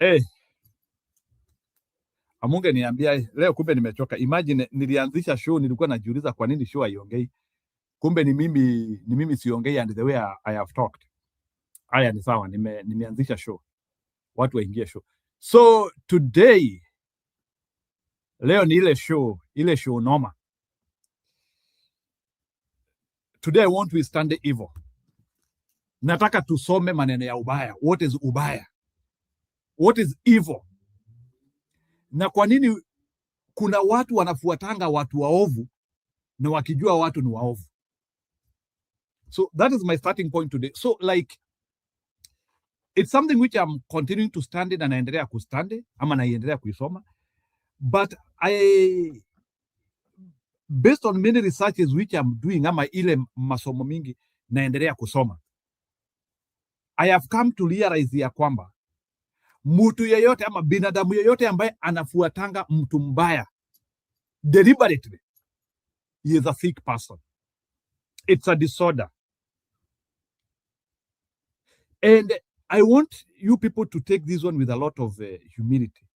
Hey, amunge niambia leo, kumbe nimechoka. Imagine nilianzisha show, nilikuwa najiuliza kwa nini show haiongei. Kumbe ni mimi siongei, and the way I have talked. Haya ni sawa, nimeanzisha show, watu waingie show. So today, leo ni ile show noma. Today I want to withstand the evil. Nataka tusome maneno ya ubaya. What is ubaya? What is evil? Na kwa nini kuna watu wanafuatanga watu waovu na wakijua watu ni waovu? So that is my starting point today. So like, it's something which I'm continuing to stand in, na naendelea kustande ama naendelea kuisoma, but based on many researches which I'm doing, ama ile masomo mingi naendelea kusoma, I have come to realize ya kwamba mtu yeyote ama binadamu yeyote ambaye anafuatanga mtu mbaya deliberately, he is a sick person. It's a disorder. And I want you people to take this one with a lot of humility.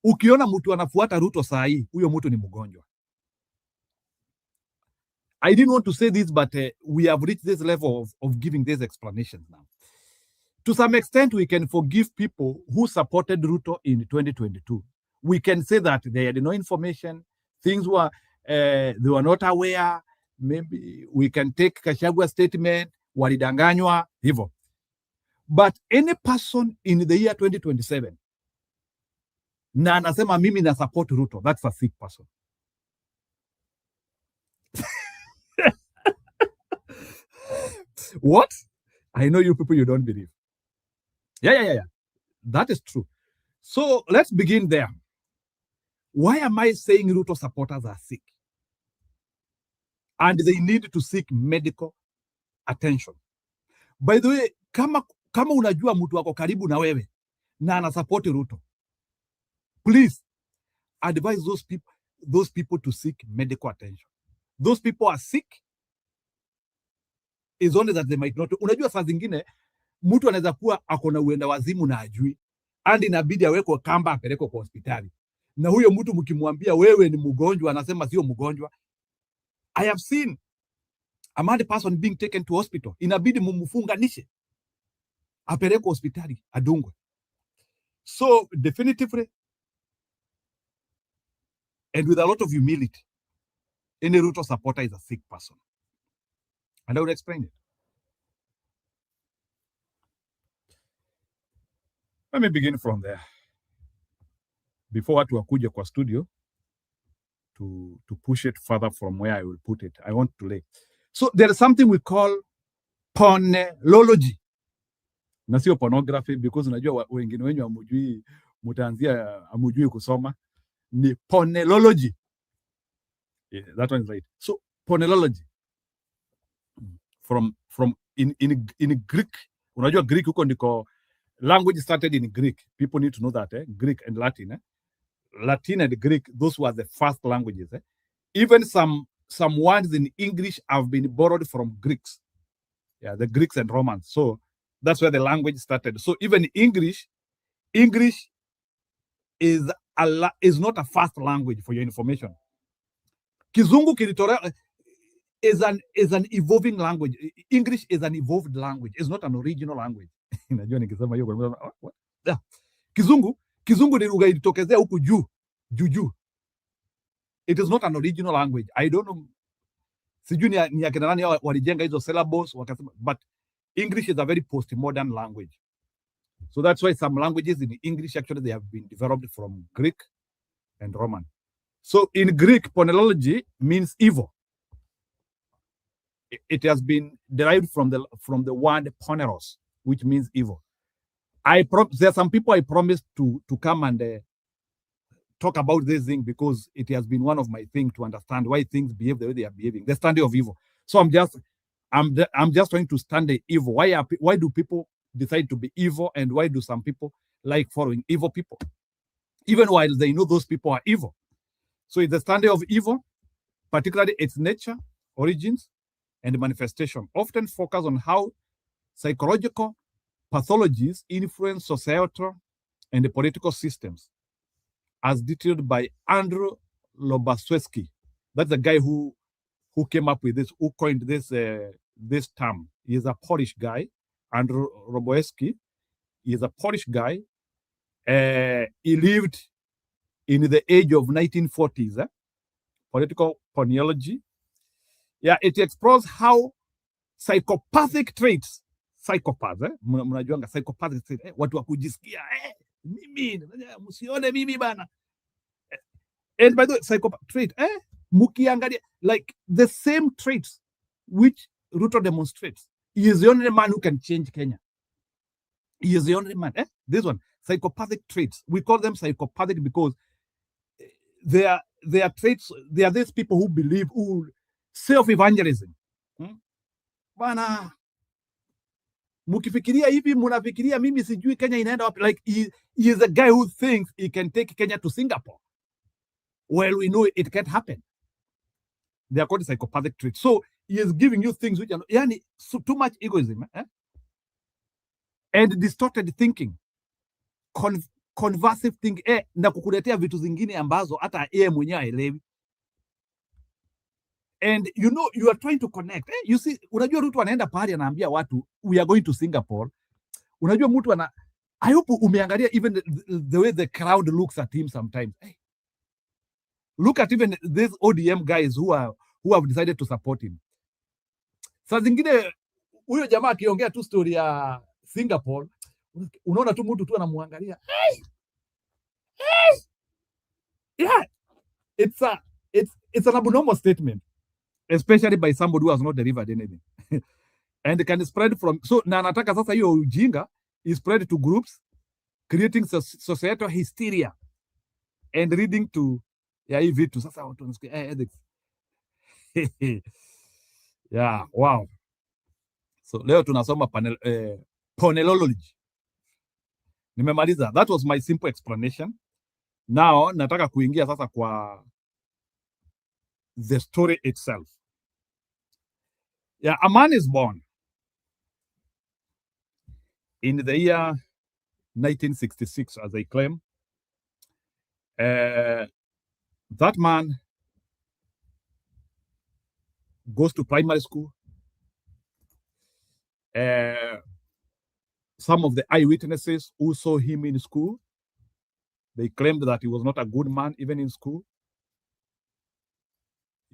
Ukiona mtu anafuata Ruto saa hii, huyo mtu ni mgonjwa. I didn't want to say this, but we have reached this level of giving these explanations now. To some extent, we can forgive people who supported Ruto in 2022. We can say that they had no information, things were, they were not aware. Maybe we can take Gachagua statement, walidanganywa, hivyo. But any person in the year 2027, na anasema mimi na support Ruto, that's a sick person. What? I know you people, you don't believe. Yeah. That is true. So let's begin there. Why am I saying Ruto supporters are sick? And they need to seek medical attention. By the way, kama unajua mtu wako karibu na wewe na anasupport Ruto, please advise those people to seek medical attention. Those people are sick. Is only that they might not. Unajua saa zingine mtu anaweza kuwa akona uenda wazimu na ajui, and inabidi awekwe kamba apelekwe kwa hospitali, na huyo mtu mkimwambia wewe ni mgonjwa anasema sio mgonjwa. I have seen a mad person being taken to hospital, inabidi mumfunganishe apelekwe hospitali adungwe. So definitively, and with a lot of humility, any Ruto supporter is a sick person. And I will explain it. Let me begin from there. Before watu wakuja kwa studio to push it further from where I will put it, I want to lay. So there is something we call ponerology. Na sio pornography, because unajua wengine wenyu hamujui, mutaanzia hamujui kusoma. Ni ponerology. Yeah, that one is right. So ponerology. From in Greek, unajua Greek huko ndiko language started in Greek. People need to know that, Greek and Latin. Latin and Greek, those were the first languages. Even some words in English have been borrowed from Greeks. Yeah, the Greeks and Romans. So that's where the language started. So even English is not a fast language, for your information. Kizungu kilitolewa is an evolving language. English is an evolved language. It's not an original language. Najua nikisema hiyo yeah. Kizungu ni lugha ilitokezea huku juu. It is not an original language. I don't know. Sijui ni akina nani walijenga hizo syllables wakasema, but English is a very postmodern language. So that's why some languages in English actually they have been developed from Greek and Roman. So in Greek, ponerology means evil. It has been derived from the word poneros, which means evil. There are some people I promised to come and talk about this thing, because it has been one of my things to understand why things behave the way they are behaving, the study of evil. So I'm just trying to stand the evil. Why do people decide to be evil, and why do some people like following evil people, even while they know those people are evil? So it's the study of evil, particularly its nature, origins, and manifestation, often focus on how psychological pathologies influence societal and the political systems as detailed by Andrew Lobachewski. That's the guy who came up with this, who coined this this term. He is a Polish guy, Andrew Lobachewski. He is a Polish guy. He lived in the age of 1940s. Political Ponerology. Yeah, it explores how psychopathic traits, psychopaths, mnajuanga psychopathic traits, watu wa kujisikia mimi msione mimi bana. And by the way, psychopath trait, mukiangalia, like the same traits which Ruto demonstrates. He is the only man who can change Kenya. He is the only man. This one, psychopathic traits. We call them psychopathic because they are traits. They are these people who believe, who self-evangelism. Bana, mukifikiria hivi, munafikiria mimi sijui Kenya inaenda wapi. Like he is a guy who thinks he can take Kenya to Singapore. Well, we know it can't happen. They are called psychopathic traits. So he is giving you things which are so too much egoism, and distorted thinking, conversive thinking, na kukuletea vitu zingine ambazo hata yeye mwenyewe haelewi. And you are trying to connect. You see, unajua Ruto anaenda pahali anaambia watu we are going to Singapore. Unajua mtu I hope umeangalia even the way the crowd looks at him sometimes. Look at even these ODM guys who have decided to support him. Saa zingine huyo jamaa akiongea tu story ya Singapore, unaona tu mtu tu anamwangalia. Yeah, it's an abnormal statement, especially by somebody who has not delivered anything. And it can spread from, so na nataka sasa hiyo ujinga is spread to groups, creating societal hysteria and leading to hii vitu sasa watu wanasikia ethics. Yeah, wow. So leo tunasoma Ponerology. Nimemaliza. That was my simple explanation. Now nataka kuingia sasa kwa the story itself. Yeah, a man is born in the year 1966, as I claim. That man goes to primary school. Some of the eyewitnesses who saw him in school, they claimed that he was not a good man even in school.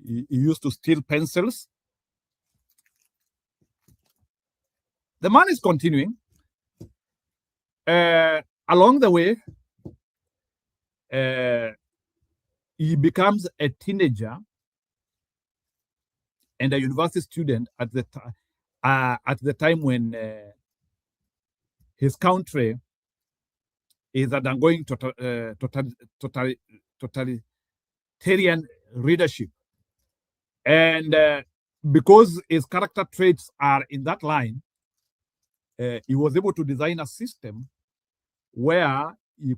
He used to steal pencils. The man is continuing. Along the way, he becomes a teenager and a university student at the time when his country is undergoing totalitarian leadership. And because his character traits are in that line, he was able to design a system where he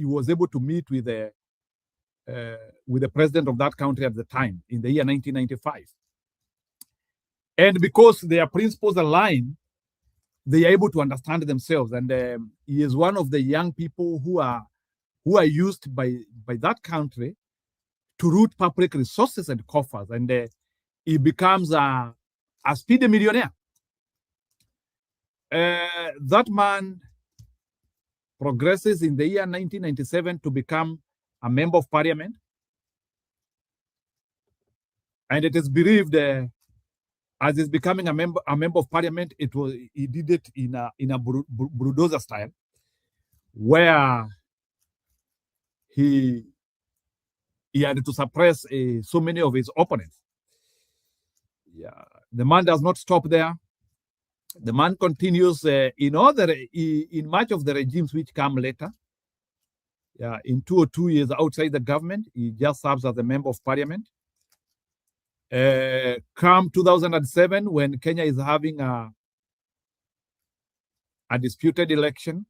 was able to meet with the president of that country at the time in the year 1995. And because their principles align, they are able to understand themselves. And he is one of the young people who are used by that country to root public resources and coffers. And he becomes a speedy millionaire. That man progresses in the year 1997 to become a member of parliament. And it is believed as he's becoming a member of parliament, he did it in a bulldozer style, where he had to suppress so many of his opponents. Yeah, the man does not stop there. The man continues in much of the regimes which come later. Yeah, in 2 or 2 years outside the government, he just serves as a member of parliament. Come 2007, when Kenya is having a disputed election,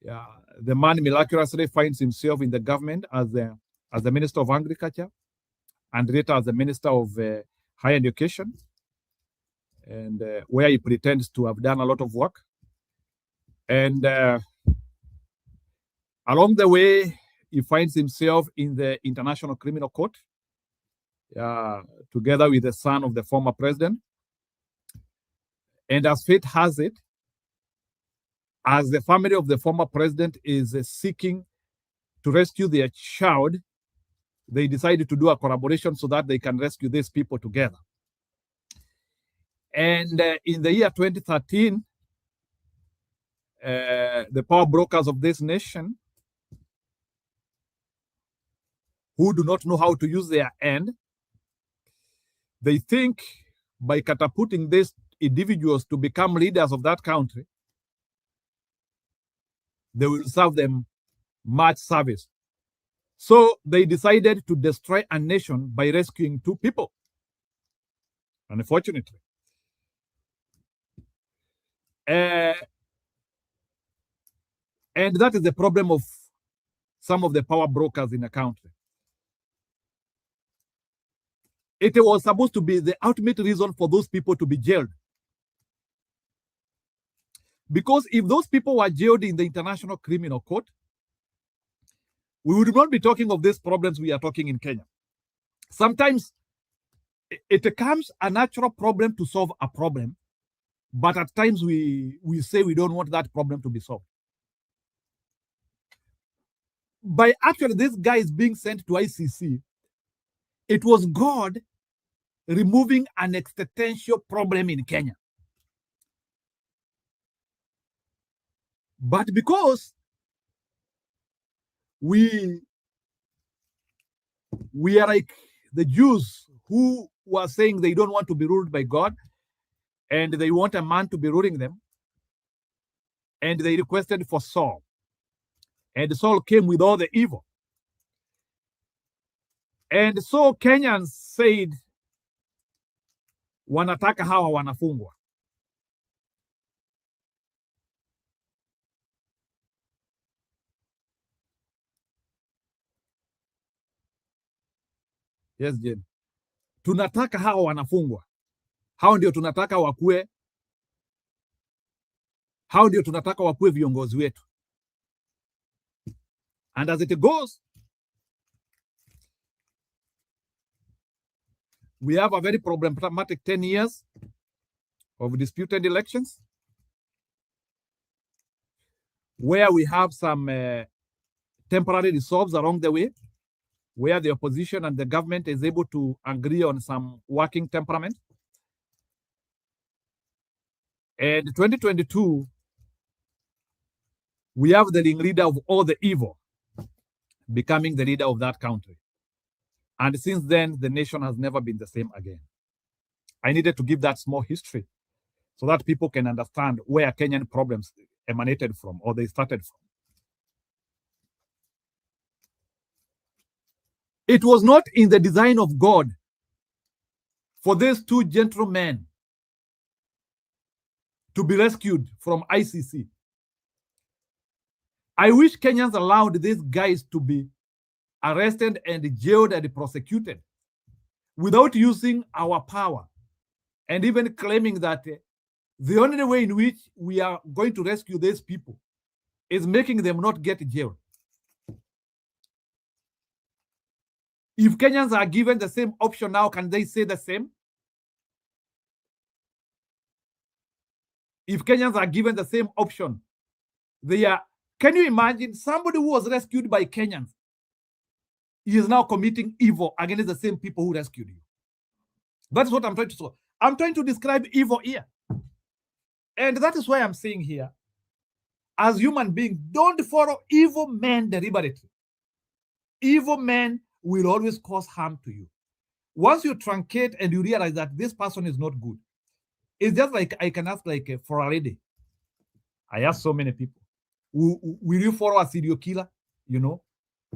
yeah, the man miraculously finds himself in the government as the Minister of Agriculture and later as the Minister of Higher Education, and where he pretends to have done a lot of work. And Along the way, he finds himself in the International Criminal Court, together with the son of the former president. And as fate has it, as the family of the former president is seeking to rescue their child, they decided to do a collaboration so that they can rescue these people together. And in the year 2013, the power brokers of this nation, who do not know how to use their end, they think by catapulting these individuals to become leaders of that country, they will serve them much service. So they decided to destroy a nation by rescuing two people. Unfortunately. And that is the problem of some of the power brokers in the country. It was supposed to be the ultimate reason for those people to be jailed. Because if those people were jailed in the International Criminal Court, we would not be talking of these problems we are talking in Kenya. Sometimes it becomes a natural problem to solve a problem, but at times we say we don't want that problem to be solved. By actually this guy is being sent to ICC, it was God removing an existential problem in Kenya. But because we are like the Jews who were saying they don't want to be ruled by God and they want a man to be ruling them, and they requested for Saul. And Saul came with all the evil. And so Kenyans said, wanataka hawa wanafungwa. Yes, Jen. Tunataka hawa wanafungwa. Hao ndio tunataka wakue. Hao ndio tunataka wakue viongozi wetu. And as it goes, we have a very problematic 10 years of disputed elections, where we have some temporary resolves along the way, where the opposition and the government is able to agree on some working temperament. And 2022, we have the leader of all the evil becoming the leader of that country. And since then, the nation has never been the same again. I needed to give that small history so that people can understand where Kenyan problems emanated from or they started from. It was not in the design of God for these two gentlemen to be rescued from ICC. I wish Kenyans allowed these guys to be arrested and jailed and prosecuted without using our power and even claiming that the only way in which we are going to rescue these people is making them not get jailed. If Kenyans are given the same option now, can they say the same? If Kenyans are given the same option, can you imagine somebody who was rescued by Kenyans? He is now committing evil against the same people who rescued you. That's what I'm trying to say. I'm trying to describe evil here. And that is why I'm saying here, as human beings, don't follow evil men deliberately. Evil men will always cause harm to you. Once you truncate and you realize that this person is not good, it's just like I can ask for a lady. I ask so many people, will you follow a serial killer? You know,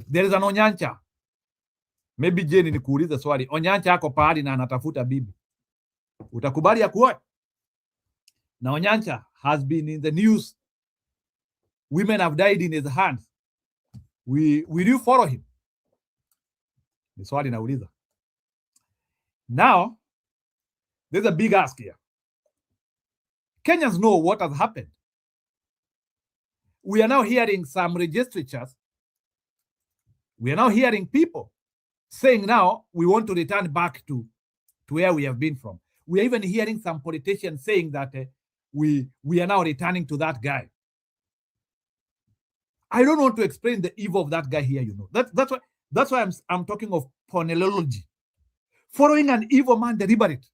there is an Onyancha. Maybe Jane nikuulize swali, Onyancha ako pahali na anatafuta bibi. Utakubali akuoe? Na Onyancha has been in the news. Women have died in his hands. Will you follow him? Ni swali nauliza. Now, there's a big ask here. Kenyans know what has happened. We are now hearing some legislatures We are now hearing people saying now we want to return back to where we have been from. We are even hearing some politicians saying that we are now returning to that guy. I don't want to explain the evil of that guy here. That's why I'm talking of ponerology, following an evil man deliberate.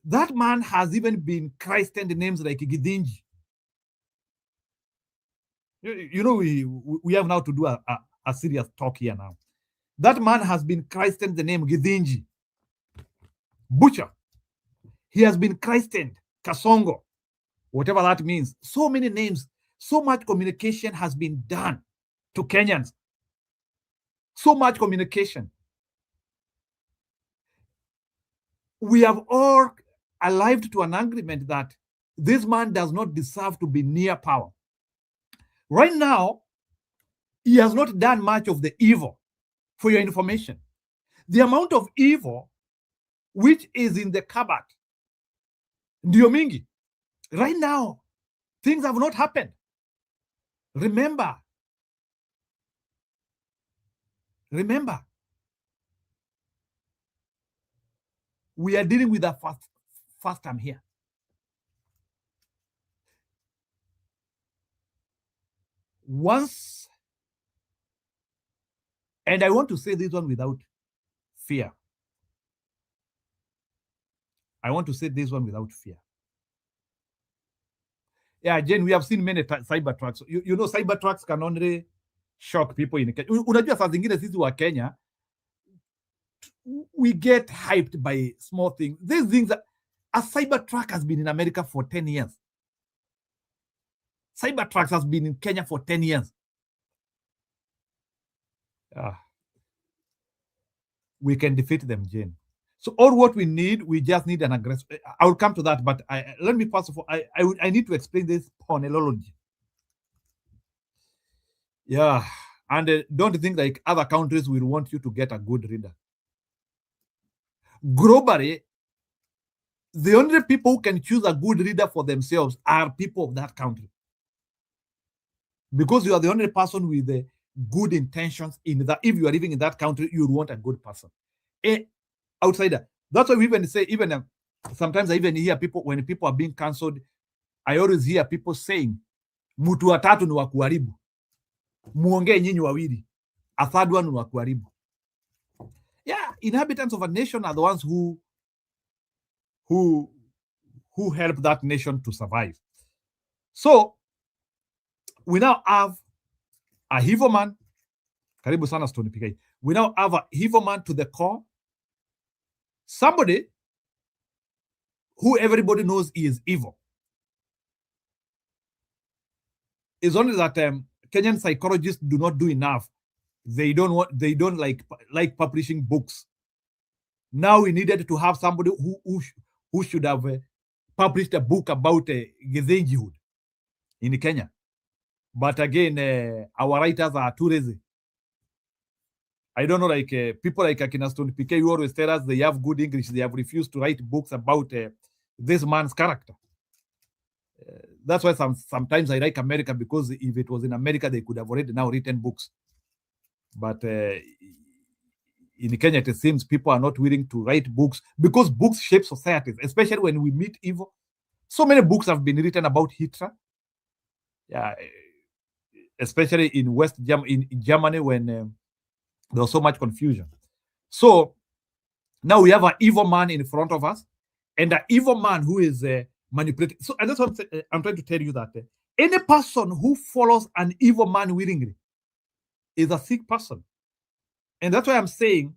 That man has even been christened names like Gidinji. We have now to do a serious talk here now. That man has been christened the name Gidinji, butcher. He has been christened Kasongo, whatever that means. So many names, so much communication has been done to Kenyans. So much communication. We have all arrived to an agreement that this man does not deserve to be near power. Right now, he has not done much of the evil. For your information, the amount of evil which is in the cupboard, Ndiomingi, right now, things have not happened. Remember, we are dealing with a first time here. Once, and I want to say this one without fear. I want to say this one without fear. Yeah, Jen, we have seen many cyber trucks. You know, cyber trucks can only shock people in Kenya. Unajua saa zingine sisi wa Kenya, we get hyped by small things. These things, a cyber truck has been in America for 10 years. Cyber trucks has been in Kenya for 10 years. We can defeat them, Jane. So all what we need, we just need an aggressive. I will come to that, but let me first of all, I need to explain this ponerology. Yeah, and don't think like other countries will want you to get a good reader. Globally, the only people who can choose a good reader for themselves are people of that country, because you are the only person with the good intentions in that. If you are living in that country, you want a good person. Outsider. That's why we even say, even sometimes I even hear people, when people are being cancelled, I always hear people saying, mtu watatu ni wa kuharibu, muongee nyinyi wawili, a third one ni wa kuharibu. Yeah, inhabitants of a nation are the ones who help that nation to survive. So we now have a Hivo man. Karibu sana Stone PK. We now have a Hivo man to the core. Somebody who everybody knows is evil. It's only that Kenyan psychologists do not do enough. They don't like publishing books. Now we needed to have somebody who should have published a book about Gezenjihood in Kenya. But again, our writers are too lazy. I don't know, like people like Akina Stone PK, who always tell us they have good English. They have refused to write books about this man's character. That's why sometimes I like America, because if it was in America, they could have already now written books. But in Kenya, it seems people are not willing to write books, because books shape societies, especially when we meet evil. So many books have been written about Hitler. Yeah, especially in in Germany, when there was so much confusion. So now we have an evil man in front of us, and an evil man who is manipulating. So and that's what I'm trying to tell you, that any person who follows an evil man willingly is a sick person. And that's why I'm saying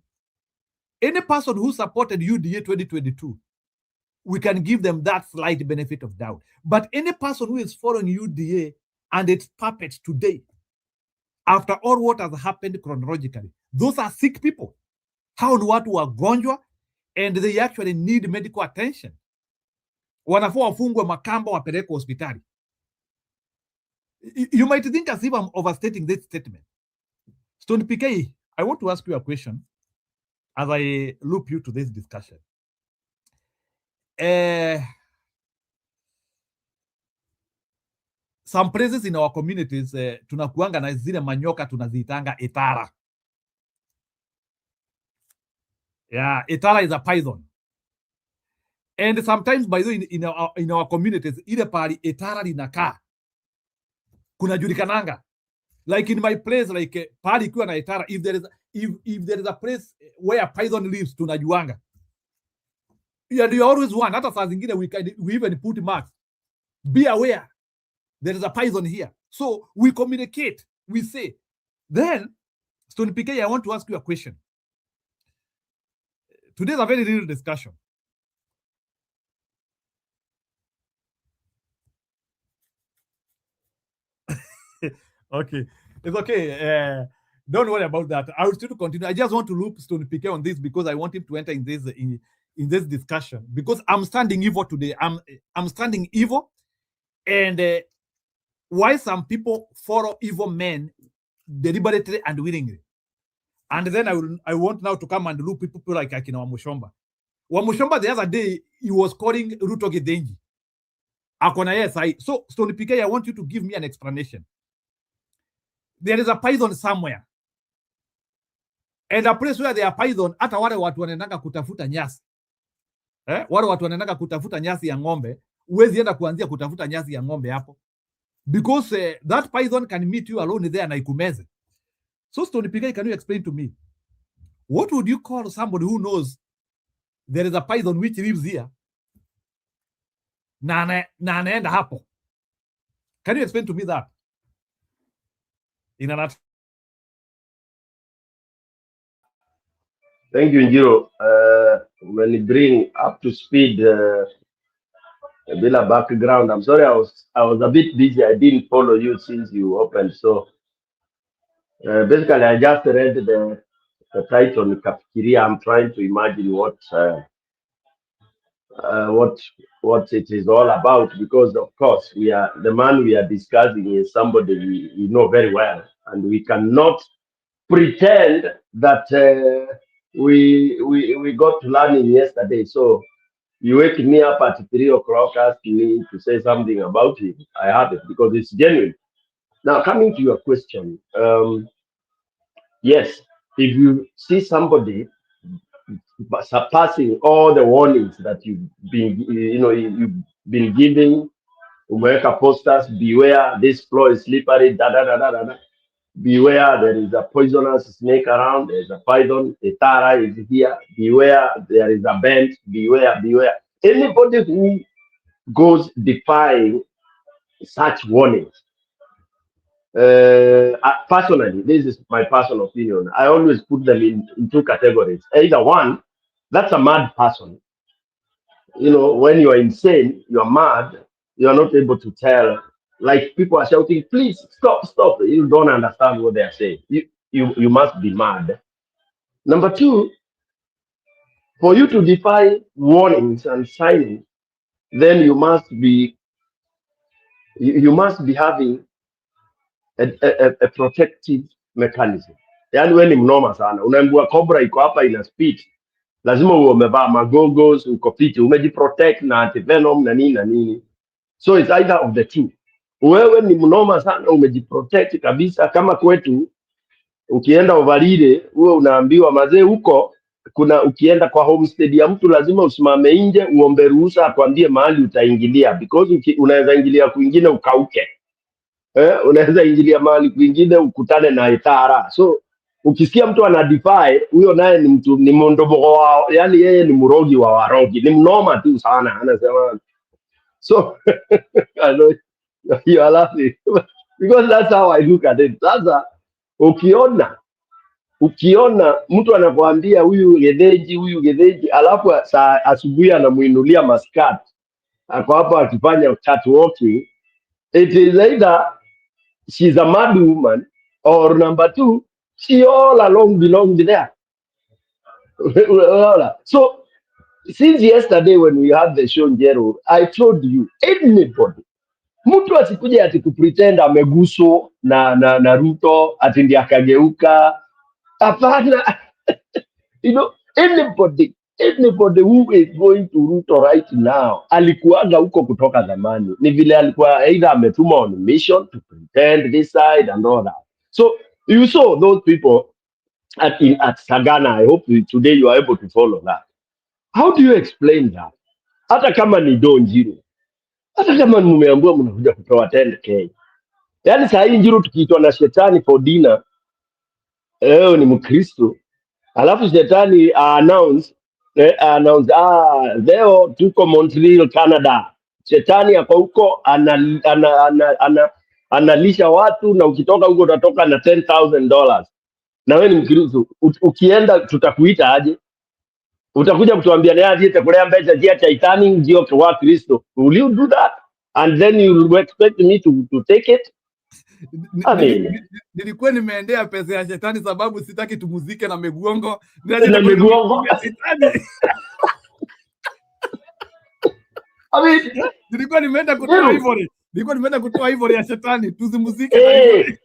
any person who supported UDA 2022, we can give them that slight benefit of doubt. But any person who is following UDA and its puppets today, after all what has happened chronologically, those are sick people. Hao ni watu wagonjwa, and they actually need medical attention. Wanafaa wafungwe makamba, wapelekwe hospitali. You might think as if I'm overstating this statement. Stone PK, I want to ask you a question as I loop you to this discussion. some places in our communities tunakuanga na zile manyoka tunaziitanga etara. Yeah, etara is a python. And sometimes by the way in our communities ile pali etara linakaa kunajulikananga. Like in my place, like pali ikiwa na etara, if there is a place where python lives, tunajuanga. And you always want, hata saa zingine we even put marks. Be aware, there is a python here. So we communicate, we say. Then, Stone PK, I want to ask you a question. Today is a very real discussion. Okay, it's okay. Don't worry about that. I will still continue. I just want to loop Stone PK on this because I want him to enter in this discussion, because I'm standing evil today. I'm standing evil, and why some people follow evil men deliberately and willingly. And then I want now to come and loop people like Akina Wamushomba. Wamushomba the other day, he was calling Ruto Gidenji. Akona yes, so Stone PK, I want you to give me an explanation. There is a python somewhere. And a place where there are python, hata wale watu wanaendanga kutafuta nyasi. Wale watu wanaendanga kutafuta nyasi ya ng'ombe, uwezi enda kuanzia kutafuta nyasi ya ng'ombe hapo. Because that python can meet you alone there na ikumeze. So Stone PK, can you explain to me, what would you call somebody who knows there is a python which lives here na anaenda hapo? Can you explain to me that? In an Thank you, Njiro. When you bring up to speed a bit of background, I'm sorry I was a bit busy. I didn't follow you since you opened. So basically, I just read the title Kafikiria. I'm trying to imagine what it is all about, because of course the man we are discussing is somebody we know very well, and we cannot pretend that we got learning yesterday. So you wake me up at 3 o'clock asking me to say something about it. I have it because it's genuine. Now, coming to your question, yes, if you see somebody surpassing all the warnings that you've been giving, umeweka posters, beware, this floor is slippery, beware, there is a poisonous snake around, there's a python, a tara is here, beware, there is a bent, beware. Anybody who goes defying such warnings, personally, this is my personal opinion, I always put them in two categories. Either one, that's a mad person. When you are insane, you are mad, you are not able to tell. Like people are shouting, please stop. You don't understand what they are saying. You must be mad. Number two, for you to defy warnings and signs, then you must be having a protective mechanism. Yaani wewe ni mnoma sana. Unaambiwa cobra iko hapa ina speed. Lazima uwe umevaa magogos, uko fiti, umejiprotect na antivenom na nini. So it's either of the two. Wewe ni mnoma sana, umejiprotect kabisa. Kama kwetu ukienda Ovalile, wewe unaambiwa mazee huko ukienda kwa homestead ya mtu lazima usimame nje uombe ruhusa akwambie mahali utaingilia, because unaweza ingilia kwingine ukauke. Unaweza ingilia mahali kwingine ukutane na itara. So ukisikia mtu ana defy, huyo naye ni mondobogo wao, yani yeye ni murogi wa warogi, ni mnoma tu sana, anasema. So I know you are laughing because that's how I look at it. Sasa ukiona mtu anakuambia huyu gedheji, alafu asubuhi anamuinulia maskat, ako hapa akifanya catwalking, it is either she's a mad woman, or number two, she all along belonged there. So since yesterday when we had the show Njero, I told you, anybody, mtu asikuja ati kupretend ameguswa na Ruto ati ndiye akageuka. Hapana. Anybody anybody who is going to Ruto right now alikuwaga huko kutoka zamani, ni vile alikuwa either ametuma on mission to pretend this side and all that. So you saw those people at Sagana. I hope today you are able to follow that. How do you explain that? Hata kama ni Don Jiro, hata kama mmeambiwa mnakuja kutoa 10k, yaani saa hii Njiro tukiitwa na shetani for dinner, ni Mkristo, alafu shetani announce leo tuko Montreal Canada, shetani ako huko analisha watu, na ukitoka huko utatoka na $10,000, na wewe ni Mkristo. Ukienda tutakuita aje? Utakuja kutuambia leo aje takulea mbele ya shetani ndio kwa Kristo? Will you do that? And then you expect me to take it? Nilikuwa nimeendea pesa ya shetani sababu sitaki tumuzike na meguongo. Na meguongo. Nilikuwa nimeenda kutoa ivory. Nilikuwa nimeenda kutoa ivory ya shetani tuzimuzike na ivory.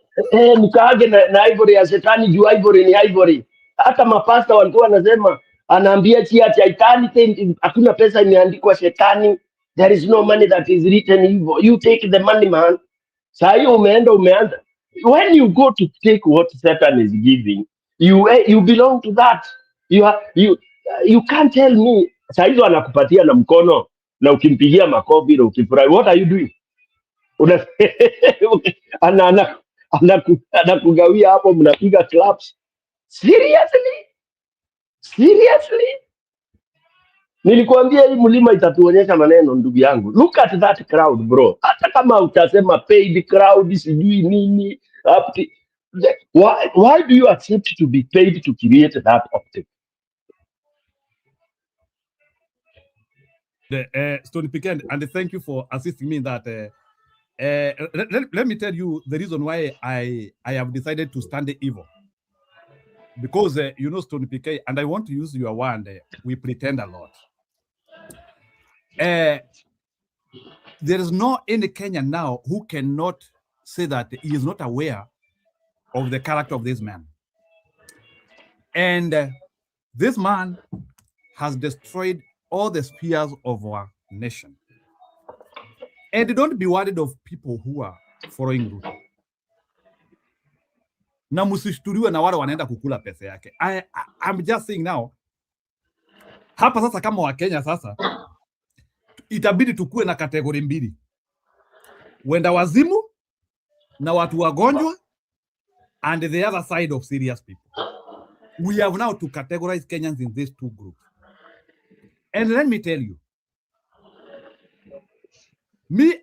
Mkaage na ivory ya shetani juu ivory ni ivory. Hata mapasta walikuwa wanasema, anaambia chia shetani hakuna pesa imeandikwa shetani. There is no money that is written evil. You take the money, man. Saa hiyo umeanza. When you go to take what Satan is giving, you belong to that. You can't tell me. Saa hizo anakupatia na mkono na ukimpigia makofi na ukifurahi. What are you doing? Anakugawia hapo, mnapiga claps. Seriously? Nilikuambia hii mlima itatuonyesha maneno, ndugu yangu. Look at that crowd, bro. Hata kama utasema paid crowd sijui nini, why do you accept to be paid to create that optic? Stony Piken, and thank you for assisting me in that. Let me tell you the reason why I have decided to stand evil. Because Stony Piken, and I want to use your word, we pretend a lot. There is no any Kenyan now who cannot say that he is not aware of the character of this man. And this man has destroyed all the spheres of our nation. And don't be worried of people who are following Ruto. Na musishturiwe na wale wanaenda kukula pesa yake. I'm just saying now, hapa sasa kama wa Kenya sasa, itabidi tukue na kategori mbili. Wenda wazimu na watu wagonjwa, and the other side of serious people. We have now to categorize Kenyans in these two groups. And let me tell you, me,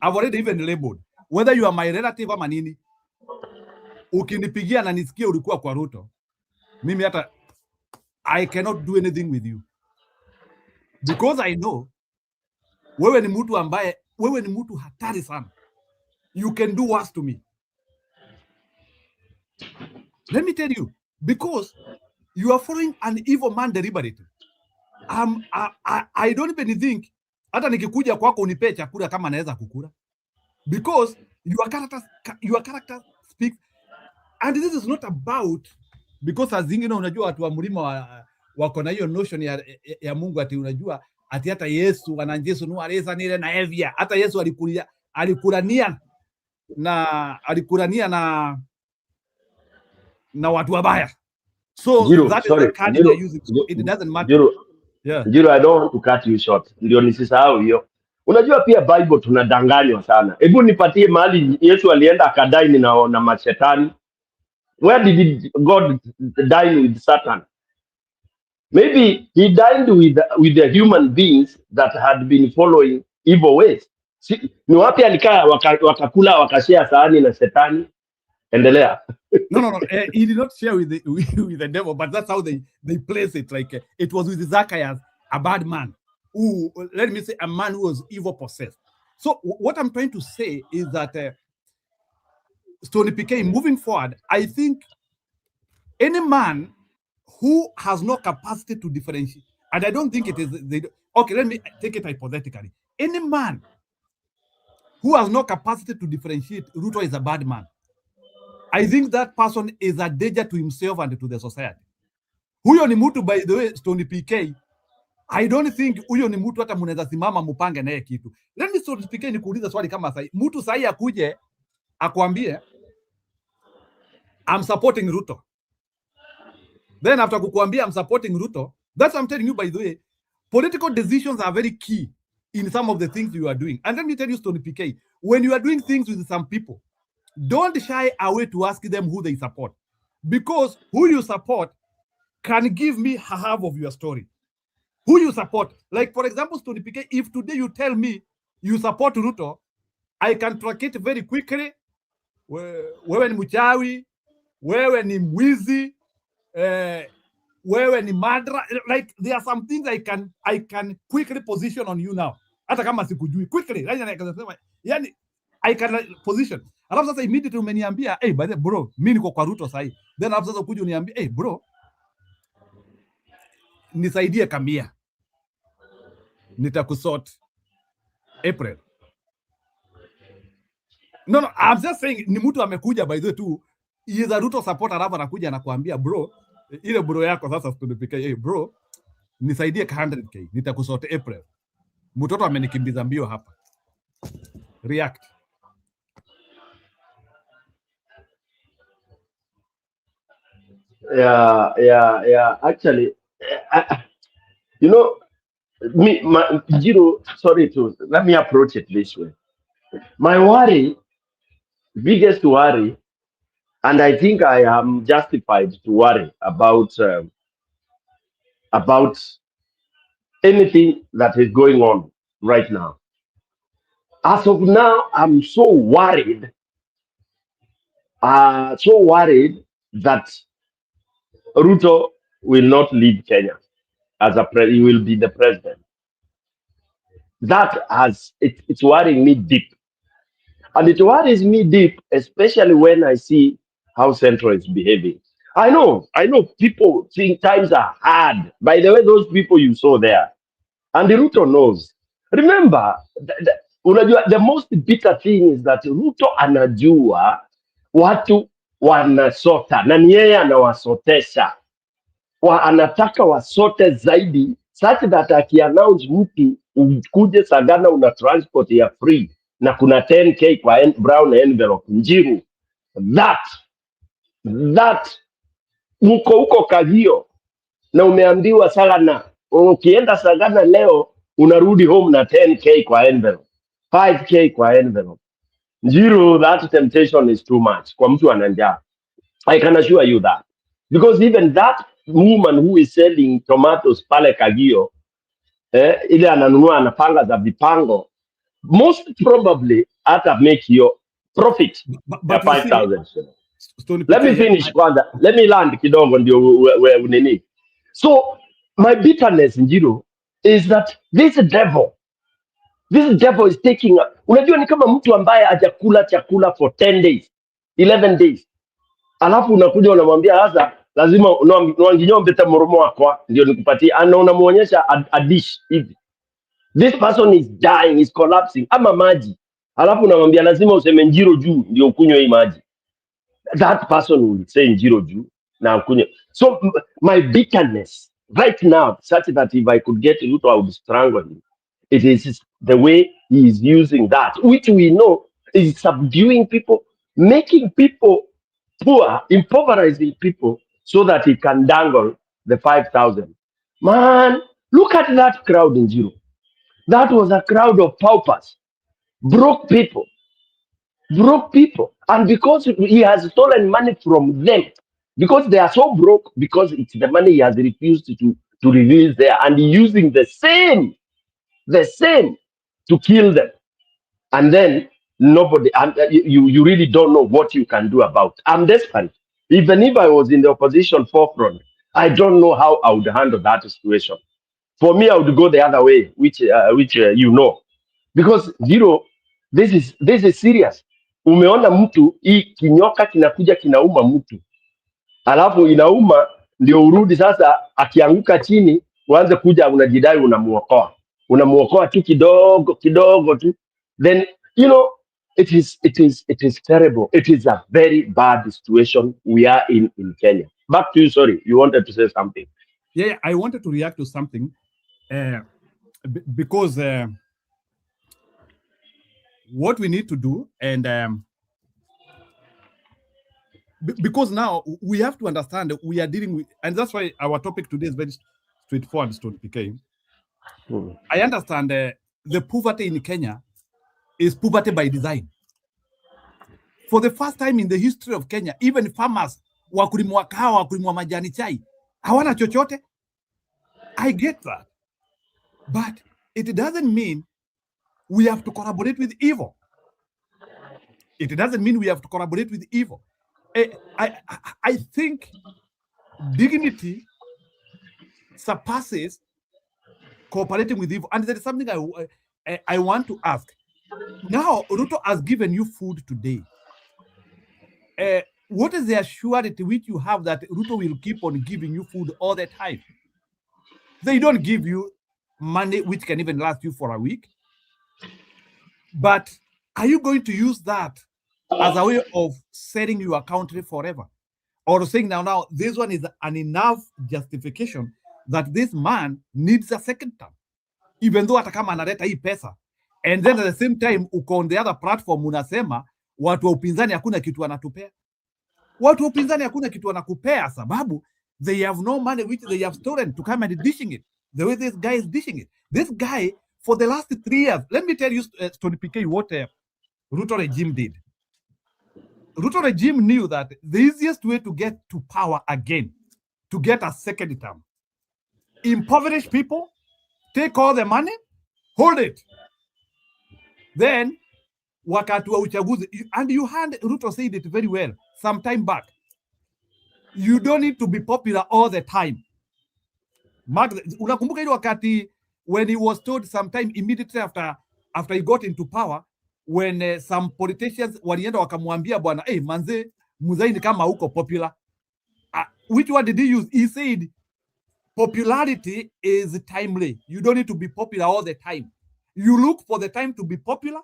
I've already even labeled, whether you are my relative ama nini, ukinipigia na nisikie ulikuwa kwa Ruto, mimi hata, I cannot do anything with you. Because I know, wewe ni mtu hatari sana. You can do worse to me. Let me tell you, because you are following an evil man deliberately. I don't even think, hata nikikuja kwako unipe chakula kama naweza kukula. Because your character speaks. And this is not about, because as zingine unajua watu wa mlima wako na hiyo notion ya Mungu ati unajua ati hata Yesu ananjesu nu aleza nile na evia. Hata Yesu alikulania na watu wabaya. So Jiro, that sorry, is the card they're using. It doesn't matter. Jiro, yeah. Jiro, I don't want to cut you short. Ndio nisisahau hiyo. Unajua pia Bible tunadanganywa sana. Hebu nipatie mahali Yesu alienda akadaini na mashetani. Where did God dine with Satan? Maybe he dined with the human beings that had been following evil ways. Ni wapi alikaa wakakula wakashare sahani na shetani? Endelea. No. He did not share with the devil, but that's how they place it. Like it was with Zacchaeus, a bad man, who, let me say, a man who was evil possessed. So what I'm trying to say is that Stony Piken, moving forward, I think any man who has no capacity to differentiate, and I don't think it is. Okay, let me take it hypothetically. Any man who has no capacity to differentiate Ruto is a bad man. I think that person is a danger to himself and to the society. Huyo ni mtu, by the way, Stony PK, I don't think huyo ni mtu hata mnaweza simama mupange naye kitu. Let me Stony PK nikuuliza swali kama sahi. Mtu sahi akuje akwambie I'm supporting Ruto. Then after kukuambia I'm supporting Ruto, that's what I'm telling you, by the way, political decisions are very key in some of the things you are doing. And let me tell you, Stony PK, when you are doing things with some people, don't shy away to ask them who they support. Because who you support can give me half of your story. Who you support. Like, for example, Stony PK, if today you tell me you support Ruto, I can track it very quickly. Wewe ni mchawi, wewe ni mwizi, wewe ni madra. Like, there are some things I can quickly position on you now. Hata kama sikujui, quickly. Yani, I can position. Alafu sasa immediately umeniambia, hey, by the bro, mimi niko kwa Ruto sahi. Then alafu sasa kuja uniambia, hey bro, nisaidie kamia. Nitakusort April. No, I'm just saying ni mtu amekuja by the way tu, he is a Ruto supporter, alafu anakuja anakuambia bro, ile bro yako sasa tunapika, hey bro, nisaidie 100k, nitakusort April. Mtoto amenikimbiza mbio hapa. React. Yeah. Actually, you know, let me approach it this way. My biggest worry, and I think I am justified to worry about anything that is going on right now. As of now, I'm so worried that Ruto will not lead Kenya as he will be the president. That it's worrying me deep. And it worries me deep, especially when I see how Central is behaving. I know people think times are hard. By the way, those people you saw there, and the Ruto knows. Remember, the most bitter thing is that Ruto anajua watu wanasota na ni yeye anawasotesha. Anataka wasote zaidi such that akiannounce mtu ukuje Sagana una transport ya free na kuna 10k kwa brown envelope Njiru, that uko Kagio na umeambiwa Sagana, ukienda Sagana leo unarudi home na 10k kwa envelope, 5k kwa envelope. Njiru, that temptation is too much kwa mtu ananja. I can assure you that, because even that woman who is selling tomatoes pale Kagio, ile ananunua anapanga za vipango, most probably hata make your profit ya 5,000. Let me finish kwanza. Let me land kidogo ndio unini. So my bitterness, Njiru, is that this devil is taking up. Unajua ni kama mtu ambaye hajakula chakula for 10 days, 11 days. Alafu unakuja unamwambia sasa lazima unanginyombe moromo wako ndio nikupatie, ana unamuonyesha a dish hivi. This person is dying, is collapsing, ama maji. Alafu unamwambia lazima useme Njiru juu ndio ukunywe hii maji. That person will say Njiru juu na ukunywe. So my bitterness right now, such that if I could get Ruto, I would strangle him. It is the way he is using that, which we know is subduing people, making people poor, impoverishing people so that he can dangle the 5,000. Man, look at that crowd in Njiru. That was a crowd of paupers, broke people. And because he has stolen money from them, because they are so broke, because it's the money he has refused to release there, and using the same to kill them. And then nobody, and you really don't know what you can do about it. I'm desperate. Even if I was in the opposition forefront, I don't know how I would handle that situation. For me, I would go the other way, which you know, because this is serious. Umeona mtu hii kinyoka kinakuja kinauma mtu, alafu inauma ndio urudi sasa, akianguka chini uanze kuja unajidai unamuokoa tu kidogo tu, then it is terrible. It is a very bad situation we are in Kenya. Back to you. Sorry, you wanted to say something. Yeah, I wanted to react to something because what we need to do, and because now we have to understand that we are dealing with, and that's why our topic today is very straightforward, Stone PK. I understand the poverty in Kenya is poverty by design. For the first time in the history of Kenya, even farmers, wakulima wa kahawa, wakulima wa majani chai, hawana chochote. I get that. But it doesn't mean we have to collaborate with evil. It doesn't mean we have to collaborate with evil. I think dignity surpasses cooperating with evil. And there is something I want to ask. Now, Ruto has given you food today. What is the assurity which you have that Ruto will keep on giving you food all the time? They don't give you money which can even last you for a week. But are you going to use that as a way of setting your country forever? Or saying now this one is an enough justification that this man needs a second term, even though hata kama analeta hii pesa, and then at the same time uko on the other platform unasema watu wa upinzani hakuna kitu wanatupea. Watu wa upinzani hakuna kitu wanakupea sababu they have no money which they have stolen to come and dishing it the way this guy is dishing it. This guy for the last 3 years, let me tell you, Stony PK, what Ruto regime did. Ruto regime knew that the easiest way to get to power again, to get a second term, impoverish people, take all the money, hold it. Then, wakati wa uchaguzi, and you heard Ruto said it very well some time back. You don't need to be popular all the time. Unakumbuka ile wakati when he was told sometime immediately after he got into power, when some politicians walienda wakamwambia bwana, hey, manze Muzaini kama uko popular. Which one did he use? He said popularity is timely. You don't need to be popular all the time. You look for the time to be popular,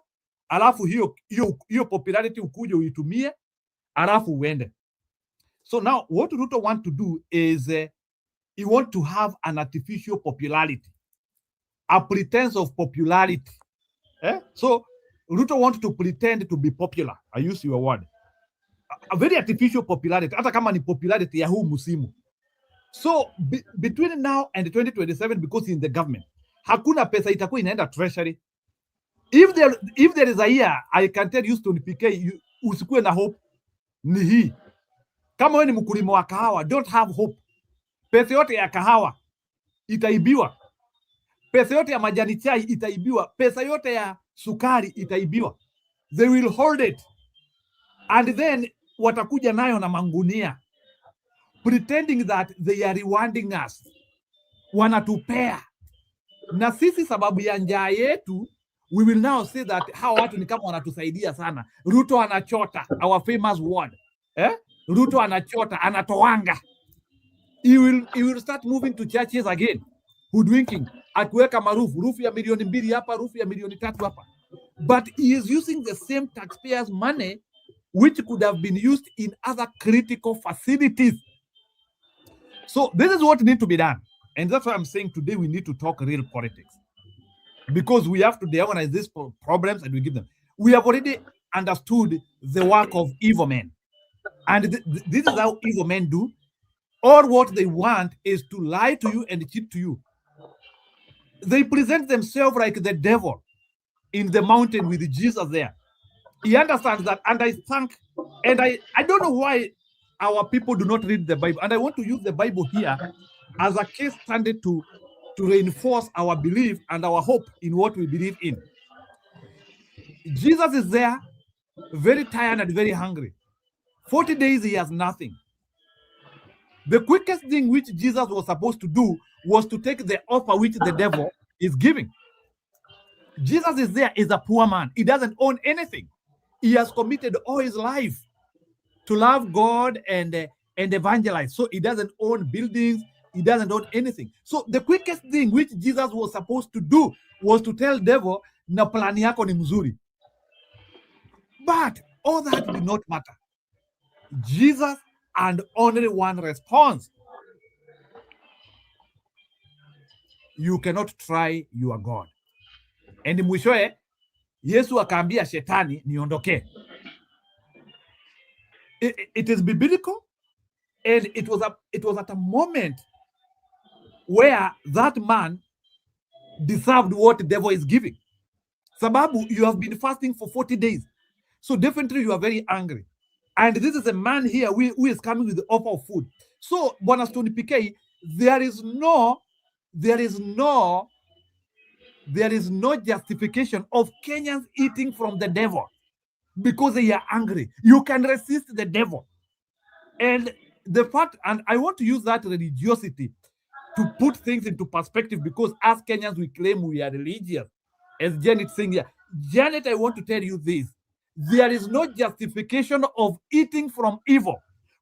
alafu hiyo popularity ukuje uitumie, alafu uende. So now what Ruto want to do is he want to have an artificial popularity, a pretense of popularity. So Ruto wants to pretend to be popular. I use your word. A very artificial popularity, hata kama ni popularity ya huu musimu. So between now and 2027, because in the government, hakuna pesa itakuwa inaenda treasury. If there is a year, I can tell you Stone PK, usikuwe na hope ni hii. Kama wewe ni mkulima wa kahawa, don't have hope. Pesa yote ya kahawa itaibiwa. Pesa yote ya majani chai itaibiwa. Pesa yote ya sukari itaibiwa. They will hold it. And then watakuja nayo na mangunia, pretending that they are rewarding us. Wanatupea. Na sisi sababu ya njaa yetu, we will now say that hawa watu ni kama wanatusaidia sana. Ruto anachota, our famous word. Ruto anachota, anatoanga. He will start moving to churches again, hoodwinking, atuweka rufu ya milioni 2 hapa, rufu ya milioni 3 hapa. But he is using the same taxpayers' money which could have been used in other critical facilities. So this is what needs to be done. And that's why I'm saying today we need to talk real politics. Because we have to diagnose these problems and we give them. We have already understood the work of evil men. And this is how evil men do. Or what they want is to lie to you and cheat to you. They present themselves like the devil in the mountain with Jesus there. He understands that, and I don't know why our people do not read the Bible. And I want to use the Bible here as a case study to reinforce our belief and our hope in what we believe in. Jesus is there, very tired and very hungry. 40 days he has nothing. The quickest thing which Jesus was supposed to do was to take the offer which the devil is giving. Jesus is there, is a poor man. He doesn't own anything. He has committed all his life to love God and evangelize. So he doesn't own buildings. He doesn't own anything. So the quickest thing which Jesus was supposed to do was to tell devil, na plani yako ni mzuri. But all that did not matter. Jesus and only one response. you cannot try your God. And mwishoe Yesu akaambia shetani niondoke. It is biblical, and it was at a moment where that man deserved what the devil is giving. Sababu, you have been fasting for 40 days. So definitely you are very angry. And this is a man here who is coming with the offer of food. So, Bwana Stone PK, there is no justification of Kenyans eating from the devil because they are angry. You can resist the devil. And the fact, and I want to use that religiosity to put things into perspective, because as Kenyans, we claim we are religious. As Janet saying here, Janet, I want to tell you this. There is no justification of eating from evil.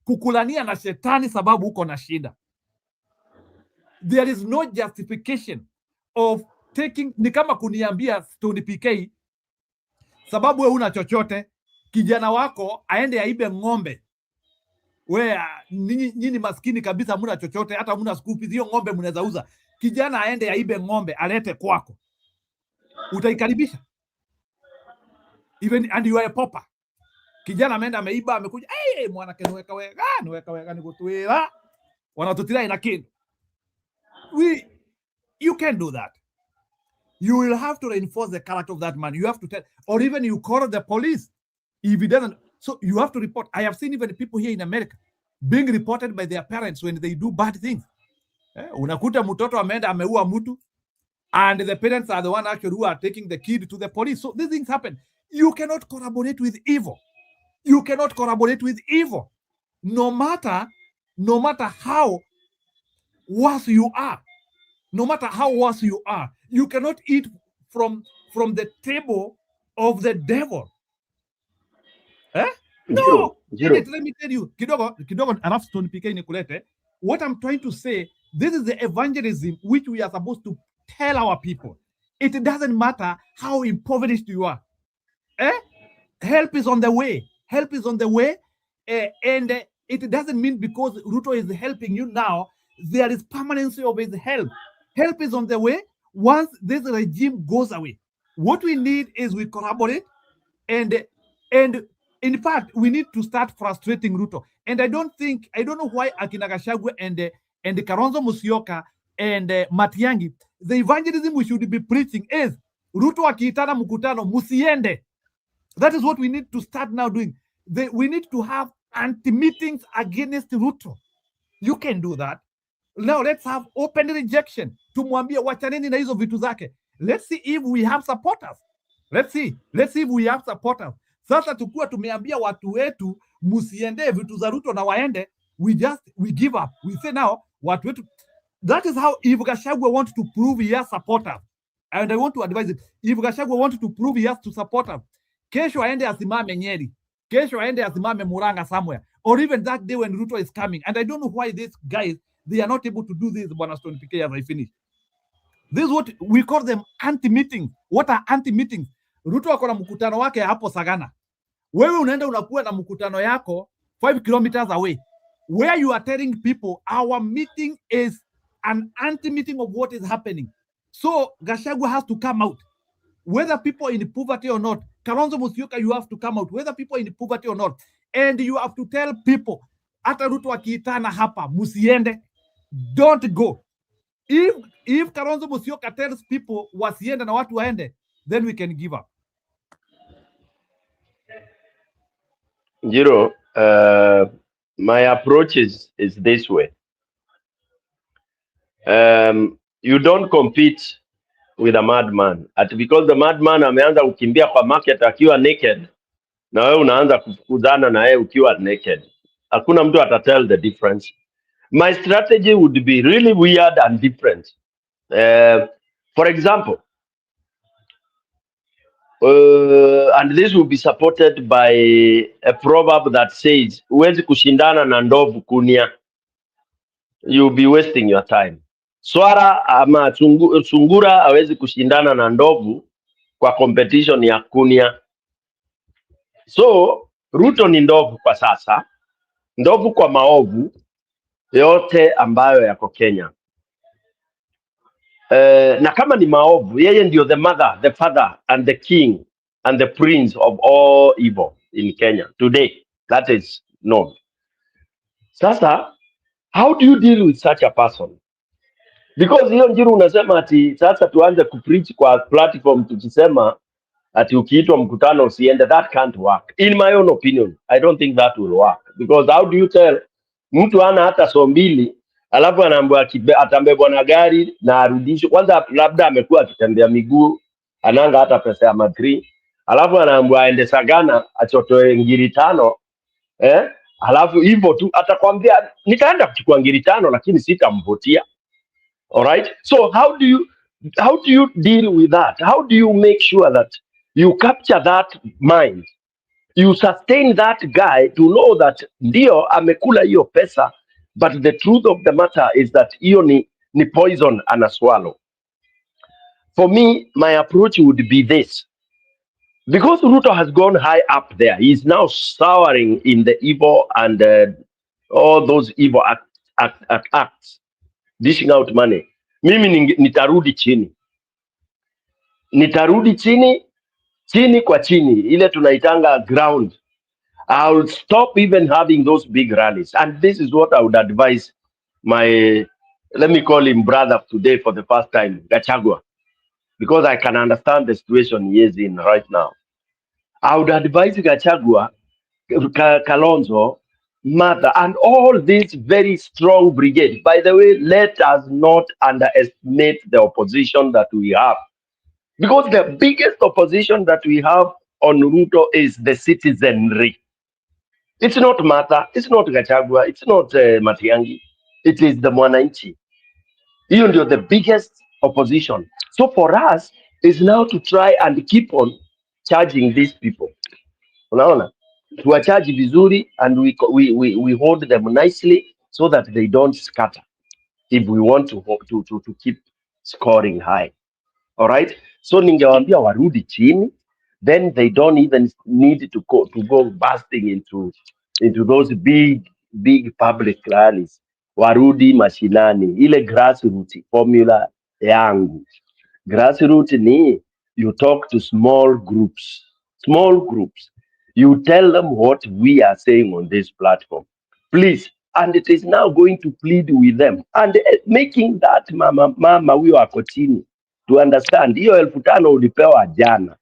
Kukulania na shetani sababu uko na shida. There is no justification of taking, ni kama kuniambia Stone PK, sababu wewe una chochote, kijana wako aende aibe ng'ombe. We nyinyi maskini kabisa, muna chochote, hata muna skupi, hiyo ng'ombe mnaweza uza. Kijana aende aibe ng'ombe alete kwako, utaikaribisha? Even and you are a pauper. Kijana ameenda ameiba, amekuja, hey, mwana kenweka weka nikutwira wanatutira ina kindu. You can't do that. You will have to reinforce the character of that man. You have to tell, or even you call the police if he doesn't. So you have to report. I have seen even people here in America being reported by their parents when they do bad things. Unakuta mtoto ameenda ameua mtu, and the parents are the one actually who are taking the kid to the police. So these things happen. You cannot collaborate with evil. You cannot collaborate with evil, no matter how worse you are. No matter how worse you are, you cannot eat from the table of the devil. No. Let me tell you, kidogo enough Stone PK nikulete. What I'm trying to say, this is the evangelism which we are supposed to tell our people. It doesn't matter how impoverished you are. Help is on the way. Help is on the way. And it doesn't mean because Ruto is helping you now, there is permanency of his help. Help is on the way once this regime goes away. What we need is we collaborate, and in fact, we need to start frustrating Ruto. And I don't know why Akina Gachagua and Kalonzo Musyoka and Matiang'i, the evangelism we should be preaching is Ruto akiitana mkutano musiende. That is what we need to start now doing. We need to have anti-meetings against Ruto. You can do that. Now let's have open rejection. Tumwambie wachaneni na hizo vitu zake. Let's see if we have supporters. Let's see if we have supporters. Sasa tukua tumeambia watu wetu musiende vitu za Ruto na waende, we give up. We say now watu wetu. That is how if Gachagua wants to prove he has supporters. And I want to advise it. If Gachagua wants to prove he has to support us, kesho aende asimame Nyeri. Kesho aende asimame Murang'a somewhere. Or even that day when Ruto is coming. And I don't know why these guys, they are not able to do this, Bwana Stone PK, as I finish. This is what we call them anti-meetings. What are anti-meetings? Ruto ako na mkutano wake hapo Sagana. Wewe unaenda unakuwa na mkutano yako 5 kilometers away, where you are telling people our meeting is an anti-meeting of what is happening. So Gachagua has to come out. Whether people in poverty or not, Kalonzo Musyoka, you have to come out, whether people in poverty or not. And you have to tell people, hata Ruto akiitana hapa, musiende, don't go. If Kalonzo Musyoka tells people wasiende na watu waende, then we can give up. My approach is this way. You don't compete with a madman. Because the madman ameanza kukimbia kwa market akiwa naked, na wewe unaanza kufukuzana na yeye ukiwa naked. Hakuna mtu atatell the difference. My strategy would be really weird and different. For example, and this will be supported by a proverb that says, huwezi kushindana na ndovu kunia. You'll be wasting your time. Swara ama sungura hawezi kushindana na ndovu kwa competition ya kunia. So Ruto ni ndovu kwa sasa, ndovu kwa maovu yote ambayo yako Kenya. na kama ni maovu, yeye ndio the mother, the father and the king and the prince of all evil in Kenya today. That is known. Sasa, how do you deal with such a person? Because hiyo Njiru unasema ati sasa tuanze kupreach kwa platform tukisema ati ukiitwa mkutano usiende. That can't work. In my own opinion, I don't think that will work. Because how do you tell mtu ana hata so mbili alafu anaambiwa atambebwa na gari na arudishwe? Kwanza labda amekuwa akitembea miguu, ananga hata pesa ya matri, alafu anaambiwa aende Sagana achotoe ngiri 5, alafu hivyo tu atakwambia nitaenda kuchukua ngiri 5 lakini sitamvotia. All right. So how do you deal with that? How do you make sure that you capture that mind? You sustain that guy to know that ndio amekula hiyo pesa, but the truth of the matter is that hiyo ni poison and a swallow. For me, my approach would be this. Because Ruto has gone high up there, he is now souring in the evil and all those evil acts, dishing out money. Mimi nitarudi chini kwa chini, ile tunaitanga ground. I'll stop even having those big rallies, and this is what I would advise my, let me call him brother today for the first time, Gachagua, because I can understand the situation he is in right now. I would advise Gachagua, Kalonzo, Mother, and all these very strong brigade. By the way, let us not underestimate the opposition that we have. Because the biggest opposition that we have on Ruto is the citizenry. It's not Mata, it's not Gachagua, it's not Matiangi. It is the Mwananchi. Hiyo ndio the biggest opposition. So for us, is now to try and keep on charging these people. Unaona? Tuwacharge vizuri and we hold them nicely so that they don't scatter if we want to keep scoring high. All right? So ningewaambia warudi chini, then they don't even need to go busting into those big public rallies. Warudi mashinani, ile grassroots formula yangu. Grassroots ni you talk to small groups. You tell them what we are saying on this platform, please. And it is now going to plead with them and making that mama huyo ako chini to understand hiyo 5,000 ulipewa jana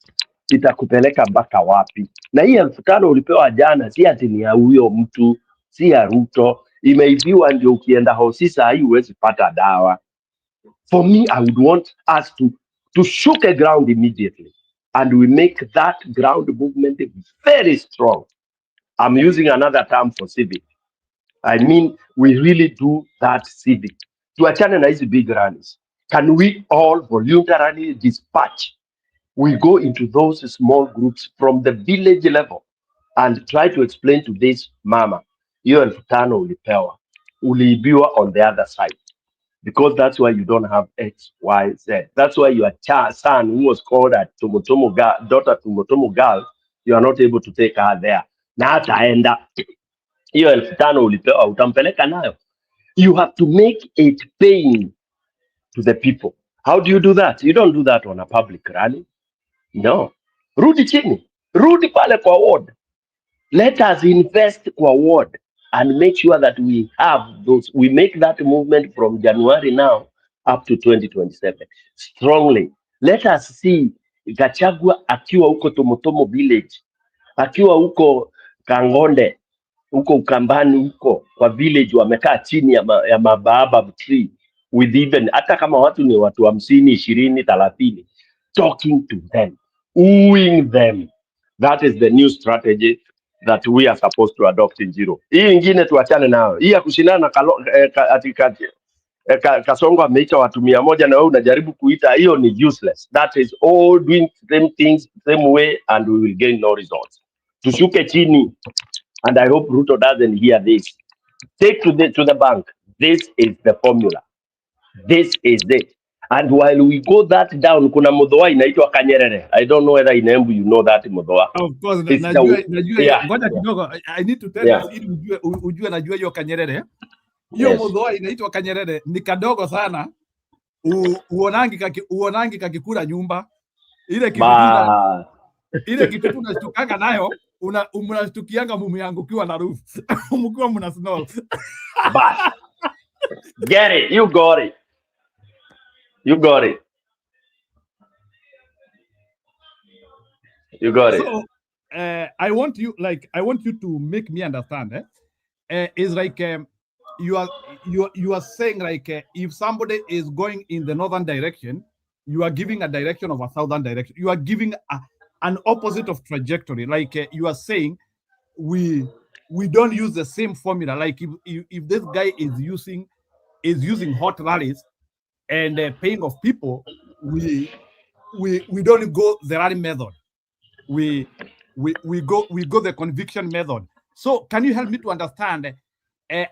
itakupeleka mpaka wapi, na hii 5,000 ulipewa jana si ati ni ya huyo mtu, si ya Ruto, imeibiwa ndio ukienda hospitali saa hii huwezi pata dawa. For me, I would want us to shook a ground immediately, and we make that ground movement very strong. I'm using another term for civic. I mean, we really do that civic. Tuachane na hizi big rallies. Can we all voluntarily dispatch? We go into those small groups from the village level and try to explain to this mama, hiyo 5,000 ulipewa, uliibiwa on the other side. Because that's why you don't have X, Y, Z. That's why your son, who was called a Tumotomo girl, daughter Tumotomo girl, you are not able to take her there. Na hataenda hiyo 5,000 ulipewa utampeleka nayo. You have to make it pain to the people. How do you do that? You don't do that on a public rally. No. Rudi chini. Rudi pale kwa ward. Let us invest kwa ward and make sure that we have those, we make that movement from January now up to 2027 strongly. Let us see Gachagua akiwa huko Tomotomo village, akiwa huko Kangonde, huko Ukambani, huko kwa village wamekaa chini ya mabaobab tree with even, hata kama watu ni watu 50, 20, 30, talking to them, wooing them. That is the new strategy that we are supposed to adopt in Njiru. Hii ingine tuachane nayo. Hii ya kushindana na Kasongo ameita watu 100 na wewe unajaribu kuita, hiyo ni useless. That is all doing same things same way and we will gain no results. Tushuke chini, and I hope Ruto doesn't hear this. Take to the bank. This is the formula. This is it. And while we go that down, kuna Mudhoa inaitwa Kanyerere. I don't know whether in Embu you know that Mudhoa. Of course, najua ngoja kidogo. I need to tell you ili ujue najua hiyo Kanyerere. Hiyo Mudhoa inaitwa Kanyerere ni kadogo sana. uonangi kakikula nyumba ile kitu Ba. ile kitu tunashtukanga nayo, mnashtukianga mumeangukiwa na roof mkiwa mna snore. But get it. You got it. You got it. You got it. So I want you to make me understand. It's like you are saying like if somebody is going in the northern direction, you are giving a direction of a southern direction. You are giving an opposite of trajectory. Like you are saying, we don't use the same formula. Like if this guy is using hot rallies and paying of people, we don't go the rally method. We go the conviction method. So can you help me to understand?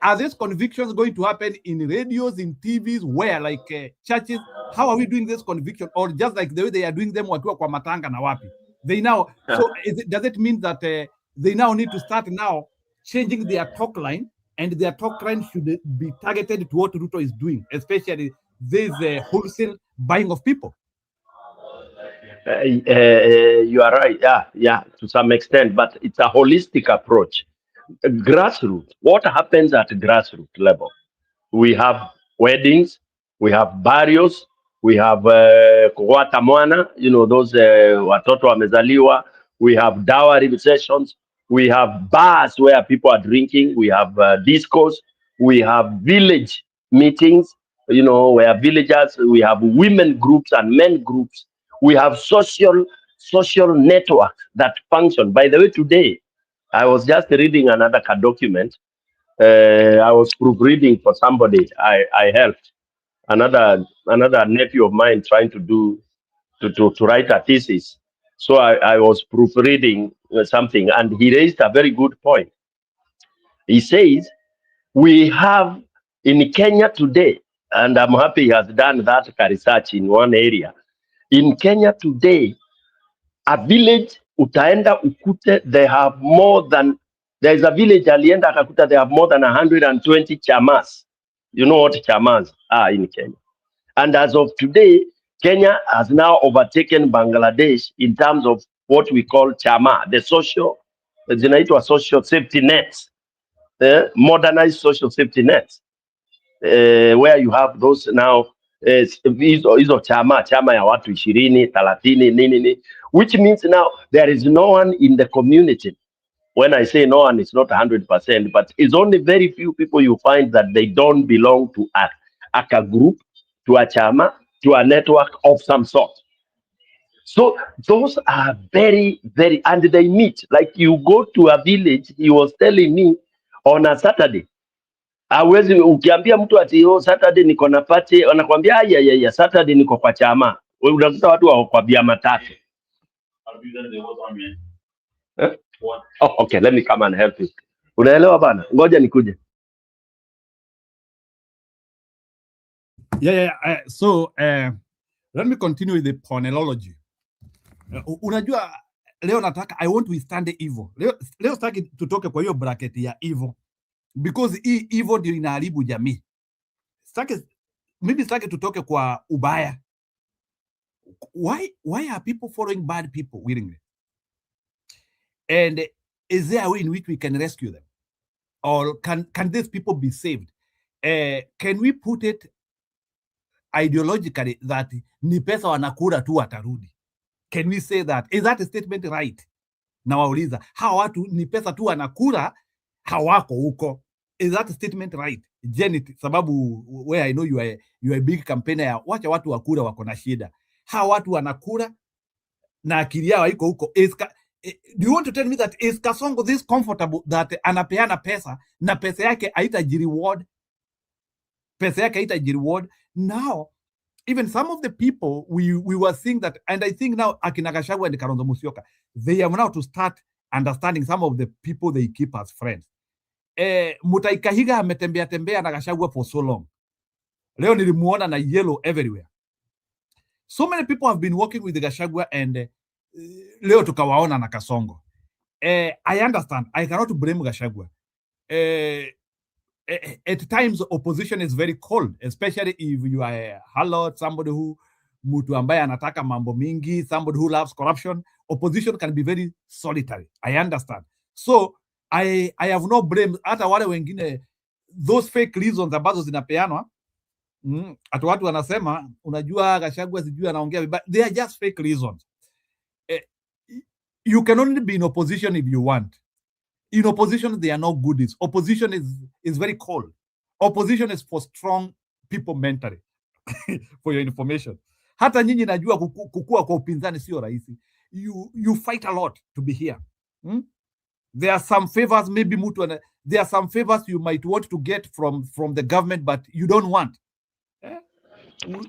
Are these convictions going to happen in radios, in TVs, where like churches? How are we doing this conviction, or just like the way they are doing them wakiwa kwa matanga na wapi? They now so does it mean that they now need to start now changing their talk line, and their talk line should be targeted to what Ruto is doing, especially this wholesale buying of people? You are right. Yeah, to some extent, but it's a holistic approach. Grassroots. What happens at grassroots level? We have weddings, we have burials, we have kuwata mwana, those watoto wamezaliwa. We have dowry sessions. We have bars where people are drinking. We have discos. We have village meetings, where villagers. We have women groups and men groups. We have social networks that function. By the way, today I was just reading another document. I was proofreading for somebody. I helped another nephew of mine trying to write a thesis. So I was proofreading something, and he raised a very good point. He says we have in Kenya today, and I'm happy he has done that research in one area. In Kenya today, a village utaenda ukute they have more than, there's a village alienda akakuta they have more than 120 chamas. You know what chamas are in Kenya? And as of today, Kenya has now overtaken Bangladesh in terms of what we call chama, the zinaitwa social safety nets, modernized social safety nets, where you have those now hizo chama ya watu 20, 30 nini, which means now there is no one in the community. When I say no one, it's not 100%, but it's only very few people you find that they don't belong to a group, to a chama, to a network of some sort. So those are very, very, and they meet. Like you go to a village, he was telling me on a Saturday. Hawezi ukiambia mtu ati Saturday niko na party, wanakuambia ya Saturday niko kwa chama. Wewe unakuta watu wako kwa vyama tatu. Oh, okay, let me come and help you. Unaelewa bana? Ngoja nikuje. So let me continue with the ponerology. Unajua leo nataka, I want to withstand the evil. Leo sitaki tutoke kwa hiyo bracket ya evil, because hii evil ndio inaharibu jamii. Sitaki tutoke kwa ubaya. Why are people following bad people willingly? And is there a way in which we can rescue them? Or can these people be saved? Can we put it ideologically that ni pesa wanakula tu watarudi? Can we say that? Is that a statement right? Na wauliza, hawa watu ni pesa tu wanakula, hawako huko. Is that a statement right? Janet, sababu where I know you are a big campaigner ya wacha watu wakula wako na shida. Hawa watu wanakula na akili yao haiko huko. Do you want to tell me that is Kasongo this comfortable that anapeana pesa na pesa yake haitaji reward? Pesa yake haitaji reward. Now, even some of the people we were seeing that, and I think now akina Gachagua and Kalonzo Musyoka, they have now to start understanding some of the people they keep as friends. Mutahi Kahiga ametembea na Gachagua for so long. Leo nilimuona na yellow everywhere. So many people have been working with the Gachagua, and leo tukawaona na Kasongo. I understand. I cannot blame Gachagua. at times opposition is very cold, especially if you are a harlot, somebody who mtu ambaye anataka mambo mingi, somebody who loves corruption. Opposition can be very solitary. I understand. So I have no blame. Hata wale wengine, those fake reasons ambazo zinapeanwa, hata watu wanasema unajua Gachagua sijui anaongea vibaya, they are just fake reasons. You can only be in opposition if you want. In opposition, they are no goodies. Opposition is very cold. Opposition is for strong people mentally. For your information. Hata nyinyi najua kukua kwa upinzani sio rahisi. You fight a lot to be here. There are some favors, maybe there are some favors you might want to get from the government, but you don't want.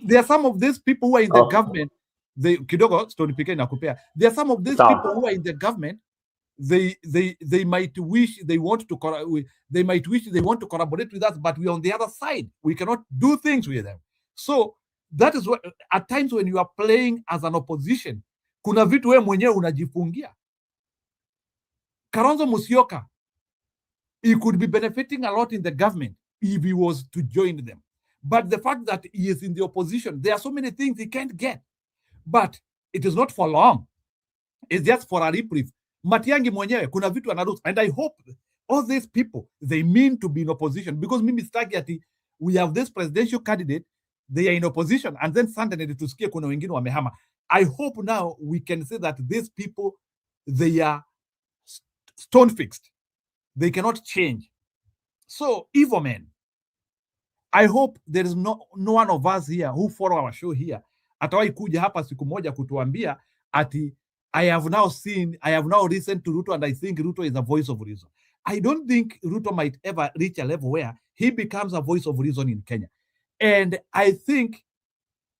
There are some of these people who are in the government. Kidogo story pekee nakupea. There are some of these people who are in the government. They might wish they want to collaborate with us, but we're on the other side. We cannot do things with them. So that is what at times when you are playing as an opposition, kuna vitu wewe mwenyewe unajifungia. Kalonzo Musyoka, he could be benefiting a lot in the government if he was to join them. But the fact that he is in the opposition, there are so many things he can't get. But it is not for long. It's just for a reprieve. Matiang'i mwenyewe kuna vitu anaruhusu, and I hope all these people, they mean to be in opposition, because mimi sitaki ati we have this presidential candidate, they are in opposition, and then suddenly tusikie kuna wengine wamehama. I hope now we can say that these people, they are stone fixed. They cannot change. So, evil men, I hope there is no one of us here who follow our show here atawahi kuja hapa siku moja kutuambia ati I have now listened to Ruto and I think Ruto is a voice of reason. I don't think Ruto might ever reach a level where he becomes a voice of reason in Kenya. And I think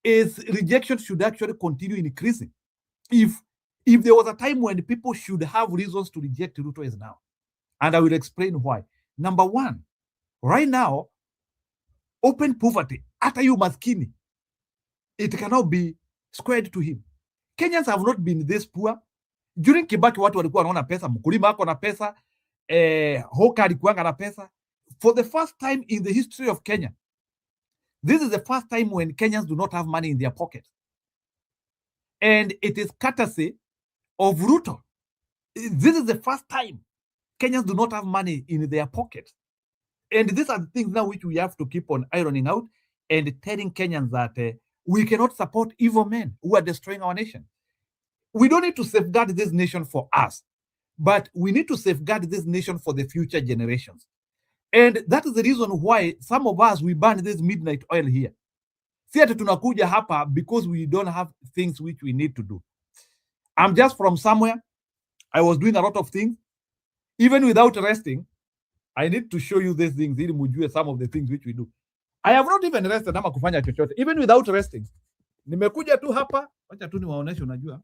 his rejection should actually continue increasing. If there was a time when people should have reasons to reject Ruto, is now. And I will explain why. Number one, right now, open poverty, hata yu maskini, it cannot be squared to him. Kenyans have not been this poor. During Kibaki watu walikuwa wanaona pesa, mkulima ako na pesa, hoka alikuanga na pesa. For the first time in the history of Kenya, this is the first time when Kenyans do not have money in their pocket. And it is courtesy of Ruto. This is the first time Kenyans do not have money in their pocket. And these are the things now which we have to keep on ironing out and telling Kenyans that we cannot support evil men who are destroying our nation. We don't need to safeguard this nation for us, but we need to safeguard this nation for the future generations. And that is the reason why some of us, we burn this midnight oil here. Si ati tunakuja hapa because we don't have things which we need to do. I'm just from somewhere. I was doing a lot of things. Even without resting, I need to show you these things ili mujue some of the things which we do. I have not even rested ama kufanya chochote. Even without resting. Nimekuja tu hapa, acha tu niwaoneshe unajua.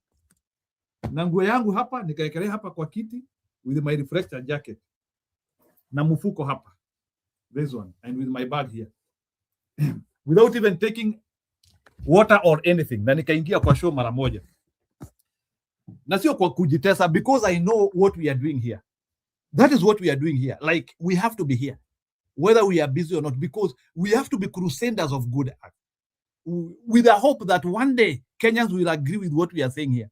Na nguo yangu hapa, nikaekelea hapa kwa kiti with my reflector jacket. Na mfuko hapa. This one. And with my bag here. Without even taking water or anything. Na nikaingia kwa show mara moja. Na sio kwa kujitesa, because I know what we are doing here. That is what we are doing here. Like, we have to be here, whether we are busy or not, because we have to be crusaders of good acts, with the hope that one day Kenyans will agree with what we are saying here.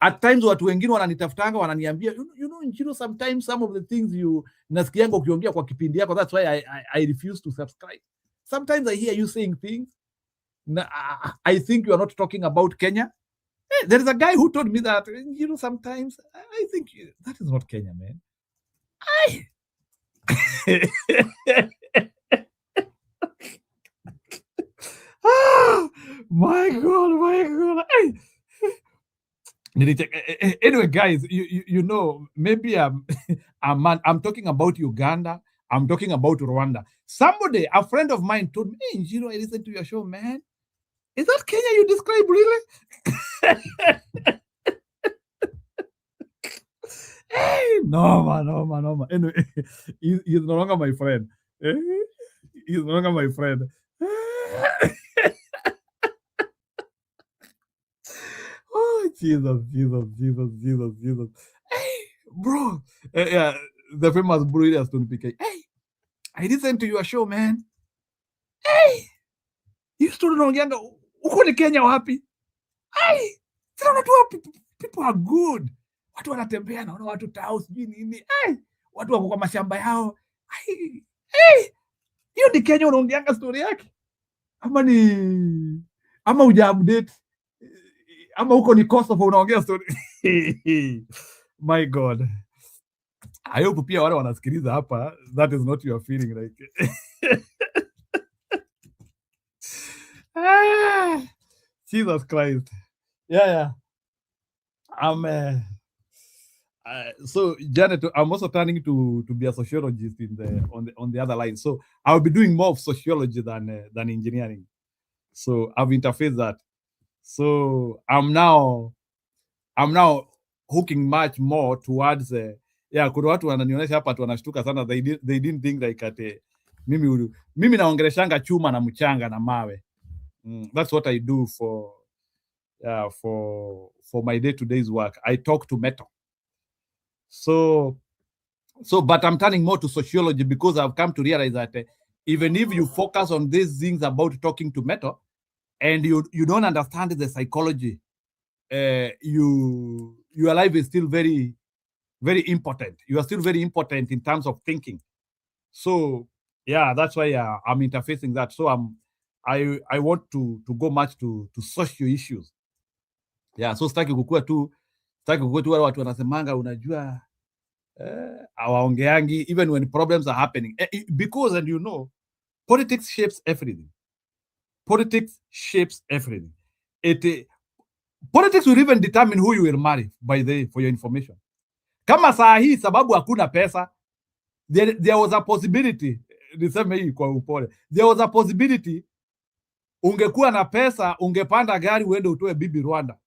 At times, watu wengine wananitafutanga, wananiambia, you know, sometimes some of the things you nasikianga ukiongea kwa kipindi yako, that's why I refuse to subscribe. Sometimes I hear you saying things, I think you are not talking about Kenya. There is a guy who told me that, sometimes I think that is not Kenya, man. My God. Anyway, guys, you know, maybe I'm talking about Uganda. I'm talking about Rwanda. Somebody, a friend of mine told me, hey, I listened to your show, man. Is that Kenya you describe, really? Hey, no, man. Anyway, he's no longer my friend. He's no longer my friend. Oh, Jesus. Hey, bro. Yeah, the famous British Stone PK. Hey, I listened to your show, man. Hey, you story unaongeanga uko ni Kenya wapi? Hey, sina watu people are good. Watu wanatembea naona watu tao sijui nini. Hey, watu wako kwa mashamba yao. Hey, hiyo ni Kenya unaongeanga story yake? Ama uja update ama huko ni Kosovo unaongea story. My God, I hope pia wale wanasikiliza hapa, that is not your feeling like. Jesus Christ. Yeah. So Janet, I'm also turning to be a sociologist on the other line. So I'll be doing more of sociology than engineering. So I've interfaced that. So I'm now hooking much more towards kuna watu wananionyesha hapa tu wanashtuka sana, they didn't think like at mimi naongeleshanga chuma na mchanga na mawe. That's what I do for my day-to-day's work. I talk to metal. So but I'm turning more to sociology because I've come to realize that even if you focus on these things about talking to metal and you don't understand the psychology, your life is still very, very important. You are still very important in terms of thinking. So yeah, that's why I'm interfacing that. So I want to go much to social issues. Yeah, so sitaki kukua tu wale watu wanasemanga unajua hawaongeangi even when problems are happening, because, and politics shapes everything. Politics Politics will even determine who you will marry, for your information. Kama saa hii sababu hakuna pesa, there was a possibility, niseme hii kwa upole, there was a possibility ungekuwa na pesa, ungepanda gari uende utoe bibi Rwanda,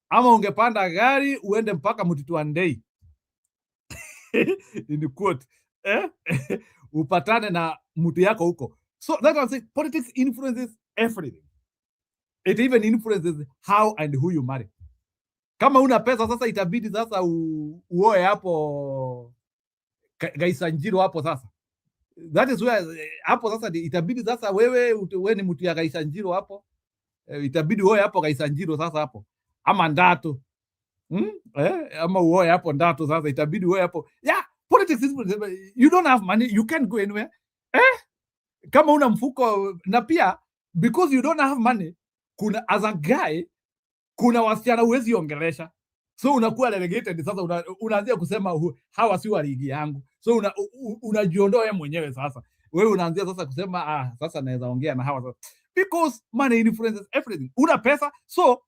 ama ungepanda gari uende mpaka Mtito Andei in quote, upatane na mtu yako huko. So that's what I'm saying, politics influences everything. It even influences how and who you marry. Kama una pesa sasa, itabidi sasa uoe hapo Gaisanjiro hapo sasa. That is where hapo sasa itabidi sasa wewe ni mtu ya Gaisanjiro hapo. Itabidi uoe hapo Gaisanjiro sasa hapo. Ama Ndato. Ama uoe hapo Ndato sasa, itabidi uoe hapo. Yeah, politics is, you don't have money, you can't go anywhere. Kama una mfuko, na pia because you don't have money, kuna as a guy, kuna wasichana huwezi ongelesha, so unakuwa relegated. Sasa unaanzia kusema hawa si wa ligi yangu, so unajiondoa wewe mwenyewe. Sasa wewe unaanzia sasa kusema sasa naweza ongea na hawa sasa, because money influences everything. Una pesa, so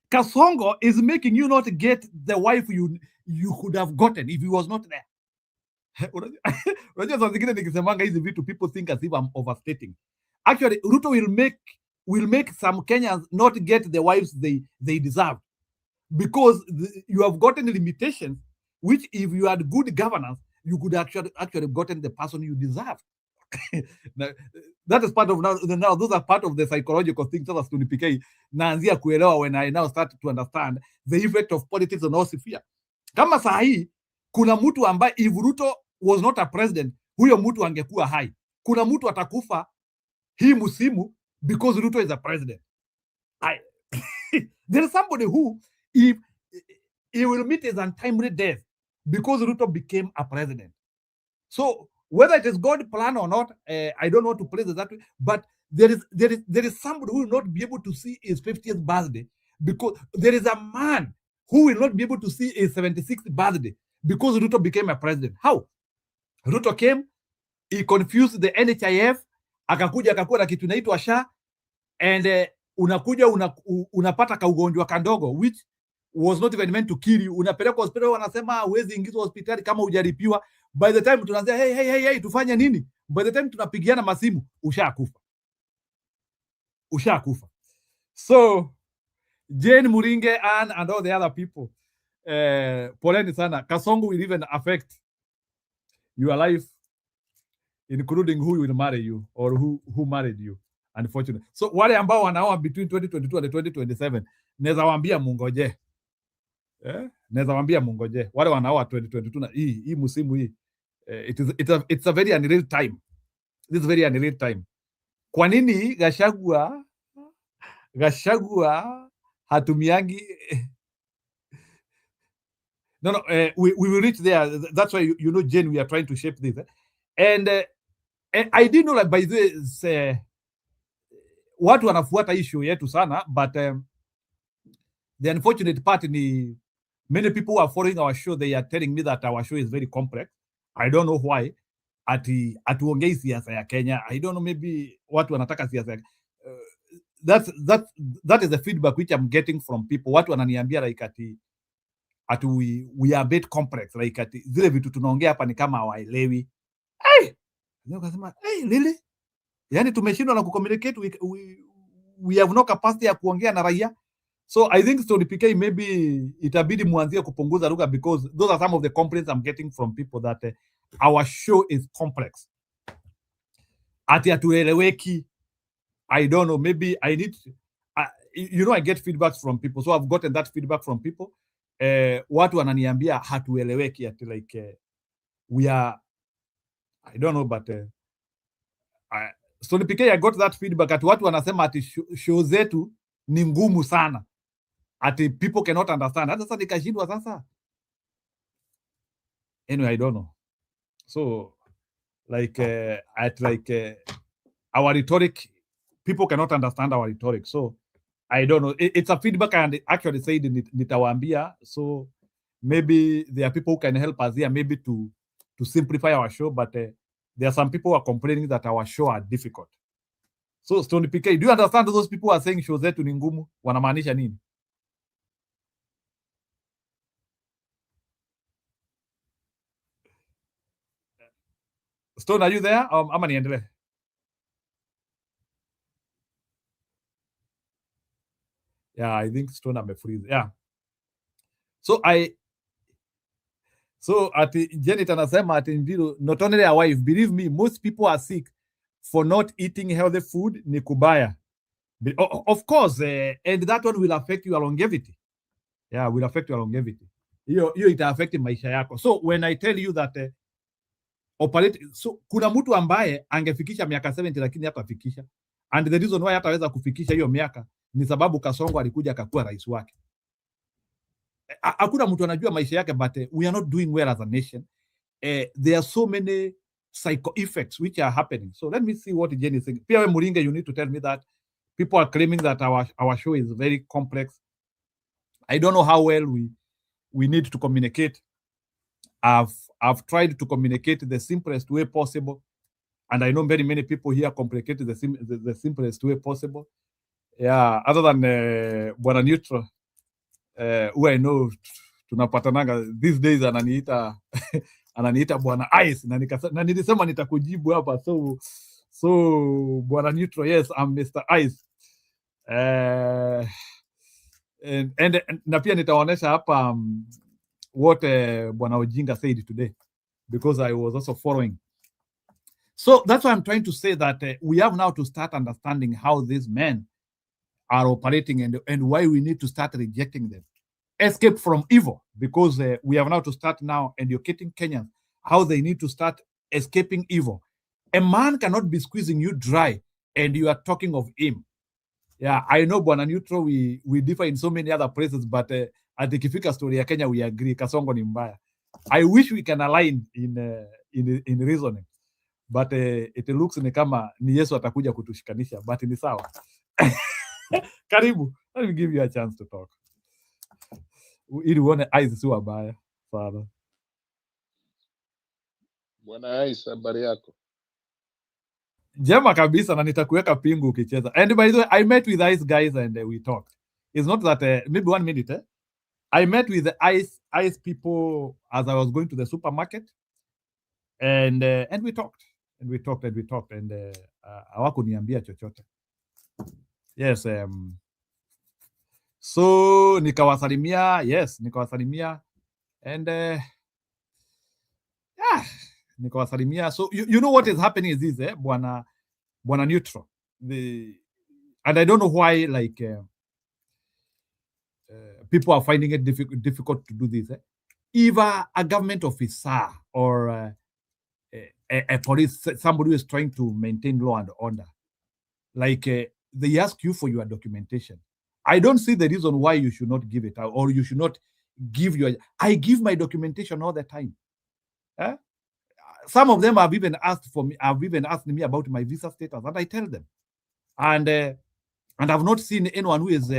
Kasongo is making you not get the wife you could have gotten if he was not there. Unajua saa zingine nikisemanga hizi vitu, people think as if I'm overstating. Actually, Ruto will make some Kenyans not get the wives they deserve, because you have gotten limitations which, if you had good governance, you could actually gotten the person you deserve. Now, that is part of now those are part of the psychological things. Sasa tunipike naanzia kuelewa when I now start to understand the effect of politics on our sphere. Kama saa hii kuna mtu ambaye if Ruto was not a president, huyo mtu angekuwa hai. Kuna mtu atakufa hii musimu because Ruto is a president. There is somebody who, if he will meet his untimely death because Ruto became a president. So whether it is God's plan or not, I don't know to place it that way, but there is somebody who will not be able to see his 50th birthday, because there is a man who will not be able to see his 76th birthday because Ruto became a president. How? Ruto came, he confused the NHIF, akakuwa na kitu inaitwa SHA, and unakuja unapata kaugonjwa kandogo which was not even meant to kill you. Unapelekwa hospitali, wanasema huwezi ingizwa hospitali kama hujalipiwa. By the time tunaanza hey tufanye nini, by the time tunapigiana masimu ushakufa. So Jane Muringe and all the other people, poleni sana. Kasongo will even affect your life, including who will marry you or who married you, unfortunately. So wale ambao wanaoa between 2022 and 2027, naweza waambia mungoje. Naweza waambia mungoje. Wale wanaoa 2022 na hii musimu hii, it's a very unreal time. this is very unreal time. Kwa nini Gachagua hatumiangi no, we will reach there. That's why you know, Jane, we are trying to shape this. And I didn't know that, by the way, watu wanafuata issue yetu sana, but the unfortunate part ni many people who are following our show, they are telling me that our show is very complex. I don't know why. Atuongei siasa ya Kenya. I don't know, maybe watu wanataka siasa ya that is the feedback which I'm getting from people. Watu wananiambia like we are a bit complex, like zile vitu tunaongea hapa ni kama hawaelewi. Ukasema really? Yani tumeshindwa na kucommunicate, we have no capacity ya kuongea na raia. So I think Stony PK maybe itabidi muanzie kupunguza lugha, because those are some of the complaints I'm getting from people, that our show is complex. Ati atueleweki. I don't know, maybe I need I get feedbacks from people, so I've gotten that feedback from people. Watu wananiambia hatueleweki, ati like we are, I don't know, but Stony PK, I got that feedback, ati watu wanasema ati show zetu ni ngumu sana, ati people cannot understand. Hata sasa nikashindwa sasa. Anyway, I don't know. So like our rhetoric, people cannot understand our rhetoric. So I don't know. It's a feedback, and actually said nitawaambia. So maybe there are people who can help us here, maybe to simplify our show. But there are some people who are complaining that our show are difficult. So Stony PK, do you understand those people who are saying show zetu ni ngumu wanamaanisha nini? Stone, are you there? Ama niendelee? Yeah, I think Stone amefreeze. Yeah. So ati Janet anasema ati Nviru, not only a wife, believe me, most people are sick for not eating healthy food, ni kubaya. Of course, and that one will affect your longevity. Yeah, will affect your longevity. Hiyo ita affect maisha yako. So when I tell you that so kuna mtu ambaye angefikisha miaka 70 lakini hatafikisha, and the reason why hataweza kufikisha hiyo miaka ni sababu Kasongo alikuja akakuwa rais wake. Hakuna mtu anajua maisha yake, but we are not doing well as a nation. There are so many psycho effects which are happening. So let me see what Jenny is saying. Pia we Muringe, you need to tell me that people are claiming that our show is very complex. I don't know how well we need to communicate. I've tried to communicate the simplest way possible, and I know many people here complicate the simplest way possible. Yeah, other than Bwana Neutral, who I know tunapatanaga these days, ananiita ananiita Bwana Ice, na nilisema nitakujibu hapa. So Bwana Neutral, yes, I'm Mr. Ice. And na pia nitaonesha hapa what Bwana Ojinga said today, because I was also following. So that's why I'm trying to say that we have now to start understanding how these men are operating, and why we need to start rejecting them. Escape from evil, because we have now to start now educating Kenyans how they need to start escaping evil. A man cannot be squeezing you dry and you are talking of him. Yeah, I know Bwana Neutral, we differ in so many other places, but at the Kifika story ya Kenya, we agree Kasongo ni mbaya. I wish we can align in reasoning, but it looks ni kama ni Yesu atakuja kutushikanisha, but ni sawa. Karibu, let me give you a chance to talk. Ili uone eyes si wabaya sana. Bwana Ice, habari yako? Jema kabisa, na nitakuweka pingu ukicheza. And by the way, I met with Ice guys and we talked. It's not that maybe 1 minute. I met with the Ice people as I was going to the supermarket, and we talked and hawakuniambia chochote. Yes, so nikawasalimia and nikawasalimia. So you know what is happening is this, Bwana Neutral, and I don't know why, like people are finding it difficult to do this. If a government officer or a police, somebody who is trying to maintain law and order, like they ask you for your documentation. I don't see the reason why you should not give it out, or you should not give your. I give my documentation all the time. Some of them have even asked for me. Have even asked me about my visa status, and I tell them. And I've not seen anyone who is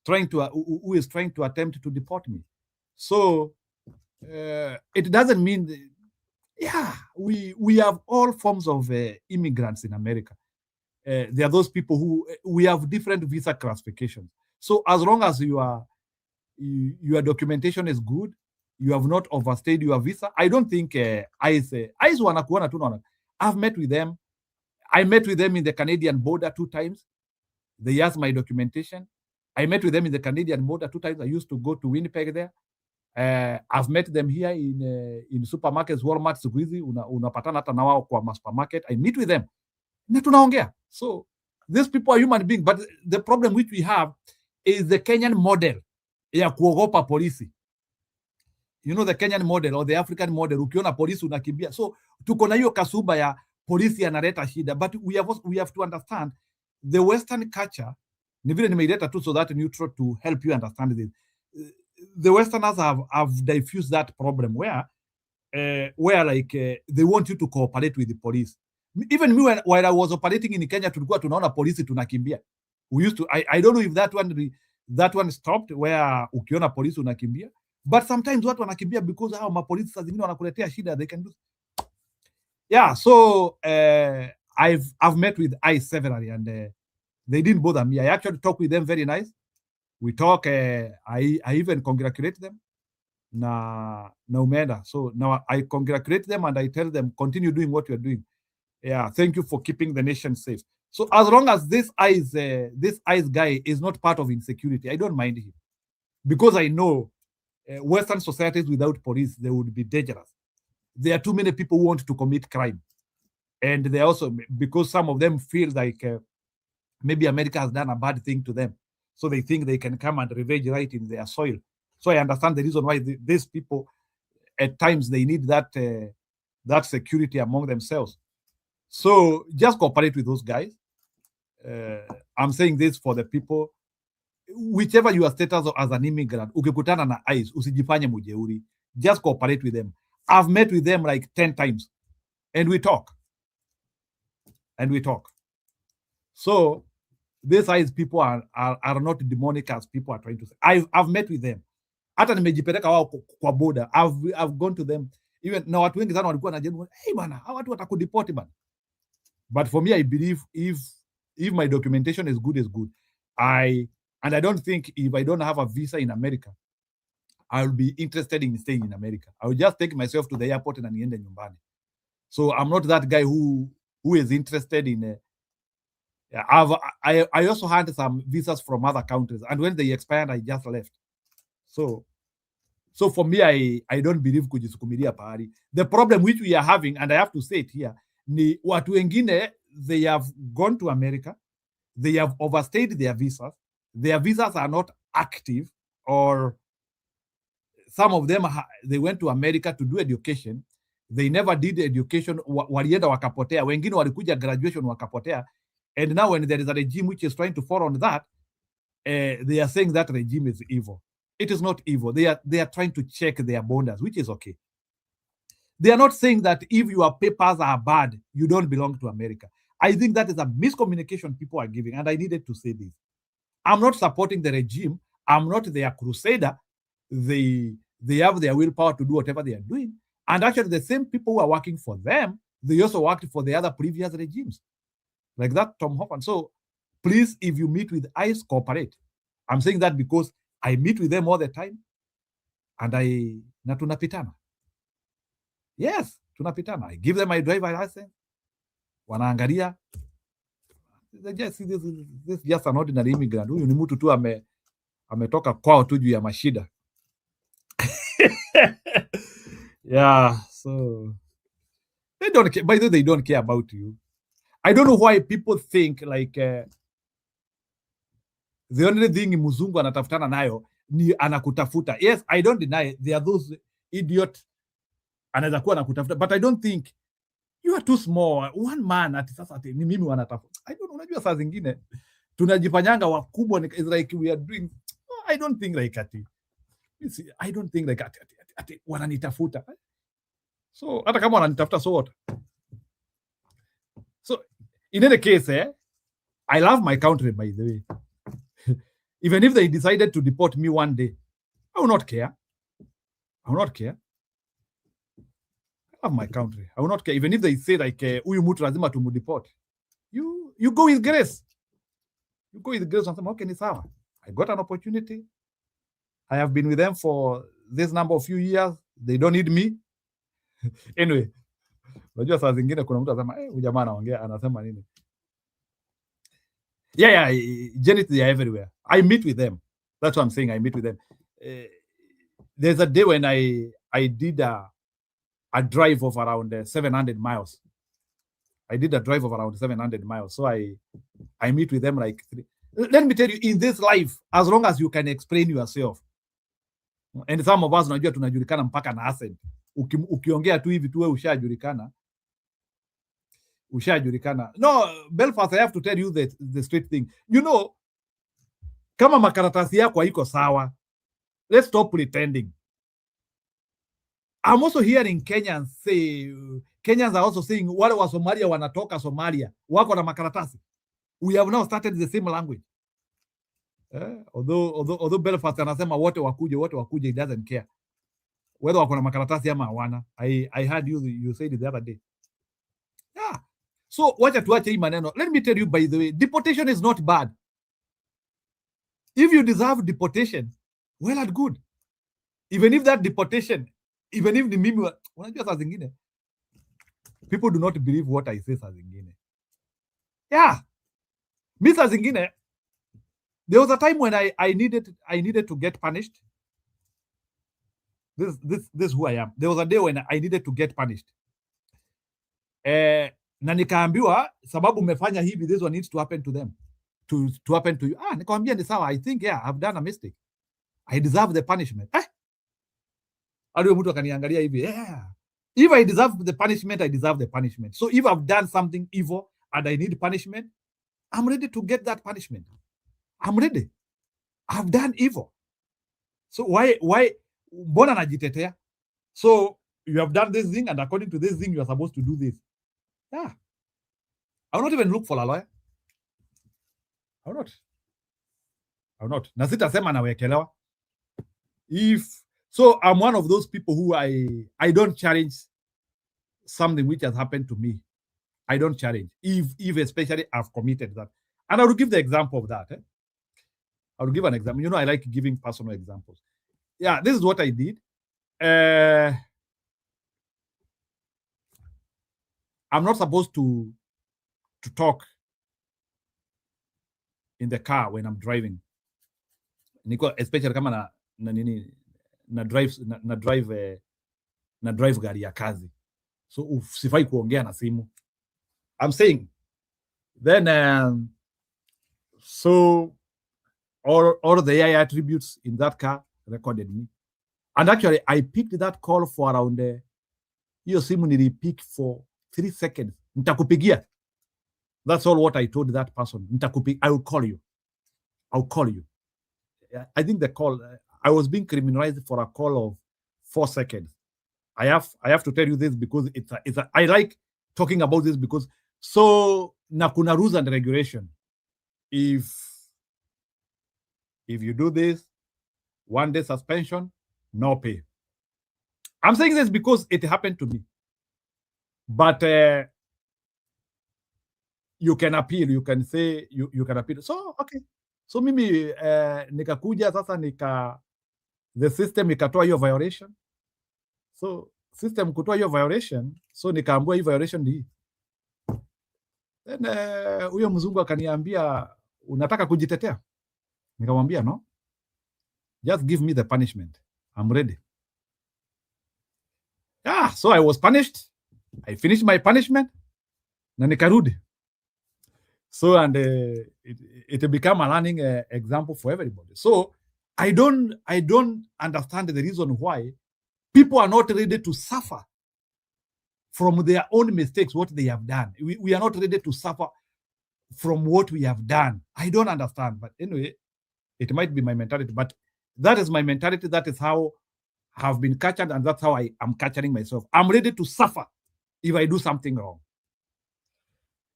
trying to attempt to deport me. So it doesn't mean. We have all forms of immigrants in America. There are those people who we have different visa classifications. So as long as your documentation is good, you have not overstayed your visa, I don't think ICE wanakuona tu naona. I've met with them. I met with them in the Canadian border 2 times. They asked my documentation. I met with them in the Canadian border 2 times. I used to go to Winnipeg there. I've met them here in supermarkets, Walmart, siku hizi unapatana hata na wao kwa supermarket. I meet with them. Na tunaongea. So these people are human beings, but the problem which we have is the Kenyan model ya kuogopa polisi. You know, the Kenyan model or the African model, ukiona polisi unakimbia. So tuko na hiyo kasuba ya polisi analeta shida, but we have to understand the Western culture. Ni vile nimeileta tu so that neutral to help you understand this. The Westerners have diffused that problem where like they want you to cooperate with the police. Even me, while I was operating in Kenya, tulikuwa tunaona polisi tunakimbia. We used to. I don't know if that one stopped where ukiona polisi unakimbia, but sometimes watu wanakimbia because hao mapolisi saa zingine wanakuletea shida. They can do. Yeah, so I've met with ICE severally, and they didn't bother me. I actually talk with them very nice. We talk. I even congratulate them. Na umeenda. So now I congratulate them and I tell them continue doing what you're doing. Yeah, thank you for keeping the nation safe. So as long as this ICE guy is not part of insecurity, I don't mind him, because I know Western societies without police, they would be dangerous. There are too many people who want to commit crime, and they also, because some of them feel like maybe America has done a bad thing to them, so they think they can come and revenge right in their soil. So I understand the reason why these people at times they need that security among themselves. So just cooperate with those guys. I'm saying this for the people, whichever your status as an immigrant, ukikutana na ICE, usijifanye mujeuri. Just cooperate with them. I've met with them like 10 times, and we talk. So these ICE people are not demonic as people are trying to say. I've met with them. Hata nimejipeleka wao kwa border. I've gone to them. Even na watu wengi sana walikuwa wanajua, hey bana, hao watu watakudeport bana. But for me, I believe if my documentation is good, I don't think if I don't have a visa in America, I'll be interested in staying in America. I will just take myself to the airport and niende nyumbani. So I'm not that guy who is interested in. I also had some visas from other countries, and when they expired, I just left. So for me, I don't believe kujisukumilia pahali. The problem which we are having, and I have to say it here, ni watu wengine, they have gone to America, they have overstayed their visas are not active, or some of them they went to America to do education, they never did education, walienda wakapotea, wengine walikuja graduation wakapotea, and now when there is a regime which is trying to fall on that, they are saying that regime is evil. It is not evil. They are trying to check their borders, which is okay. They are not saying that if your papers are bad, you don't belong to America. I think that is a miscommunication people are giving, and I needed to say this. I'm not supporting the regime. I'm not their crusader. They have their willpower to do whatever they are doing. And actually, the same people who are working for them, they also worked for the other previous regimes. Like that, Tom Hoffman. So please, if you meet with ICE, cooperate. I'm saying that because I meet with them all the time, and na tunapitana. Yes, tunapitana. I give them my driver license. Wanaangalia. They just see this is just an ordinary immigrant. Huyu ni mtu tu ametoka kwao tu juu ya mashida. Yeah, so they don't care. By the way, they don't care about you. I don't know why people think like the only thing mzungu anatafutana nayo ni anakutafuta. Yes, I don't deny it. There are those idiot anaweza kuwa anakutafuta, but I don't think You are too small. One man ati sasa ati ni mimi wanatafuta. I don't know, unajua saa zingine tunajifanyanga wakubwa, it's like we are doing, I don't think like ati, I don't think like ati wananitafuta. So hata kama wananitafuta, so what? So in any case, I love my country, by the way. Even if they decided to deport me one day, I will not care. I will not care. I love my country. I will not care. Even if they say like, huyu mtu lazima tumudeport. You go with grace. You go with grace and say, okay, ni sawa. I got an opportunity. I have been with them for this number of few years. They don't need me. Anyway, unajua saa zingine kuna mtu anasema, huyu jamaa anaongea anasema nini? Yeah, Janet, they are everywhere. I meet with them. That's what I'm saying. I meet with them. There's a day when I did a drive of around 700 miles. I did a drive of around 700 miles. So I meet with them like let me tell you, in this life, as long as you can explain yourself, and some of us unajua tunajulikana mpaka na accent. Ukiongea tu hivi tu wewe ushajulikana. No, Belfast, I have to tell you the straight thing. You know, kama makaratasi yako haiko sawa, let's stop pretending. I'm also hearing Kenyans are also saying wale wa Somalia wanatoka Somalia wako na makaratasi. We have now started the same language. Although Belfast anasema wote wakuje, it doesn't care whether wako na makaratasi ama hawana. I heard you said it the other day. Yeah. So wacha tuache hii maneno. Let me tell you, by the way, deportation is not bad. If you deserve deportation, well and good. Even if that deportation, even if the mimi, unajua saa zingine people do not believe what I say saa zingine. Yeah. Mi saa zingine, there was a time when I needed to get punished. This is who I am. There was a day when I needed to get punished. Na nikaambiwa sababu umefanya hivi, this one needs to happen to them. To happen to you. Nikamwambia ni sawa. I think I've done a mistake. I deserve the punishment. Aliyo mtu akaniangalia hivi. If I deserve the punishment, I deserve the punishment. So if I've done something evil and I need punishment, I'm ready to get that punishment. I'm ready. I've done evil. So why mbona najitetea? So you have done this thing, and according to this thing, you are supposed to do this. Yeah. I will not even look for a lawyer. I will not. Na sitasema nawekelewa. So I'm one of those people who I don't challenge something which has happened to me. I don't challenge. If especially I've committed that. And I will give the example of that. I will give an example. You know, I like giving personal examples. Yeah, this is what I did. I'm not supposed to talk in the car when I'm driving. Especially kama na drive gari ya kazi. So usifai kuongea na simu. I'm saying. Then so all the AI attributes in that car recorded me. And actually I picked that call for around hiyo simu nilipick for 3 seconds. Nitakupigia. That's all what I told that person. I will call you. I'll call you. I think the call, I was being criminalized for a call of 4 seconds. I have to tell you this because I like talking about this because so na kuna rules and regulation. If you do this, 1 day suspension, no pay. I'm saying this because it happened to me. But you can appeal. You can say you can appeal. So okay. So mimi nikakuja sasa the system ikatoa hiyo violation. So system kutoa hiyo violation, so nikaambua hiyo violation ni. Then huyo mzungu akaniambia unataka kujitetea? Nikamwambia no. Just give me the punishment. I'm ready. Yeah, so I was punished. I finished my punishment. Na nikarudi. So and it became a learning example for everybody. So I don't understand the reason why people are not ready to suffer from their own mistakes what they have done. We are not ready to suffer from what we have done. I don't understand. But anyway, it might be my mentality, but that is my mentality. That is how I've been captured, and that's how I am capturing myself. I'm ready to suffer if I do something wrong.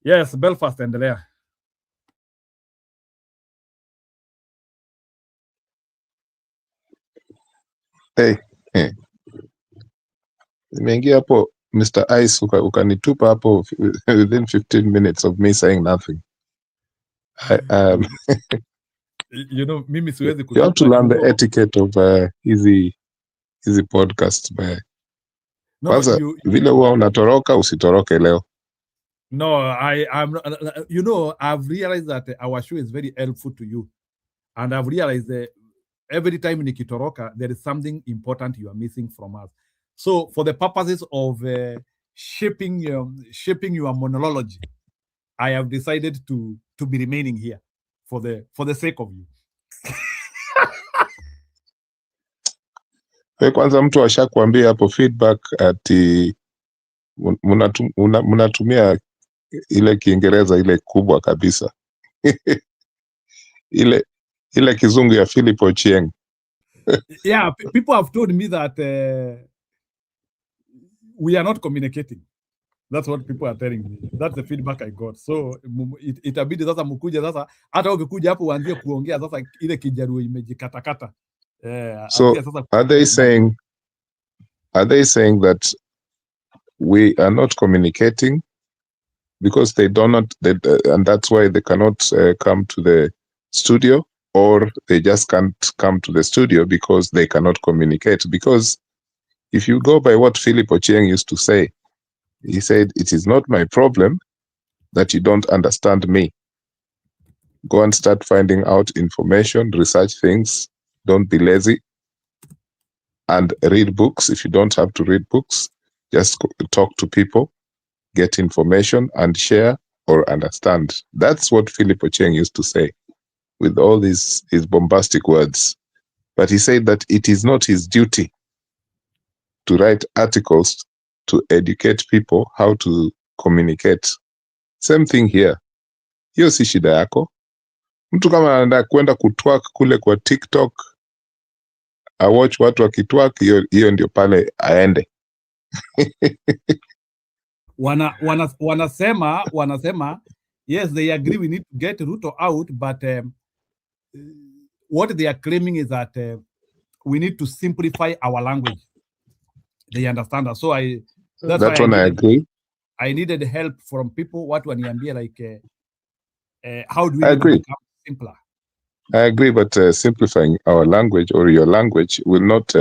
Yes, Belfast, endelea. Hey, hey. Nimeingia hapo Mr. Ice ukanitupa hapo within 15 minutes of me saying nothing. You know, mimi siwezi You have to kutupa, learn you the know. etiquette of hizi podcast man. No, but Kwanza vile huwa unatoroka usitoroke leo. No, I'm. You know, I've realized that our show is very helpful to you, and I've realized that every time nikitoroka, there is something important you are missing from us. So, for the purposes of shaping your monology, I have decided to be remaining here for the sake of you. Kwanza mtu ashakwambia hapo feedback ati mnatumia ile Kiingereza ile kubwa kabisa ile kizungu ya Philip Ochieng. Yeah, people have told me that we are not communicating. That's what people are telling me. That's the feedback I got. So itabidi sasa mkuja sasa, hata ukikuja hapo uanzie kuongea sasa ile Kijaruo imejikatakata. So are they saying that we are not communicating because they do not, and that's why they cannot come to the studio, or they just can't come to the studio because they cannot communicate? Because if you go by what Philip Ochieng used to say, he said, "It is not my problem that you don't understand me. Go and start finding out information, research things, don't be lazy, and read books. If you don't have to read books, just talk to people, get information, and share or understand." That's what Philip Ochieng used to say with all his bombastic words. But he said that it is not his duty to write articles to educate people how to communicate. Same thing here. Hiyo si shida yako. Mtu kama anataka kwenda kutwak kule kwa TikTok, awatch watu wakitwak, hiyo ndio pale aende. wanasema yes, they agree we need to get Ruto out, but what they are claiming is that we need to simplify our language. They understand that. So that's why I agree. I needed help from people. What waniambia like how do we become simpler? I agree, but simplifying our language or your language will not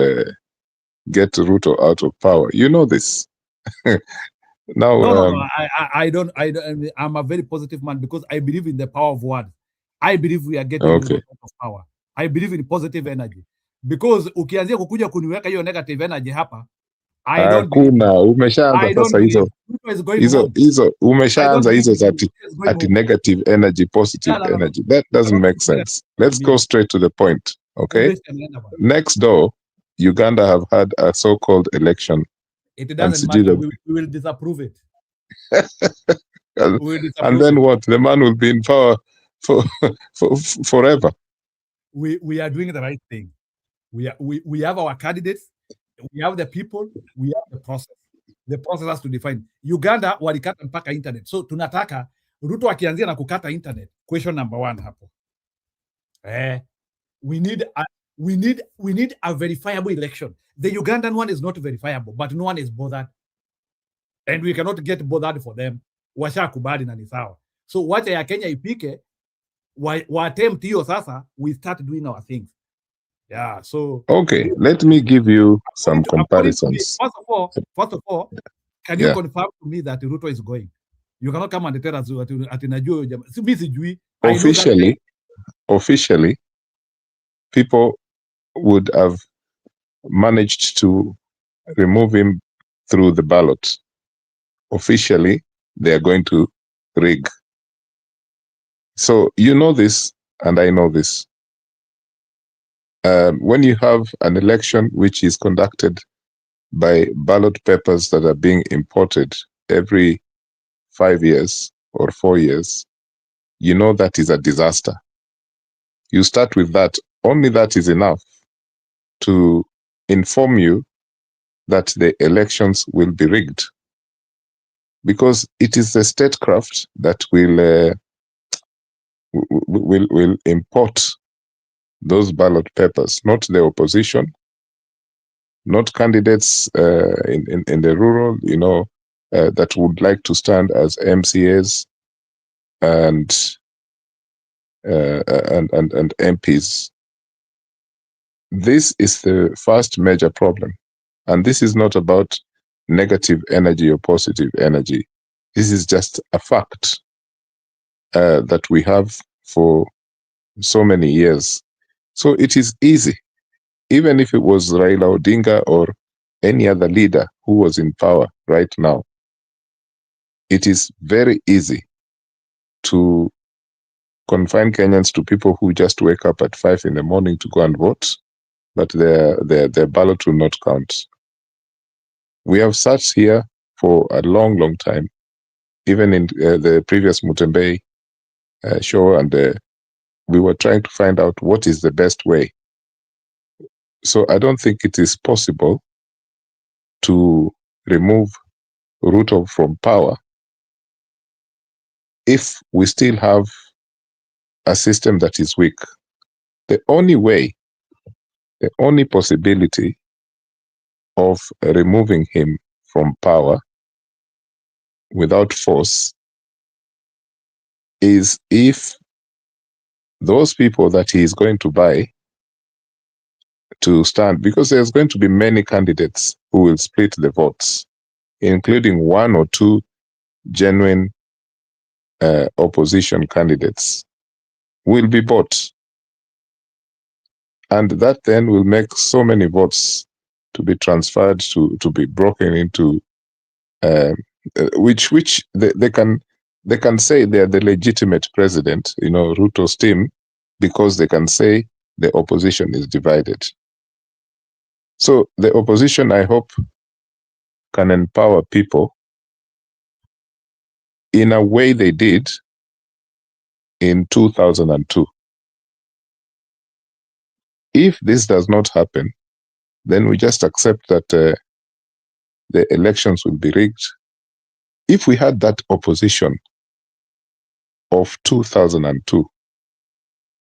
get Ruto out of power. You know this. Now, no, I don't. I'm a very positive man because I believe in the power of words. I believe we are getting Ruto out of power. I believe in positive energy because ukianzia kukuja kuniweka hiyo negative energy hapa, I don't believe. Umeshaanza sasa hizo umeshaanza hizo ati negative energy, positive energy. That doesn't make sense. Let's go straight to the point, okay? Next door, Uganda have had a so-called election. It doesn't matter. We will disapprove it. And then what? The man will be in power for forever. We are doing the right thing. We have our candidates. We have the people. We have the process. The process has to define. Uganda walikata mpaka internet. So tunataka Ruto akianzia na kukata internet. Question number 1 hapo. We need a verifiable election. The Ugandan one is not verifiable, but no one is bothered. And we cannot get bothered for them. Washakubali na ni sawa. So wacha ya Kenya ipike, wa attempt hiyo sasa, we start doing our things. Yeah, so okay, let me give you some comparisons. First of all, can you confirm to me that Ruto is going? You cannot come and tell us ati najua jamaa. Si mimi sijui. Officially, people would have managed to remove him through the ballot. Officially, they are going to rig. So you know this, and I know this. When you have an election which is conducted by ballot papers that are being imported every 5 years or 4 years, you know that is a disaster. You start with that. Only that is enough to inform you that the elections will be rigged, because it is the statecraft that will import those ballot papers, not the opposition, not candidates in the rural, that would like to stand as MCAs and MPs. This is the first major problem. And this is not about negative energy or positive energy. This is just a fact that we have for so many years. So it is easy, even if it was Raila Odinga or any other leader who was in power right now, it is very easy to confine Kenyans to people who just wake up at 5 in the morning to go and vote, but their ballot will not count. We have sat here for a long, long time, even in the previous Mutembei show, and we were trying to find out what is the best way. So I don't think it is possible to remove Ruto from power if we still have a system that is weak. The only way, the only possibility of removing him from power without force is if those people that he is going to buy to stand, because there's going to be many candidates who will split the votes, including 1 or 2 genuine opposition candidates, will be bought. And that then will make so many votes to be transferred, to be broken into, which they can say they are the legitimate president, Ruto's team, because they can say the opposition is divided. So the opposition, I hope, can empower people in a way they did in 2002. If this does not happen, then we just accept that the elections will be rigged. If we had that opposition of 2002,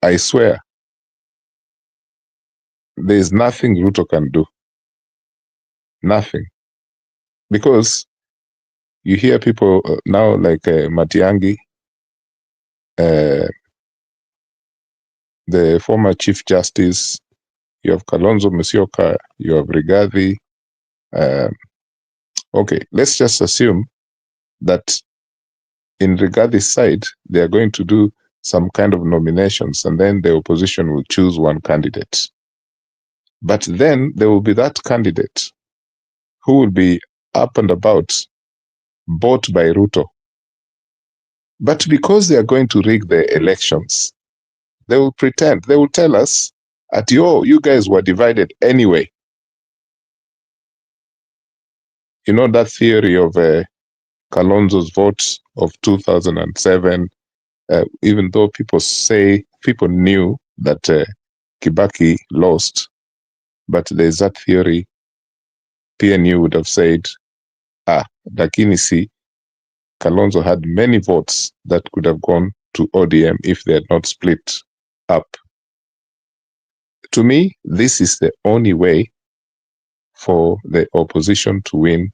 I swear, there is nothing Ruto can do. Nothing. Because you hear people now like Matiang'i, the former Chief Justice, you have Kalonzo Musyoka, you have Rigathi. Okay, let's just assume that in Rigathi's side, they are going to do some kind of nominations, and then the opposition will choose one candidate. But then there will be that candidate who will be up and about, bought by Ruto. But because they are going to rig the elections, they will pretend, they will tell us that, you guys were divided anyway. You know that theory of Kalonzo's votes of 2007, even though people knew that Kibaki lost, but there's that theory, PNU would have said, lakini si, Kalonzo had many votes that could have gone to ODM if they had not split up. To me, this is the only way for the opposition to win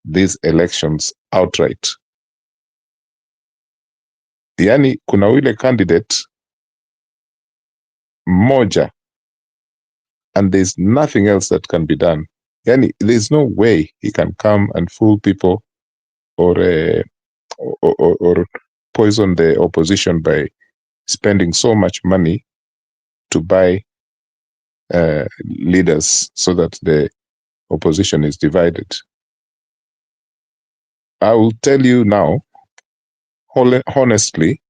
these elections outright. Yani, kuna wile candidate moja, and there's nothing else that can be done. Yani, there's no way he can come and fool people or poison the opposition by spending so much money to buy leaders so that the opposition is divided. I will tell you now, honestly,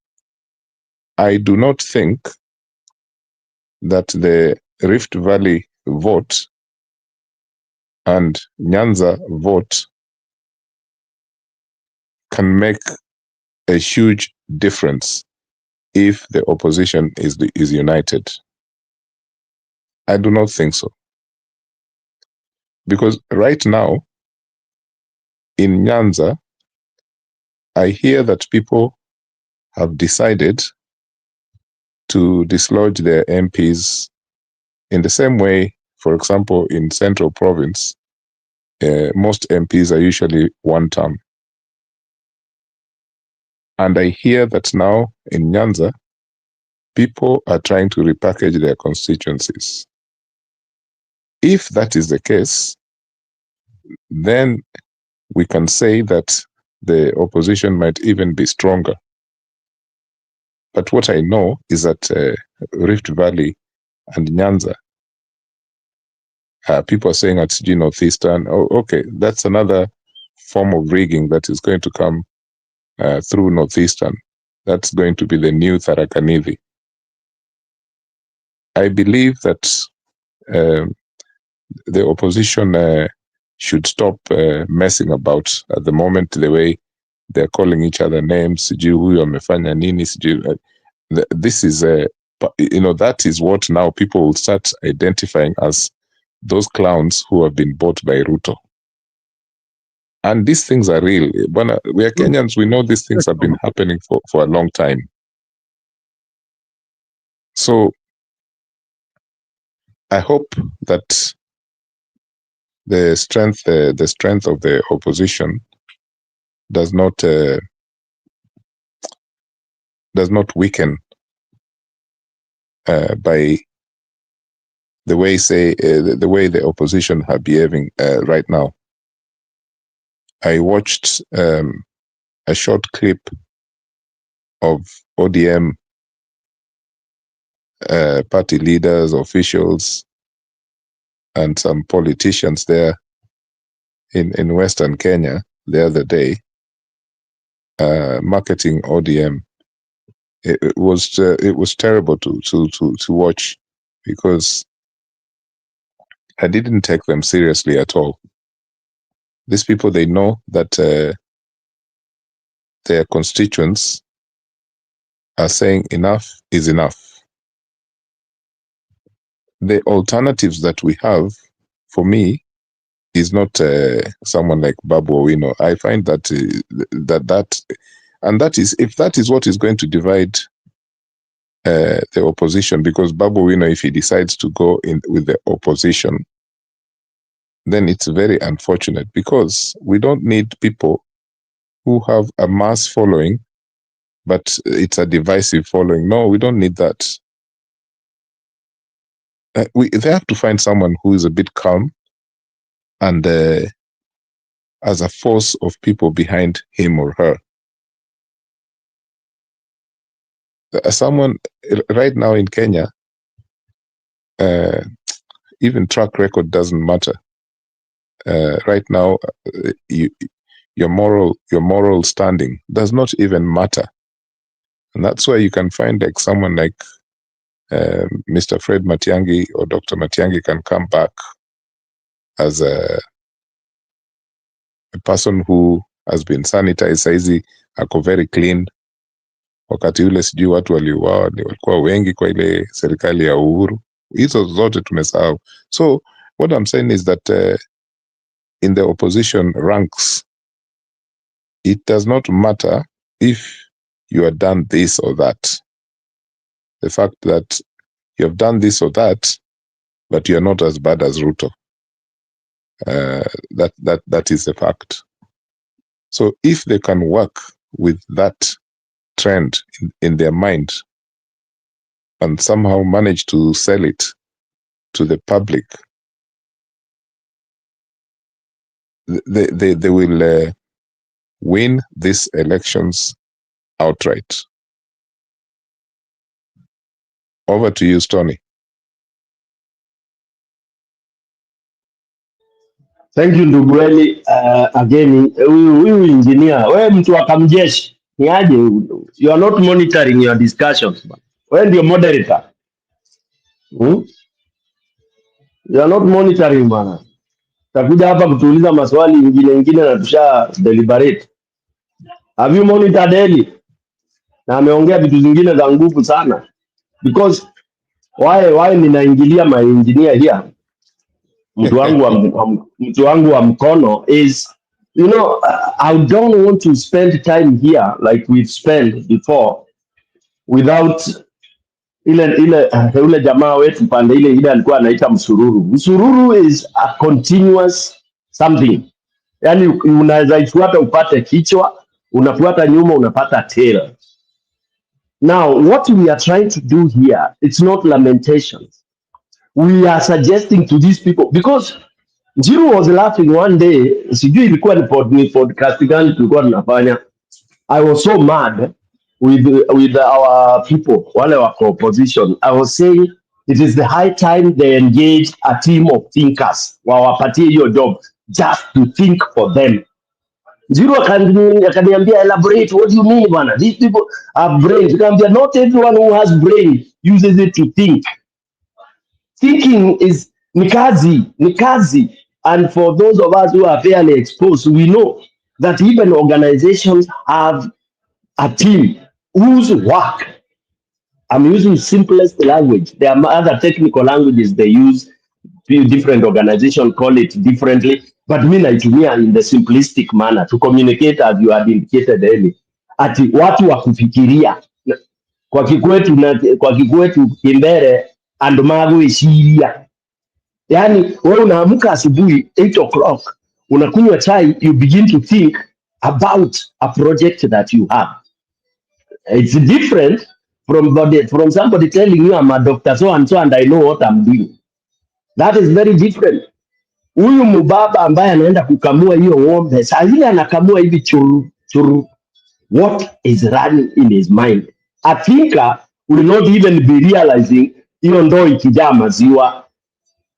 I do not think that the Rift Valley vote and Nyanza vote can make a huge difference if the opposition is united. I do not think so. Because right now, in Nyanza, I hear that people have decided to dislodge their MPs in the same way, for example, in Central Province, most MPs are usually one term. And I hear that now in Nyanza, people are trying to repackage their constituencies. If that is the case, then we can say that the opposition might even be stronger. But what I know is that Rift Valley and Nyanza, people are saying at Northeastern, oh, okay, that's another form of rigging that is going to come through Northeastern. That's going to be the new Tharaka-Nithi. I believe that the opposition should stop messing about at the moment, the way they're calling each other names. This is that is what now people will start identifying as those clowns who have been bought by Ruto. And these things are real. We are Kenyans, we know these things have been happening for a long time. So I hope that the strength of the opposition does not weaken by the way the opposition are behaving right now. I watched a short clip of ODM party leaders, officials, and some politicians there in Western Kenya the other day, marketing ODM. It was terrible to watch, because I didn't take them seriously at all. These people, they know that their constituents are saying enough is enough. The alternatives that we have, for me, is not someone like Babu Owino. I find that that is, if that is what is going to divide the opposition, because Babu Owino, if he decides to go in with the opposition, then it's very unfortunate, because we don't need people who have a mass following, but it's a divisive following. No, we don't need that. They have to find someone who is a bit calm and as a force of people behind him or her. Someone right now in Kenya, even track record doesn't matter. Right now, your moral standing does not even matter, and that's why you can find like someone like Mr. Fred Matiang'i or Dr. Matiang'i can come back as a person who has been sanitized. Saizi ako very clean. Wakati ule sijui watu waliuawa walikuwa wengi kwa ile serikali ya Uhuru. Hizo zote tumesahau. So what I'm saying is that in the opposition ranks, it does not matter if you have done this or that. The fact that you have done this or that, but you are not as bad as Ruto. That is the fact. So if they can work with that trend in their mind and somehow manage to sell it to the public, they will win these elections outright. Over to you, Stony. Thank you ndugu Eli. Again, huyu engineer, wewe mtu wa kamjeshi ni aje? You are not monitoring your discussions. Wewe ndio moderator. You are not monitoring bana. takuja hapa kutuuliza maswali ingine na tusha deliberate. Have you monitored Eli? Na ameongea vitu zingine za nguvu sana, because why ninaingilia my engineer here, mtu wangu wa mkono is, you know, I don't want to spend time here like we've spent before without ule jamaa wetu pande ile alikuwa anaita msururu. Msururu is a continuous something, yani unaweza ifuata upate kichwa, unafuata nyuma unapata tail. Now what we are trying to do here, it's not lamentations. We are suggesting to these people, because Jiru was laughing one day, sijui ilikuwa ni podcast gani tulikuwa tunafanya. I was so mad with our people, wale wako opposition. I was saying it is the high time they engage a team of thinkers, wawapatie hiyo job just to think for them. Jiru akaniambia, elaborate, what do you mean bwana? These people have brains. Nikamwambia, not everyone who has brain uses it to think. Thinking is ni kazi. And for those of us who are fairly exposed, we know that even organizations have a team whose work, I'm using simplest language. There are other technical languages they use, different organizations call it differently, but me naitumia in the simplistic manner to communicate as you had indicated earlier. Ati watu wa kufikiria kwa kikwetu kimbere and magu ishiria. Yani wewe unaamka asubuhi 8 o'clock, unakunywa chai, you begin to think about a project that you have. It's different from somebody telling you I'm a doctor so and I know what I'm doing. That is very different. Huyu mubaba ambaye anaenda kukamua hiyo ng'ombe, saa zile anakamua hivi churu. What is running in his mind? A thinker will not even be realizing hiyo ndoo ikijaa maziwa,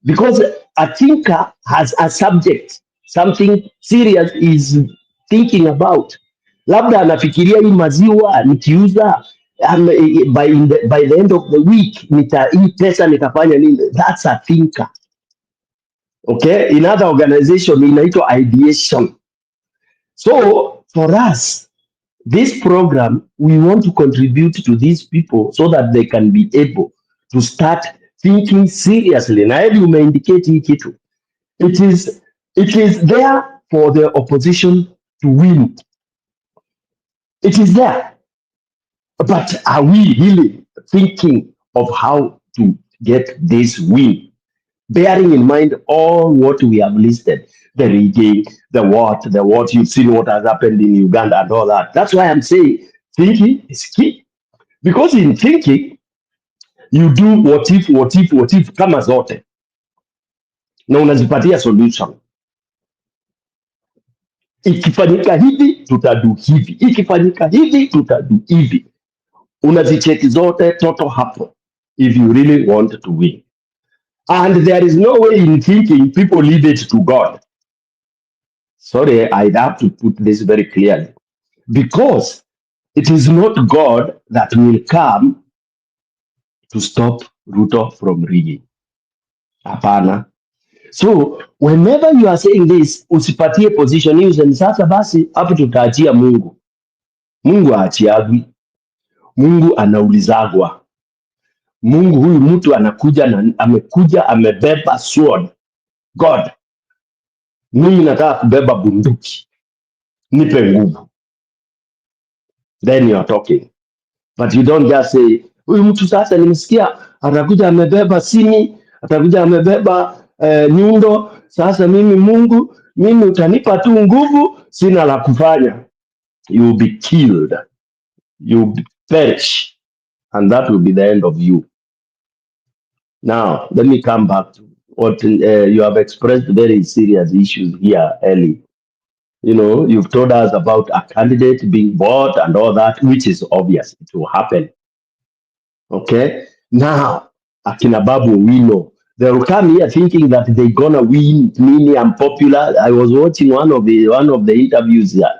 because a thinker has a subject, something serious is thinking about. Labda anafikiria hii maziwa nikiuza by the end of the week hii pesa nitafanya nini. That's a thinker. Okay, in other organization inaitwa ideation. So for us, this program, we want to contribute to these people so that they can be able to start thinking seriously. Na hili umeindicate hii kitu. It is there for the opposition to win. It is there. But are we really thinking of how to get this win? Bearing in mind all what we have listed, the rigging, the what, you've seen what has happened in Uganda and all that. That's why I'm saying thinking is key. Because in thinking, you do what if kama zote. Na unazipatia solution. Ikifanyika hivi, tutadu hivi. Ikifanyika hivi, tutadu hivi. Unazicheki zote toto hapo, if you really want to win. And there is no way in thinking people leave it to God. Sorry, I'd have to put this very clearly. Because it is not God that will come to stop Ruto from rigging. Hapana. So, whenever you are saying this, usipatie position hiyo, useme sasa basi hapo tutaachia Mungu. Mungu haachiagwi. Mungu anaulizagwa. Mungu huyu mtu anakuja na amekuja amebeba sword. God, mimi nataka kubeba bunduki. Nipe nguvu. Then you are talking. But you don't just say, huyu mtu sasa nimesikia atakuja amebeba sini, atakuja amebeba nyundo, sasa mimi Mungu, mimi utanipa tu nguvu, sina la kufanya. You will be killed. You will perish. And that will be the end of you. Now, let me come back to what you have expressed very serious issues here, Ellie. You know, you've told us about a candidate being bought and all that, which is obvious. It will happen. Okay? Now, Akina Babu, we know. They will come here thinking that they're gonna win, meaning I'm popular. I was watching one of the interviews here,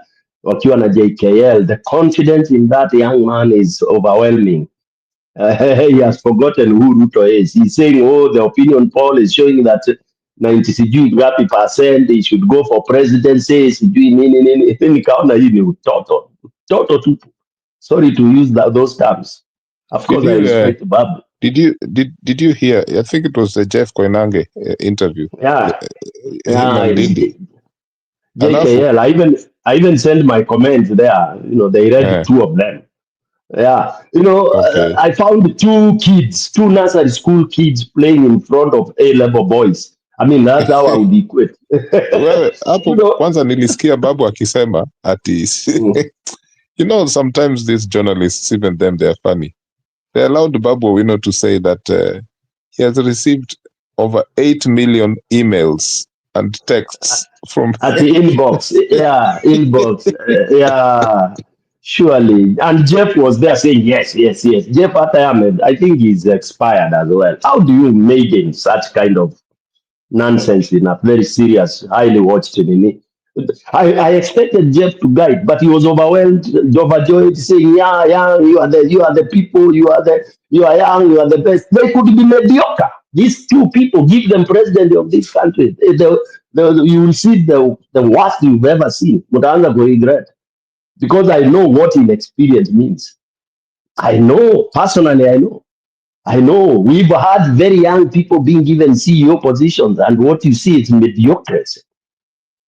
wakiwa na JKL. The confidence in that young man is overwhelming. He has forgotten who Ruto is. He's saying, oh, the opinion poll is showing that 90 sijui ngapi percent he should go for presidency sijui nini nini. Nikaona hii ni utoto tupu. Sorry to use those terms. Of course, I respect Babu. Did you hear? I think it was the Jeff Koinange interview. Yeah, Him and Didi. JKL. I even sent my comments there. You know, they read two of them. Yeah, you know, Okay. I found two nursery school kids playing in front of A-level boys. I mean, that's how I would equate. Well, hapo You know, kwanza nilisikia Babu akisema ati you know, sometimes these journalists, even them, they are funny. They allowed Babu Owino to say that he has received over 8 million emails and texts from at the inbox. Yeah, inbox. Yeah, surely. And Jeff was there saying, yes. Jeff Atayamed, I think he's expired as well. How do you maintain such kind of nonsense in a very serious, highly watched nini? I expected Jeff to guide, but he was overwhelmed, overjoyed, saying, "Yeah, you are the people, you are young, you are the best." They could be mediocre. These two people, give them president of this country. You will see the worst you've ever seen. Mutaanza ku regret, because I know what inexperience means. I know personally. I know we've had very young people being given CEO positions, and what you see is mediocrity.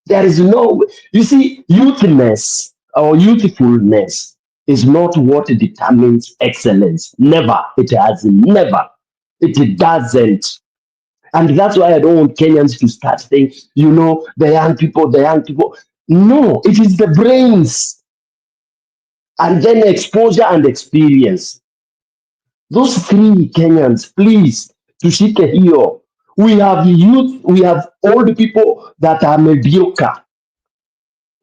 There is no, you see, youthness or youthfulness is not what determines excellence. Never. It has never. It doesn't. And that's why I don't want Kenyans to start saying, you know, the young people. No, it is the brains and then exposure and experience. Those three Kenyans, please, tushike hiyo. We have youth, we have old people that are mediocre.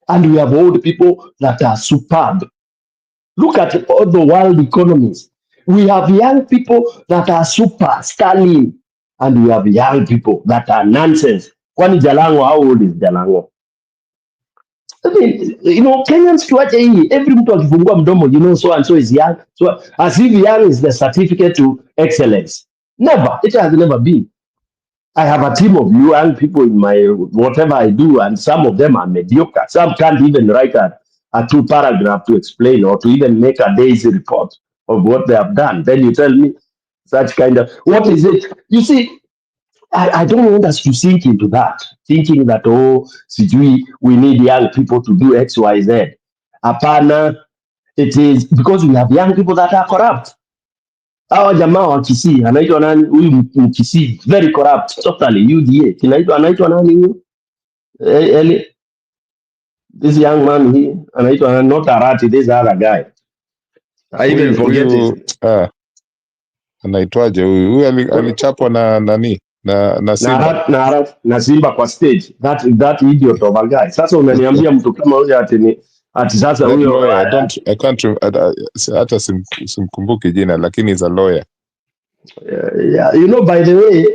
And we have old people that are superb. Look at all the world economies. We have young people that are super, sterling. And we have young people that are nonsense. Kwani Jalango, how old is Jalango? I mean, you know, Kenyans tuache hii. Every mtu akifungua mdomo, you know, so and so is young. So as if young is the certificate to excellence. Never. It has never been. I have a team of young people in my whatever I do, and some of them are mediocre. Some can't even write a 2-paragraph to explain or to even make a day's report of what they have done. Then you tell me such kind of what is it? You see, I don't want us to sink into that, thinking that we need young people to do X, Y, Z. Apana, it is because we have young people that are corrupt. Hawa jamaa wa Kisii anaitwa nani? Huyu Mkisii very corrupt totally. UDA anaitwa nani huyu? This young man here anaitwa not Arati, this other guy. I even forget his. Anaitwaje huyu alichapwa na nani na Simba na Simba kwa stage, that idiot of a guy. Sasa unaniambia mtu kama huyo ati sasa huyo I can't hata simkumbuki jina, lakini is a lawyer. Yeah, you know, by the way,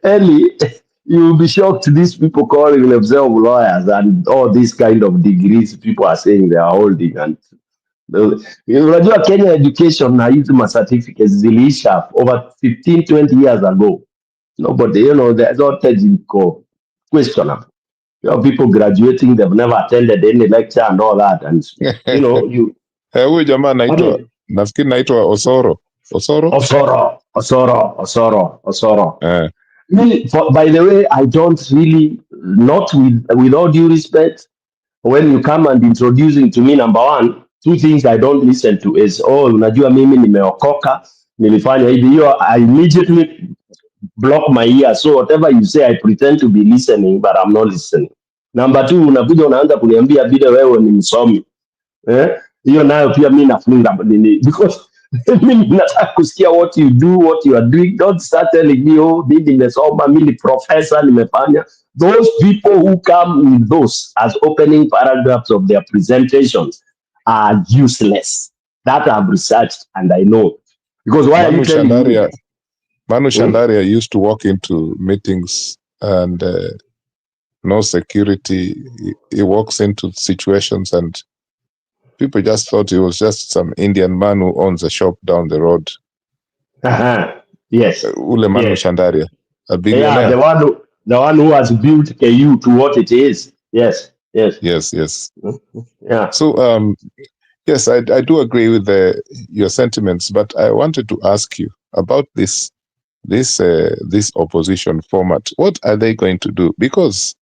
Ellie, you will be shocked these people calling themselves lawyers and all these kind of degrees people are saying they are holding. And unajua Kenya education na hizi certificates ziliisha over 15-20 years ago. Nobody, you know, the advantage questionable. You have people graduating, they've never attended any lecture and all that, and you know, huyu jamaa anaitwa, nafikiri naitwa Osoro. By the way, I don't really, not with all due respect, when you come and introducing to me, number one, two things I don't listen to is, unajua mimi nimeokoka, nilifanya hivi, hiyo I immediately block my ears. So whatever you say, I pretend to be listening, but I'm not listening. Number two, unakuja unaanza kuniambia vile wewe ni msomi. Hiyo nayo pia mimi nafunga because mimi nataka kusikia what you do, what you are doing. Don't start telling me, mimi nimesoma, mimi ni professor, nimefanya. Those people who come with those as opening paragraphs of their presentations are useless. That I've researched and I know. Because why are you telling me? Manu Shandaria used to walk into meetings and no security. He walks into situations and people just thought he was just some Indian man who owns a shop down the road. Yes. Ule Manu Shandaria. a Yeah, billionaire. the one who has built KU to what it is. Yes. Yes. Yeah. So yes, I do agree with your sentiments, but I wanted to ask you about this opposition format. What are they going to do? Because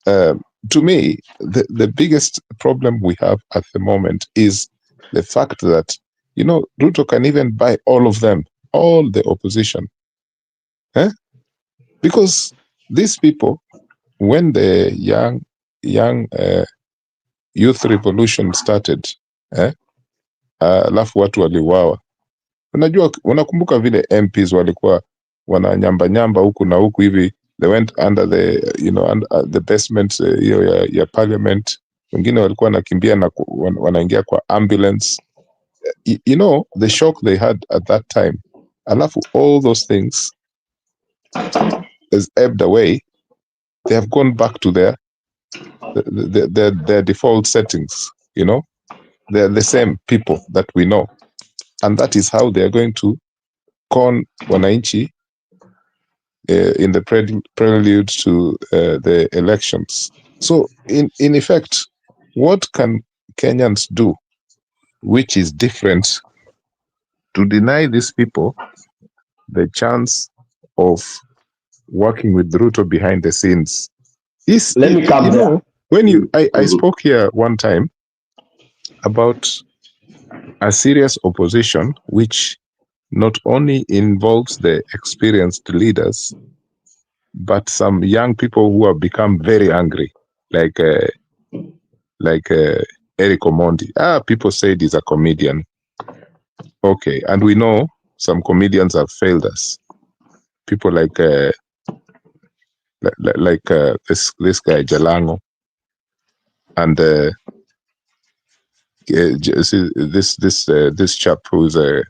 to me, the biggest problem we have at the moment is the fact that, Ruto can even buy all of them, all the opposition. Because these people, when the young youth revolution started, alafu watu waliuawa. Unakumbuka vile MPs walikuwa wananyamba huku na huku hivi, they went under the basement hiyo ya parliament, wengine walikuwa wanakimbia na wanaingia kwa ambulance. The shock they had at that time, alafu all those things has ebbed away. They have gone back to their default settings. They're the same people that we know, and that is how they are going to con wananchi in the prelude to the elections. So in effect, what can Kenyans do which is different to deny these people the chance of working with Ruto behind the scenes? Let me come there. When I spoke here one time about a serious opposition which not only involves the experienced leaders, but some young people who have become very angry, like Eric Omondi. People said he's a comedian. Okay, and we know some comedians have failed us. People like this guy Jalango, and this chap who's a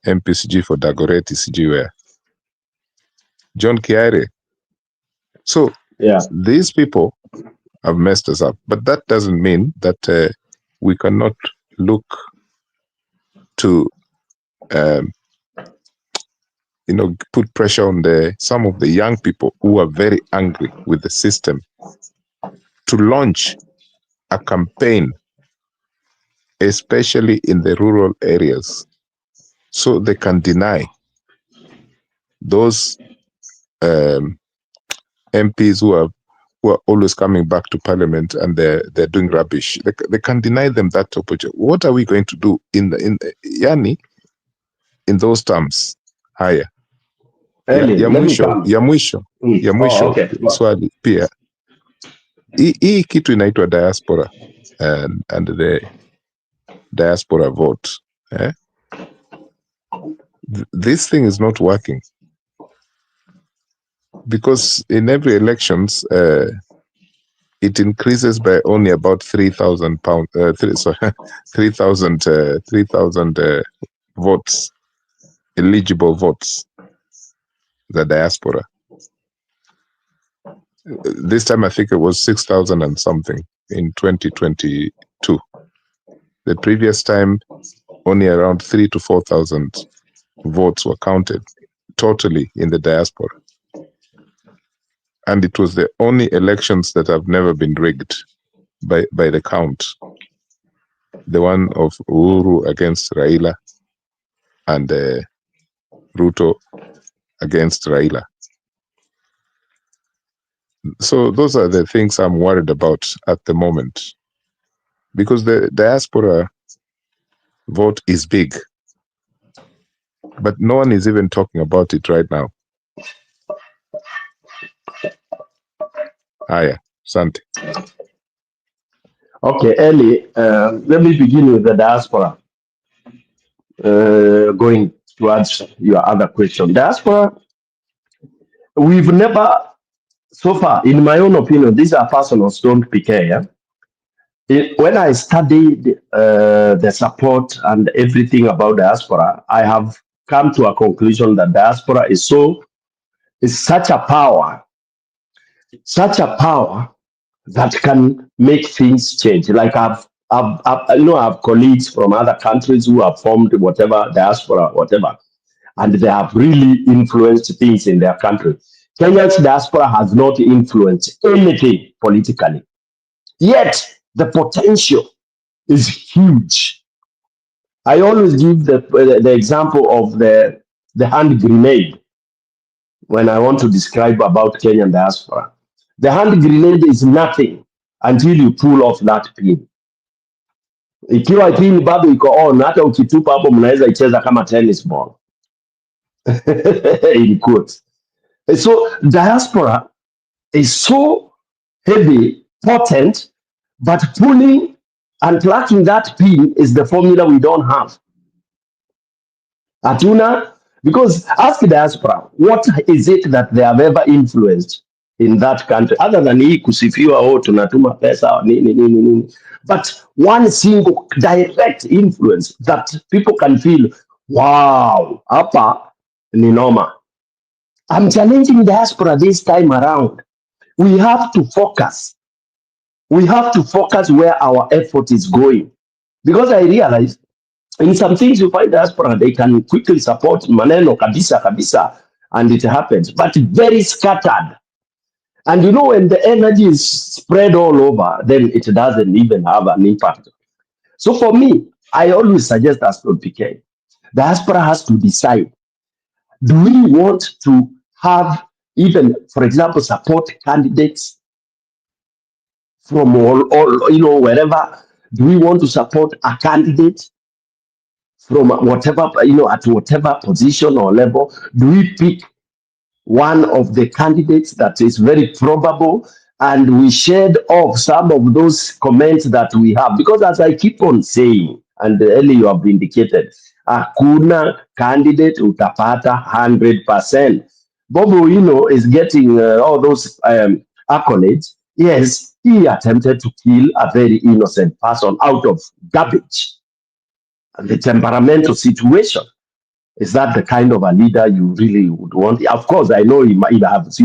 MPCG for Dagoretti CG where John Kiare. So these people have messed us up, but that doesn't mean that we cannot look to put pressure on some of the young people who are very angry with the system to launch a campaign, especially in the rural areas, so they can deny those MPs who are always coming back to parliament and they're doing rubbish. They can deny them that opportunity. What are we going to do in those terms? Haya ya mwisho Okay. swali pia, hii kitu inaitwa diaspora and the diaspora vote. This thing is not working because in every elections it increases by only about 3,000 pounds. 3,000 votes, eligible votes. The diaspora. This time I think it was 6,000 and something in 2022. The previous time, only around 3,000 to 4,000 votes were counted totally in the diaspora. And it was the only elections that have never been rigged by the count. The one of Uhuru against Raila and Ruto against Raila. So those are the things I'm worried about at the moment, because the diaspora vote is big, but no one is even talking about it right now. Aya, Sante. Okay, Ellie, let me begin with the diaspora. Going towards your other question. Diaspora, we've never, so far, in my own opinion, these are personal, don't PK. Yeah? When I studied the support and everything about diaspora, I have come to a conclusion that diaspora is such a power that can make things change. Like I have colleagues from other countries who have formed whatever diaspora, whatever, and they have really influenced things in their country. Kenya's diaspora has not influenced anything politically. Yet the potential is huge. I always give the example of the hand grenade when I want to describe about Kenyan diaspora. The hand grenade is nothing until you pull off that pin. Ikiwa pin bado iko on, hata ukitupa hapo mnaweza icheza kama tennis ball. In quotes. So diaspora is so heavy, potent, but pulling and plucking that pin is the formula we don't have. Hatuna, because ask diaspora, what is it that they have ever influenced in that country other than hii kusifiwa, oh, tunatuma pesa nini nini nini, but one single direct influence that people can feel, wow, hapa ni noma. I'm challenging diaspora this time around. We have to focus. We have to focus where our effort is going. Because I realize in some things you find diaspora, they can quickly support maneno kabisa kabisa, and it happens, but very scattered. And you know, when the energy is spread all over, then it doesn't even have an impact. So for me, I always suggest as to PK, diaspora has to decide, do we want to have even, for example, support candidates from all wherever? Do we want to support a candidate from whatever, at whatever position or level? Do we pick one of the candidates that is very probable, and we shed off some of those comments that we have? Because as I keep on saying, and earlier you have indicated, hakuna candidate utapata 100%. Bobo Wino is getting all those accolades. Yes, he attempted to kill a very innocent person out of garbage. And the temperamental situation. Is that the kind of a leader you really would want? Of course, I know he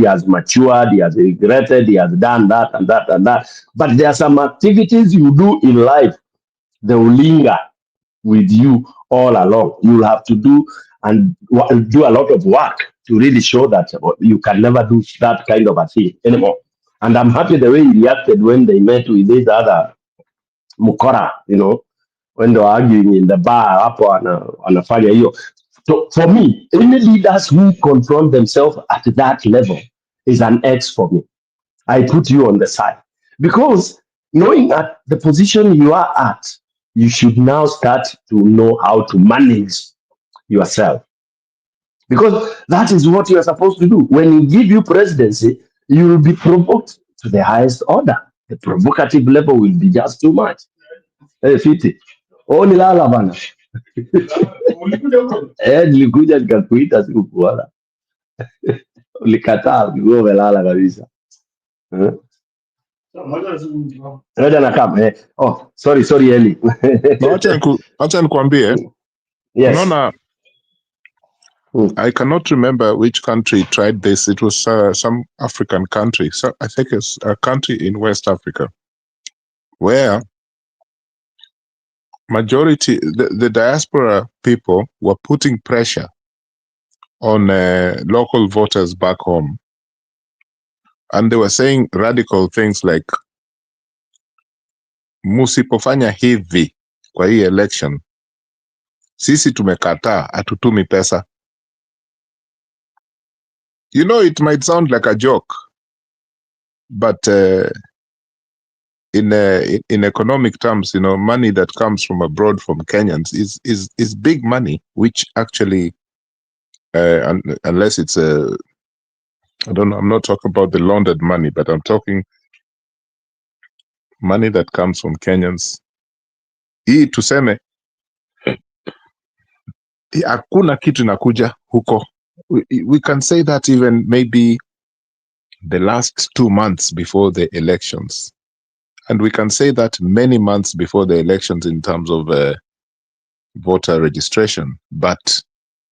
has matured, he has regretted, he has done that and that and that. But there are some activities you do in life that will linger with you all along. You'll have to do a lot of work to really show that you can never do that kind of a thing anymore. And I'm happy the way he reacted when they met with this other Mukora, when they were arguing in the bar hapo anafanya hiyo. So for me, any leaders who confront themselves at that level is an X for me. I put you on the side. Because knowing at the position you are at, you should now start to know how to manage yourself. Because that is what you are supposed to do. When you give you presidency, you will be provoked to the highest order. The provocative level will be just too much. Hey, Fiti. Oh, nilala bana. Nilikuja nikakuita sikukuona. Ulikataa ulikuwa umelala kabisa. Ngoja na kama oh, sorry Eli. Acha nikwambie. Yes. Unaona, I cannot remember which country tried this. It was some African country. So I think it's a country in West Africa where majority, the diaspora people were putting pressure on local voters back home. And they were saying radical things like, musipofanya hivi kwa hii election, sisi tumekataa, atutumi pesa. You know, it might sound like a joke, but in economic terms, money that comes from abroad from Kenyans is big money, which actually, unless it's I don't know, I'm not talking about the laundered money, but I'm talking money that comes from Kenyans. Hii tuseme, hakuna kitu inakuja huko. We can say that even maybe the last 2 months before the elections. And we can say that many months before the elections in terms of voter registration. But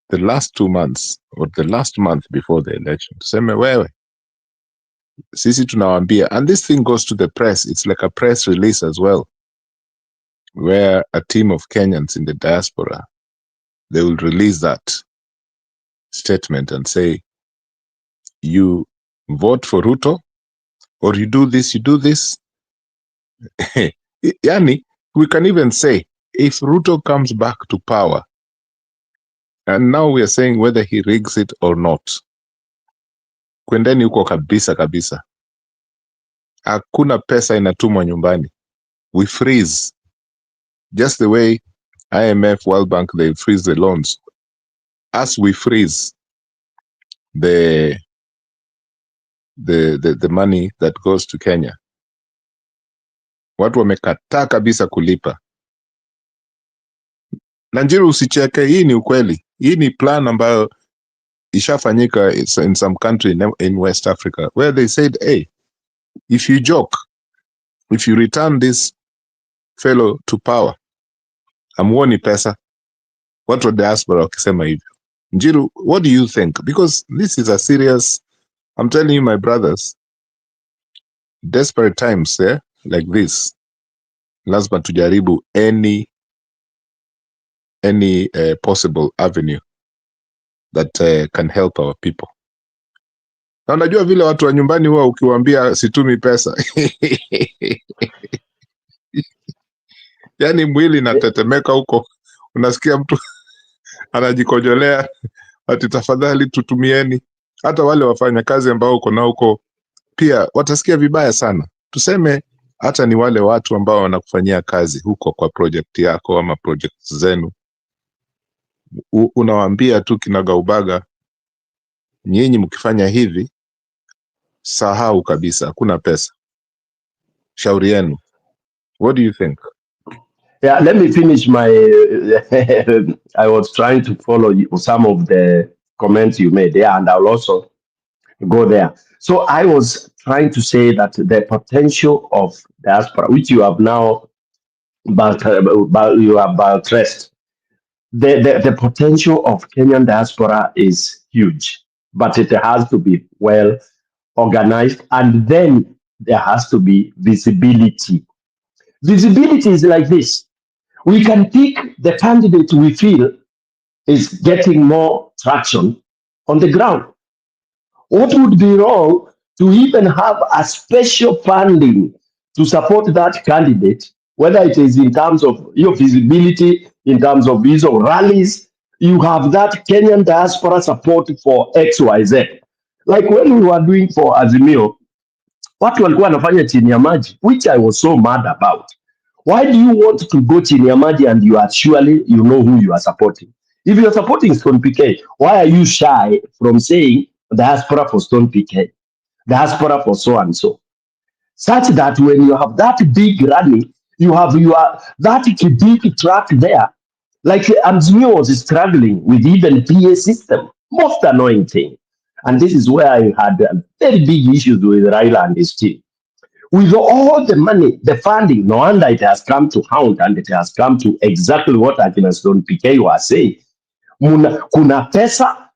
the last 2 months or the last month before the election, tuseme wewe, sisi tunawambia, and this thing goes to the press. It's like a press release as well, where a team of Kenyans in the diaspora, they will release that. statement and say, you vote for Ruto, or you do this, Yani, we can even say, if Ruto comes back to power, and now we are saying whether he rigs it or not, kwendeni huko kabisa kabisa. Hakuna pesa inatumwa nyumbani. We freeze. Just the way IMF, World Bank, they freeze the loans. As we freeze the money that goes to Kenya. Watu wamekataa kabisa kulipa. Na Njiru, usicheke, hii ni ukweli. Hii ni plan ambayo ishafanyika in some country in West Africa, where they said, hey, if you joke, if you return this fellow to power, amuoni pesa. Watu wa diaspora wakisema hivyo. Njiru, what do you think? Because this is a serious, I'm telling you, my brothers, desperate times like this, lazima tujaribu any possible avenue that can help our people. Na unajua vile watu wa nyumbani huwa ukiwaambia situmi pesa yani mwili inatetemeka huko, unasikia mtu anajikojolea ati tafadhali tutumieni. Hata wale wafanya kazi ambao uko nao huko pia watasikia vibaya sana. Tuseme hata ni wale watu ambao wanakufanyia kazi huko kwa project yako ama project zenu, unawaambia tu kinagaubaga, nyinyi mkifanya hivi sahau kabisa, hakuna pesa. Shauri yenu. What do you think? Yeah, let me finish my. I was trying to follow some of the comments you made there, and I'll also go there. So I was trying to say that the potential of diaspora, which you have now, you have addressed, the potential of Kenyan diaspora is huge, but it has to be well organized, and then there has to be visibility. Visibility is like this. We can pick the candidate we feel is getting more traction on the ground. What would be wrong to even have a special funding to support that candidate, whether it is in terms of your visibility, in terms of these rallies, you have that Kenyan diaspora support for XYZ. Like when we were doing for Azimio, watu walikuwa wanafanya chini ya maji, which I was so mad about. Why do you want to go chini ya maji and you are surely you know who you are supporting? If you are supporting Stone PK, why are you shy from saying diaspora for Stone PK, diaspora for so and so? Such that when you have that big rally, you have that big track there. Like Amzmio was struggling with even PA system, most annoying thing. And this is where I had very big issues with Raila and his team. With all the money, the funding, no wonder it has come to Hound, and it has come to exactly what Akina Stone PK was saying. Kuna pesa,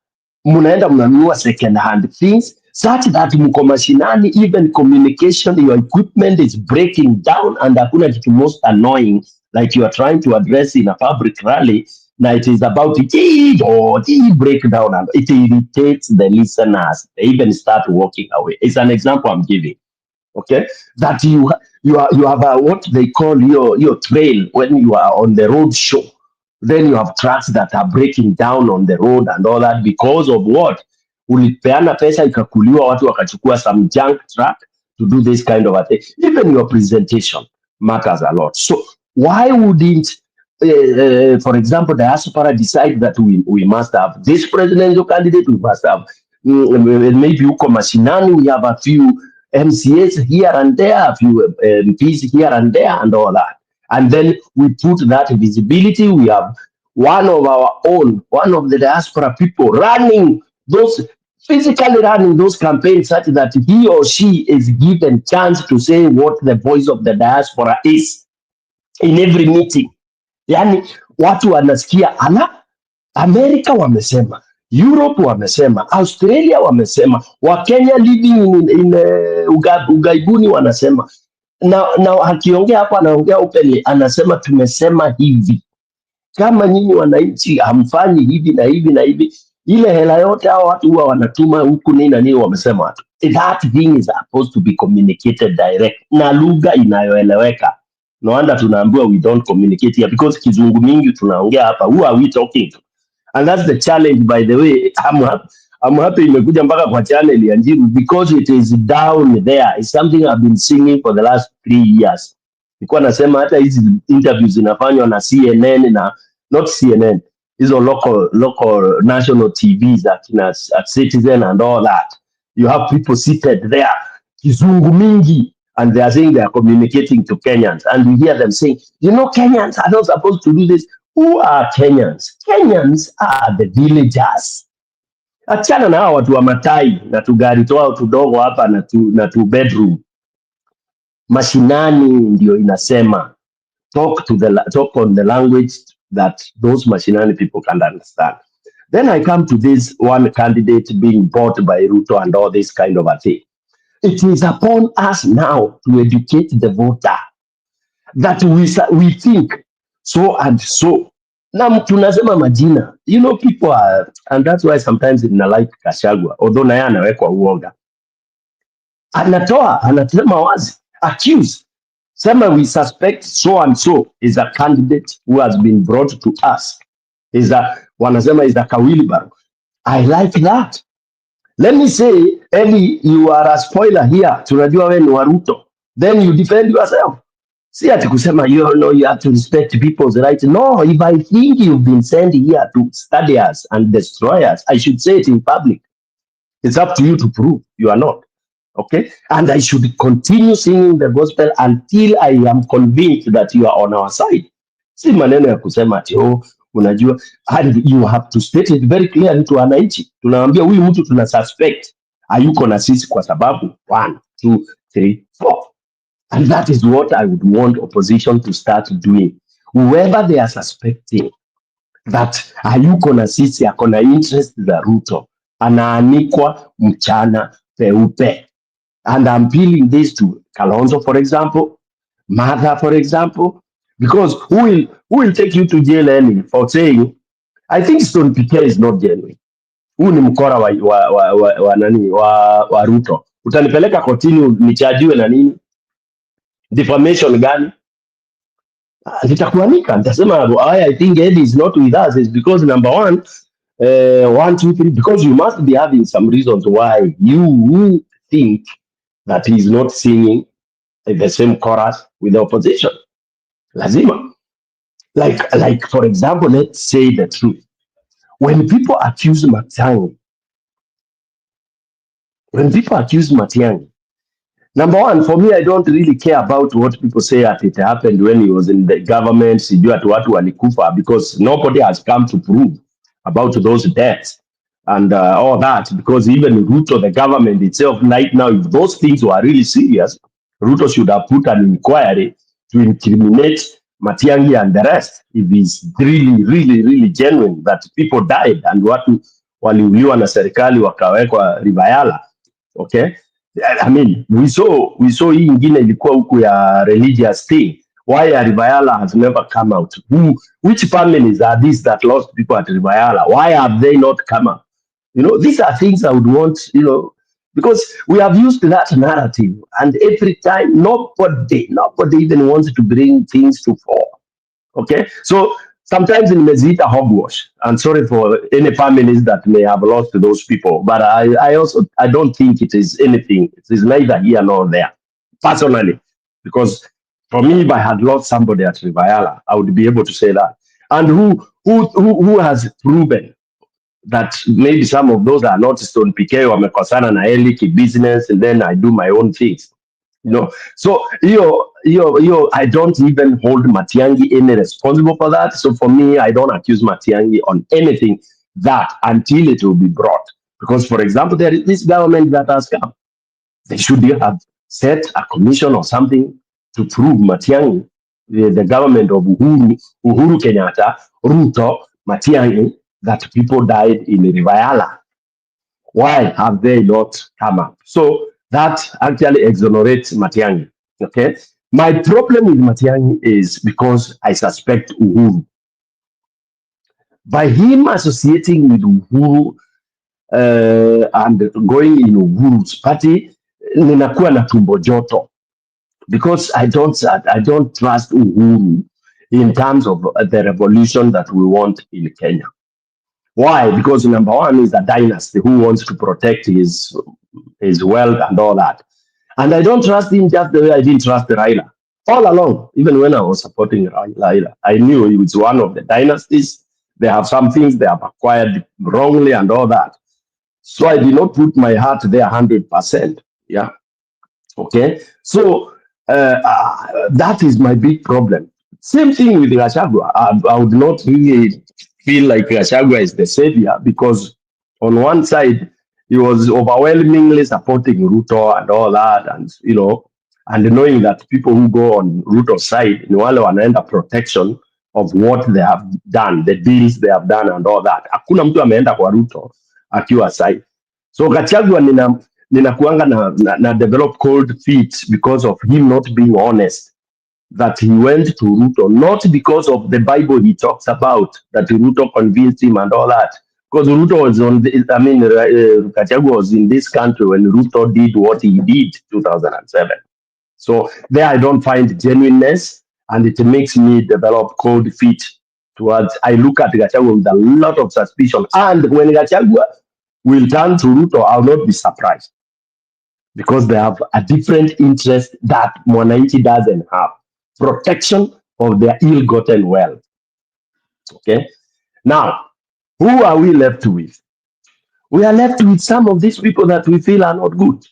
munaenda mnanunua second hand things, such that mko mashinani, even communication, your equipment is breaking down, and hakuna kitu most annoying, like you are trying to address in a public rally, now it is about the breakdown, and it irritates the listeners. They even start walking away. It's an example I'm giving. Okay, that you have a, what they call your trail when you are on the road show. Then you have tracks that are breaking down on the road and all that because of what? Ulipeana pesa ikakuliwa, watu wakachukua some junk truck to do this kind of a thing. Even your presentation matters a lot. So why wouldn't, for example, the diaspora decide that we must have this presidential candidate, we must have maybe uko mashinani, we have a few MCAs here and there, a few MPs here and there, and all that. And then we put that visibility. We have one of our own, one of the diaspora people running those, physically running those campaigns, such that he or she is given chance to say what the voice of the diaspora is in every meeting. Yani watu wanasikia, ala, Amerika wamesema, Europe wamesema, Australia wamesema, Wakenya living in ugaibuni wanasema, na akiongea hapo anaongea openly, anasema tumesema hivi. Kama nyinyi wananchi hamfanyi hivi na hivi na hivi, ile hela yote hao watu huwa wanatuma huku nini na nini, wamesema watu that thing is supposed to be communicated direct na lugha inayoeleweka. No wonder tunaambiwa we don't communicate here because kizungu mingi tunaongea hapa, who are we talking to? And that's the challenge, by the way. I'm happy imekuja mpaka kwa channel ya Njiru because it is down there. It's something I've been singing for the last 3 years. Nilikuwa nasema hata hizi interviews zinafanywa na CNN na not CNN, hizo local national TVs at Citizen and all that. You have people seated there, kizungu mingi, and they are saying they are communicating to Kenyans, and you hear them saying, you know, Kenyans are not supposed to do this. Who are Kenyans? Kenyans are the villagers. Achana na hao watu wa matai na tugari twao tudogo hapa na tu bedroom. Mashinani ndio inasema talk on the language that those Mashinani people can understand. Then I come to this one candidate being bought by Ruto and all this kind of a thing. It is upon us now to educate the voter that we think so and so. Na tunasema majina. You know, people are, and that's why sometimes in like Kashagwa, although naye anawekwa uoga, anasema wazi, accuse, sema we suspect so and so is a candidate who has been brought to us, wanasema is a kawilibaro. I like that. Let me say, Eli, you are a spoiler here, tunajua wewe ni Waruto, then you defend yourself. See ati kusema you know you have to respect people's rights. No, if I think you've been sent here to study us and destroy us, I should say it in public. It's up to you to prove you are not. Okay? And I should continue singing the gospel until I am convinced that you are on our side. Si maneno ya kusema ati unajua, and you have to state it very clearly to wananchi. Tunawaambia huyu mtu tuna suspect hayuko na sisi kwa sababu 1 2 3 4. And that is what I would want opposition to start doing. Whoever they are suspecting that hayuko na sisi, ako na interest za Ruto, anaanikwa mchana peupe. And I'm peeling this to Kalonzo, for example, Martha, for example, because who will take you to jail any for saying, I think Stone PK is not genuine. Huu ni mkora wa Ruto. Utanipeleka kotini nichajiwe na nini? Defamation gani? Nitakuanika, nitasema I think Eddie is not with us is because number 1, 1 2 3, because you must be having some reasons why you think that he is not singing the same chorus with the opposition. Lazima. Like for example, let's say the truth. When people accuse Matiang'i, number 1, for me, I don't really care about what people say that it happened when he was in the government, sijui ati watu walikufa, because nobody has come to prove about those deaths and all that, because even Ruto, the government itself right now, if those things were really serious, Ruto should have put an inquiry to incriminate Matiang'i and the rest, if it's really genuine that people died and watu waliuliwa na serikali wakawekwa Rivayala. Okay? I mean, we saw hii ingine ilikuwa huku ya religious thing. Why Rivayala has never come out? Which families are these that lost people at Rivayala? Why have they not come up? You know, these are things I would want, you know, because we have used that narrative, and every time nobody even wants to bring things to fore. Okay, so sometimes in Mezita hogwash, and sorry for any families that may have lost those people, but I don't think it is anything. It is neither here nor there, personally, because for me, if I had lost somebody at Rivayala, I would be able to say that. And who has proven that maybe some of those are not Stone PK wamekosana na Eliki business, and then I do my own things. You know, so I don't even hold Matiang'i any responsible for that. So for me, I don't accuse Matiang'i on anything that until it will be brought. Because, for example, there is this government that has come. They should have set a commission or something to prove Matiang'i, the government of Uhuru Kenyatta, Ruto, Matiang'i, that people died in Rivayala. Why have they not come up? So that actually exonerates Matiang'i. Okay. My problem with Matiang'i is because I suspect Uhuru. By him associating with Uhuru and going in Uhuru's party, ninakuwa na tumbo joto because I don't trust Uhuru in terms of the revolution that we want in Kenya. Why? Because number one is a dynasty who wants to protect his wealth and all that. And I don't trust him just the way I didn't trust Raila. All along, even when I was supporting Raila, I knew he was one of the dynasties. They have some things they have acquired wrongly and all that. So I did not put my heart there 100%. Yeah. Okay. So that is my big problem. Same thing with Gachagua. I would not really feel like Gachagua is the savior because on one side he was overwhelmingly supporting Ruto and all that, and and knowing that people who go on Ruto's side ni wale wanaenda protection of what they have done, the deals they have done and all that. Hakuna mtu ameenda kwa Ruto akiwa side. So Gachagua ninakuanga na develop cold feet because of him not being honest that he went to Ruto, not because of the Bible he talks about that Ruto convinced him and all that. Because Ruto was Gachagua was in this country when Ruto did what he did 2007. So there I don't find genuineness, and it makes me develop cold feet towards. I look at Gachagua with a lot of suspicion, and when Gachagua will turn to Ruto, I'll not be surprised because they have a different interest that Mwananchi doesn't have. Protection of their ill-gotten wealth. Okay. Now, who are we left with? We are left with some of these people that we feel are not good.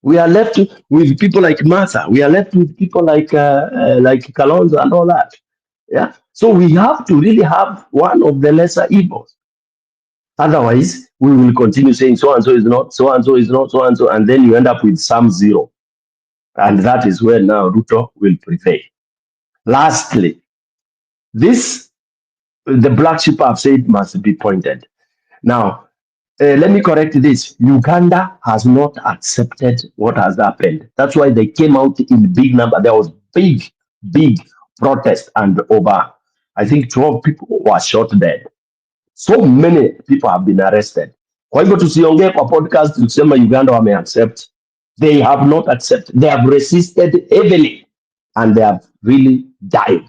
We are left with people like Masa. We are left with people like Kalonzo and all that. Yeah. So we have to really have one of the lesser evils. Otherwise, we will continue saying so and so is not, so and so is not, so and so, and then you end up with some zero. And that is where now Ruto will prevail. Lastly, the black sheep I've said must be pointed. Now, let me correct this. Uganda has not accepted what has happened. That's why they came out in big number. There was big protest, and over, I think 12 people were shot dead. So many people have been arrested. Kwa hivyo tusiongee kwa podcast tusema Uganda wameaccept. They have not accepted. They have resisted heavily and they have really died.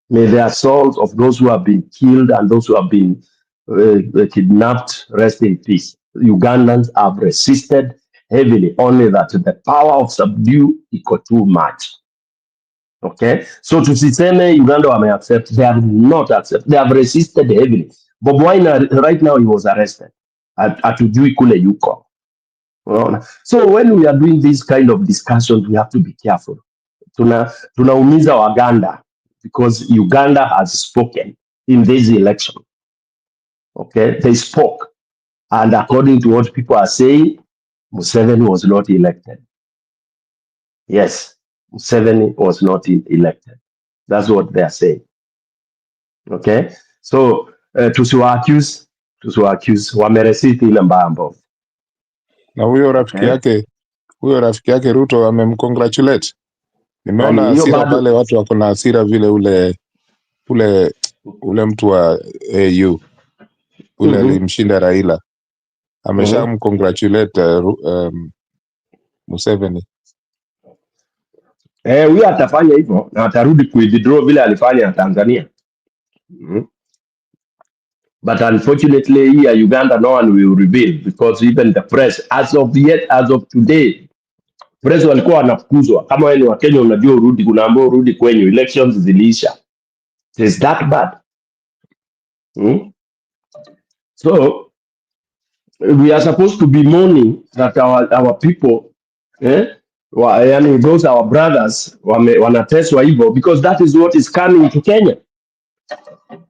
May the souls of those who have been killed and those who have been kidnapped rest in peace. Ugandans have resisted heavily, only that the power of subdue equal too much. Okay, so tusiseme Uganda wame accept, they have not accepted, they have resisted heavily. Bob Wine right now he was arrested. Atujui kule yuko. So when we are doing this kind of discussions, we have to be careful. Tunaumiza Waganda because Uganda has spoken in this election. Okay, they spoke, and according to what people are saying, Museveni was not elected. Yes, Museveni was not elected. That's what they are saying. Okay, so tusiwa accuse wameresiti ile mbambo. Na huyo rafiki yake Ruto amemcongratulate. Nimeona hasira pale, watu wako na hasira vile ule mtu wa AU ule alimshinda Raila ameshamcongratulate Museveni. Huyu atafanya hivyo na atarudi kuidraw vile alifanya Tanzania. But unfortunately here Uganda no one will reveal because even the press as of today press walikuwa wanafukuzwa. Kama wewe ni wa Kenya unajua urudi, kunaambia urudi kwenye elections ziliisha. Is that bad? So we are supposed to be mourning that our people those our brothers wanateswa hivyo because that is what is coming to Kenya.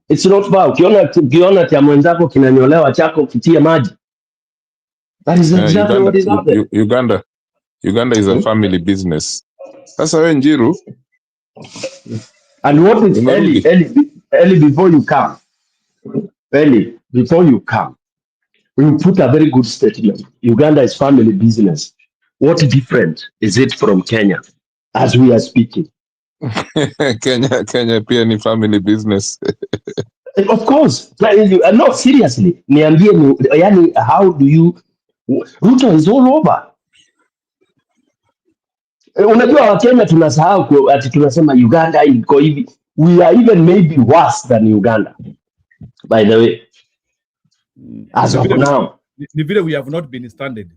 It's not fair. Ukiona cha mwenzako kinanyolewa chako kitie maji. That is exactly what is happening. Uganda is a family business. Sasa wewe Njiru. And what is Eli before you come? Eli, before you come, we put a very good statement. Uganda is family business. What different is it from Kenya as we are speaking? Kenya pia ni family business. Of course. No, seriously. Niambie yani, how do you Ruto is all over. Unajua Wakenya tunasahau ati tunasema Uganda iko hivi. We are even maybe worse than Uganda, by the way, as of now. We have not been standing.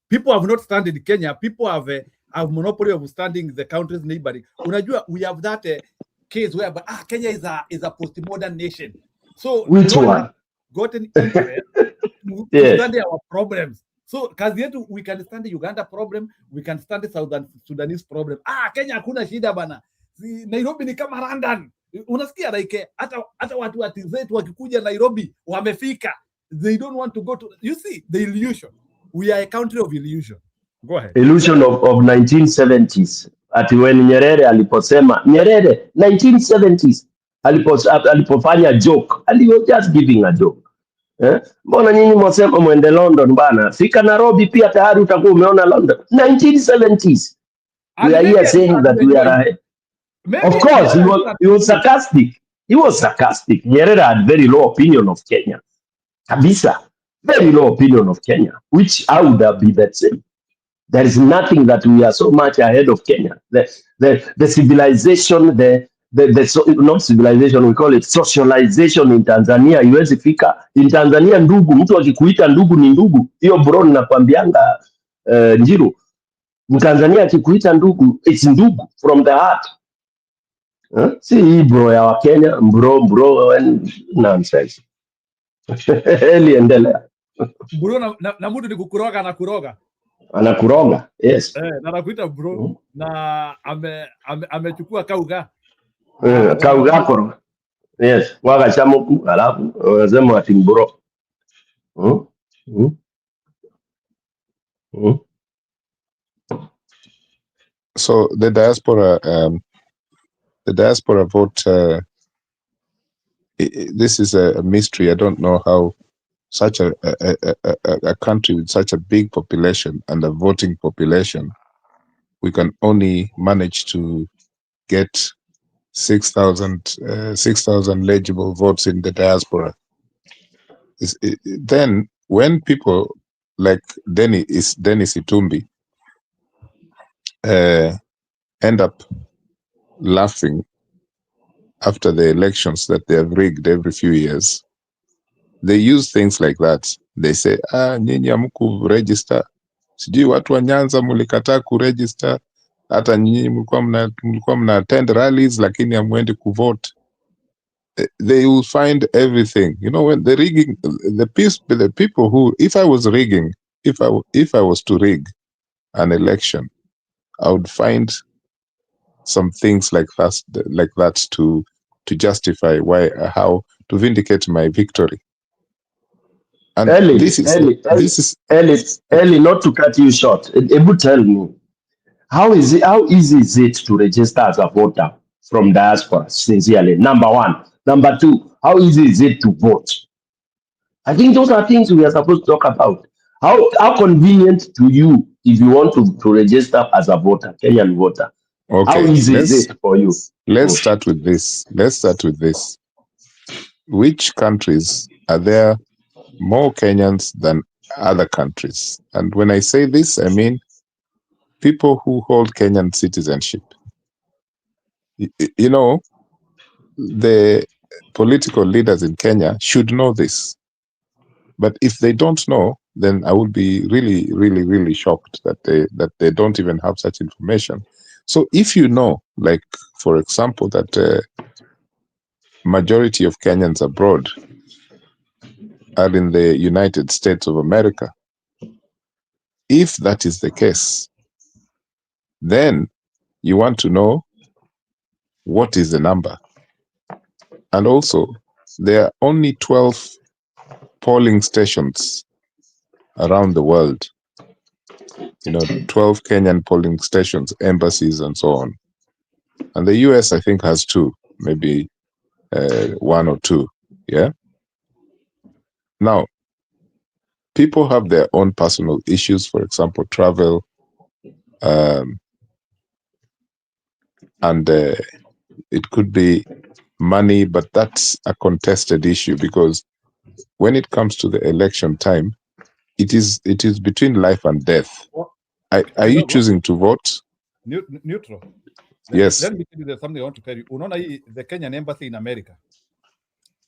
People have not standing Kenya. People have monopoly of standing the country's neighboring. Unajua, we have that case where Kenya is a postmodern nation. So which no one? Gotten interest to Yes. study our problems. So kazi yetu, we can stand the Uganda problem, we can stand the Southern Sudanese problem. Kenya hakuna shida bana. Nairobi ni kama London. Unasikia like hata watu zetu wakikuja Nairobi wamefika. They don't want to go to, you see the illusion. We are a country of illusion. Go ahead. Illusion of 1970s. Ati when Nyerere aliposema 1970s alipofanya joke, and was just giving a joke. Mbona nyinyi mwasema mwende London bana? Fika Nairobi pia tayari utakuwa umeona London. 1970s. We are here saying that we are ahead. Of course, he was sarcastic. He was sarcastic. Nyerere had very low opinion of Kenya. Kabisa. Very low opinion of Kenya, which I would have been that same. There is nothing that we are so much ahead of Kenya. The civilization, not civilization, we call it socialization in Tanzania. Iwezi fika in Tanzania, ndugu, mtu akikuita ndugu ni ndugu. Hiyo bro ninakwambianga Njiru. Mtanzania akikuita ndugu, it's ndugu from the heart. Si hii bro ya Wakenya, bro nonsense. Endelea. Bro na mtu ni kukuroga na kuroga. Anakuroga, yes. Na anakuita bro na amechukua kauga. Kauga koro. Yes, waga chamuku alafu wanasema ati bro. So the diaspora vote, this is a mystery. I don't know how such a country with such a big population and a voting population, we can only manage to get 6,000 legible votes in the diaspora. Then when people like Dennis Itumbi end up laughing after the elections that they have rigged every few years, they use things like that. They say, nyinyi hamku register, sijui watu wa Nyanza mulikataa kuregister, hata nyinyi mlikuwa mna attend rallies lakini hamwendi kuvote. They will find everything. You know, when the rigging, the people who, if I was rigging, if I was to rig an election, I would find some things like that to justify how to vindicate my victory. And Ellie, not to cut you short. Ebu tell me, how easy is it to register as a voter from diaspora, sincerely? Number one. Number two, how easy is it to vote? I think those are things we are supposed to talk about. How convenient to you if you want to register as a voter, Kenyan voter? Okay, how easy is it for you? Let's start with this. Which countries are there more Kenyans than other countries? And when I say this, I mean people who hold Kenyan citizenship. You know, the political leaders in Kenya should know this. But if they don't know, then I would be really, really, really shocked that they don't even have such information. So if you know, like, for example, that majority of Kenyans abroad are in the United States of America, if that is the case, then you want to know what is the number. And also, there are only 12 polling stations around the world. 12 Kenyan polling stations, embassies, and so on. And the US, I think, has 2, maybe 1 or 2. Yeah. Now, people have their own personal issues, for example, travel, and it could be money, but that's a contested issue because when it comes to the election time, it is between life and death. Well, Are you choosing to vote? Neutral. Yes. Let me tell you, there's something I want to tell you. Unaona the Kenyan embassy in America.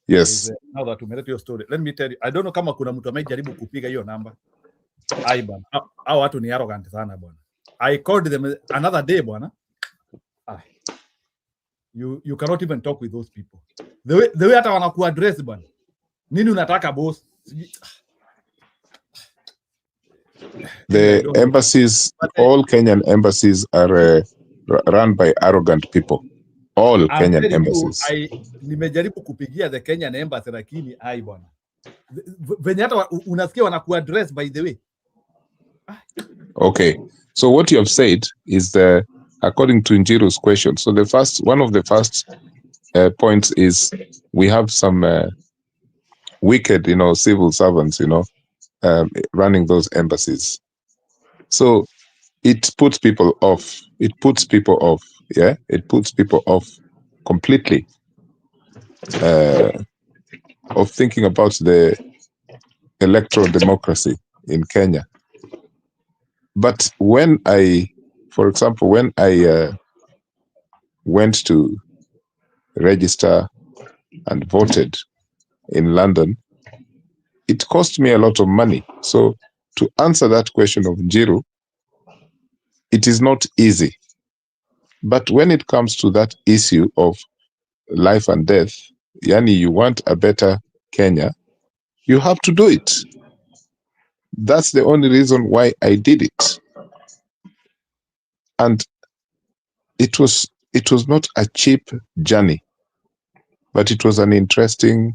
Yes. Now that umeleta your story, let me tell you, I don't know kama kuna mtu amejaribu kupiga hiyo namba. Ai bwana, hao watu ni arrogant sana bwana. I called them another day bwana. You cannot even talk with those people. The way hata wanaku address bwana. Nini unataka boss? The embassies, all Kenyan embassies are run by arrogant people. All Kenyan embassies. Nimejaribu kupigia the Kenyan embassy lakini ai bwana. Venye hata unasikia wanaku address by the way. Okay. So what you have said is according to Njiru's question. So one of the first points is we have some wicked, civil servants, running those embassies. So it puts people off. It puts people off. Yeah, it puts people off completely of thinking about the electoral democracy in Kenya. But for example, when I went to register and voted in London, it cost me a lot of money. So to answer that question of Njiru, it is not easy. But when it comes to that issue of life and death, yani you want a better Kenya, you have to do it. That's the only reason why I did it. And it was not a cheap journey, but it was an interesting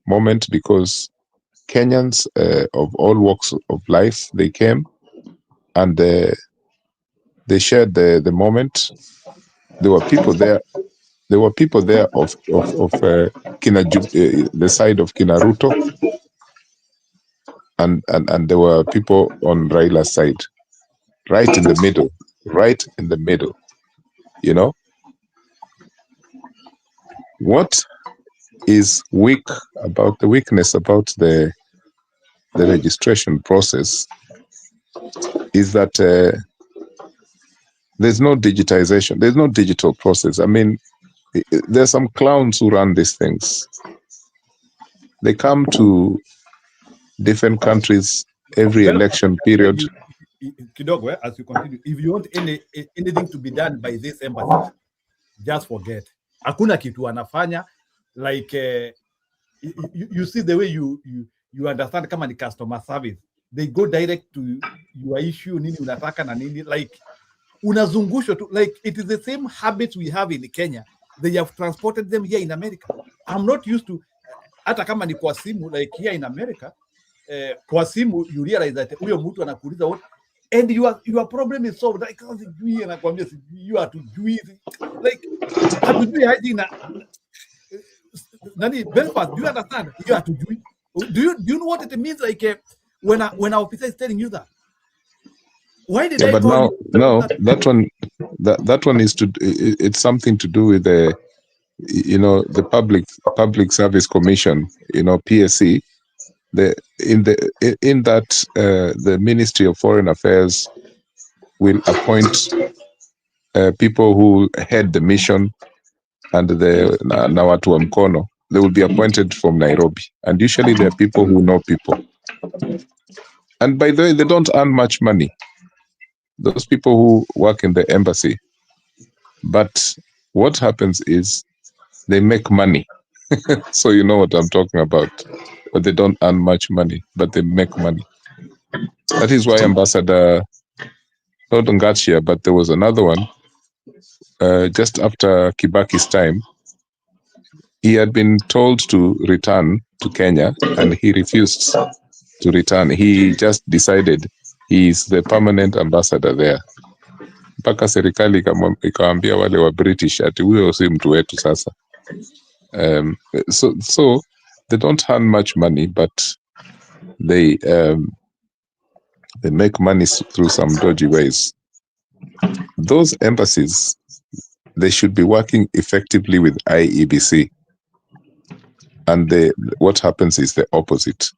moment because Kenyans of all walks of life, they came and they shared the moment. There were people there. There were people there of the side of Kinaruto, and there were people on Raila's side, right in the middle. What is the weakness about the registration process is that there's no digitization. There's no digital process. I mean, there's some clowns who run these things. They come to different countries every election period. Kidogo, as you continue, if you want anything to be done by this embassy, just forget. Hakuna kitu anafanya, like you see the way you understand kama ni customer service. They go direct to your issue, nini unataka na nini, like unazungushwa tu, like it is the same habits we have in Kenya. They have transported them here in America. I'm not used to hata kama ni kwa simu, like here in America, kwa simu you realize that huyo mtu anakuuliza what and your problem is solved, like sijui anakuambia sijui hatujui, like hatujui haji na nani Belfast, do you understand? You hatujui. Do you know what it means, like when an officer is telling you that? Why did I call you? No, that one is it's something to do with the Public Service Commission, PSC. In that the Ministry of Foreign Affairs will appoint people who head the mission, and na watu wa mkono, they will be appointed from Nairobi, and usually they are people who know people. And by the way, they don't earn much money, those people who work in the embassy. But what happens is they make money. So you know what I'm talking about. But they don't earn much money, but they make money. That is why Ambassador, not Ngachia, but there was another one, just after Kibaki's time, he had been told to return to Kenya, and he refused to return. He just decided he is the permanent ambassador there. Mpaka serikali ikawaambia wale wa British ati huyo si mtu wetu sasa. So they don't earn much money, but they make money through some dodgy ways. Those embassies, they should be working effectively with IEBC. And what happens is the opposite.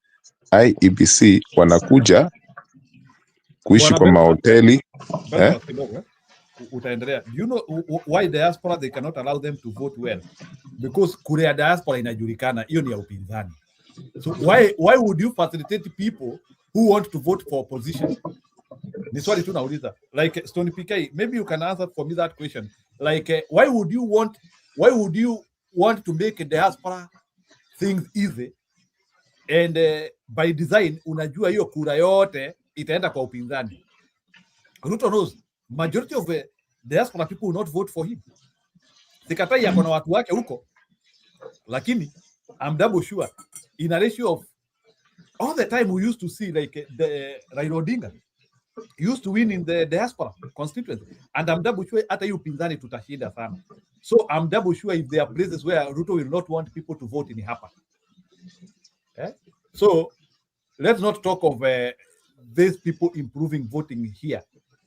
IEBC wanakuja kuishi Bwana kwa mahoteli. Boniface kidogo, utaendelea. Do you know why diaspora they cannot allow them to vote well? Because kura ya diaspora inajulikana, hiyo ni ya upinzani. So why would you facilitate people who want to vote for opposition? Ni swali tu nauliza. Like Stony PK, maybe you can answer for me that question. Like why would you want to make diaspora things easy and by design unajua hiyo kura yote itaenda kwa upinzani? Ruto knows majority of the diaspora people will not vote for him. Sikatai yako na watu wake huko, lakini I'm double sure in a ratio of all the time we used to see like the Raila Odinga used to win in the diaspora constituency, and I'm double sure hata hiyo upinzani tutashinda sana. So I'm double sure if there are places where Ruto will not want people to vote in hapa. So let's not talk of these people improving voting here.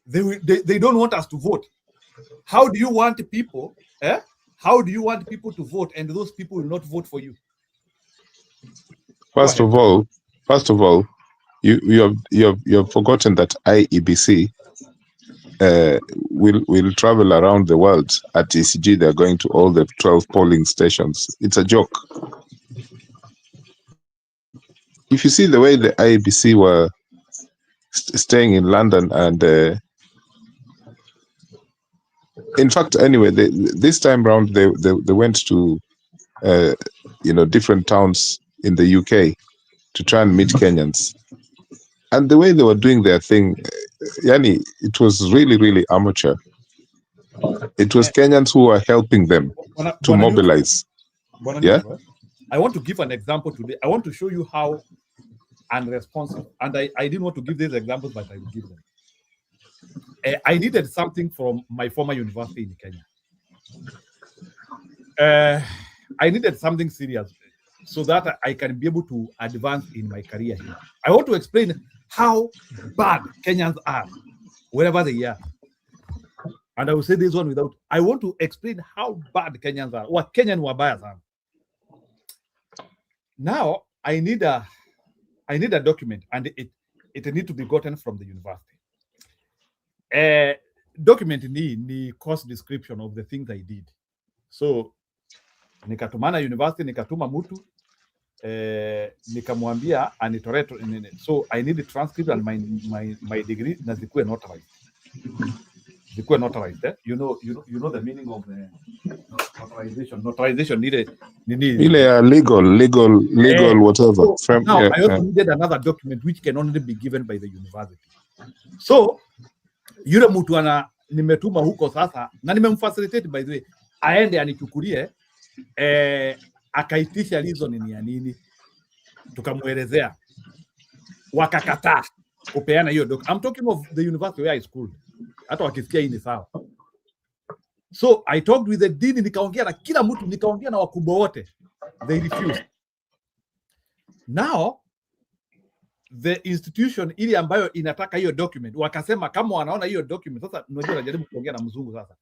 They don't want us to vote. How do you want people? How do you want people to vote, and those people will not vote for you? First of all, you have forgotten that IEBC will travel around the world. At ECG, they're going to all the 12 polling stations. It's a joke. If you see the way the IEBC were staying in London, and in fact, anyway, this time round they went to different towns in the UK to try and meet Kenyans, and the way they were doing their thing, yani, it was really, really amateur. It was Kenyans who were helping them to mobilize. Yeah. I want to give an example today. I want to show you how unresponsive, and I didn't want to give these examples, but I will give them. I needed something from my former university in Kenya. I needed something serious so that I can be able to advance in my career here. I want to explain how bad Kenyans are wherever they are. And I will say this one without, I want to explain how bad Kenyans are. What Kenyan wabaya are. Now, I need a document, and it need to be gotten from the university. Document ni course description of the things I did. So nikatumana university, nikatuma mtu nikamwambia anitore. So I need the transcript and my degree na zikuwe notarized. Zikuwe notarized. You know the meaning of the notarization. Notarization needed legal whatever. So now I also needed another document which can only be given by the university. So yule mtu nimetuma huko sasa, na nimemfacilitate by the way, aende anichukulie akaitisha reason ni ya nini, tukamwelezea, wakakataa kupeana hiyo doc. I'm talking of the university where I schooled. Hata wakisikia hii ni sawa. So I talked with the dean, nikaongea na kila mtu, nikaongea na wakubwa wote, they refused. Now the institution ile ambayo inataka hiyo document wakasema kama wanaona hiyo document sasa, unajua najaribu kuongea na mzungu sasa.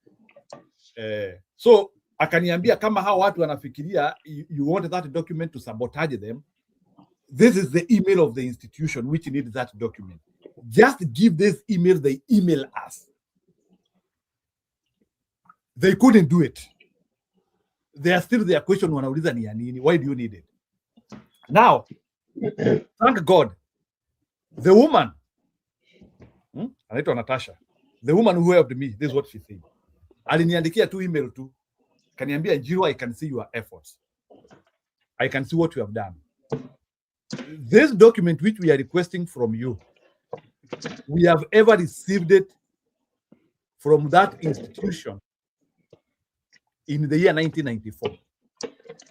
So akaniambia kama hao watu wanafikiria you want that document to sabotage them, this is the email of the institution which needs that document. Just give this email, they email us. They couldn't do it. They are still their question wanauliza ni ya nini, why do you need it? Now, thank God, the woman, anaitwa Natasha, the woman who helped me, this is what she said. Aliniandikia tu email tu, kaniambia, Njiro, I can see your efforts. I can see what you have done. This document which we are requesting from you, we have ever received it from that institution in the year 1994.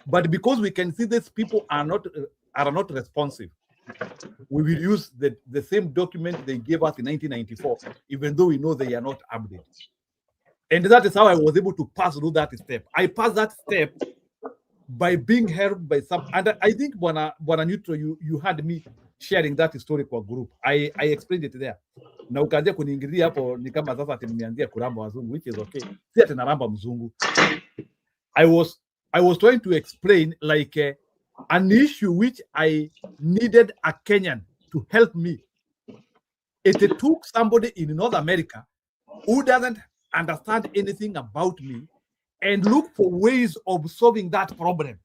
But because we can see these people are not responsive, we will use the same document they gave us in 1994, even though we know they are not updated. And that is how I was able to pass through that step. I passed that step by being helped by some, and I think Bwana Neutral, you had me sharing that historical group. I explained it there. na ukaanzia kuniingilia hapo, ni kama sasa ati nimeanzia kuramba wazungu, which is okay. Si ati naramba mzungu. I was trying to explain like an issue which I needed a Kenyan to help me. It took somebody in North America who doesn't understand anything about me and look for ways of solving that problem.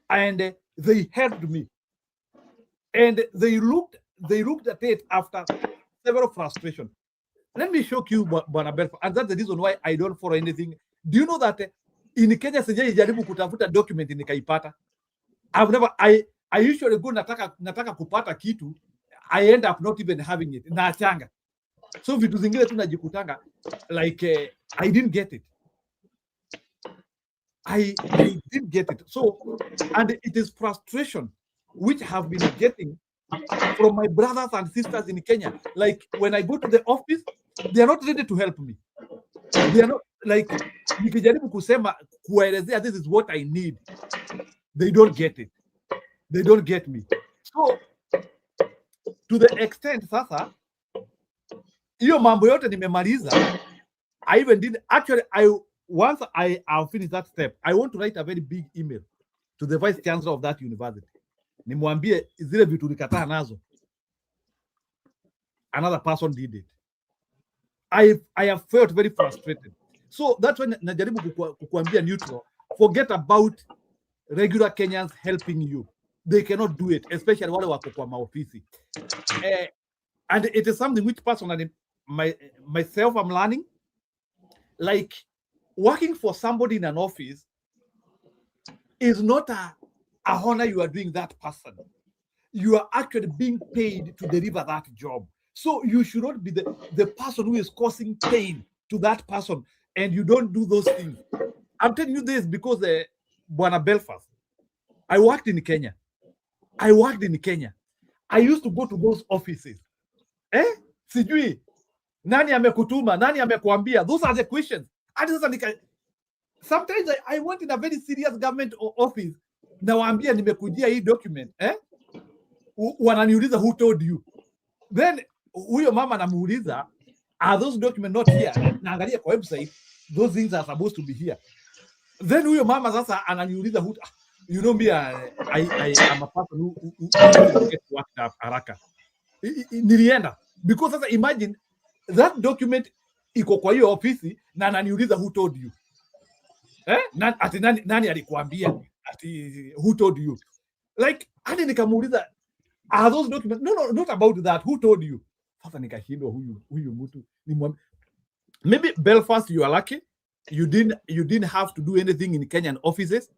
And they helped me. And they looked at it after several frustrations. Let me show you, Bwana Belfast, and that's the reason why I don't follow anything. Do you know that in Kenya sijajaribu kutafuta document nikaipata? I've never, I usually go nataka kupata kitu, I end up not even having it. Naachanga. So vitu zingine tu najikutanga like I didn't get it. I didn't get it. So, and it is frustration which have been getting from my brothers and sisters in Kenya. Like when I go to the office, they are not ready to help me. They are not like, nikijaribu kusema kuelezea this is what I need. They don't get it. They don't get me. So to the extent sasa, hiyo mambo yote nimemaliza. I even did actually. Once I finish that step, I want to write a very big email to the vice chancellor of that university. Nimwambie zile vitu nikataa nazo. Another person did it. I have felt very frustrated. So that's when najaribu kukuambia neutral. Forget about regular Kenyans helping you. They cannot do it, especially wale wako kwa maofisi. And it is something which personally myself I'm learning. Like working for somebody in an office is not a honor you are doing that person. You are actually being paid to deliver that job. So you should not be the person who is causing pain to that person, and you don't do those things. I'm telling you this because Bwana Belfast, I worked in Kenya. I used to go to those offices. Sijui nani amekutuma, nani amekuambia? Those are the questions. Sometimes I went in a very serious government office. Nawaambia nimekujia hii document. Wananiuliza who told you? Then huyo mama namuuliza, are those documents not here? Naangalia kwa website, those things are supposed to be here. Then huyo mama sasa ananiuliza who, you know me, I am a person who gets worked up haraka. Nilienda because sasa imagine that document iko kwa hiyo ofisi na ananiuliza who told you? Ati nani alikuambia? Ati who told you? Like hadi nikamuuliza, are those documents? No, not about that. Who told you? Sasa nikashindwa huyu mtu ni maybe Belfast, you are lucky. You didn't have to do anything in Kenyan offices.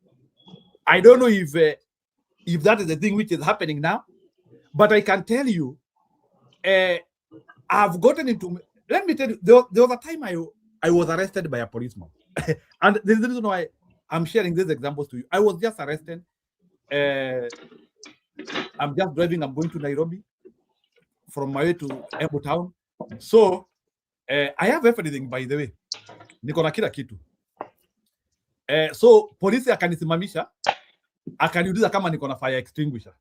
I don't know if that is the thing which is happening now, but I can tell you, I've gotten into. Let me tell you, there was a time I was arrested by a policeman, and this is the reason why I'm sharing these examples to you. I was just arrested. I'm just driving. I'm going to Nairobi from my way to Embu town. So I have everything, by the way. Niko na kila kitu. So polisi akanisimamisha, akaniuliza kama niko na fire extinguisher.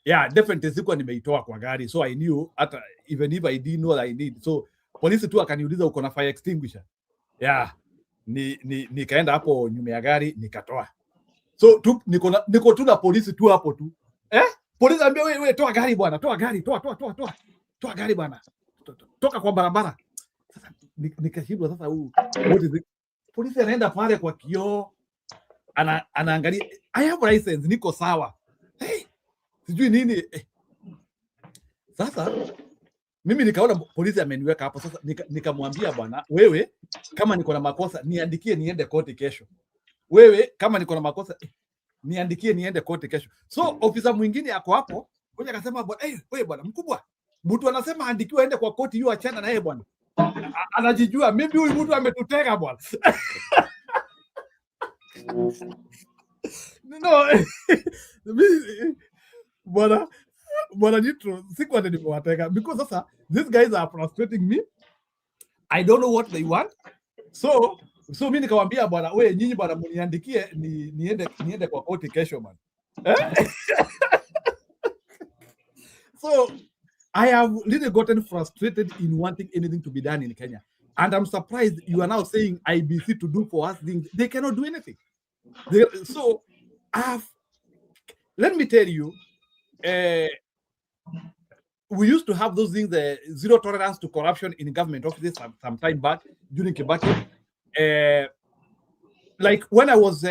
Yeah, definitely sikuwa nimeitoa kwa gari. So I knew hata even if I didn't know that I need. So polisi tu akaniuliza uko na fire extinguisher. Yeah. Nikaenda hapo nyuma ya gari nikatoa. So niko tu na polisi tu hapo tu. Polisi anambia wewe toa gari bwana, toa gari, toa gari bwana. Toka kwa barabara. Sasa nikashindwa sasa polisi anaenda pale kwa kioo anaangalia, I have license, niko sawa. Sijui nini. Sasa mimi nikaona polisi ameniweka hapo. Sasa nikamwambia bwana, wewe kama niko na makosa niandikie niende koti kesho. Wewe kama niko na makosa niandikie niende koti kesho. So ofisa mwingine yako hapo, ngoja akasema bwana, wewe bwana mkubwa, mtu anasema andikiwe aende kwa koti, hiyo achana naye bwana. Anajijua maybe huyu mtu ametutega bwana. No. Bwana Nitro, sikuwa nimewatega because sasa these guys are frustrating me. I don't know what they want. So mimi nikamwambia bwana, wewe nyinyi bwana mniandikie niende kwa koti kesho man. So I have really gotten frustrated in wanting anything to be done in Kenya. And I'm surprised you are now saying IBC to do for us things. They cannot do anything. So let me tell you, we used to have those things, zero tolerance to corruption in government offices some time back during Kibaki. Like when I was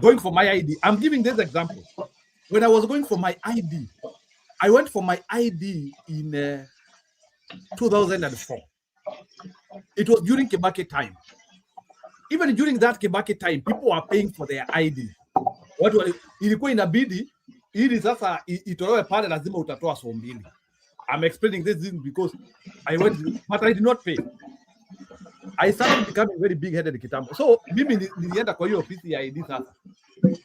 going for my ID, I'm giving this example. When I was going for my ID, I went for my ID in 2004. It was during Kibaki time. Even during that Kibaki time, people were paying for their ID. Ilikuwa inabidi ili sasa itolewe pale, lazima utatoa so mbili. I'm explaining this thing because I went, but I did not pay. I started becoming very big-headed kitambo. So mimi nilienda kwa hiyo ofisi ya ID sasa.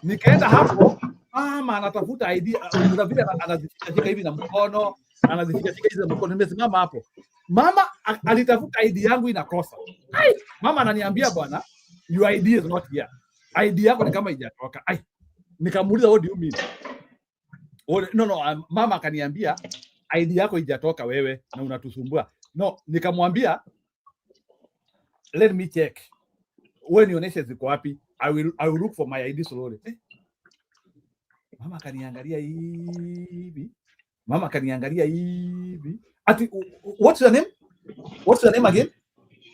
Nikaenda hapo, mama anatafuta ID, kuna vile anazishika hivi na mkono, anazishika hivi na mkono. Nimesimama hapo. Mama alitafuta ID yangu inakosa. Mama ananiambia, bwana, your ID is not here. ID yako ni kama haijatoka. Nikamuuliza, what do you mean? No, mama akaniambia ID yako haijatoka wewe na unatusumbua. No, nikamwambia, let me check. Wewe nionyeshe ziko wapi? I will look for my ID slowly. Mama akaniangalia hivi. Ati, what's your name? What's your name again?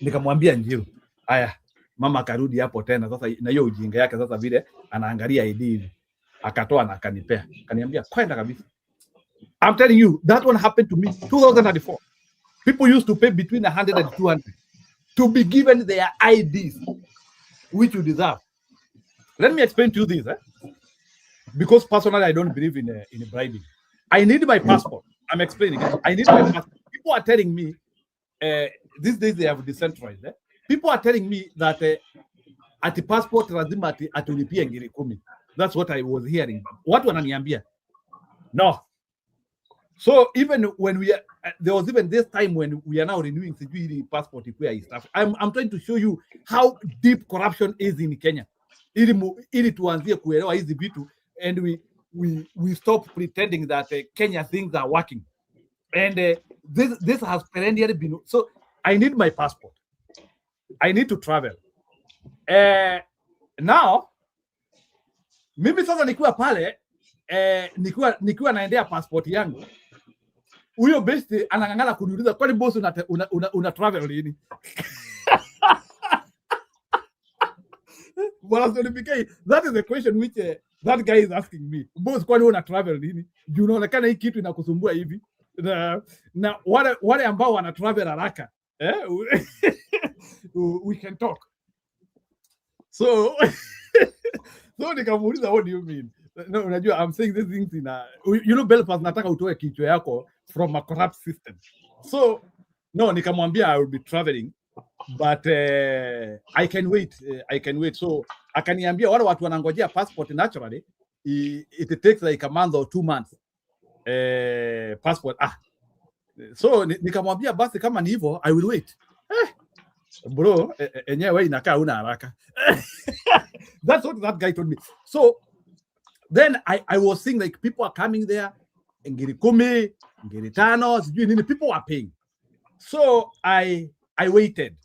Nikamwambia Njiru. Aya, mama akarudi hapo tena sasa na hiyo ujinga yake sasa vile anaangalia ID hivi. Akatoa na akanipea. Akaniambia, kwenda kabisa. I'm telling you, that one happened to me 2004. People used to pay between 100 and 200 to be given their IDs, which you deserve. Let me explain to you this, because personally I don't believe in bribing. I need my passport. I'm explaining it. I need my passport. People are telling me, these days they have decentralized. People are telling me that at the passport lazima atulipie ngiri 10. That's what I was hearing. What wananiambia? No. So even when there was even this time when we are now renewing the passport stuff. I'm trying to show you how deep corruption is in Kenya. Ili tuanzie kuelewa hizi vitu, and we stop pretending that Kenya things are working. And this has perennially been. So I need my passport. I need to travel. Now mimi sasa nikiwa pale nikiwa naendea passport yangu, huyo best anangangana kuniuliza, kwani boss una travel lini? That is the question which that guy is asking me. Boss, kwani una travel lini? Juu unaonekana hii kitu inakusumbua hivi. Na wale ambao wana travel haraka, we can talk. So nikamuuliza, what do you mean? No, unajua, I'm saying these things in Belfast nataka utoe kichwa yako from a corrupt system. So no, nikamwambia I will be traveling, but I can wait. So akaniambia wale watu wanangojea passport, naturally it takes like a month or 2 months passport. So nikamwambia basi kama ni hivyo I will wait. Bro, enyewe inakaa una haraka. That's what that guy told me. So then I was seeing like people are coming there, ngiri 10, ngiri 5, sijui nini, people are paying. So I waited.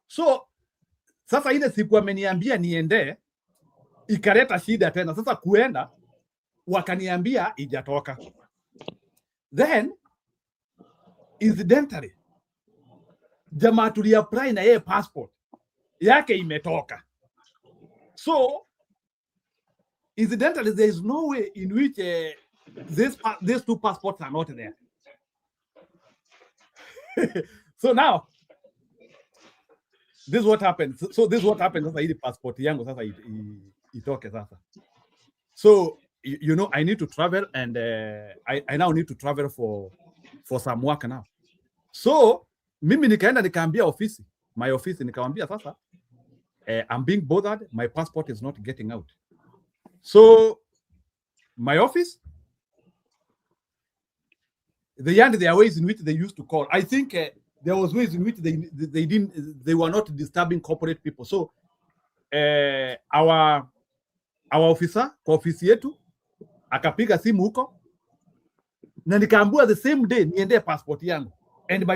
So sasa ile siku ameniambia niende, ikaleta shida tena. Sasa kuenda wakaniambia ijatoka. Then incidentally jamaa tuliapply na yeye passport yake imetoka. So incidentally there is no way in which these two passports are not there. So now this is what happens. So this is what happens sasa, ili passport yangu sasa itoke sasa. So you know, I need to travel, and I now need to travel for some work now. So mimi nikaenda nikaambia my office nikamwambia sasa, I'm being bothered, my passport is not getting out. So my office, they had their ways in which they used to call. I think there was ways in which they were not disturbing corporate people. So our officer kwa ofisi yetu akapiga simu huko, na nikaambiwa the same day niende passport yangu, and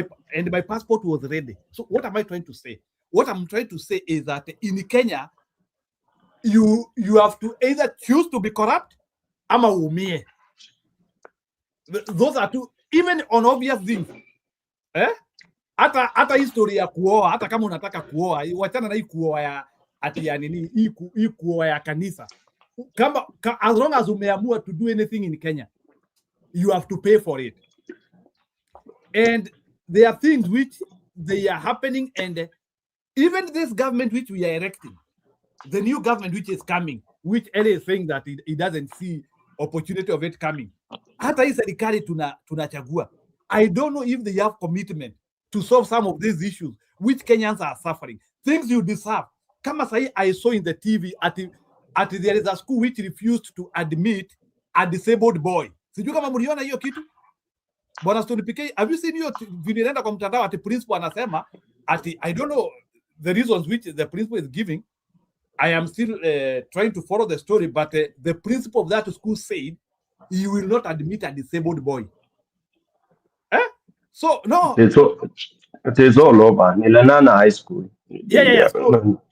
my passport was ready. So what am I trying to say? What I'm trying to say is that in Kenya, you have to either choose to be corrupt ama umie. Those are two, even on obvious things. Hata history ya kuoa, hata kama unataka kuoa, wachana na hii kuoa ya ati ya nini, hii kuoa ya kanisa. As long as umeamua to do anything in Kenya, you have to pay for it. And there are things which they are happening, and even this government which we are erecting, the new government which is coming, which Eli is saying that it doesn't see opportunity of it coming. Hata hii serikali tunachagua, I don't know if they have commitment to solve some of these issues which Kenyans are suffering. Things you deserve. Kama sahi I saw in the TV at there is a school which refused to admit a disabled boy. Sijui kama mliona hiyo kitu? Bwana Stone PK, have you seen hiyo video inaenda kwa mtandao ati principal anasema ati I don't know the reasons which the principal is giving. I am still trying to follow the story, but the principal of that school said he will not admit a disabled boy. So no, it is all over. Nilanana High School. Yeah. So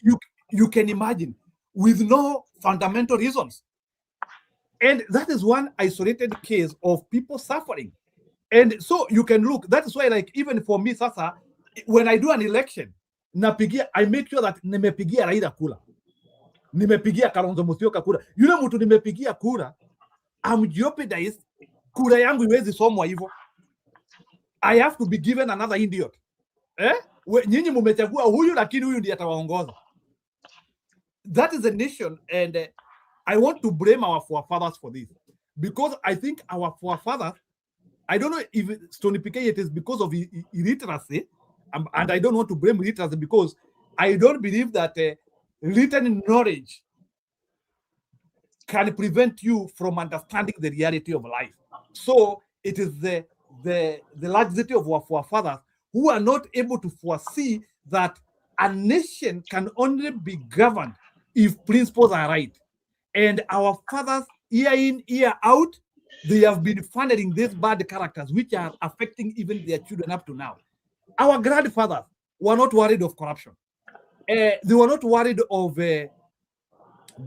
you can imagine, with no fundamental reasons, and that is one isolated case of people suffering. And so you can look. That is why, like, even for me, sasa, when I do an election, I make sure that nimepigia Raila kura, nimepigia Kalonzo Musyoka kura. Yule mtu nimepigia kura, I'm jeopardized. Kura yangu iwezi somwa hivyo. I have to be given another idiot. Nyinyi mumechagua huyu lakini huyu ndiye atawaongoza. That is a nation, and I want to blame our forefathers for this, because I think our forefathers, I don't know if Stony PK it is because of illiteracy, and I don't want to blame illiteracy because I don't believe that written knowledge can prevent you from understanding the reality of life. So it is the laxity of our forefathers who are not able to foresee that a nation can only be governed if principles are right. And our fathers, year in, year out, they have been funneling these bad characters, which are affecting even their children up to now. Our grandfathers were not worried of corruption. They were not worried of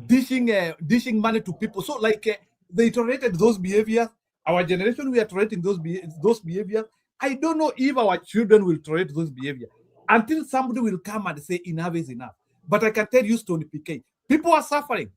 dishing money to people. So, like, they tolerated those behaviors. Our generation, we are tolerating those behaviors. I don't know if our children will tolerate those behaviors until somebody will come and say enough is enough. But I can tell you, Stony PK, people are suffering.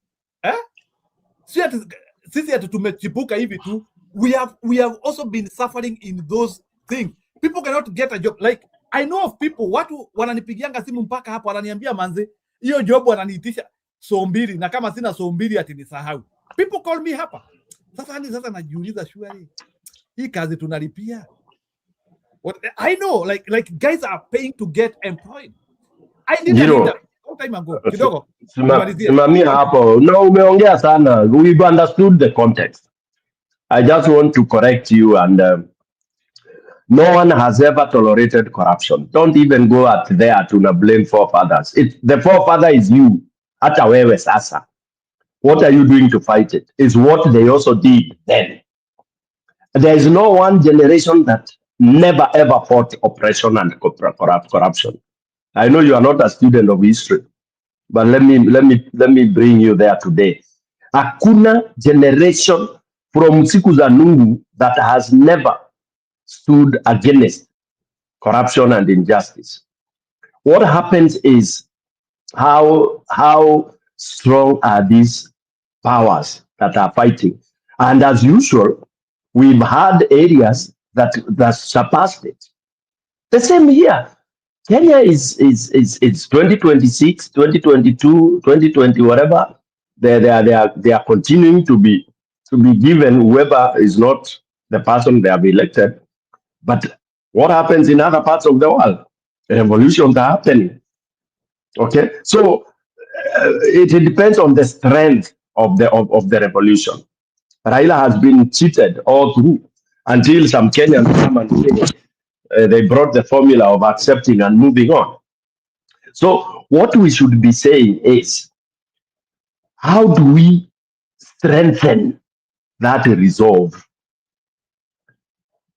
Sisi ati tumechipuka hivi tu, we have also been suffering in those things. People cannot get a job. Like, I know of people, watu wananipigianga simu mpaka hapo wananiambia manze, hiyo job wananiitisha so mbili, na kama sina so mbili ati nisahau. People call me hapa. Sasa najiuliza shwari, hii kazi tunalipia. What I know, like guys are paying to get employed. I did a long time ago. Kidogo. Simamia hapo. No, umeongea sana. We've understood the context. I just want to correct you, and no one has ever tolerated corruption. Don't even go out there to blame forefathers. The forefather is you. Hata wewe sasa. What are you doing to fight it? Is what they also did then. There is no one generation that never ever fought oppression and corruption. I know you are not a student of history, but let me bring you there today. Hakuna generation from siku za Nuhu that has never stood against corruption and injustice. What happens is how strong are these powers that are fighting? And as usual, we've had areas that surpassed it. The same here. Kenya is 2026, 2022, 2020, whatever. They are continuing to be given whoever is not the person they have elected. But what happens in other parts of the world? Revolutions are happening. Okay, so it depends on the strength of the revolution. Raila has been cheated all through until some Kenyans come and say they brought the formula of accepting and moving on. So what we should be saying is, how do we strengthen that resolve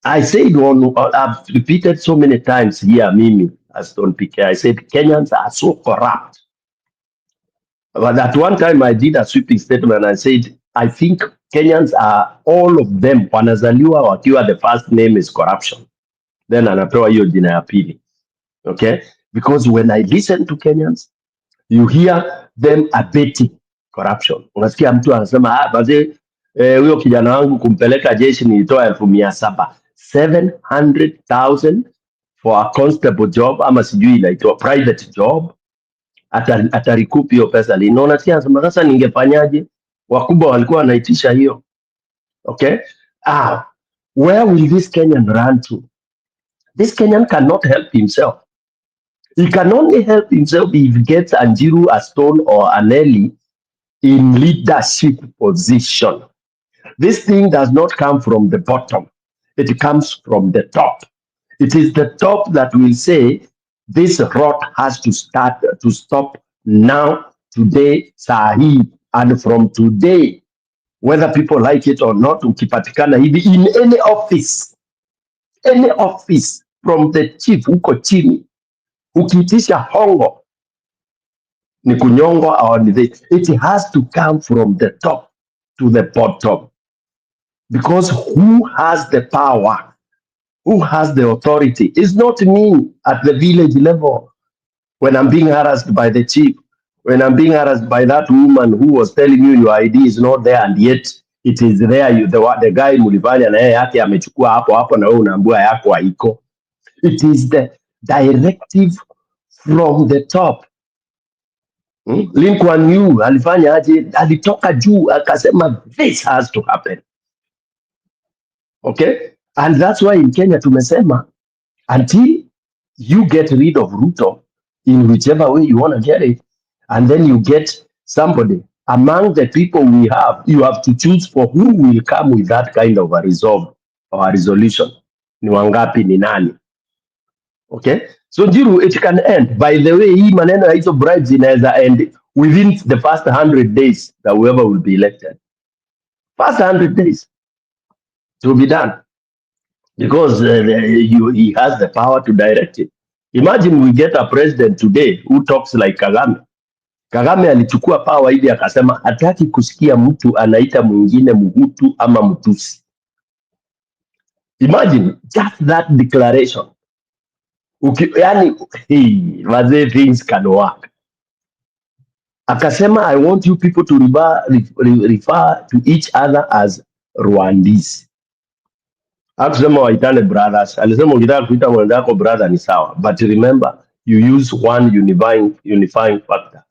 I said I've repeated so many times here, Mimi, as Don PK, I said Kenyans are so corrupt. But at one time I did a sweeping statement. I said, I think Kenyans are, all of them, wanazaliwa wakiwa the first name is corruption. Then anapewa hiyo jina ya pili. Okay? Because when I listen to Kenyans, you hear them abetting corruption. Unasikia mtu anasema baze huyo kijana wangu kumpeleka jeshi nilitoa 700,000 700,000 for a constable job ama sijui inaitwa private job, atarikupi hiyo pesa lini? Na unasikia anasema sasa ningefanyaje? Wakubwa walikuwa wanaitisha hiyo. Okay? Where will this Kenyan run to? This Kenyan cannot help himself. He can only help himself if he gets Anjiru, a Stone, or an Eli in leadership position. This thing does not come from the bottom. It comes from the top. It is the top that will say this rot has to stop now, today, sahi, and from today, whether people like it or not, ukipatikana hivi in any office from the chief huko chini, ukiitisha hongo ni kunyongwa or ni this. It has to come from the top to the bottom. Because who has the power? Who has the authority? It's not me at the village level when I'm being harassed by the chief, when I'm being harassed by that woman who was telling you your ID is not there and yet it is there. The guy mulifanya na yeye yake amechukua hapo na wewe unaambiwa yako haiko. It is the directive from the top. Lincoln Yu alifanya aje? Alitoka juu akasema this has to happen. Okay? And that's why in Kenya tumesema until you get rid of Ruto in whichever way you want to get it, and then you get somebody among the people we have, you have to choose for who will come with that kind of a resolve or a resolution. Ni wangapi, ni nani? Okay? So Jiru, it can end. By the way, hii maneno ya hizo bribes inaweza end within the first 100 days that whoever will be elected. First 100 days. It will be done. Because he has the power to direct it. Imagine we get a president today who talks like Kagame. Kagame alichukua power hivi akasema hataki kusikia mtu anaita mwingine Mhutu ama Mtusi. Imagine just that declaration. Yani, wazee, things can work. Akasema I want you people to refer to each other as Rwandese. Hakusema waitane brothers. Alisema ukitaka kuita mwenzako brother ni sawa. But remember, you use one unifying factor.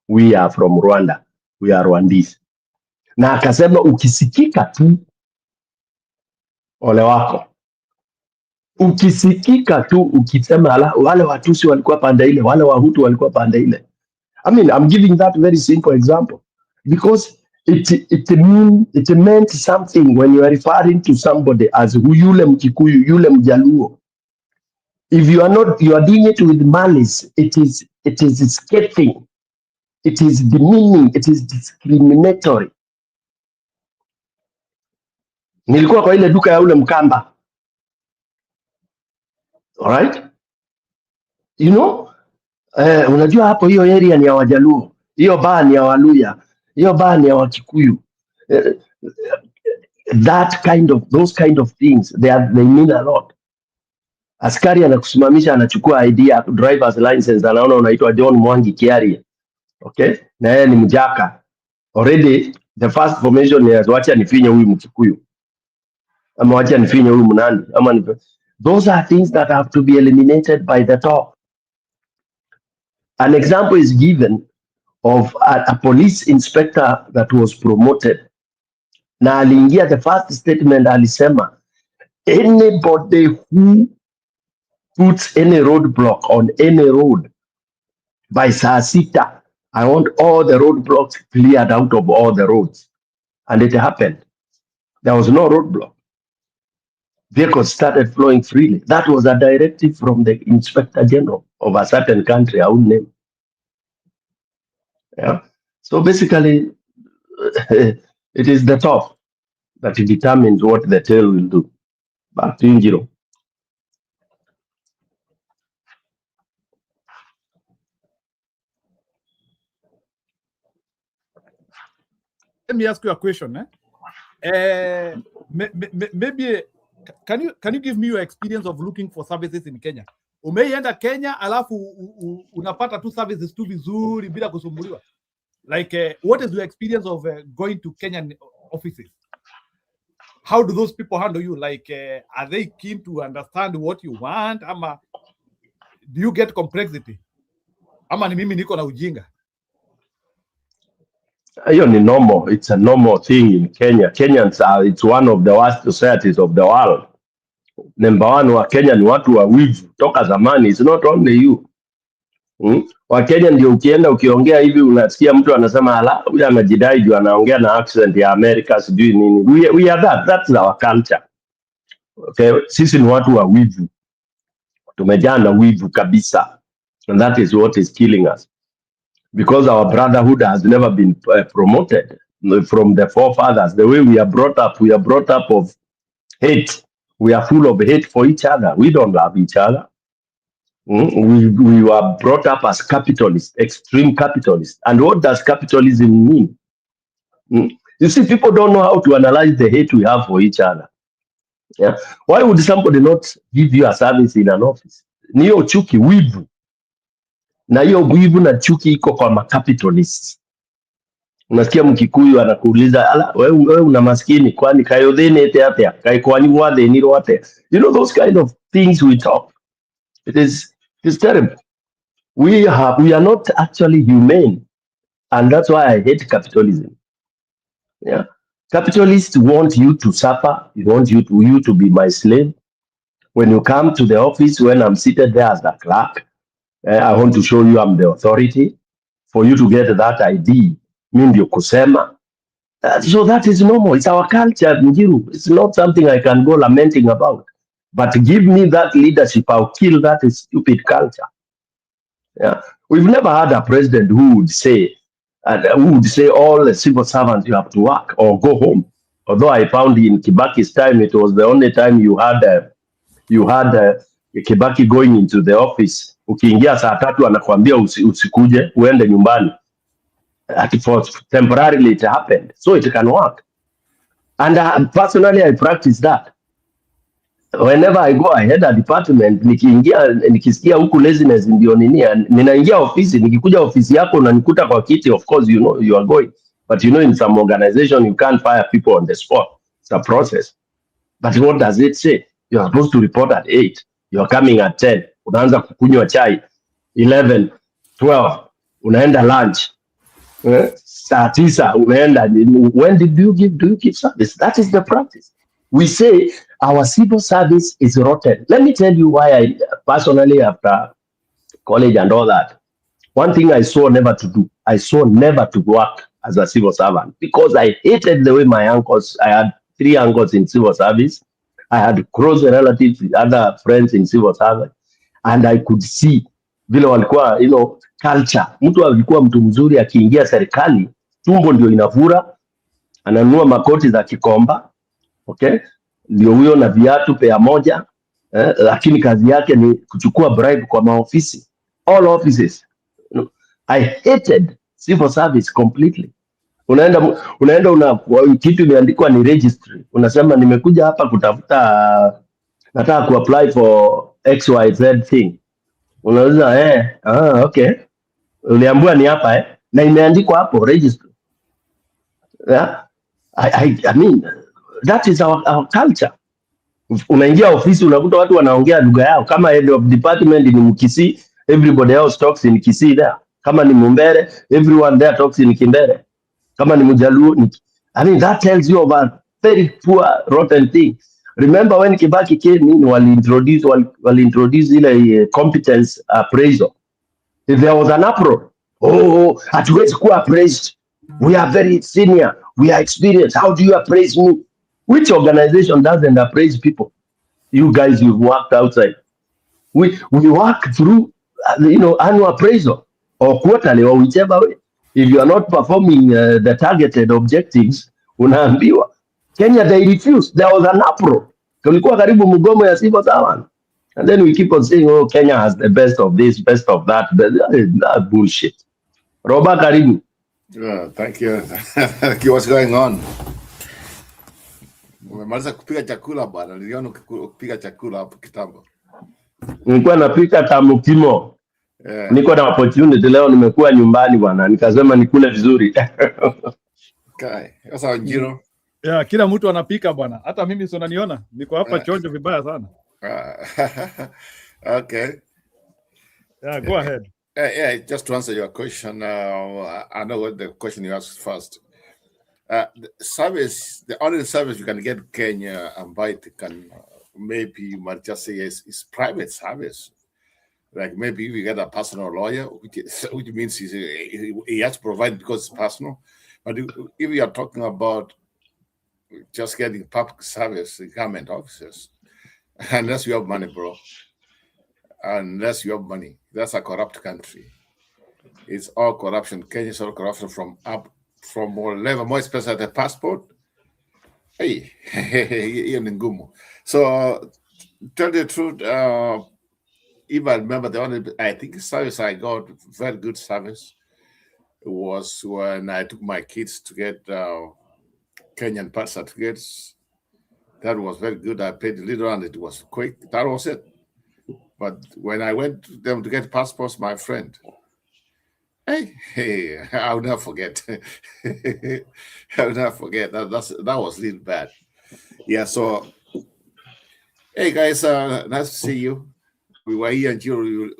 We are from Rwanda. We are Rwandese. Na akasema ukisikika tu ole wako. Ukisikika tu ukisema wale Watusi walikuwa pande ile, wale Wahutu walikuwa pande ile. I mean, I'm giving that very simple example because it meant something when you are referring to somebody as yule Mkikuyu, yule Mjaluo. If you are doing it with malice, it is scathing, it is demeaning, it is discriminatory. Nilikuwa kwa ile duka ya ule Mkamba. Alright? You know, unajua hapo hiyo area ni ya Wajaluo, hiyo bar ni ya Waluya, hiyo bar ni ya Wakikuyu. Those kind of things, they mean a lot. Askari anakusimamisha anachukua ID ya driver's license, anaona unaitwa John Mwangi Kiarie. Okay? Na yeye ni Mjaka. Already the first formation is wacha nifinye huyu Mkikuyu. Ama wacha nifinye huyu Mnandi. Those are things that have to be eliminated by the top. An example is given of a police inspector that was promoted. Na aliingia, the first statement alisema, anybody who puts any roadblock on any road by saa sita, I want all the roadblocks cleared out of all the roads. And it happened. There was no roadblock. Vehicles started flowing freely. That was a directive from the Inspector General of a certain country, I won't name. Yeah. So basically, it is the top that determines what the tail will do. Back to Njiro. Let me ask you a question. Maybe can you give me your experience of looking for services in Kenya? Umeienda Kenya alafu unapata tu services tu vizuri bila kusumbuliwa. Like what is your experience of going to Kenyan offices? How do those people handle you? Like are they keen to understand what you want? Ama do you get complexity? Ama ni mimi niko na ujinga? Hiyo ni normal. It's a normal thing in Kenya. Kenyans are, it's one of the worst societies of the world. Number one wa Kenya ni watu wa wivu toka zamani. It's not only you. Wa Kenya ndio ukienda ukiongea hivi unasikia mtu anasema ala huyu anajidai juu anaongea na accent ya America sijui nini. We are that. That's our culture. Okay, sisi ni watu wa wivu. Tumejaa na wivu kabisa. And that is what is killing us. Because our brotherhood has never been promoted from the forefathers. The way we are brought up of hate. We are full of hate for each other. We don't love each other. We were brought up as capitalists, extreme capitalists. And what does capitalism mean? You see, people don't know how to analyze the hate we have for each other. Yeah. Why would somebody not give you a service in an office? Niyo chuki, wivu. Na hiyo wivu na chuki iko kwa makapitalists. Unasikia Mkikuyu anakuuliza ala wewe una maskini kwani kayodhene ete atia kai kwani wade ni rote. You know those kind of things we talk. It's terrible. We are not actually humane, and that's why I hate capitalism. Yeah, capitalists want you to suffer. They want you to be my slave. When you come to the office, when I'm seated there as the clerk, I want to show you I'm the authority. For you to get that ID, mimi ndio kusema. So that is normal. It's our culture, Njiru. It's not something I can go lamenting about. But give me that leadership, I'll kill that stupid culture. Yeah, we've never had a president who would say all the civil servants you have to work or go home. Although I found in Kibaki's time it was the only time you had Kibaki going into the office. Ukiingia saa 3 anakuambia usikuje uende nyumbani. For temporarily it happened, so it can work. And personally I practice that. Whenever I go, I head a department, nikisikia huku laziness ndio ninaingia ofisi, nikikuja ofisi yako unanikuta kwa kiti, of course you know you are going. But you know in some organization you can't fire people on the spot. It's a process. But what does it say? You are supposed to report at 8. You are coming at 10. Unaanza kukunywa chai. 11, 12. Unaenda lunch. Saa 9 unaenda. When do you give service? That is the practice. We say our civil service is rotten. Let me tell you why I personally, after college and all that, one thing I swore never to do, I swore never to work as a civil servant because I hated the way my uncles, I had 3 uncles in civil service. I had close relatives, other friends in civil service, and I could see vile walikuwa, culture. Mtu alikuwa mtu mzuri akiingia serikali, tumbo ndio inavura, ananunua makoti za Kikomba. Okay, ndio huyo na viatu pea moja, lakini kazi yake ni kuchukua bribe kwa maofisi, all offices. I hated civil service completely. Unaenda kitu imeandikwa ni registry, unasema nimekuja hapa kutafuta, nataka kuapply for XYZ thing. Unauliza okay, uliambiwa ni hapa na imeandikwa hapo registry. Yeah, I mean that is our culture. Unaingia ofisi unakuta watu wanaongea lugha yao. Kama head of department ni Mkisii, everybody else talks in Kisii there. Kama ni Mumbere, everyone there talks in Kimbere. Kama ni Mjaluo, I mean that tells you of a very poor rotten thing. Remember when Kibaki came in, wali introduce ile competence appraisal. There was an uproar. Hatuwezi kuwa appraised. We are very senior. We are experienced. How do you appraise me? Which organization doesn't appraise people? You guys, you've worked outside. We work through, annual appraisal or quarterly or whichever way. If you are not performing the targeted objectives, unaambiwa. Kenya, they refused. There was an uproar. Tulikuwa karibu mgomo ya civil servant. And then we keep on saying, oh, Kenya has the best of this, best of that. But that bullshit. Roba karibu. Yeah, thank you. Thank you. What's going on? Umemaliza kupika chakula bwana. Niliona ukipika chakula hapo kitambo. Nilikuwa napika tamukimo. Yeah. Niko na opportunity leo, nimekuwa nyumbani bwana, nikasema nikule vizuri. Okay. Sasa Njiro. Yeah, kila mtu anapika bwana. Hata mimi sio unaniona. Niko hapa chonjo vibaya sana. Okay. Yeah, go ahead. Yeah, just to answer your question, I know what the question you asked first. The only service you can get in Kenya and buy it maybe you might just say is private service. Like maybe you get a personal lawyer, which means he has to provide because it's personal. But if you are talking about just getting public service, the government offices, unless you have money, bro, unless you have money, that's a corrupt country. It's all corruption. Kenya is all corruption from all level, more especially the passport. Hey, so tell the truth, if I remember, I think service I got, very good service, was when I took my kids to get Kenyan birth certificates. That was very good. I paid a little and it was quick. That was it. But when I went to them to get passports, my friend, hey, I'll never forget. I'll never forget. That was a little bad. Yeah, so, hey guys, nice to see you. We were here until we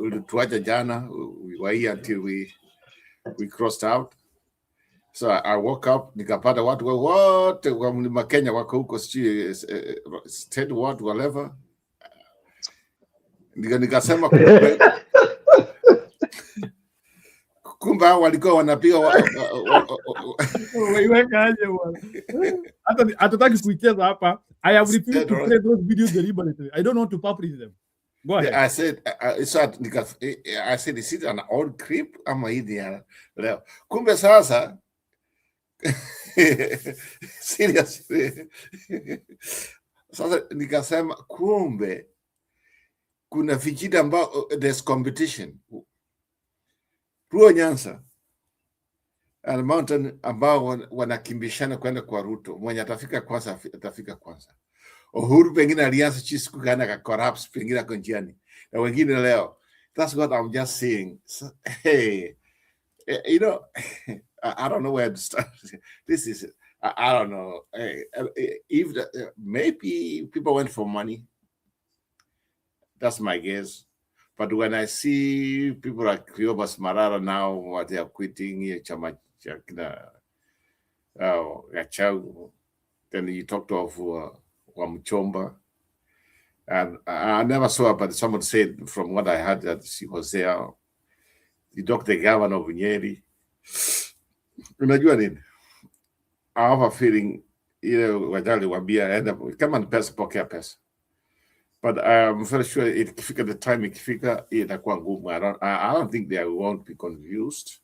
were here until we crossed out. So I woke up, nikapata watu wote wa mlima Kenya wako huko state what whatever. Nikasema kumbe walikuwa wanapiga Waiwekaje bwana. Hata hatutaki kuicheza hapa. I have refused to play those videos deliberately. I don't want to publish them. Go ahead. I said, is it an old clip? Ama idea leo. Kumbe sasa seriously. Sasa nikasema kumbe kuna vijiji ambao there's competition. Ruo Nyanza and mountain ambao wanakimbishana kwenda kwa Ruto. Mwenye atafika kwanza. Uhuru pengine alianza chisiku kana ka corrupts pengine kwa njiani. Na wengine leo. That's what I'm just saying. So, hey, you know, I don't know where to start. This is, I don't know. If maybe people went for money. That's my guess. But when I see people like Cleopas Marara now, what they are quitting, then you talked of Wamchomba. And I never saw her, but someone said from what I heard that she was there. You talked the governor of Nyeri. Unajua nini? I have a feeling, wajali wambia enda kama ni pesa pokea pesa. But I'm very sure ikifika the time ikifika itakuwa ngumu. I don't think they won't be confused.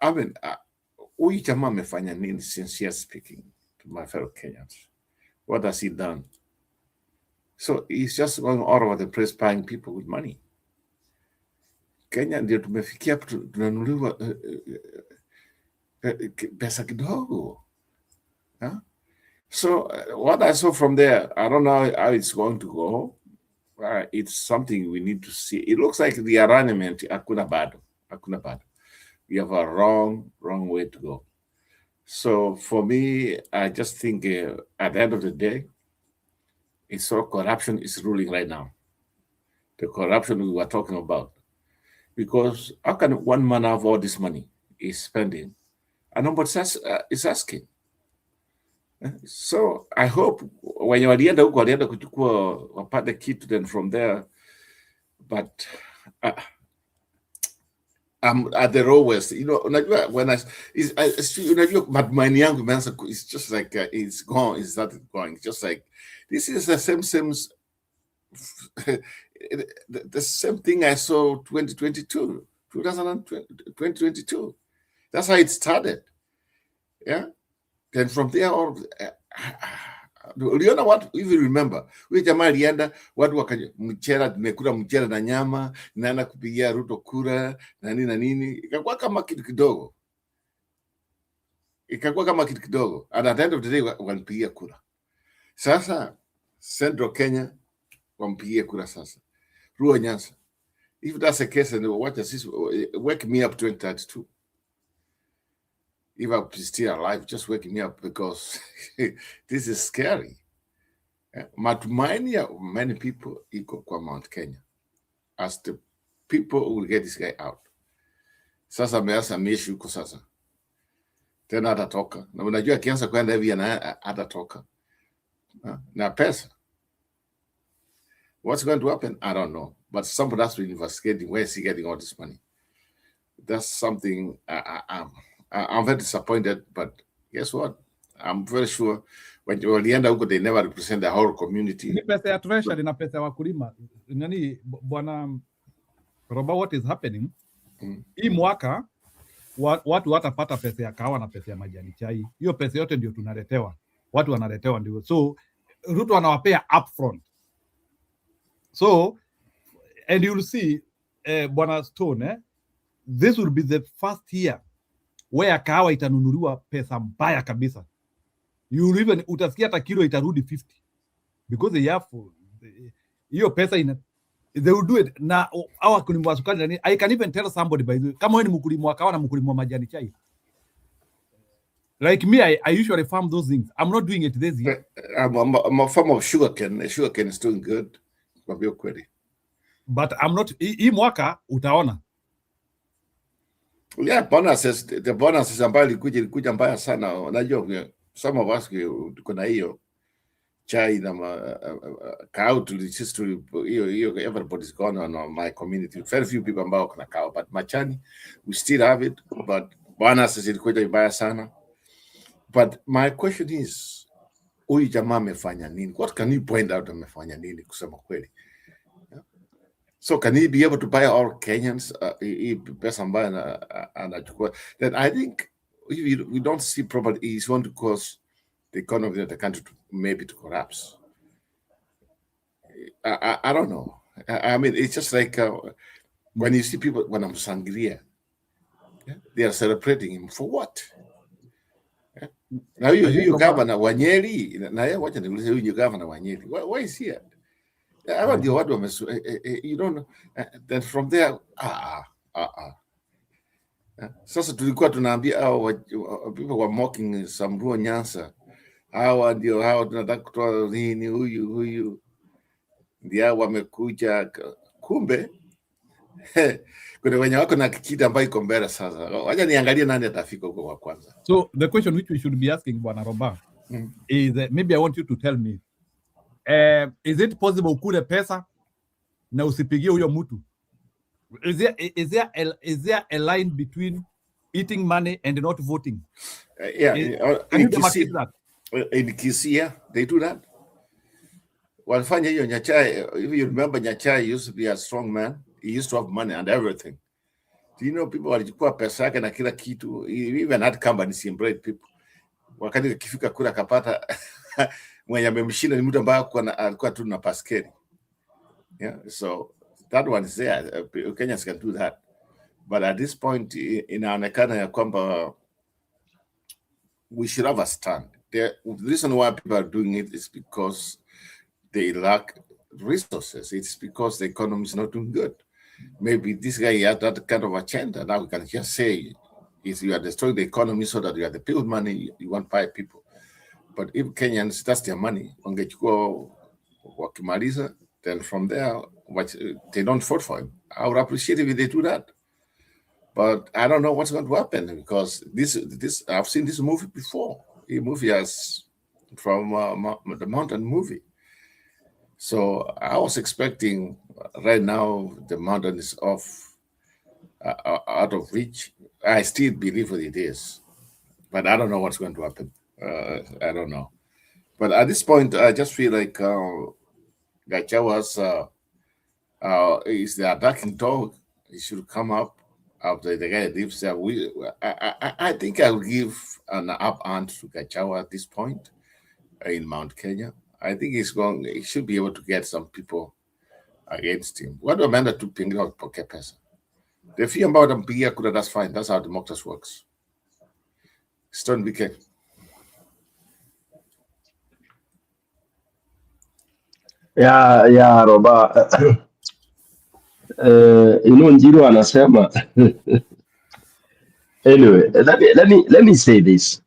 I mean, huyu jamaa amefanya nini sincere speaking to my fellow Kenyans? What has he done? So he's just going all over the place buying people with money. Kenya ndio tumefikia tunanuliwa pesa kidogo. Huh? So what I saw from there, I don't know how it's going to go. It's something we need to see. It looks like the arrangement, hakuna bado. We have a wrong way to go. So for me, I just think at the end of the day, it's all corruption is ruling right now. The corruption we were talking about. Because how can one man have all this money he's spending and nobody is asking? So I hope when you walienda huko walienda kuchukua wapate kitu, then from there, but I'm at the lowest. Unajua when unajua matumaini yangu imeanza, it's just like it's gone, it started going. Just like this is the same the same thing I saw 2022. That's how it started. Yeah. Then from there on, Uliona what, if you remember, huyo jamaa alienda, watu wakamchera, tumekula mchera na nyama, naenda kupigia Ruto kura na nini, ikakuwa kama kitu kidogo, and at the end of the day wanipigia kura. Sasa Central Kenya wampigie kura sasa. Ruo Nyanza, if that's the case, and what does this wake me up 2032? If I'm still alive, just wake me up, because this is scary. Matumaini ya many people iko kwa Mount Kenya as the people who will get this guy out. Sasa ameanza meshi huko sasa. Tena atatoka. Na unajua akianza kwenda hivi na atatoka. Na pesa. What's going to happen? I don't know. But somebody has to investigate where is he getting all this money. That's something I'm very disappointed, but guess what? I'm very sure when walienda huko they never represent the whole community. Ni pesa ya treasury na pesa ya wakulima. Nani bwana Roba, what is happening? Hii mwaka watu watapata pesa ya kahawa na pesa ya majani chai. Hiyo pesa yote ndio tunaletewa. Watu wanaletewa ndio. So Ruto anawapea upfront. So and you'll see bwana Stone, this will be the first year where kahawa itanunuliwa pesa mbaya kabisa. You even utasikia hata kilo itarudi 50 because they have hiyo pesa they will do it. Na hawa wakulima wa sukari nani, I can even tell somebody by the way, kama wewe ni mkulima wa kahawa na mkulima wa majani chai like me, I usually farm those things. I'm not doing it this year. I'm a farmer of sugarcane. Sugarcane is doing good. But I'm not. Hii mwaka utaona. Yeah, bonuses, the bonuses ambayo ilikuja mbaya sana. Unajua some of us kuna hiyo chai na cow to hiyo everybody's gone on my community. Very few people ambao kuna cow, but machani we still have it, but bonuses ilikuja mbaya sana. But my question is, huyu jamaa amefanya nini? What can you point out amefanya nini kusema kweli? So can he be able to buy all Kenyans? Then I think if we don't see properly, he's going to cause the economy of the country to maybe to collapse. I don't know. I mean, it's just like when you see people, when I'm Sangria, they are celebrating him for what? Now you governor Wanyeri. Now you governor Wanyeri. Why is he? You don't know. Then from there, Sasa tulikuwa tunaambia people were mocking some Ruo Nyanza. Hawa tunataka kutoa nini huyu. Ndio wamekuja, kumbe kuna wenye wako na kitu ambayo iko mbele sasa. Wacha niangalie nani atafika huko wa kwanza. So the question which we should be asking Bwana Roba is maybe I want you to tell me, is it possible ukule pesa na usipigie huyo mtu? Is there a line between eating money and not voting? In Kisii, they do that. Walifanya hiyo Nyachai. If you remember, Nyachai used to be a strong man. He used to have money and everything. Do you know people walichukua pesa yake na kila kitu? He even had companies, he employed people. Wakati akifika kula kapata mwenye amemshinda ni mtu ambaye alikuwa tu na paskeri. Yeah, so that one is there. Kenyans can do that. But at this point, inaonekana ya kwamba we should have a stand. The reason why people are doing it is because they lack resources. It's because the economy is not doing good. Maybe this guy had that kind of agenda. Now we can just say, if you are destroying the economy so that you have the people money, you won't buy people. But if Kenyans, that's their money, wangechukua wakimaliza, then from there, they don't vote for him. I would appreciate if they do that. But I don't know what's going to happen, because this I've seen this movie before. The movie has from the Mountain movie. So I was expecting right now the mountain is off, out of reach. I still believe what it is, but I don't know what's going to happen. I don't know. But at this point, I just feel like Gachawa's is the attacking dog. He should come up after the guy leaves there. I think I will give an up hand to Gachawa at this point. in Mount Kenya. I think he should be able to get some people against him. What wameenda tu pengine wakipokea pesa. The few ambao watampigia kura, that's fine. That's how democracy works. Stone BK. ya Roba. Njiru anasema anyway, let me say this.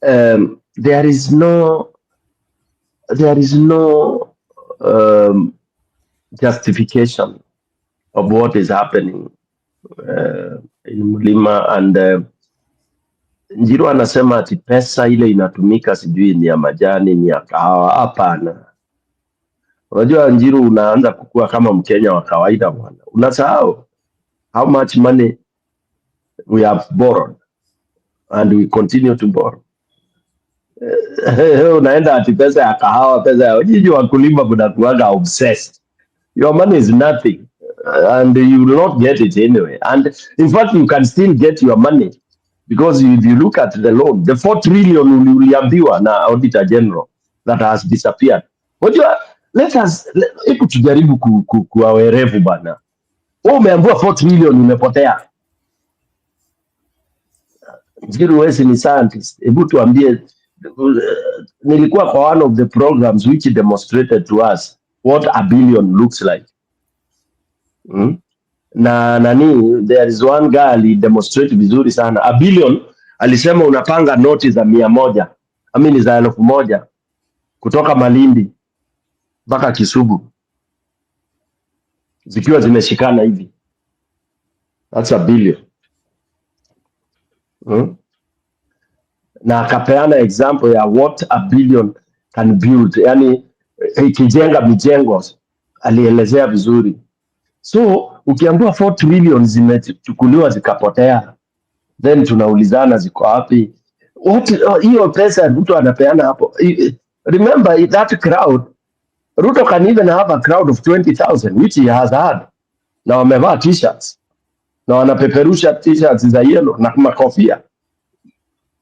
There is no justification of what is happening in Mlima, and Njiru anasema ati pesa ile inatumika sijui ni ya majani, ni ya kahawa. Hapana. Unajua Njiru, unaanza kukua kama Mkenya wa kawaida bwana. Unasahau how much money we have borrowed and we continue to borrow. Unaenda ati pesa ya kahawa, pesa ya nyinyi wakulima mnakuanga obsessed. Your money is nothing, and you will not get it anyway. And in fact, you can still get your money because if you look at the loan, the 4 trillion uliambiwa na Auditor General that has disappeared. Unajua, hebu tujaribu kuwa werevu bana. Wewe umeambiwa 4 trillion umepotea. Njiru, wewe ni scientist. Hebu tuambie, nilikuwa kwa one of the programs which demonstrated to us what a billion looks like. Na nani, there is one guy demonstrate vizuri sana. A billion alisema unapanga noti za 100, za 1000 kutoka Malindi mpaka Kisugu zikiwa zimeshikana hivi. That's a billion. Na akapeana example ya what a billion can build, yani ikijenga mijengo, alielezea vizuri. So ukiambiwa 4 trillion zimechukuliwa zikapotea, then tunaulizana ziko wapi? Hiyo pesa Ruto anapeana hapo. Remember that crowd, Ruto can even have a crowd of 20,000 which he has had, na wamevaa t-shirts na wanapeperusha t-shirts za yellow na makofia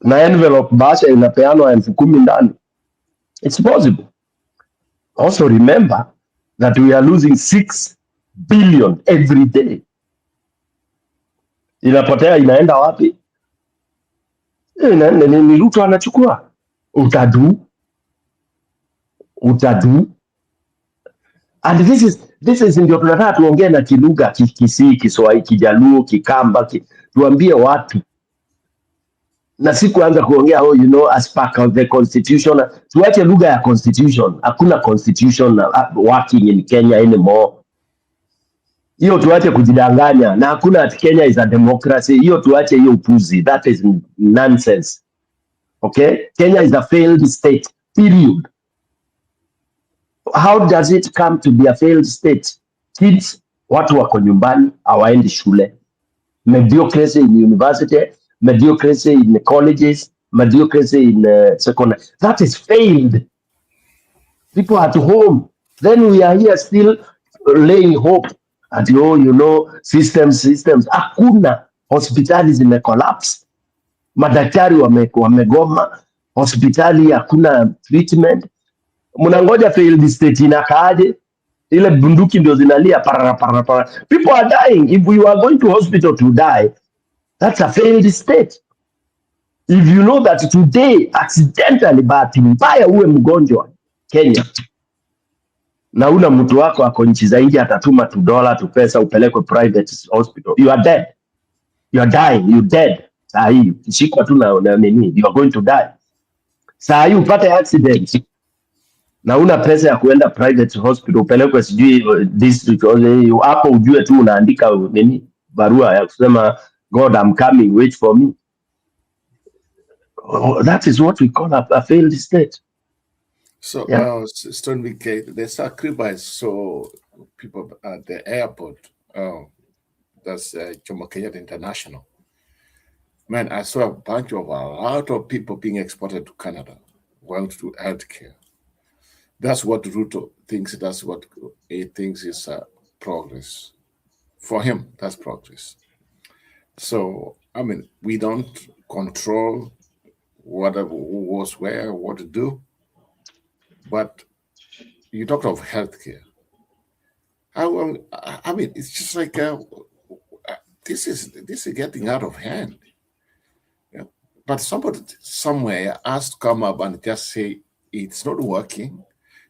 na envelope basha inapeanwa 10,000 ndani. It's possible. Also remember that we are losing 6 billion every day. Inapotea, inaenda wapi? Ni Ruto anachukua. Utadu. And this is ndio tunataka tuongee na kilugha, Kisii, Kiswahili, Kijaluo, Kikamba, tuambie watu. Na si kuanza kuongea as part of the constitution. Tuache lugha ya constitution. Hakuna constitution working in Kenya anymore. Hiyo tuache kujidanganya, na hakuna ati Kenya is a democracy. Hiyo tuache hiyo upuzi. That is nonsense. Okay? Kenya is a failed state. Period. How does it come to be a failed state? Kids, watu wako nyumbani, hawaendi shule. Mediocracy in university, mediocracy in colleges, mediocracy in secondary. That is failed. People at home. Then we are here still laying hope at systems. Hakuna. Hospitali zimecollapse. Madaktari wamegoma. Hospitali hakuna treatment. Mnangoja failed state inakaaje? Ile bunduki ndio zinalia para. People are dying. If you are going to hospital to die, that's a failed state. If you know that today accidentally, bahati mbaya uwe mgonjwa Kenya, na una mtu wako ako nchi za nje atatuma $2 tu pesa upelekwe private hospital, you are dead. You are dying. You dead. Saa hii ukishikwa tu na nini, you are going to die. Saa hii upate accident na una pesa ya kuenda private hospital upelekwe sijui district hapo, ujue tu unaandika nini, barua ya kusema God I'm coming, wait for me. That is what we call a failed state. So, Yeah. Stone BK, they sacrifice so people at the airport. That's Jomo Kenyatta International. Man, I saw a lot of people being exported to Canada, well, to healthcare. That's what Ruto thinks. That's what he thinks is progress. For him, that's progress. So, we don't control who was where, what to do. But you talked of healthcare. I mean, it's just like this is getting out of hand. Yeah. But somebody somewhere has to come up and just say it's not working.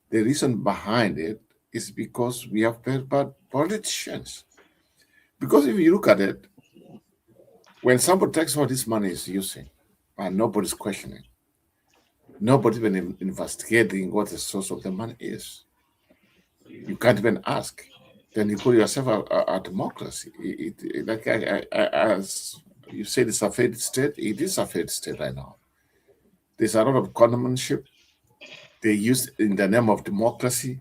The reason behind it is because we have very bad politicians. Because if you look at it, when somebody takes what this money is using, and nobody's questioning, nobody's even investigating what the source of the money is, you can't even ask. Then you call yourself a democracy. Like as you said, it's a failed state. It is a failed state right now. There's a lot of conmanship. They use in the name of democracy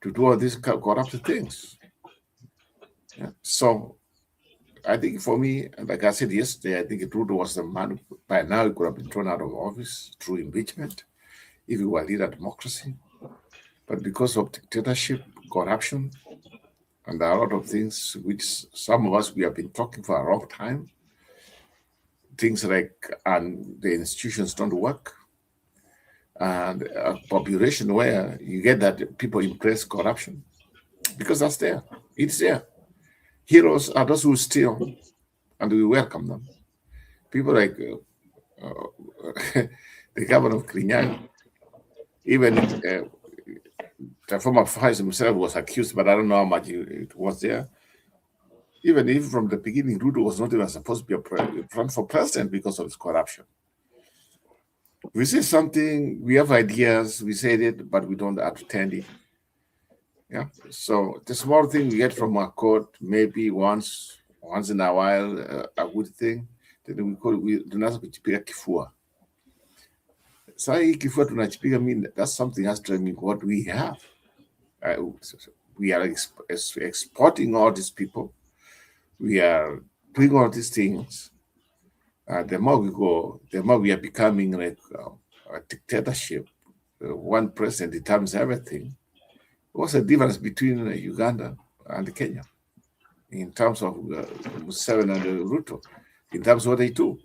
to do all these corrupt things. Yeah. So I think for me, like I said yesterday, I think Ruto was the man. By now, he could have been thrown out of office through impeachment if he were a leader democracy. But because of dictatorship, corruption, and a lot of things which some of us we have been talking for a long time, things like and the institutions don't work, and a population where you get that people embrace corruption because that's there. It's there. Heroes are those who steal, and we welcome them. People like the governor of Kirinyaga, even the former vice himself was accused, but I don't know how much it was there. Even if from the beginning, Ruto was not even supposed to be run for president because of his corruption. We say something, we have ideas, we say it, but we don't attend it. Yeah. So the small thing we get from our court, maybe once in a while, a good thing. Then we call it, tunaweza kujipiga kifua. Sasa hii kifua tunajipiga, mean that's something has to mean what we have. We are exporting all these people. We are doing all these things. The more we go, the more we are becoming like a dictatorship. One president determines everything. What's the difference between Uganda and Kenya in terms of Museveni and Ruto? In terms of what they do,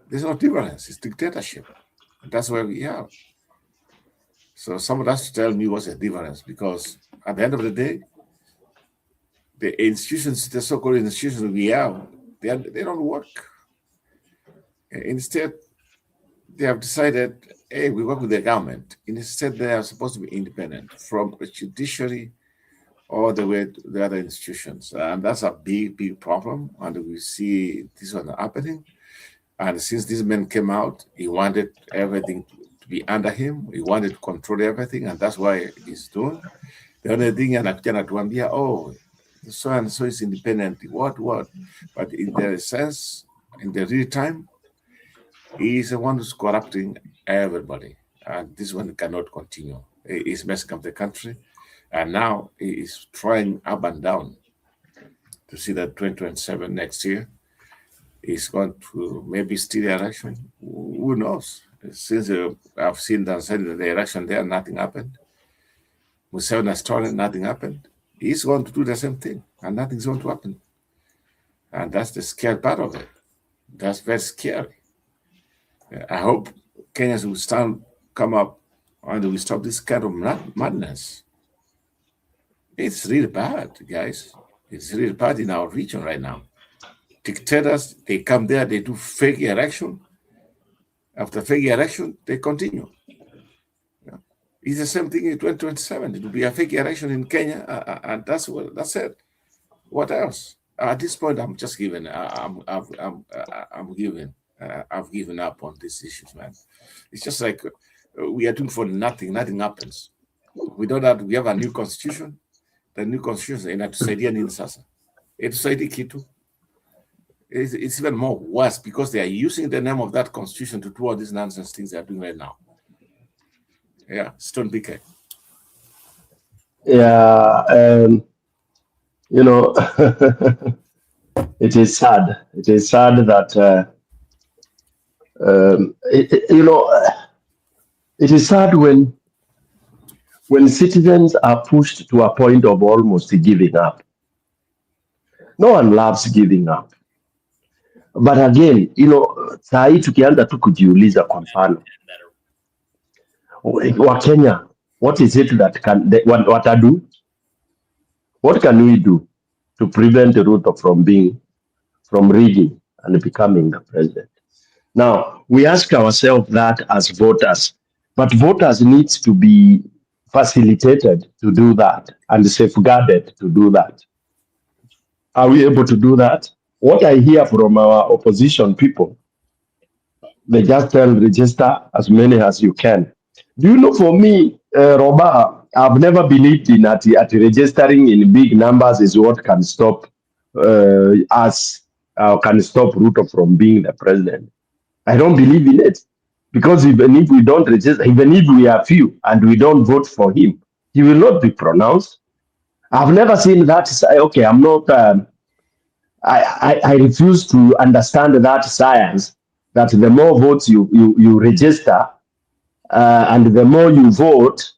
there's no difference. It's dictatorship. That's where we are. So someone has to tell me what's the difference, because at the end of the day, the institutions, the so-called institutions we have, they don't work. Instead, they have decided, hey, we work with the government. Instead, they are supposed to be independent from the judiciary all the way to the other institutions. And that's a big, big problem. And we see this one happening. And since this man came out, he wanted everything to be under him. He wanted to control everything. And that's why he's doing. The only thing, oh, so and so is independent. What? But in the sense, in the real time, he is the one who's corrupting everybody. And this one cannot continue. He's messing up the country. And now he is trying up and down to see that 2027 next year is going to maybe steal the election. Who knows? Since I've seen that in the election there, nothing happened. Museveni has stolen, nothing happened. He's going to do the same thing, and nothing's going to happen. And that's the scary part of it. That's very scary. I hope Kenyans will come up and we stop this kind of madness. It's really bad, guys. It's really bad in our region right now. Dictators, they come there, they do fake election. After fake election, they continue. Yeah. It's the same thing in 2027. It will be a fake election in Kenya, and that's it. What else? At this point, I'm just giving. I've given up on these issues, man. It's just like we are doing for nothing. Nothing happens. We have a new constitution. The new constitution inatusaidia nini sasa? Itusaidii kitu. It's even more worse because they are using the name of that constitution to do all these nonsense things they are doing right now. Yeah, Stone BK. Yeah, you know, it is sad. It is sad that it is sad when citizens are pushed to a point of almost giving up. No one loves giving up. But again, saa hii tukianza tu kujiuliza, kwa mfano wa Kenya, what is it that what I do? What can we do to prevent Ruto from rigging and becoming the president? Now, we ask ourselves that as voters, but voters needs to be facilitated to do that and safeguarded to do that. Are we able to do that? What I hear from our opposition people, they just tell register as many as you can. Do you know, for me, Roba, I've never believed in at registering in big numbers is what can stop can stop Ruto from being the president. I don't believe in it, because even if we don't register, even if we are few and we don't vote for him, he will not be pronounced. I've never seen that. Okay, I'm not. I refuse to understand that science. That the more votes you register, and the more you vote,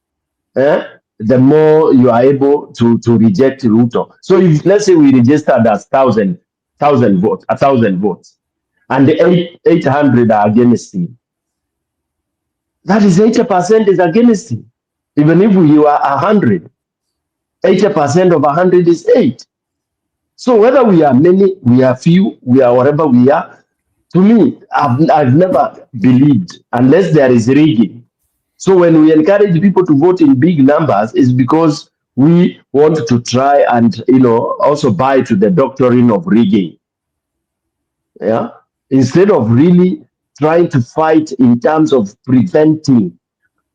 the more you are able to reject Ruto. So if, let's say, we registered as 1,000 votes, and the 800 are against him, that is 80% is against him. Even if you are 100, 80% of 100 is 8. So whether we are many, we are few, we are whatever we are, to me, I've never believed unless there is rigging. So when we encourage people to vote in big numbers, it's because we want to try and also buy to the doctrine of rigging. Yeah, instead of really trying to fight in terms of preventing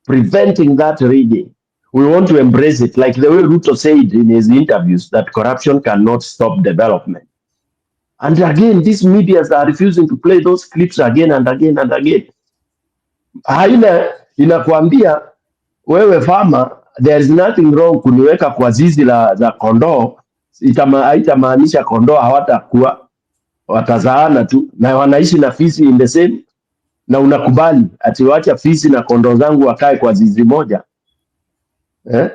that rigging. We want to embrace it, like the way Ruto said in his interviews, that corruption cannot stop development. And again, these medias are refusing to play those clips again and again and again. Haina inakwambia wewe farmer, there is nothing wrong kuniweka kwa zizi za kondoo. Haitamaanisha kondoo hawatakuwa, watazaana tu na wanaishi na fisi in the same, na unakubali ati wacha fisi na kondoo zangu wakae kwa zizi moja.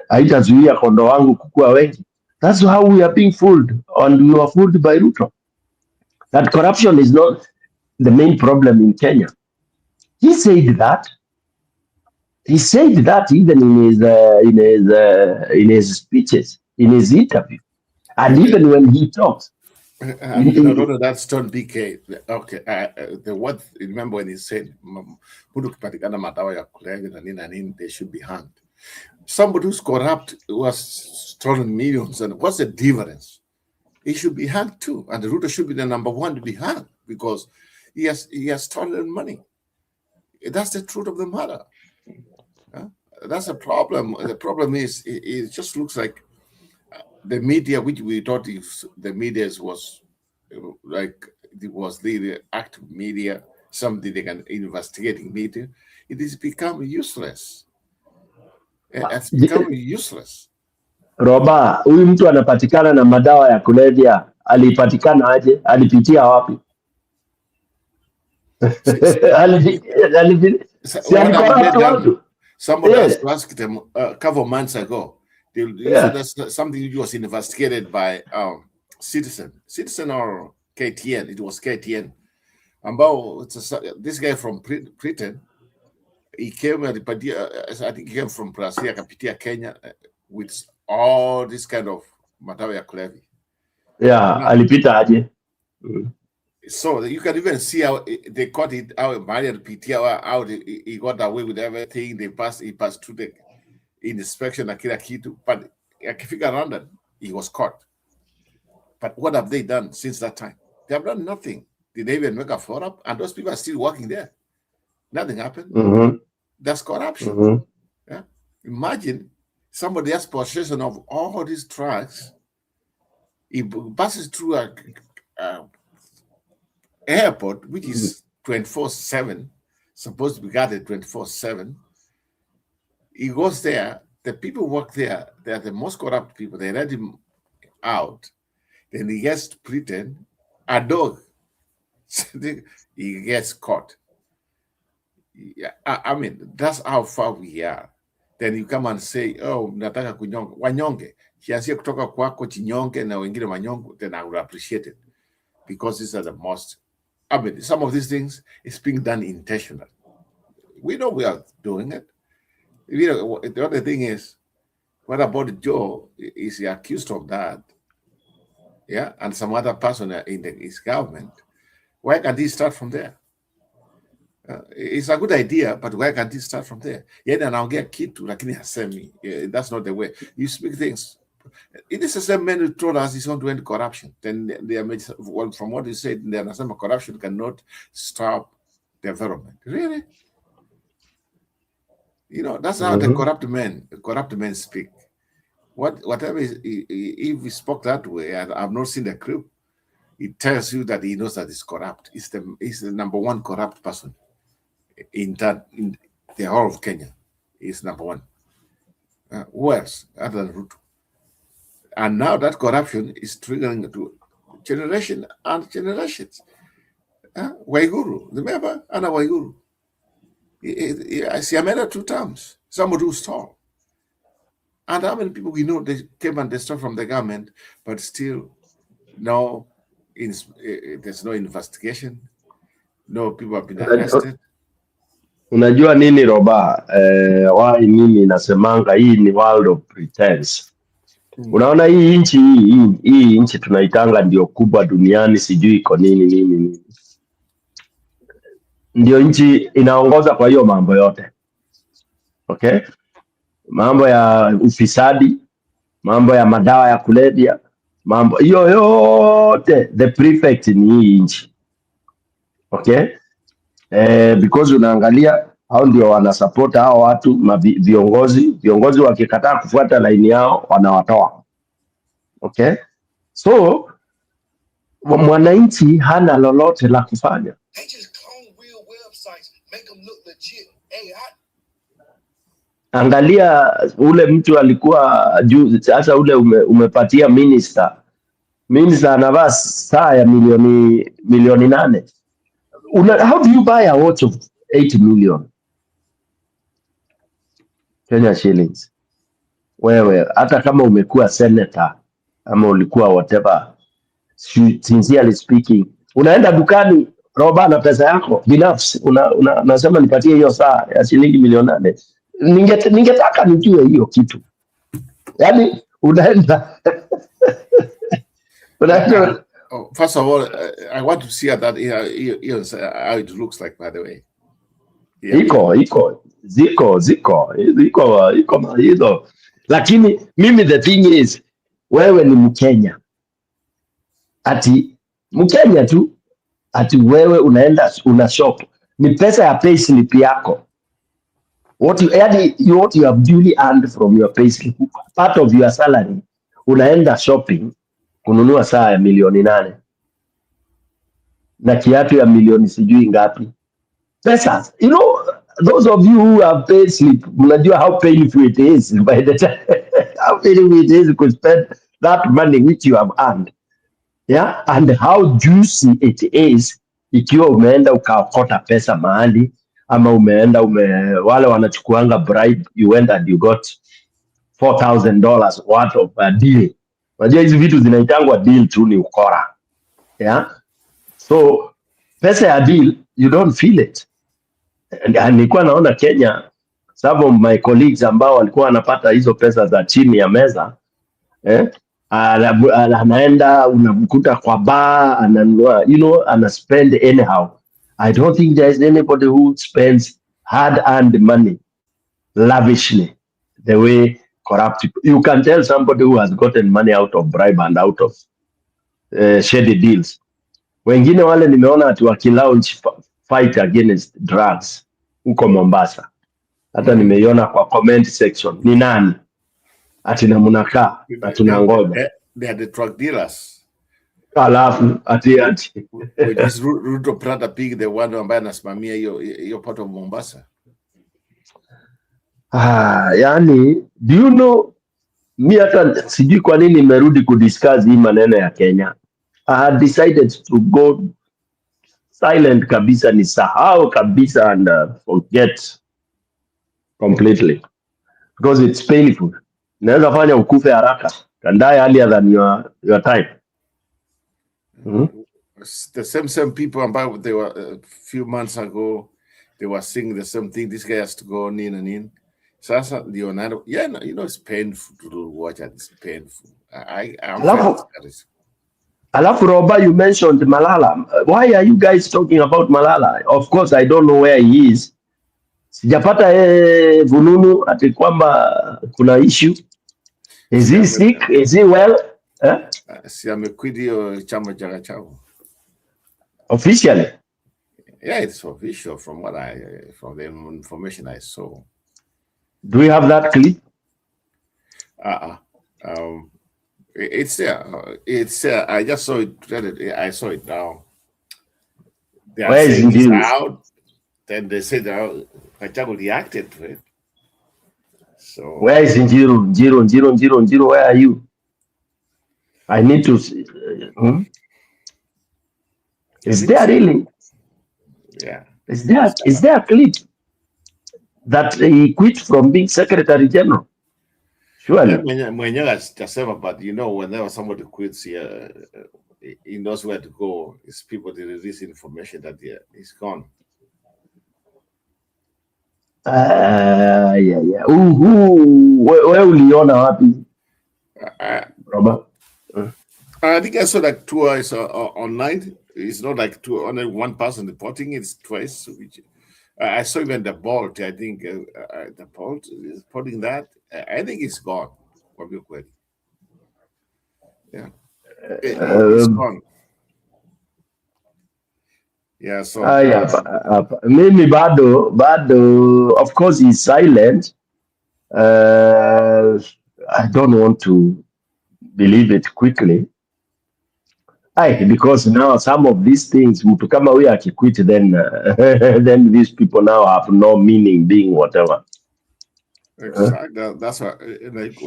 Haitazuia kondoo wangu kukua wengi. That's how we are being fooled, and we are fooled by Ruto. That corruption is not the main problem in Kenya. He said that. He said that even in his speeches, in his interview, and even when he talks. No, that's John BK. Okay, remember when he said, "Mtu kipatikana madawa ya kulevya na nini na nini, they should be hanged." Somebody who's corrupt, who has stolen millions, and what's the difference? He should be hanged too, and the Ruto should be the number one to be hanged because he has stolen money. That's the truth of the matter. That's a problem. The problem is it just looks like the media, which we thought the media was like it was the active media, something they can investigating media. It has become useless. It's become useless. Roba, huyu mtu anapatikana na madawa ya kulevya, alipatikana aje? Alipitia wapi? Somebody asked them a couple of months ago. That's something that was investigated by Citizen or KTN. It was KTN. This guy from Britain, he came, I think he came from Brazil, akapitia Kenya with all this kind of madawa ya kulevya. Yeah, alipita aje. So you can even see how they caught it out. Marian Pitia out. He got away with everything. He passed through the inspection na kila kitu. But akifika London, he was caught. But what have they done since that time? They have done nothing. Did they even make a follow up? And those people are still working there. Nothing happened. Mm-hmm. That's corruption. Mm-hmm. Yeah. Imagine somebody has possession of all these drugs. He passes through a airport, which is 24/7, supposed to be guarded 24/7. He goes there. The people work there. They are the most corrupt people. They let him out. Then he gets to Britain, a dog. He gets caught. Yeah, I mean, that's how far we are. Then you come and say, "Oh, nataka kunyonga." Wanyonge. Kianzia kutoka kwako chinyonge na wengine wanyonge, then I will appreciate it. Because these are the most I mean, some of these things is being done intentionally. We know we are doing it. You know, the other thing is, what about Joe? Is he accused of that? Yeah, and some other person in his government. Why can't he start from there? It's a good idea, but why can't he start from there? Yeah, then I'll get kid to lakini hasemi. That's not the way. You speak things. It is the same man who told us he's going to end corruption. Then they are made, well, from what he said, they understand corruption cannot stop development. Really? You know, that's how the corrupt men speak. Whatever if he spoke that way, and I've not seen the clip, it tells you that he knows that he's corrupt. He's the number one corrupt person in the whole of Kenya. He's number one. Who else other than Ruto? And now that corruption is triggering to generation and generations. Waiguru, remember Anna Waiguru? I see Amanda 2 times. Somebody who's tall. And how many people we know they came and they stole from the government, but still there's no investigation. No people have been arrested. Unajua nini Roba? Why mimi nasemanga hii ni world of pretense. Unaona hii nchi tunaitanga ndio kubwa duniani, sijui iko nini. Ndio nchi inaongoza kwa hiyo mambo yote. Okay? Mambo ya ufisadi, mambo ya madawa ya kulevya, mambo hiyo yote the prefect ni hii nchi. Okay? Because unaangalia hao ndio wanasupport hao watu viongozi wakikataa kufuata line yao wanawatoa. Okay? So mwananchi hana lolote la kufanya. Angalia ule mtu alikuwa juu, sasa ule umepatia minister anavaa saa ya milioni 8. How do you buy a watch of 8 million Kenya shillings? Wewe hata kama umekuwa senator ama ulikuwa whatever, sincerely speaking, unaenda dukani Roba na pesa yako binafsi, unasema nipatie hiyo saa ya shilingi milioni 8. Ningetaka nijue hiyo kitu. Yaani unaenda First of all, I want to see that how it looks like, by the way. Ziko hizo. Lakini mimi the thing is, wewe ni Mkenya. Ati Mkenya tu, ati wewe unaenda una shop. Ni pesa ya payslip yako. What you have duly earned from your payslip, part of your salary, unaenda shopping kununua saa ya milioni 8 na kiatu ya milioni sijui ngapi. Pesa, you know, those of you who have payslip, mnajua how painful it is by the time how painful it is to spend that money which you have earned. Yeah, and how juicy it is ikiwa umeenda ukaokota pesa mahali, ama umeenda wale wanachukuanga bribe, you went and you got $4,000 worth of a deal. Unajua hizi vitu zinaitangwa deal tu, ni ukora. Yeah, so pesa ya deal you don't feel it. And nilikuwa naona Kenya, some of my colleagues ambao walikuwa wanapata hizo pesa za chini ya meza, anaenda unamkuta kwa bar, ananunua, you know, ana spend anyhow. I don't think there is anybody who spends hard-earned money lavishly the way corrupt people. You can tell somebody who has gotten money out of bribe and out of shady deals. Wengine wale nimeona ati wakilaunch fight against drugs huko Mombasa. Hata nimeiona kwa comment section. Ni nani? Ati na mnakaa na tunangoja. They are the drug dealers. Alafu ati which is Ruto Prada Pig, the one ambaye anasimamia hiyo part of Mombasa. Yani, do you know, mi hata sijui kwa nini nimerudi kudiscuss hii maneno ya Kenya. I had decided to go silent kabisa, nisahau kabisa and forget completely, because it's painful. Naweza fanya ukufe haraka, can die earlier than your time. the same people about they were a few months ago, they were saying the same thing. This guy has to go in and in. Sasa Leonardo, yeah, no, it's painful to watch it. It's painful. I'm Alafu, discouraged. Alafu Roba, you mentioned Malala. Why are you guys talking about Malala? Of course, I don't know where he is. Sijapata fununu ati kwamba kuna issue. Is he sick? Is he well? Si amequit hiyo chama chao. Officially? Yeah, it's official from from the information I saw. Do we have that clip? It's there. It's there. I just saw it. I saw it now. They are Where is saying it's Njiru? out. Then they said Kachagu reacted to it. So Where is Njiru? Njiru, where are you? I need to see. Is there really? Yeah. Is there a clip that he quit from being Secretary General? Surely. But whenever somebody quits here, he knows where to go. It's people that release information that he's gone. Yeah. Where uliona wapi? Robert? I think I saw like twice online. It's not like only one person reporting it, it's twice. Which I saw even the Bolt. I think the Bolt is reporting that. I think it's gone. Yeah, it's gone. Yeah, so mimi bado, of course he's silent. I don't want to believe it quickly. Because now some of these things, mtu kama huyu akiquit, then then these people now have no meaning being whatever. Exactly. That's why, like,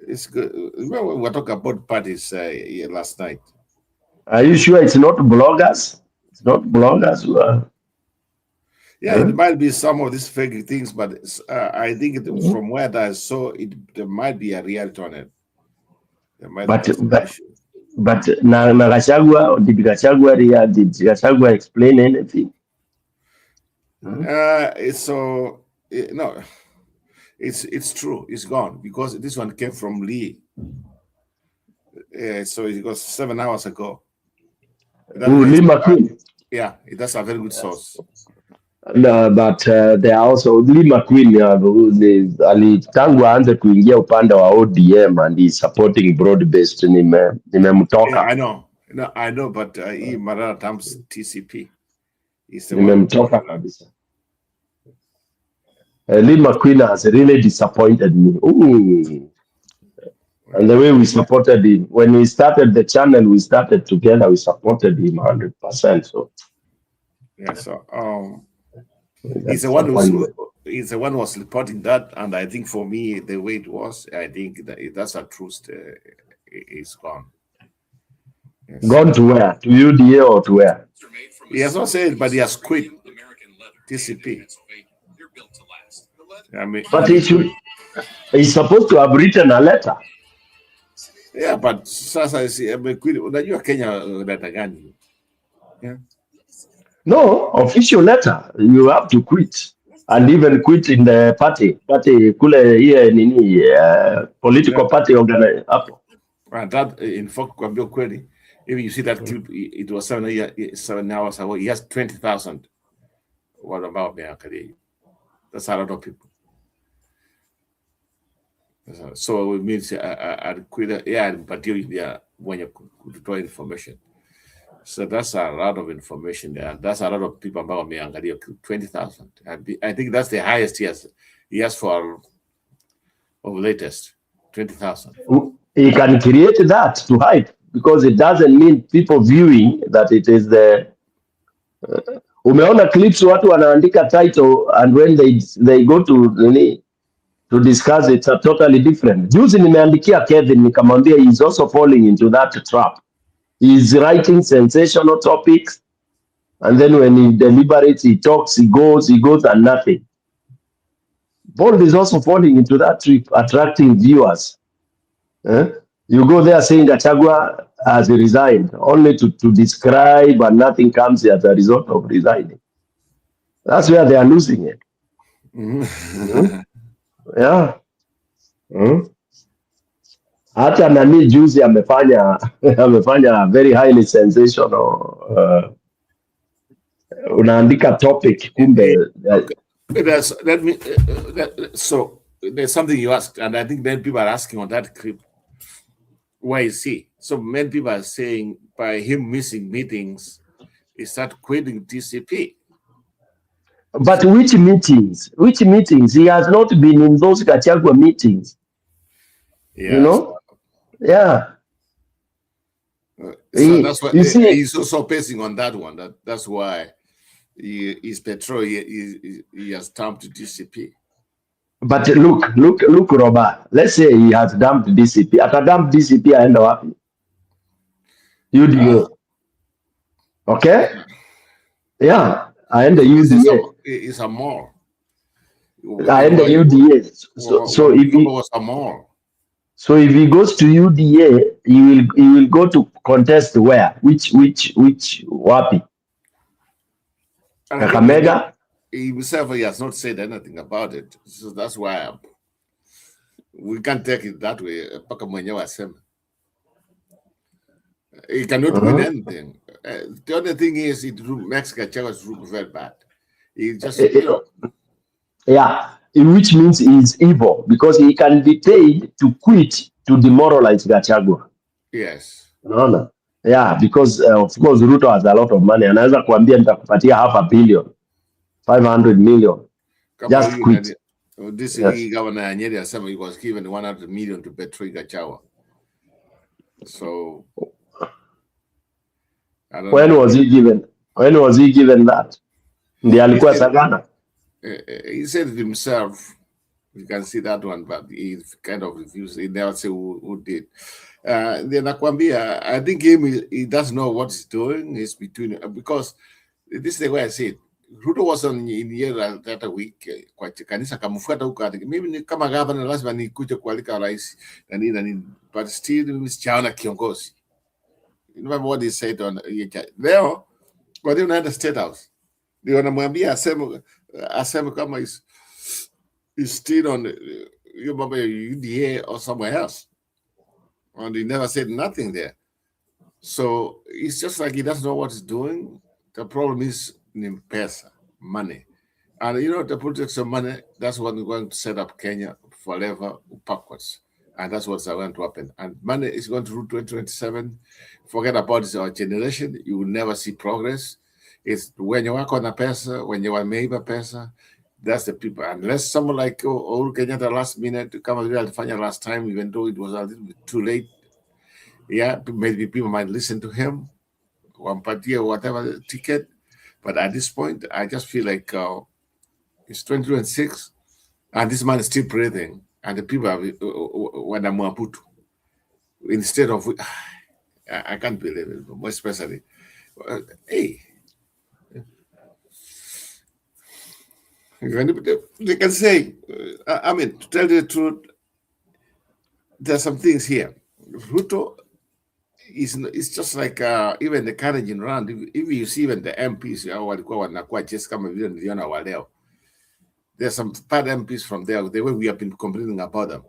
it's good. Remember we were talking about parties last night. Are you sure it's not bloggers? It's not bloggers who are... Yeah, it might be some of these fake things, but I think from where I saw it, there might be a reality on it. There might But be Gachagua, did Gachagua explain anything? It's true. It's gone because this one came from Lee. So it was 7 hours ago. Lee McQueen. Yeah, that's a very good source. No, but there are also Lee McQueen tangu aanze kuingia upande wa ODM and he's supporting broad-based nimemtoka. Yeah, I know, but he Marara Tams TCP. Nimemtoka kabisa. Lee McQueen has really disappointed me. Ooh. And the way we supported him, when we started the channel, we started together, we supported him 100%. So yeah, so he's the one who was reporting that, and I think for me, the way it was, I think that's a truth. It's gone. Yes. Gone to where? To UDA or to where? He has not said, but he has quit TCP. I mean, but he's supposed to have written a letter. Yeah, but sasa unajua Kenya letter gani? Yeah. No, official letter. You have to quit. And even quit in the party kule hiye nini political party organize hapo. And that in fact kwambia kweli, if you see that clip, it was 7 hours ago. He has 20,000. What about me? That's a lot of people. So it means I quit. Yeah, but when you draw information. So that's a lot of information there. That's a lot of people about me. 20,000. I think that's the highest he has for latest 20,000. He can create that to hide because it doesn't mean people viewing that it is the. Umeona clips watu wanaandika title and when they go to discuss it's a totally different. Juzi nimeandikia Kevin nikamwambia he's also falling into that trap. He's writing sensational topics and then when he deliberates, he talks, he goes and nothing. Bold is also falling into that trip, attracting viewers. You go there saying Gachagua has resigned, only to describe and nothing comes as a result of resigning. That's where they are losing it. Yeah. Hata nani juzi amefanya very highly sensational unaandika topic kumbe So there's something you asked, and I think many people are asking on that clip, where is he? So many people are saying by him missing meetings, he started quitting DCP. But which meetings? Which meetings? He has not been in those Gachagua meetings. Yes. You know? Yeah. So that's why you see, he's also pacing on that one. That's why his petrol he has dumped DCP. But look, Robert. Let's say he has dumped DCP. After dump DCP, aenda wapi? UDA. Okay? Yeah. Aenda UDA. It's a mall. Aenda UDA. So if he was a mall. So if he goes to UDA, he will go to contest where? Which wapi? Kakamega? He himself, he has not said anything about it. So that's why we can't take it that way. He cannot win anything. The only thing is, it makes Gachago's look very bad. He just yeah, which means he's evil because he can be paid to quit to demoralize Gachagua. Yes. No. Yeah, because of course Ruto has a lot of money. Anaweza kuambia nitakupatia $500 million, 500 million. Just quit. This governor Nyeri Asema, he was given 100 million to betray Gachagua. So when was he given that? Ndiye alikuwa Sagana. He said it himself. You can see that one, but he kind of refused. He never said who did. Then Akwambia, I think he doesn't know what he's doing. It's between, because this is the way I see it. Ruto was in here that week kwa kanisa kamfuata huko, mimi kama gavana lazima nikuje kualika rais na nini, but still msichaona kiongozi. You remember what he said on leo kwa nini unaenda State House? Ndio anamwambia aseme kama is still on your UDA or somewhere else, and he never said nothing there. So it's just like he doesn't know what he's doing. The problem is pesa, money. And you know, the politics of money, that's what we're going to set up Kenya forever backwards. And that's what's going to happen. And money is going to rule 2027. Forget about our generation. You will never see progress. It's when you work on a pesa, when you are meiba pesa, that's the people. Unless someone like Uhuru Kenyatta last minute to come and find last time, even though it was a little bit too late. Yeah, maybe people might listen to him, one party or whatever ticket. But at this point, I just feel like it's 2026, and this man is still breathing, and the people are when I'm Maputo. Instead of, I can't believe it, more especially, hey, they can say, I mean, to tell you the truth, there's some things here. Ruto it's just like even the carriage in round. If you see even the MPs, there's some bad MPs from there, the way we have been complaining about them.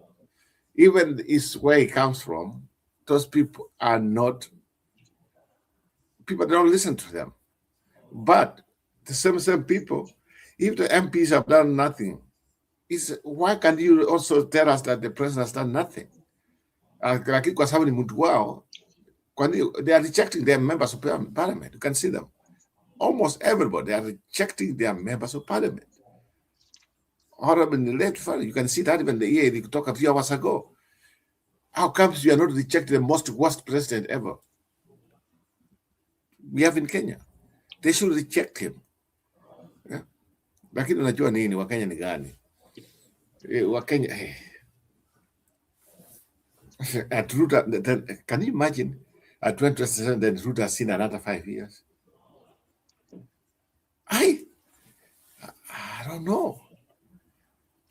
Even is where he comes from, those people are not, people don't listen to them. But the same people, if the MPs have done nothing, why can't you also tell us that the president has done nothing? Like it was happening in Mutwao, they are rejecting their members of parliament. You can see them. Almost everybody, they are rejecting their members of parliament. Or in the late fall, you can see that even the year they talked a few hours ago. How comes you are not rejecting the most worst president ever we have in Kenya? They should reject him. Yeah? Lakini unajua nini Wakenya ni gani? Wakenya at Ruto, can you imagine at 2027 that Ruto has seen another 5 years? I don't know.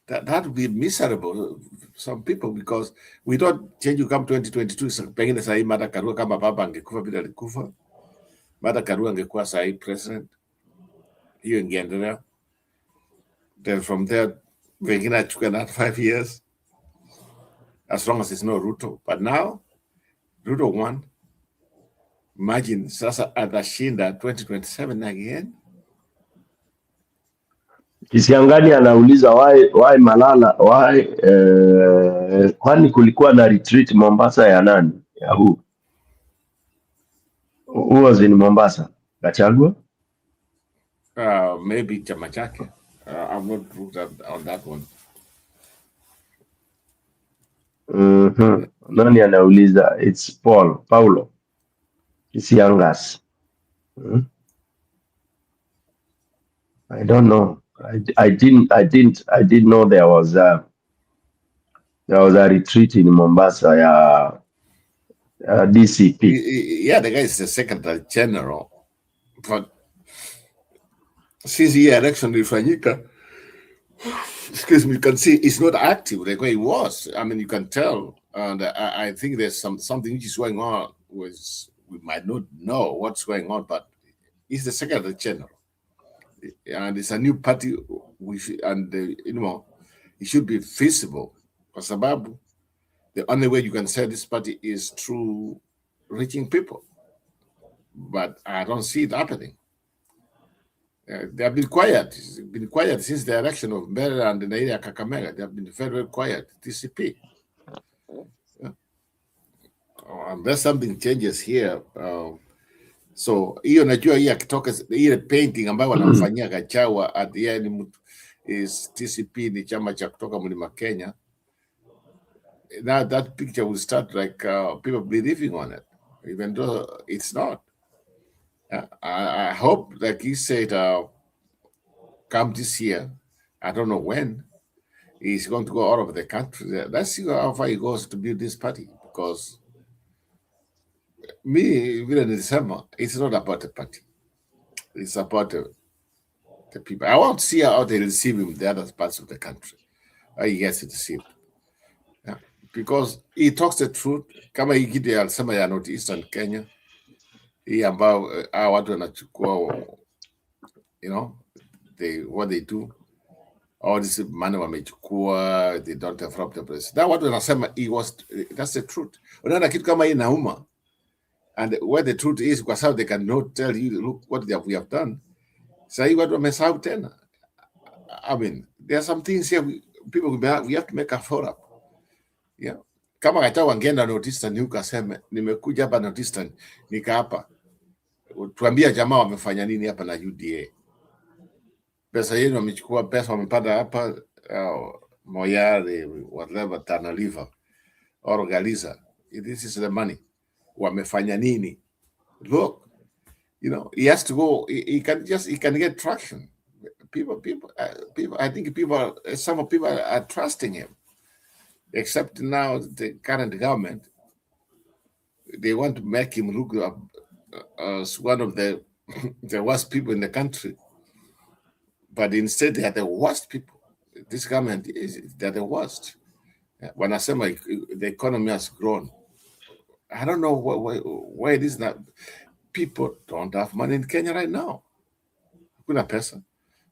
that would be miserable some people, because we don't change. You come 2022, pengine sahi Martha Karua kama baba angekufa bila alikufa, Martha Karua angekuwa sahi president, hiyo ingeendelea. Then from there pengine achukue another 5 years, as long as it's no Ruto. But now Ruto won. Imagine sasa atashinda 2027 again. Kisiangani anauliza why Malala, kwani kulikuwa na retreat Mombasa ya nani? Ya who was in Mombasa? Gachagua? Maybe chama chake. I'm not looked at on that one. Nani anauliza? It's Paulo Kisiangas. I don't know. I didn't know there was a retreat in Mombasa, DCP. Yeah, the guy is the Secretary General, but since the election ilifanyika, excuse me, you can see it's not active the way it was. I mean, you can tell, and I think there's something which is going on. We might not know what's going on, but he's the Secretary General, and it's a new party. It should be feasible. Kwa sababu, the only way you can say this party is through reaching people, but I don't see it happening. They have been quiet. It's been quiet since the election of Mbere and the area Kakamega. They have been very, very quiet. TCP. Unless something changes here. So hiyo najua hii akitoka ile painting ambayo wanamfanyia Gachagua at the end is TCP ni chama cha kutoka Mlima Kenya. Now that picture will start like people believing on it, even though it's not. I hope, like he said, come this year, I don't know when, he's going to go out of the country. Let's see how far he goes to build this party, because even in December, it's not about the party. It's about the people. I want to see how they receive him in the other parts of the country. How he gets received. Yeah. Because he talks the truth. Kama hii kitu ya alisema ya Northeastern Kenya, hii ambao watu wanachukua, what they do, all this money wamechukua, they don't have from the place. That watu wanasema that's the truth. Unaona kitu kama hii nauma, and where the truth is, kwa sababu they cannot tell you, look what we have done. Sasa hii watu wamesahau tena. I mean, there are some things here we have to make a follow up. Yeah. Kama Gachagua wangeenda Northeastern huko aseme nimekuja hapa Northeastern nika hapa. Tuambia jamaa wamefanya nini hapa na UDA. Pesa yenu wamechukua, pesa wamepanda hapa Moyale, whatever, Tana River or Galiza. This is the money. Wamefanya nini? Look, he has to go. He can get traction. People. I think some people are trusting him. Except now the current government, they want to make him look as one of the worst people in the country. But instead, they are the worst people. This government they're the worst. When I say the economy has grown, I don't know why it is that people don't have money in Kenya right now. Kuna pesa.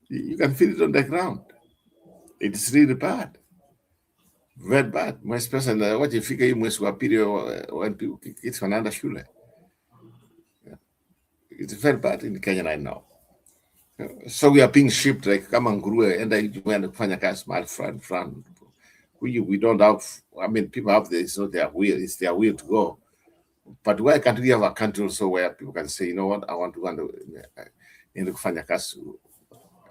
You can feel it on the ground. It is really bad. Very bad. Especially wakifika hii mwezi wa pili when kids wanaenda shule. It's very bad in Kenya right now. So we are being shipped like kama nguruwe, enda kufanya kazi mahali fulani. We don't have, I mean, people have this, so their will, it's their will to go. But why can't we have a country also where people can say, you know what, I want to go and kufanya kazi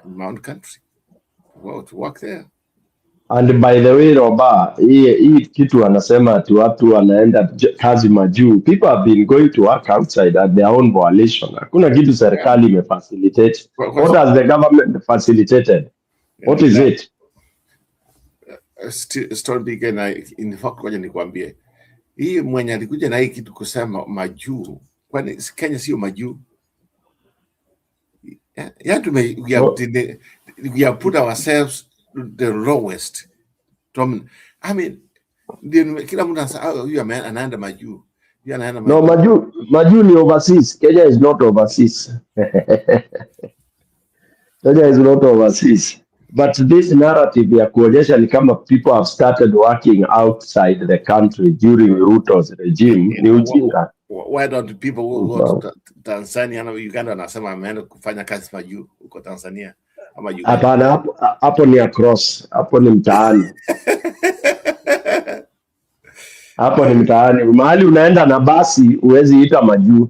in my own country. Well, to work there. And by the way, Roba, hii kitu anasema ati watu wanaenda kazi majuu. People have been going to work outside at their own violation. Hakuna kitu serikali imefacilitate. What has the government facilitated? What is it? Story big, in fact, kwaja nikwambie. Hii mwenye alikuja na hii kitu kusema majuu. Kwani Kenya sio majuu? We have put ourselves the lowest. I mean, kila mtu anasema huyu anaenda majuu. No, Maju ni overseas. Kenya is not overseas. Kenya is not overseas. But this narrative ya kuonyesha ni kama people have started working outside the country during Ruto's regime ni ujinga. Why don't people go to Tanzania na Uganda wanasema ameenda kufanya kazi majuu huko Tanzania ama Uganda? Hapana, hapo ni across. Hapo ni mtaani. Hapo ni mtaani. Mahali unaenda na basi huwezi ita majuu.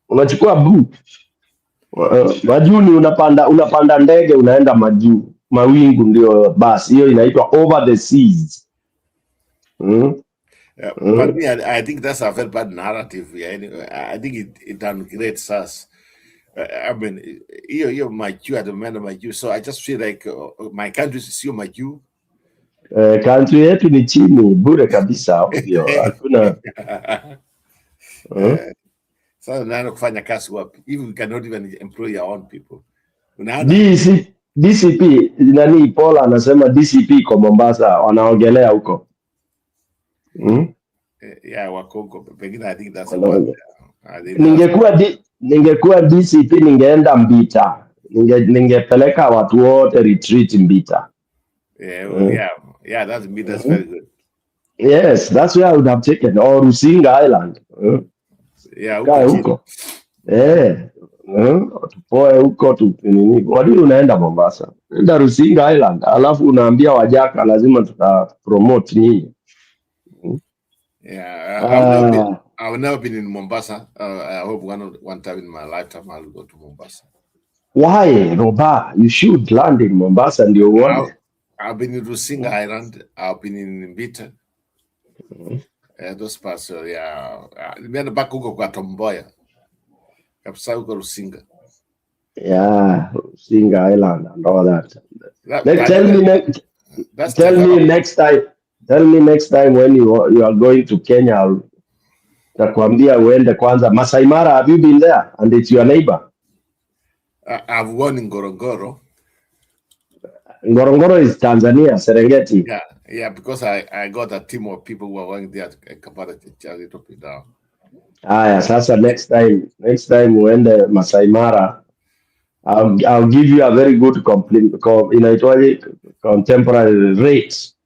Unachukua majuu ni unapanda ndege unaenda majuu. Mawingu ndio basi. Hiyo inaitwa over the seas. But me, I think that's a very bad narrative. Anyway, I think it downgrades us. I mean, you're my Jew at the man of my Jew. So I just feel like my country is your my Jew. Country yetu ni chini bure kabisa ovyo. Hakuna. So naenda kufanya kazi wapi? Even we cannot even employ our own people. DCP nani Paul anasema DCP kwa Mombasa wanaogelea huko. Yeah, wako pengine I think that's ningekuwa DCP ningeenda Mbita. Ningepeleka watu wote retreat Mbita. Yeah, that's very good. Yes, that's where I would have taken, or Rusinga Island. Huko. Tupoe huko wadi unaenda Mombasa. Enda Rusinga Island, alafu unaambia Wajaka lazima tuta-promote nyinyi. I've never been in Mombasa. I hope one time in my lifetime I'll go to Mombasa. Why, Roba? You should land in Mombasa and you want. I've been in Rusinga Island. I've been in Mbita. Those parts, nimeenda back huko kwa Tomboya. Kabisa huko Rusinga. Yeah, Rusinga Island and all that. Tell me next time when you are going to Kenya, takwambia uende kwanza Masai Mara. Have you been there? And it's your neighbor. I've gone in Ngorongoro. Ngorongoro is Tanzania, Serengeti. Yeah, because I got a team of people who are going there to cover a little bit down. Sasa next time uende Masai Mara, I'll give you a very good contemporary rates.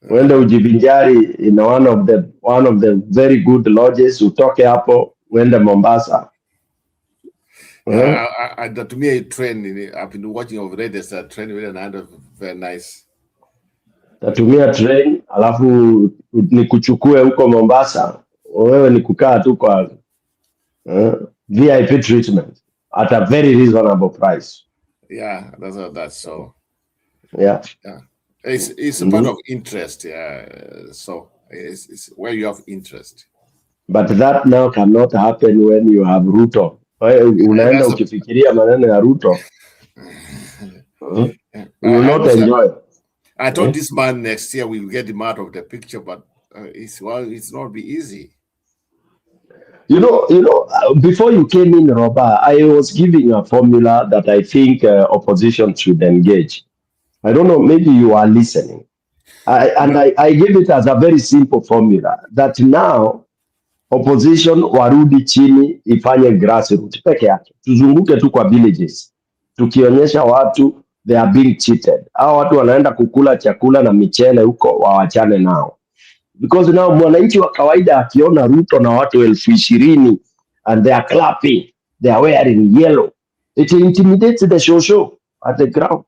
Uende ujivinjari in one of the very good lodges, utoke hapo uende Mombasa. To me, a train. I've been watching over there. There's a train very nice. Tatumia train, alafu nikuchukue huko Mombasa. Wewe ni kukaa tu kwa VIP treatment at a very reasonable price. Yeah, that's so. Yeah. It's a part of interest. Yeah, so it's where you have interest. But that now cannot happen when you have Ruto. Unaenda ukifikiria maneno ya Ruto. You will not enjoy. I thought this man next year we will get him out of the picture, but it's not be easy. You know, before you came in, Roba, I was giving a formula that I think opposition should engage. I don't know, maybe you are listening. I gave it as a very simple formula that now opposition warudi chini ifanye grassroots peke yake. Tuzunguke tu kwa villages. Tukionyesha watu they are being cheated. Hao watu wanaenda kukula chakula na michele huko, wawachane nao. Because now mwananchi wa kawaida akiona Ruto na watu 20,000 and they are clapping, they are wearing yellow, it intimidates the show at the ground.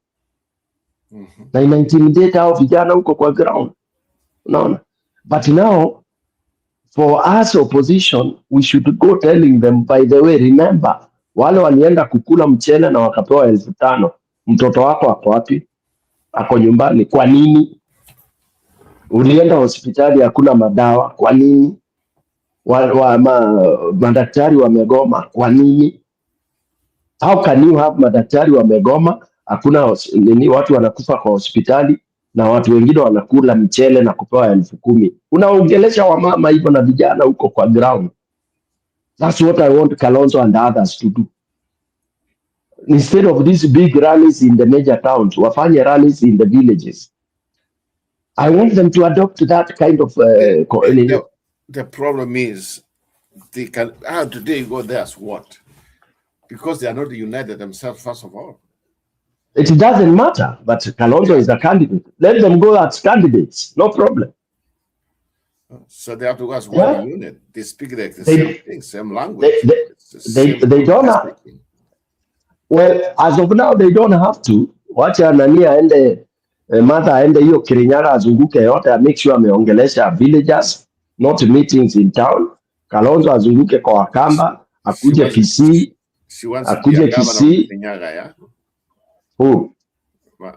Na ina-intimidate hao vijana huko kwa ground. Unaona? But now for us opposition, we should go telling them, by the way, remember, wale walienda kukula mchele na wakapewa 5,000. Mtoto wako ako wapi? Ako nyumbani. Kwa nini? Ulienda hospitali hakuna madawa. Kwa nini? Madaktari wamegoma. Kwa nini? How can you have madaktari wamegoma, hakuna nini, watu wanakufa kwa hospitali na watu wengine wanakula mchele na kupewa 10,000? Unaongelesha wamama hivyo na vijana huko kwa ground. That's what I want Kalonzo and others to do. Instead of these big rallies in the major towns, wafanye rallies in the villages. I want them to adopt that kind of The problem is they can how do they go there as what? Because they are not united themselves, first of all. it doesn't matter, but Kalonzo is a candidate. Let them go as candidates, no problem. So they have to go as one unit. They speak like the They- same thing, same language. They don't have, well, as of now they don't have to. Wacha nani aende Martha aende hiyo Kirinyaga azunguke yote, make sure ameongelesha villagers, not meetings in town. Kalonzo azunguke kwa Wakamba, akuje Kisii, She wants to be a governor of Kirinyaga, yeah? Who?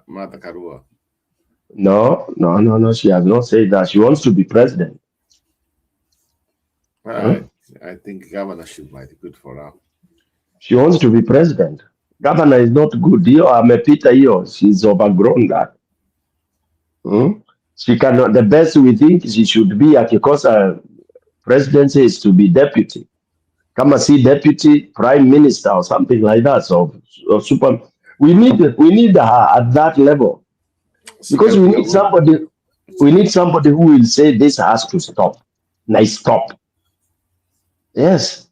Martha Karua. No. She has not said that. She wants to be president. Well, I think governorship might be good for her. She wants to be president. Governor is not good. Hiyo amepita hiyo. She's overgrown that. She cannot. The best we think she should be akikosa presidency is to be deputy. Kama si deputy prime minister or something like that. So super. We need her at that level because we need somebody. We need somebody who will say this has to stop. Nice stop. Yes.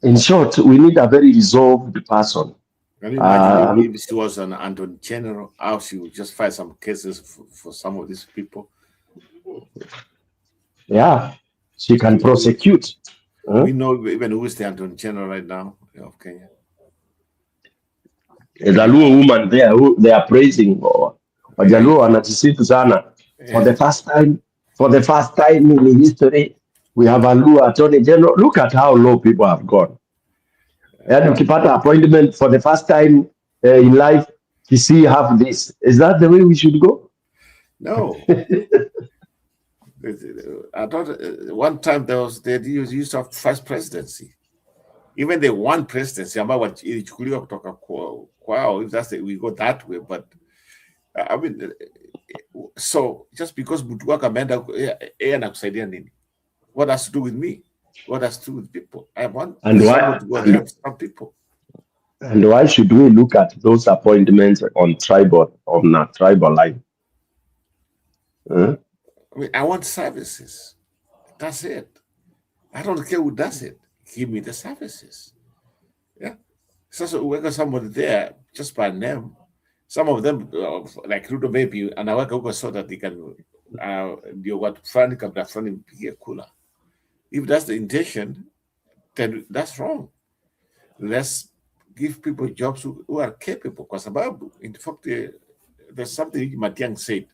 In short, we need a very resolved person. Can you imagine if she was an Attorney General, how she would just file some cases for some of these people? Yeah, she can prosecute. We know even who is the Attorney General right now of Kenya. A Jaluo woman there who they are praising. Wajaluo wanajisifu sana. For the first time in history, we have a Luo Attorney General. Look at how low people have gone. And ukipata appointment for the first time in life, you see have this. Is that the way we should go? No. I thought one time they used to have first presidency. Even the one presidency, ilichukuliwa kutoka kwao, if that's we go that way. But I mean, so just because mtu wako ameenda anakusaidia nini? What has to do with me? What has to do with people? I want someone to go there with some people. And why should we look at those appointments on tribal line? I mean, I want services. That's it. I don't care who does it. Give me the services. Yeah. So we got somebody there just by name. Some of them, like Ruto maybe, and I work over so that they can do what fund kabla fund mpigie kula. If that's the intention, then that's wrong. Let's give people jobs who are capable. Because in fact, there's something Matiang said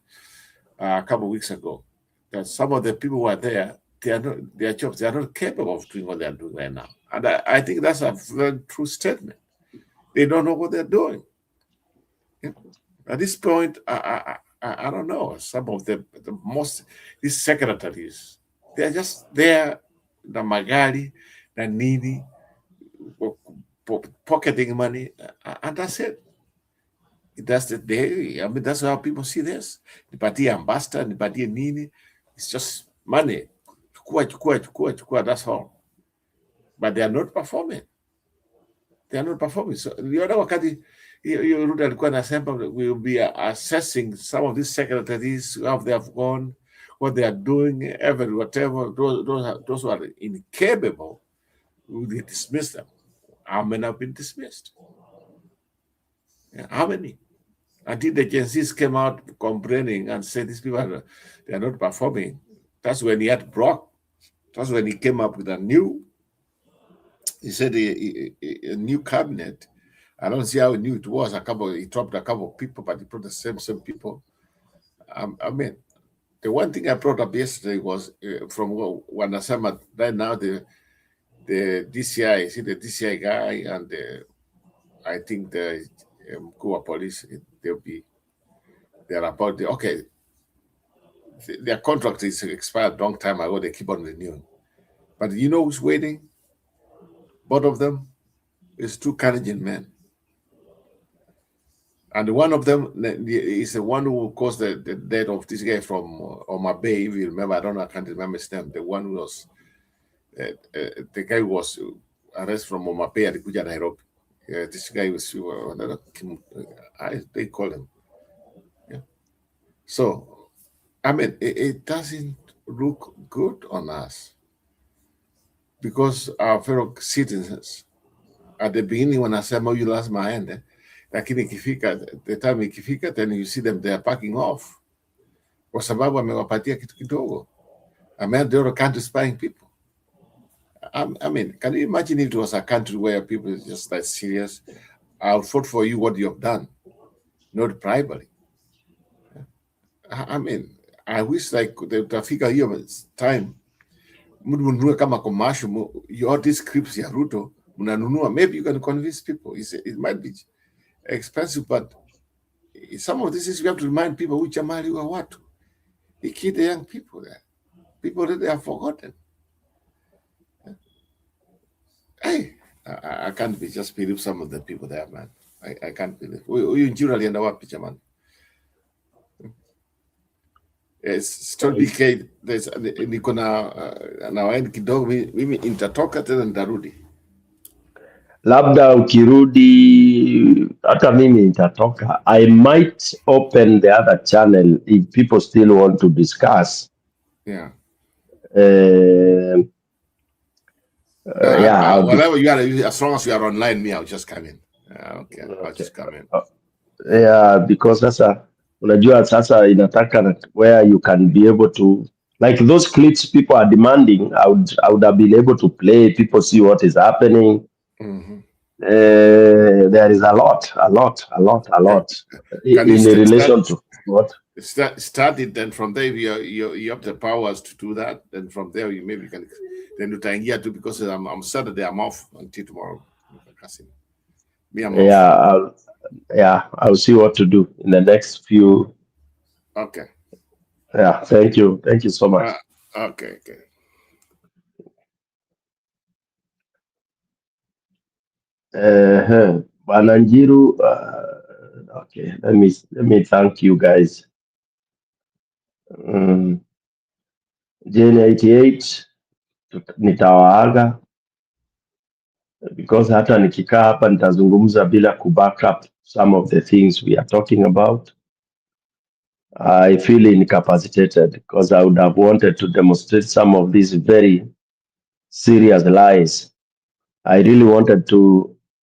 a couple of weeks ago, that some of the people who are there, they are not their jobs, they are not capable of doing what they are doing right now. And I think that's a very true statement. They don't know what they're doing. At this point, I don't know. Some of these secretaries, they're just there, the magari, the needy, pocketing money, and that's it. That's the day. I mean, that's how people see this. Nipatie ambassador, nipatie nini. It's just money. Chukua, that's all. But they are not performing. They are not performing. So the other wakati Ruto alikuwa anasema we will be assessing some of these secretaries, how they have gone, what they are doing, whatever. Those who are incapable, we will dismiss them. How many have been dismissed? Yeah, how many? Until the Gen Zs came out complaining and said these people they are not performing. That's when he had Brock. That's when he came up with he said a new cabinet. I don't see how new it was. He dropped a couple of people, but he brought the same people. I mean, the one thing I brought up yesterday was from Wanasema right now the DCI, see the DCI guy and I think the Goa police, they're about their contract is expired long time ago. They keep on renewing. But you know who's waiting? Both of them is two Canadian men. And one of them is the one who caused the death of this guy from Oma Bay. If you remember, I can't remember his name. The one who was, the guy who was arrested from Oma Bay and Kuja Nairobi. Yeah, this guy was another they call him. Yeah. So, I mean, it doesn't look good on us because our fellow citizens at the beginning wanasema huyu lazima aende, lakini ikifika the time ikifika, then you see them they are backing off kwa sababu amewapatia kitu kidogo. I mean, the other country spying people. I mean, can you imagine if it was a country where people are just that serious? I'll vote for you what you have done, not bribery. I mean, I wish like utafika hiyo time mtu mnunue kama commercial, all these scripts ya Ruto mnanunua, maybe you can convince people. It might be expensive, but some of this is you have to remind people which amali wa watu. They keep the young people there. People that they have forgotten. Hey, I can't just believe some of the people there, man. I can't believe. Huyu Njuri alienda wapi jamani? Still BK, niko na waeni kidogo, mimi nitatoka tena nitarudi. Labda ukirudi hata mimi nitatoka. I might open the other channel if people still want to discuss. Yeah. Yeah. Whatever you are, as long as you are online, me, I'll just come in. Okay, I'll just come in. Yeah, because sasa unajua sasa inataka where you can be able to, like those clips people are demanding, I would have been able to play, people see what is happening. Mm-hmm. There is a lot in relation to what start it. Then from there you have the powers to do that. Then from there you maybe can then utaingia too, because I'm Saturday I'm off until tomorrow. Me, I'm off. I'll see what to do in the next few. Okay. Yeah, thank you so much. Okay. Bwana Njiru, okay, let me thank you guys. Jane 88 nitawaaga because hata nikikaa hapa nitazungumza bila kuback up some of the things we are talking about. I feel incapacitated because I would have wanted to demonstrate some of these very serious lies. I really wanted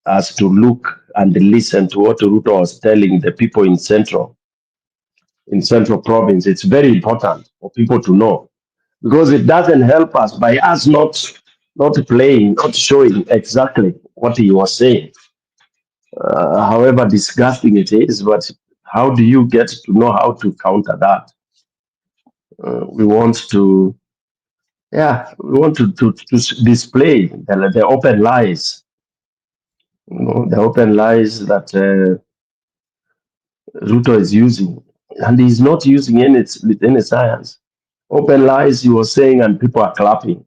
us to look and listen to what Ruto was telling the people in Central Province. It's very important for people to know, because it doesn't help us by us not playing, not showing exactly what he was saying. However disgusting it is, but how do you get to know how to counter that? We want to display the open lies, the open lies that Ruto is using, and he's not using with any science. Open lies he was saying, and people are clapping.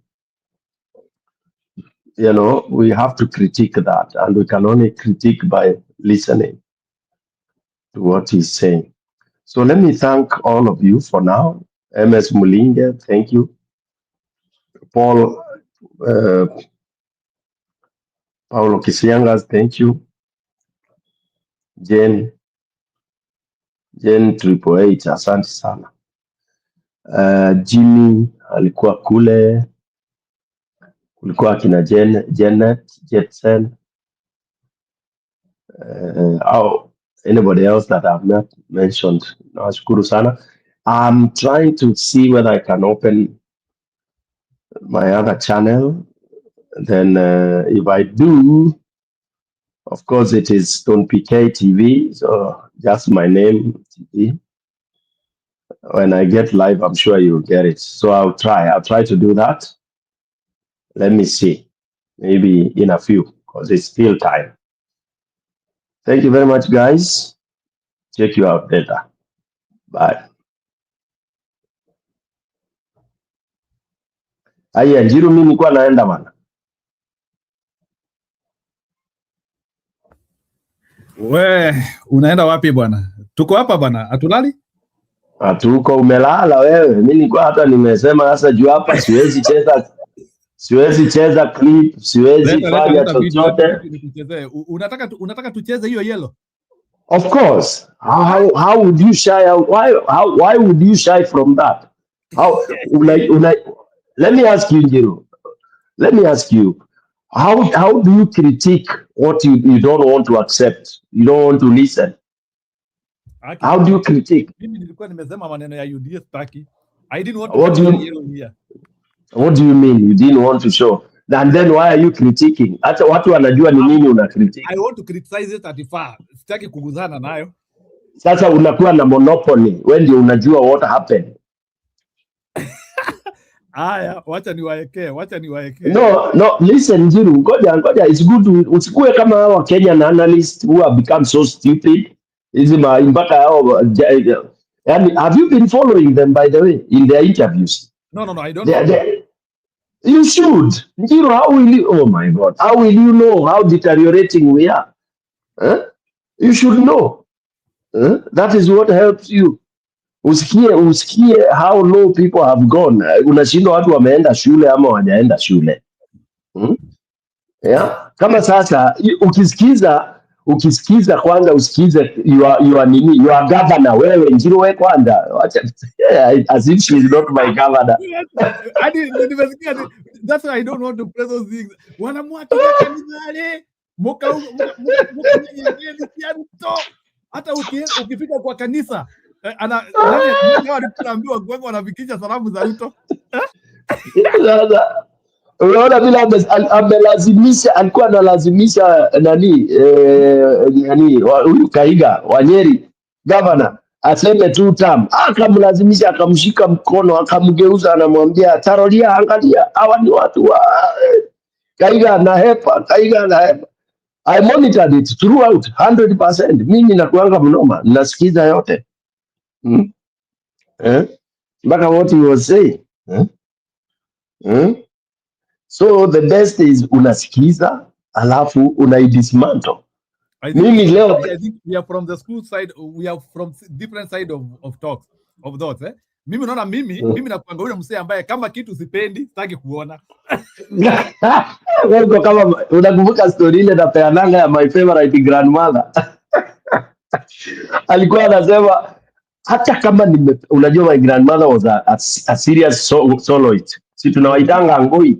We have to critique that, and we can only critique by listening to what he's saying. So let me thank all of you for now. MS Mulinge, thank you. Paulo Kisiangas, thank you. Jane 888, asante sana. Jimmy alikuwa kule, kulikuwa akina Janet Jetsen, anybody else that I've not mentioned. Nashukuru sana. I'm trying to see whether I can open my other channel. Then if I do, of course it is Stone PK TV, so just my name TV. When I get live, I'm sure you'll get it. So I'll try to do that. Let me see, maybe in a few, because it's still time. Thank you very much, guys. Check you out later. Bye. Aya, Njiru, mimi nilikuwa naenda bana. We, unaenda wapi bwana? Tuko hapa bwana, hatulali? Hatuko, umelala wewe. Mimi nilikuwa hata nimesema sasa juu hapa siwezi cheza. siwezi cheza clip, siwezi fanya chochote. Unataka tucheze hiyo yellow? Of course. How would you shy out? Why would you shy from that? Let me ask you, Njiro. Let me ask you. How do you critique what you don't want to accept? You don't want to listen. How do you critique? Mimi nilikuwa nimesema maneno ya UDA staki. I didn't want to What do show you- yellow here. What do you mean you didn't want to show? And then why are you critiquing? Hata watu wanajua ni nini una critique. I want to criticize it at far. Sitaki kuguzana nayo. Sasa unakuwa na monopoly. Wewe ndio unajua what happened. Haya, wacha niwaekee. No, listen, Njiru, ngoja, it's good usikue kama hao Kenyan analysts who have become so stupid. Hizi mpaka hao, yani, have you been following them, by the way, in their interviews? No, I don't. You should. Njiru, how will you, oh my God, how will you know how deteriorating we are? Huh? You should know. That is what helps you. Usikie how low people have gone. Unashindwa watu wameenda shule ama wajaenda shule. Yeah. Kama sasa ukisikiza kwanza usikize you are governor wewe Njiro wewe kwanza. As if she is not my governor. That's why I don't want to play those things. Wanamwaki kanizale. Moka hata ukifika kwa kanisa anaambiwa Gwengo anafikisha salamu za Ruto. Unaona vile amelazimisha, alikuwa analazimisha nani huyu Kaiga wa Nyeri governor aseme 2 term, akamlazimisha, akamshika mkono, akamgeuza, anamwambia Tarolia, angalia hawa ni watu wa Kaiga anahepa. I monitored it throughout 100%. Mimi nakuanga mnoma, nasikiza yote. Mpaka what he was saying. So the best is unasikiza alafu unaidismantle. Mimi leo I think we are from the school side, we are from different side of talks of thoughts. Mimi naona mimi nakuanga ule msee ambaye kama kitu sipendi sitaki kuona. Wewe kama unakumbuka story ile na peananga ya my favorite grandmother. Alikuwa anasema hata kama unajua my grandmother was a serious soloist. Si tunawaitanga ngoi.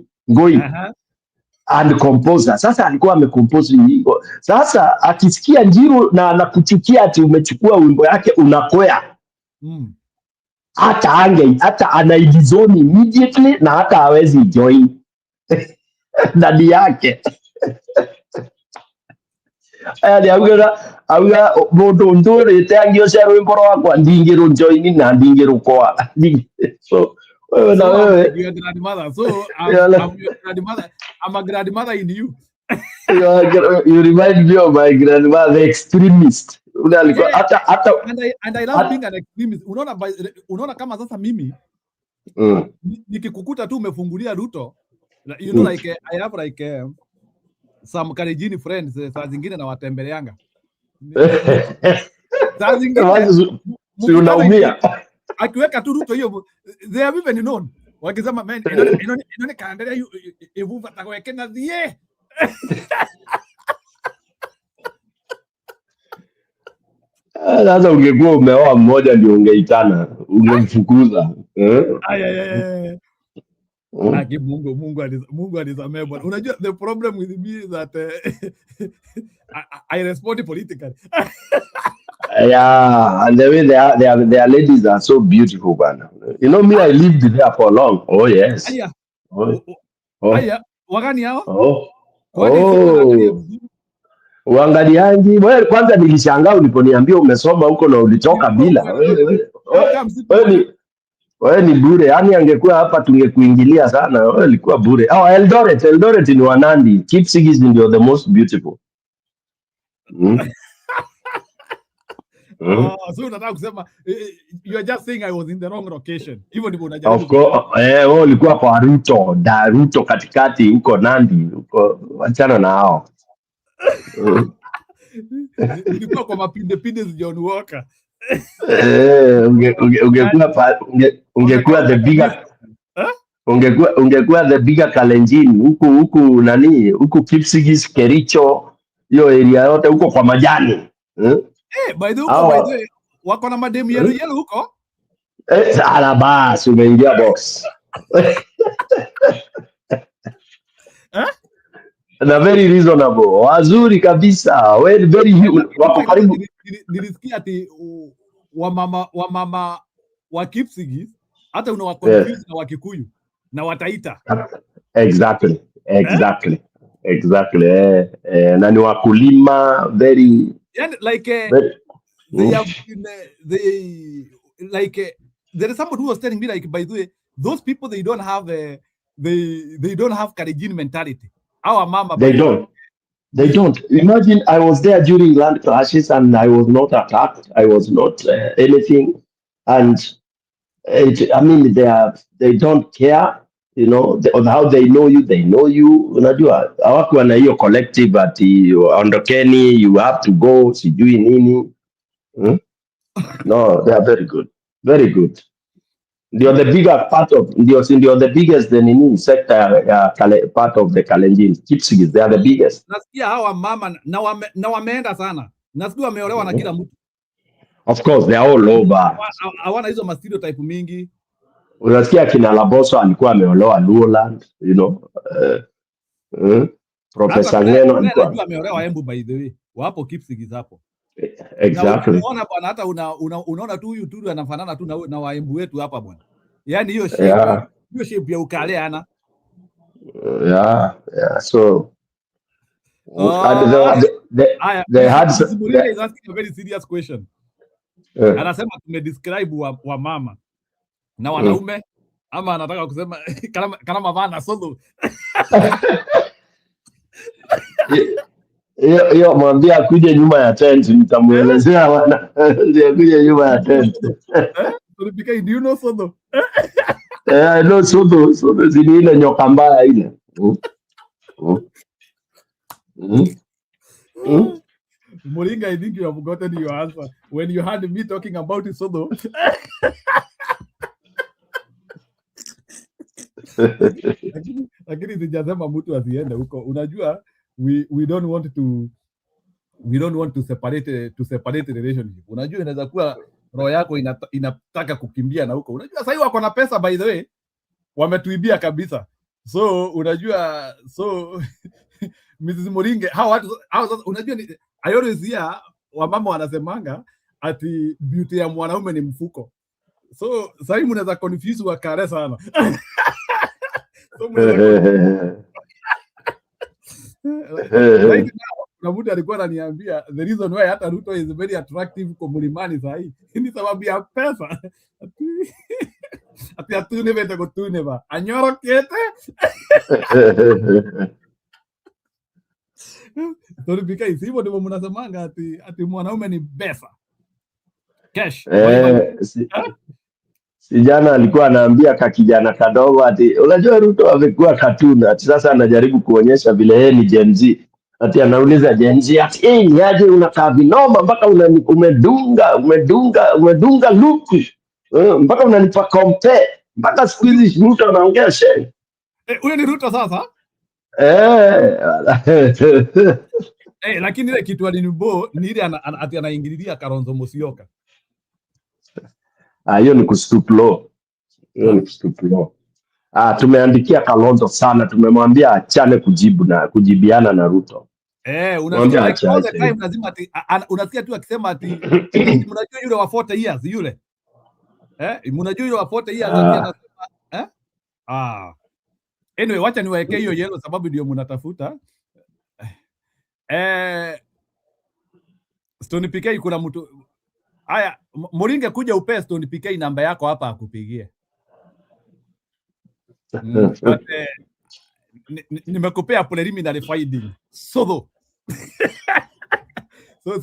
And composer. Sasa alikuwa amecompose nyimbo. Sasa akisikia Njiru na anakuchukia ati umechukua wimbo yake unakwea. Hata anaidizoni immediately na hata hawezi join ndani yake. Aya auga mundu ndurite angiocia rwimbo rwakwa ndingiro join na ndingiro kwa. So wewe na wewe your grandmother. So I'm a grandmother in you. You remind me of my grandmother, the extremist. And I love being an extremist. Unaona kama sasa mimi nikikukuta tu umefungulia Ruto, you know, like I have like some Kalenjin friends, saa zingine na watembeleanga. Saa zingine si unaumia. Akiweka tu Ruto hiyo, they have even known. Wakisema man, inone kaendelea evuva takweke na die. Sasa ungekuwa umeoa mmoja ndio ungeitana, ungemfukuza. Aki Mungu alisamee bwana. Unajua the problem with me is that I respond politically. Yeah, and the way their ladies are so beautiful, bana. You know me, I lived there for long. Oh yes. Aya. Oh. Aya, wagani hao? Oh. Uangaliaji. Wewe kwanza nilishangaa uliponiambia umesoma huko na ulitoka bila. Wewe ni bure. Yaani angekuwa hapa tungekuingilia sana. Wewe ulikuwa bure. Eldoret ni Wanandi. Kipsigis ndio the most beautiful. So unataka kusema you are just saying I was in the wrong location. Hivyo ndivyo unajaribu. Of course, wewe ulikuwa kwa Ruto katikati huko Nandi, huko wachana na hao. Ulikuwa kwa mapinde John Walker. Ungekuwa the bigger ungekuwa the bigger Kalenjin huku nani huku Kipsigis, Kericho, hiyo area yote huko kwa majani. By the way, wako na mademu yellow huko. Ala basi umeingia box. Na very reasonable, wazuri kabisa, very wako karibu. Nilisikia ati wamama wa Kipsigis hata una confuse na Wakikuyu na Wataita. Exactly. Na ni wakulima very, like they have been, there is somebody who was telling me, like, by the way, those people, they don't have they don't have Kalenjin mentality. Our mama, they don't. Imagine I was there during land clashes and I was not attacked. I was not anything. And I mean, they don't care, you know, on how they know you. Unajua, hawakuwa na hiyo collective ati ondokeni, you have to go, sijui nini. No, they are very good. Very good. They're the bigger part of, they're the biggest sector part of the Kalenjin. Kipsigis, they are the biggest. Nasikia hawa mama na wameenda sana. Nasikia wameolewa na kila mtu. Of course, they are all over. Hawana hizo stereotype mingi. Unasikia kina Laboso alikuwa ameolewa Luoland, you know. Professor Ngeno alikuwa ameolewa Embu, by the way. Wapo Kipsigis hapo. Exactly. Na unaona bwana, hata unaona tu huyu tu anafanana tu na Waembu wetu hapa bwana. Yaani hiyo shape ya ukale ana. So they had is asking a very serious question. Anasema tumedescribe wa mama na wanaume ama anataka kusema kama mavana solo. Hiyo mwambie akuje nyuma ya tent, nitamuelezea bwana. Ndio akuje nyuma ya tent. Tulipika, do you know sodo? I know sodo zini ile nyoka mbaya ile. Moringa, I think you have forgotten your answer when you had me talking about it sodo. Lakini sijasema mtu asiende huko. Unajua, we don't want to separate the relationship. Unajua inaweza kuwa roho yako inataka kukimbia na huko. Unajua sasa wako na pesa, by the way, wametuibia kabisa. So unajua, Mrs. Moringe, how unajua, I always hear wamama wanasemanga ati beauty ya mwanaume ni mfuko. So sasa mnaweza confuse wakare sana. Na mtu alikuwa ananiambia the reason why hata Ruto is very attractive kwa mlimani sasa hii ni sababu ya pesa. Ati atuneve kutuneva anyorokete. Tulipika hivyo ndio mnasemanga ati mwanaume ni pesa. Cash. Sijana alikuwa anaambia kakijana kadogo ati unajua Ruto amekuwa katuna ati sasa anajaribu kuonyesha vile yeye ni Gen Z. Ati anauliza Gen Z ati niaje unakaa vinoma mpaka umedunga luku. Mpaka unanipa compare. Mpaka siku hizi Ruto anaongea shit. Huyo ni Ruto sasa? Lakini ile kitu alinibo ni ile ati anaingililia Kalonzo Musyoka. Hiyo ni kustuplo. Tumeandikia Kalonzo sana, tumemwambia achane kujibiana na Ruto. Unasikia all the time lazima ati unasikia tu akisema ati mnajua yule wa 40 years yule. Mnajua yule wa 40 years anasema anyway, wacha niwaeke hiyo yellow sababu ndio mnatafuta. Stone PK kuna mtu haya, Moringe kuja upe Stone PK namba yako hapa akupigie. Nimekupea preliminary finding. Sodo. So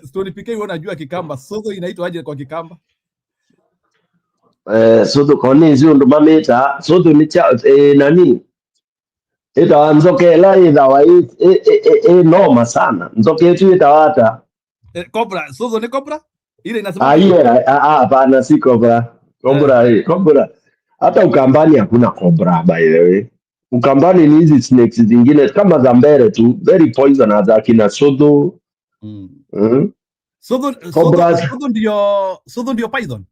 Stone PK unajua Kikamba, sodo inaitwa aje kwa Kikamba? Sodo koni hizo ndo mameta, sodo ni nani? Ita nzokela idawa noma sana. Nzoketu itawata. Cobra, sodo ni cobra? Ile inasema hapana si cobra. Cobra. Hata Ukambani hakuna cobra by the way. Ukambani ni hizi snakes zingine kama za mbere tu, very poisonous akina sodo. Cobras. Sodo ndio python.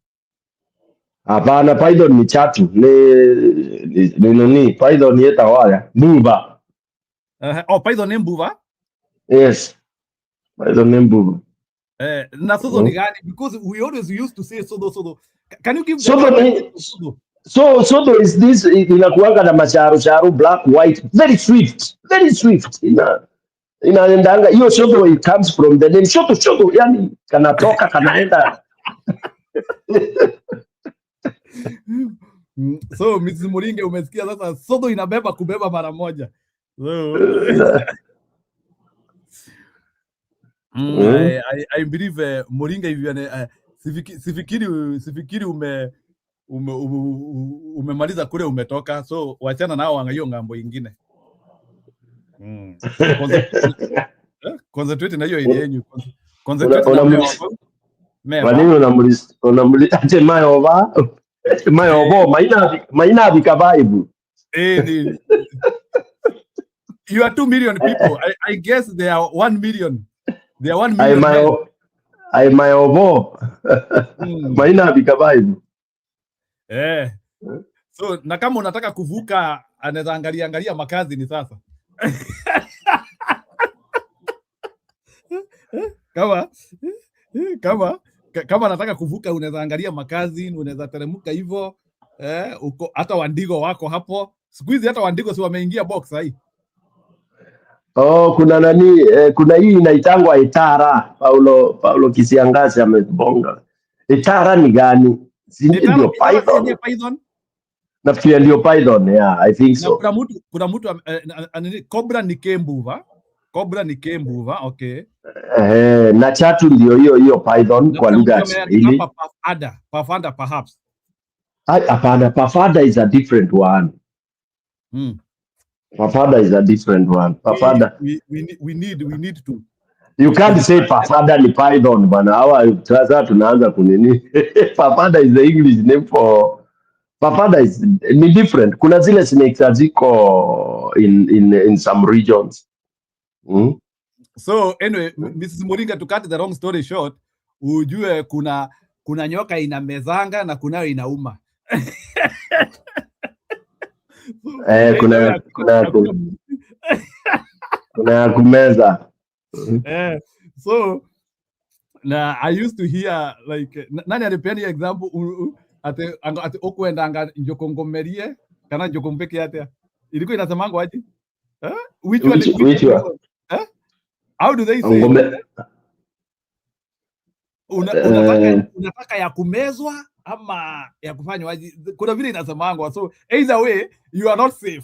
Hapana, python ni chatu. Ni python yeta wala. Mbuva. Python ni mbuva? Yes. Python ni mbuva. Na sodo ni gani? Because we always used to say sodo. Can you give sodo? Sodo is this inakuanga na masharu black white, very swift. Inaendanga hiyo sodo, it comes from the name sodo, yani kanatoka kanaenda. So Mrs. Moringe, umesikia sasa, sodo inabeba kubeba mara moja. So I believe Moringe hivi sifikiri umemaliza kule umetoka, so wachana nao angayo ngambo ingine. Concentrate na hiyo ile yenyu. Concentrate na Maneno unamulisa ate mayova maina vikavaibu. You are 2 million people. I guess they are 1 million. They are 1 million. Ai mayovo. Maina vikavaibu. So na kama unataka kuvuka anaweza angalia makazi ni sasa. Kama nataka kuvuka unaweza angalia makazi, unaweza teremuka hivyo. Uko hata Wandigo wako hapo. Siku hizi hata Wandigo si wameingia box hii. Kuna nani, kuna hii inaitangwa Itara. Paulo Kisiangasi amebonga. Itara ni gani? Ndio python. Nafikiri ndio python, yeah, I think so. Kuna mtu cobra ni kembuva. Okay. Na chatu ndio hiyo python kwa lugha ya Kiswahili. Pafanda perhaps. Hapana, pafanda is a different one. Pafanda is a different one. Pafanda. We need to. You can't say pafanda ni python bana. Hawa sasa tunaanza kunini. Pafanda is the English name for pafanda is ni different. Kuna zile snakes ziko in some regions. So anyway, Mrs. Moringa, to cut the long story short, ujue kuna nyoka inamezanga na kunayo inauma. Kuna kumeza. So na I used to hear like nani alipeni example ate okwenda njokongomerie kana njokompeke yate ilikuwa inasemanga waje? Which one? How do they say? Unataka ya kumezwa ama ya kufanywa waje? Kuna vile inasemanga, so either way you are not safe.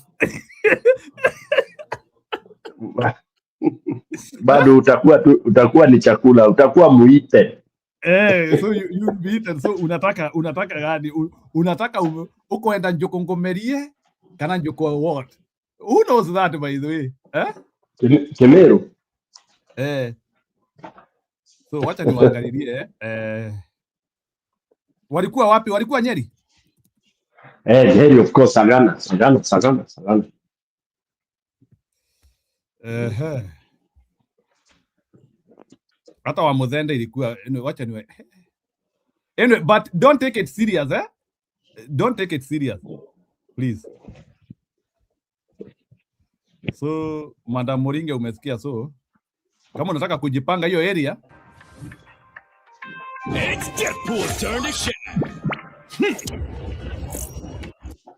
Bado utakuwa ni chakula, utakuwa muite. So you be eaten. So unataka gani? Unataka ukoenda njokongomerie kana njoko what? Who knows that by the way? Kemeru. So wacha niwaangalilie. Walikuwa wapi? Walikuwa Nyeri? Nyeri of course, Sagana. Hata wa Muzende ilikuwa wacha niwe. Anyway, but don't take it serious, Don't take it serious, please. So Madam Moringe, umesikia? So kama unataka kujipanga hiyo area, it's Deadpool's turn to shine.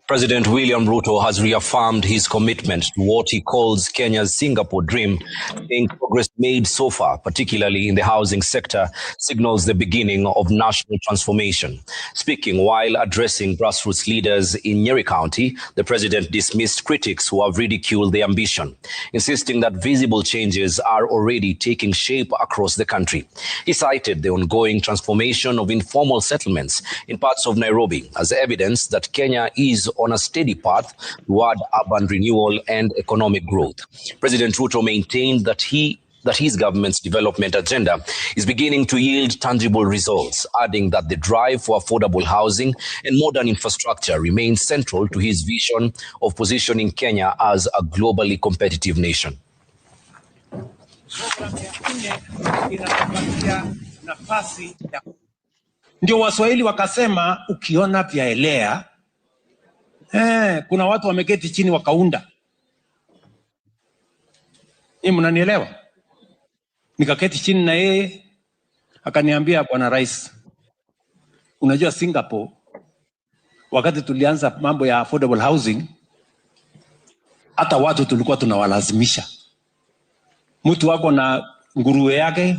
President William Ruto has reaffirmed his commitment to what he calls Kenya's Singapore dream, saying progress made so far, particularly in the housing sector, signals the beginning of national transformation. Speaking while addressing grassroots leaders in Nyeri County, the president dismissed critics who have ridiculed the ambition, insisting that visible changes are already taking shape across the country. He cited the ongoing transformation of informal settlements in parts of Nairobi as evidence that Kenya is on a steady path toward urban renewal and economic growth. President Ruto maintained that he that his government's development agenda is beginning to yield tangible results, adding that the drive for affordable housing and modern infrastructure remains central to his vision of positioning Kenya as a globally competitive nation. Ndio Waswahili wakasema ukiona vyaelea, kuna watu wameketi chini wakaunda. Hii mnanielewa? Nikaketi chini na yeye akaniambia, Bwana Rais, unajua Singapore wakati tulianza mambo ya affordable housing, hata watu tulikuwa tunawalazimisha. Mtu wako na nguruwe yake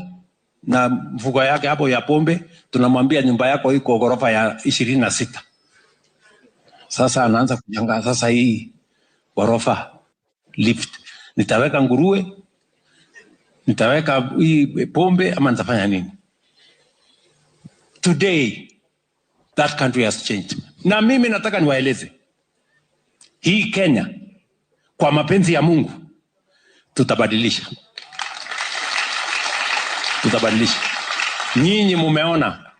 na mfugo yake hapo ya pombe, tunamwambia nyumba yako iko ghorofa ya 26. Sasa anaanza kujanga, sasa hii ghorofa lift, nitaweka nguruwe, nitaweka hii pombe ama nitafanya nini? Today that country has changed. Na mimi nataka niwaeleze, hii Kenya kwa mapenzi ya Mungu tutabadilisha. Tutabadilisha. Nyinyi mumeona,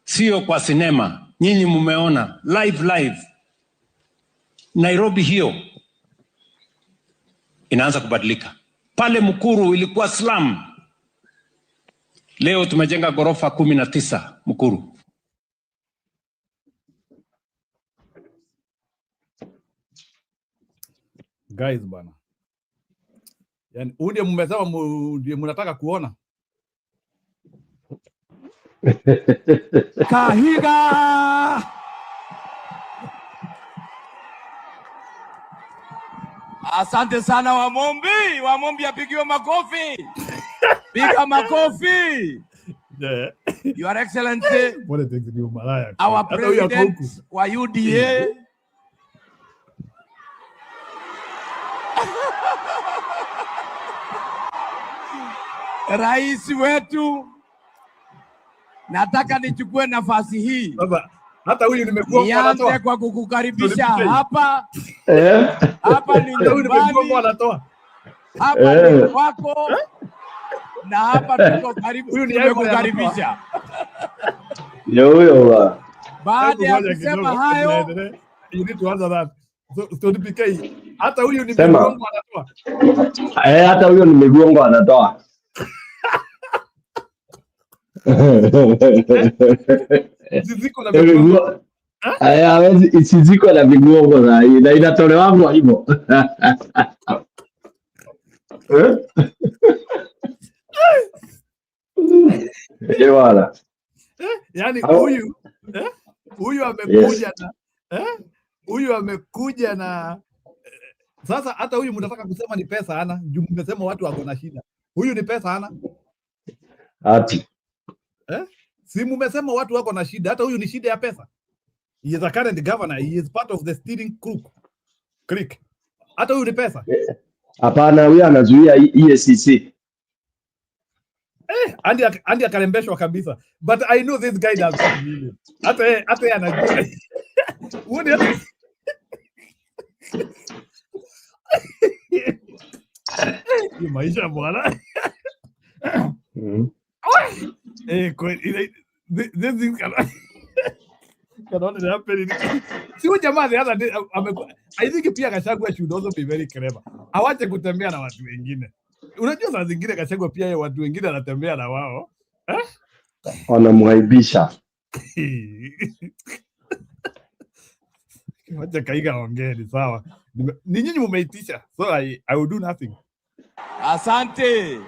sio kwa sinema, nyinyi mumeona live. Nairobi hiyo inaanza kubadilika. Pale Mukuru ilikuwa slum. Leo tumejenga ghorofa 19 Mukuru. Guys bana. Yani unde mmesema ndiye mnataka kuona. Kahiga. Asante sana Wamombi apigiwe makofi. Piga makofi. Yeah. Your Excellency, our president wa UDA, rais wetu, nataka nichukue nafasi hii. Baba, hata huyu nimekuwa nianze kwa kukukaribisha hapa. Hapa ni nyumbani. Hapa ni kwako. Na hapa tuko karibu kukaribisha. Yo. Baada ya kusema hayo, you need to answer that. So DPK, hata huyu nimegongo anatoa. Hata huyo nimegongo anatoa. Ziziko na migongo. Ziziko na migongo na inatolewa kwa hivyo. Wala. Yani huyu amekuja na huyu amekuja na sasa hata huyu mnataka kusema ni pesa hana, juu mmesema watu wako na shida. Huyu ni pesa hana? Ati. Si mmesema watu wako na shida, hata huyu ni shida ya pesa. He is a current governor, he is part of the steering creek. Hata huyu ni pesa? Hapana, huyu anazuia EACC. Andi akarembeshwa kabisa. But I know this guy does not mean it. Hata anajua. Uone hata. Ni maisha bwana. This thing cannot happen. Si jamaa the other day I think pia Gachagua should also be very clever. Awache kutembea na watu wengine. Unajua saa zingine Gachagua pia yeye watu wengine anatembea na wao. Wanamwaibisha. Wacha Kaiga ongea sawa. Ni nyinyi mmeitisha. So I will do nothing. Asante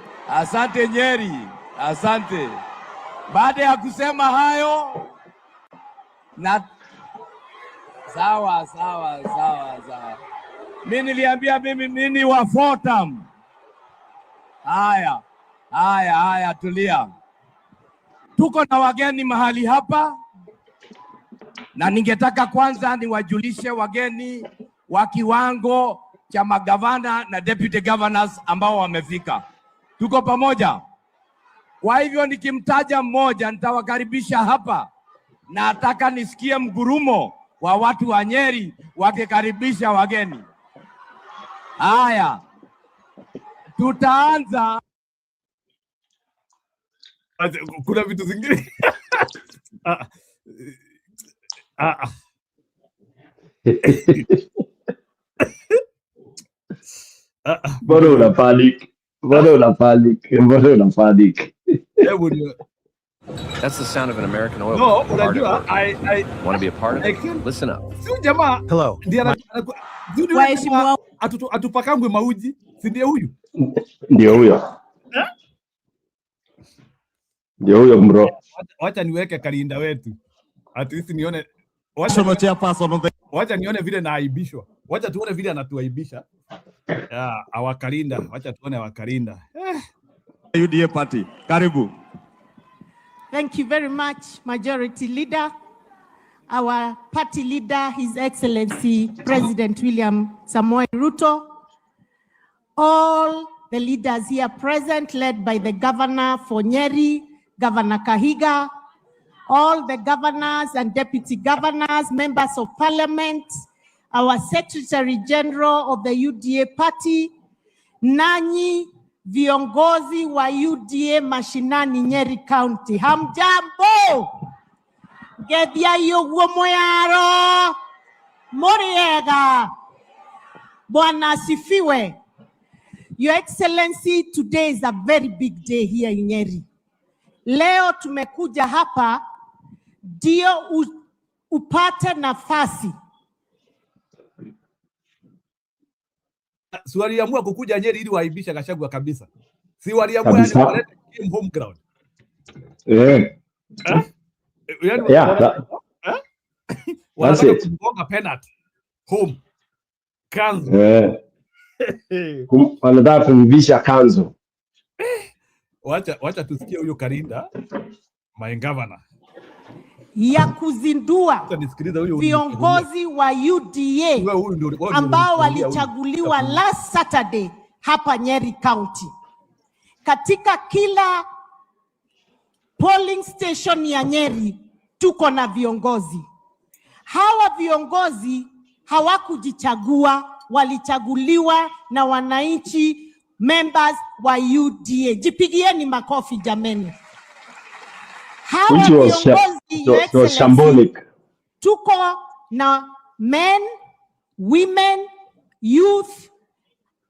Nyeri. Asante. Baada ya kusema hayo na sawa. Mimi niliambia mimi wa Fortam. Haya, tulia. Tuko na wageni mahali hapa na ningetaka kwanza niwajulishe wageni wa kiwango cha magavana na deputy governors ambao wamefika. Tuko pamoja. Kwa hivyo nikimtaja mmoja nitawakaribisha hapa. Na nataka nisikie mgurumo wa watu wa Nyeri wakikaribisha wageni. Haya. tutaanza. Kuna vitu zingine Mbona una panic? Mbona una panic? Mbona una panic? That's the sound of an American oil. No, unajua I want to be a part of it? Listen up. Si jamaa. Hello. Atupakangwe mauji, si ndiye huyu? Ndio huyo. Ndio huyo bro. Wacha niweke Kalinda wetu. At least nione wacha nione vile naaibishwa. Wacha tuone vile anatuaibisha. Awakalinda, wacha tuone awakalinda. UDA party. Karibu. Thank you very much, Majority Leader. Our party leader, His Excellency President William Samoei Ruto. All the leaders here present, led by the Governor for Nyeri, Governor Kahiga, all the governors and deputy governors, members of parliament, our Secretary General of the UDA party, nanyi viongozi wa UDA mashinani Nyeri County. Hamjambo! Gedia yoguo moyaro! Moriega! Bwana asifiwe. Your Excellency, today is a very big day here in Nyeri. Leo tumekuja hapa ndio upate nafasi. Si waliamua kukuja Nyeri ili waibisha Gachagua kabisa. Si waliamua yani kuleta game home ground. Wanataka kugonga penalty home. Kanzo. Wanataka kumvisha kanzo. Wacha tusikie huyo Kalinda, my governor, ya kuzindua viongozi wa UDA ambao walichaguliwa last Saturday hapa Nyeri County. Katika kila polling station ya Nyeri tuko na viongozi. Hawa viongozi hawakujichagua, walichaguliwa na wananchi, members wa UDA. Jipigieni makofi jameni. Hawa viongozi symbolic. Tuko na men, women, youth,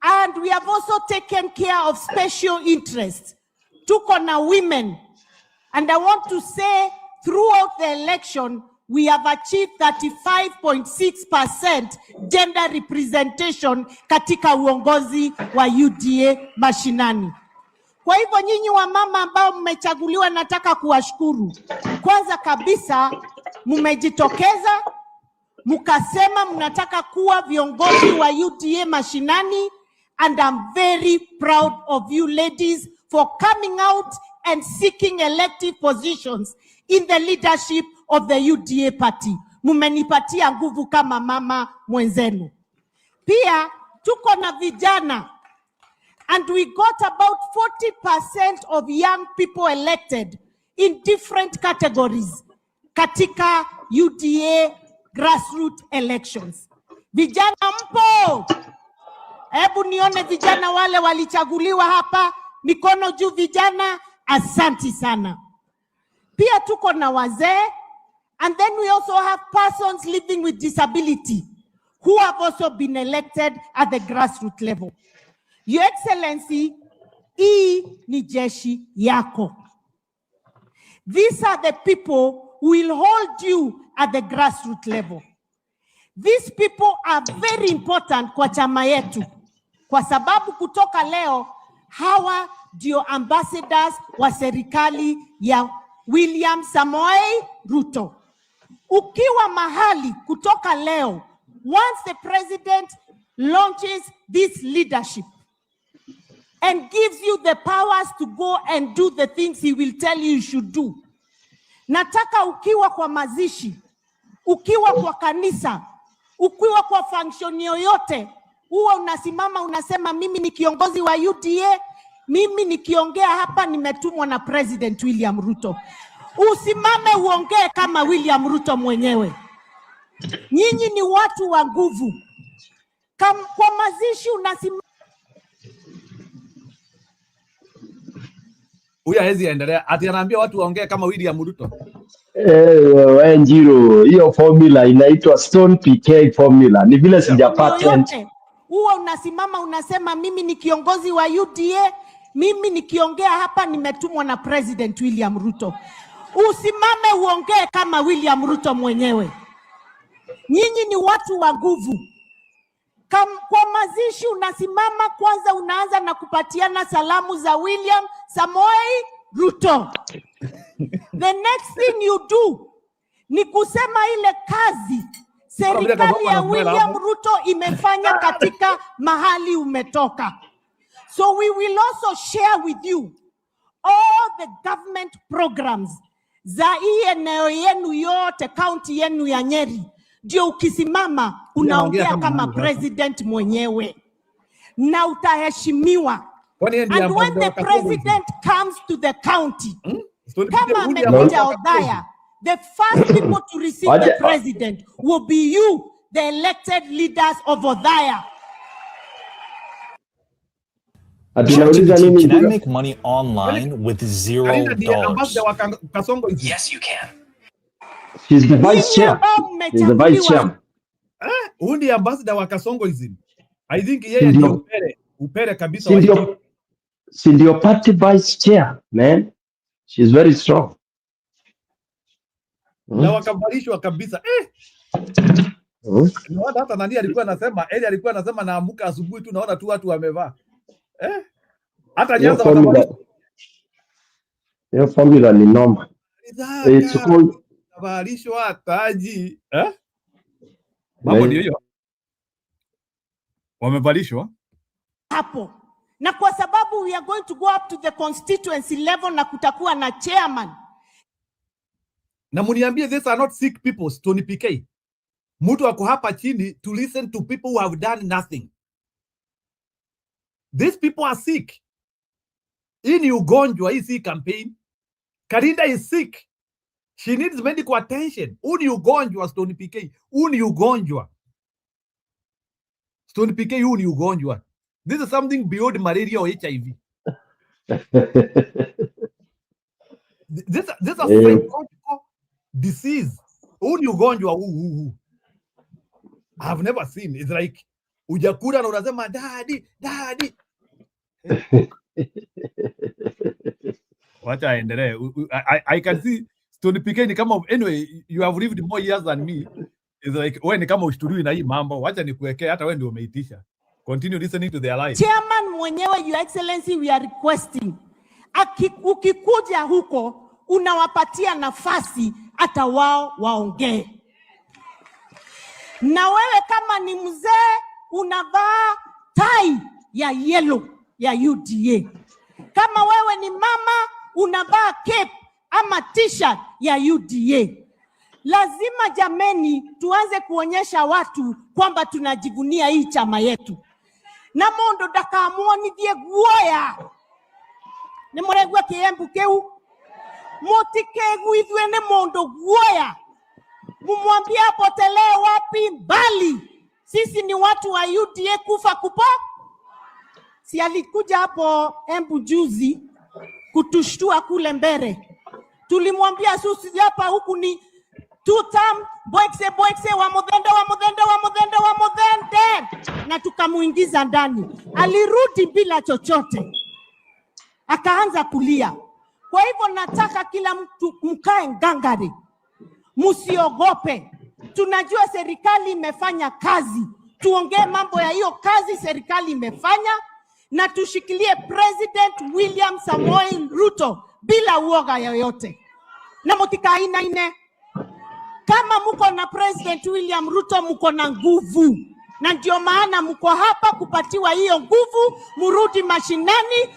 and we have also taken care of special interests. Tuko na women. And I want to say, throughout the election, we have achieved 35.6% gender representation katika uongozi wa UDA mashinani. Kwa hivyo nyinyi wa mama ambao mmechaguliwa, nataka kuwashukuru. Kwanza kabisa mmejitokeza, mkasema mnataka kuwa viongozi wa UDA mashinani, and I'm very proud of you ladies for coming out and seeking elective positions in the leadership of the UDA party. Mumenipatia nguvu kama mama mwenzenu. Pia tuko na vijana, and we got about 40% of young people elected in different categories katika UDA grassroots elections. Vijana mpo? Hebu nione vijana wale walichaguliwa hapa, mikono juu vijana, asanti sana. Pia tuko na wazee, and then we also have persons living with disability who have also been elected at the grassroots level. Your Excellency, hii ni jeshi yako. These are the people who will hold you at the grassroots level. These people are very important kwa chama yetu, kwa sababu kutoka leo hawa ndio ambassadors wa serikali ya William Samoei Ruto. Ukiwa mahali kutoka leo, once the president launches this leadership and gives you the powers to go and do the things he will tell you should do. Nataka ukiwa kwa mazishi, ukiwa kwa kanisa, ukiwa kwa function yoyote, huwa unasimama unasema, mimi ni kiongozi wa UDA, mimi nikiongea hapa nimetumwa na President William Ruto. Usimame uongee kama William Ruto mwenyewe. Nyinyi ni watu wa nguvu. Kwa mazishi unasimama Huyu hawezi endelea. Ati anaambia watu waongee kama William Ruto. Njiro, hiyo formula inaitwa Stone PK formula. Ni vile sijapata. Huwa unasimama unasema mimi ni kiongozi wa UDA, mimi nikiongea hapa nimetumwa na President William Ruto. Usimame uongee kama William Ruto mwenyewe. Nyinyi ni watu wa nguvu. Kwa mazishi unasimama kwanza unaanza na kupatiana salamu za William Samoei Ruto. The next thing you do ni kusema ile kazi serikali ya William Ruto imefanya katika mahali umetoka. So we will also share with you all the government programs za hii eneo yenu yote, county yenu ya Nyeri. Ndio ukisimama unaongea kama president mwenyewe na utaheshimiwa. And when the president comes to the county, kama amekuja Othaya, the first people to receive the president will be you, the elected leaders of Othaya. Can I make money online with $0? Yes, you can. She's the vice chair. She's the vice chair. Who the ambassador wa Kasongoism? I think yeye ndio upere kabisa. Sindio party vice chair, man. She's very strong. Na wakabalishwa kabisa. Naona hata nani alikuwa anasema, alikuwa anasema naamka asubuhi tu naona tu watu wamevaa. Hata Nyanza wakabalishwa. Hiyo formula ni noma. It's called balishwa taji. Mambo ndio hiyo. Wamebalishwa hapo. Na kwa sababu we are going to go up to the constituency level na kutakuwa na chairman. Na muniambie, these are not sick people, Stony PK. Mtu ako hapa chini to listen to people who have done nothing. These people are sick. Hii ni ugonjwa, hii si campaign. Karinda is sick. She needs medical attention. Huu ni ugonjwa, Stony PK. Huu ni ugonjwa. Stony PK, huu ni ugonjwa. This is something beyond malaria or HIV. This is a psychological disease. Huu ni ugonjwa huu. I've never seen. It's like ujakura na unasema daddy. Wacha aendelee. I can see Stony PK ni kama, anyway, you have lived more years than me. It's like wewe ni kama ushtuliwi na hii mambo. Wacha nikuwekee, hata wewe ndio umeitisha. Continue listening to their life. Chairman mwenyewe, Your Excellency, we are requesting. Ukikuja huko unawapatia nafasi hata wao waongee. Na wewe kama ni mzee unavaa tai ya yellow ya UDA. Kama wewe ni mama unavaa cape ama t-shirt ya UDA. Lazima jameni tuanze kuonyesha watu kwamba tunajivunia hii chama yetu. Na mondo dakamuoni die guoya. Ni moregwa kiembu keu. Motikegu ithwe ni mondo guoya. Mumwambia apotelee wapi? Mbali. Sisi ni watu wa UDA kufa kupo. Si alikuja hapo Embu juzi kutushtua kule mbele. Tulimwambia susi hapa huku ni tutam boekse wa mudende. Na tukamuingiza ndani. Alirudi bila chochote. Akaanza kulia. Kwa hivyo nataka kila mtu mkae ngangari. Musiogope. Tunajua serikali imefanya kazi. Tuongee mambo ya hiyo kazi serikali imefanya. Na tushikilie President William Samoei Ruto bila uoga yoyote. Na motika ine. Kama muko na President William Ruto muko na nguvu. Na ndio maana muko hapa kupatiwa hiyo nguvu, murudi mashinani.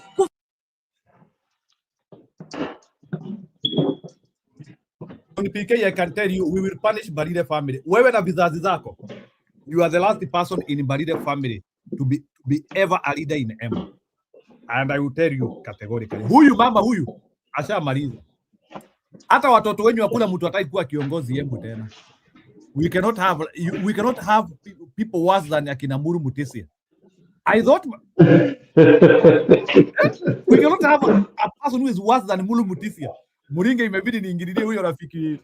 PK, I can tell you, we will punish Barire family. Wewe na vizazi zako. You are the last person in Barire family to be ever a leader in Embu. And I will tell you categorically. Huyu mama huyu ashamaliza. Hata watoto wenyu hakuna mtu hataki kuwa kiongozi Embu tena. We cannot have people worse than akina Muru Mutesia. I thought we cannot have a person who is worse than Mulu Mutisia. Muringe imebidi niingililie huyo rafiki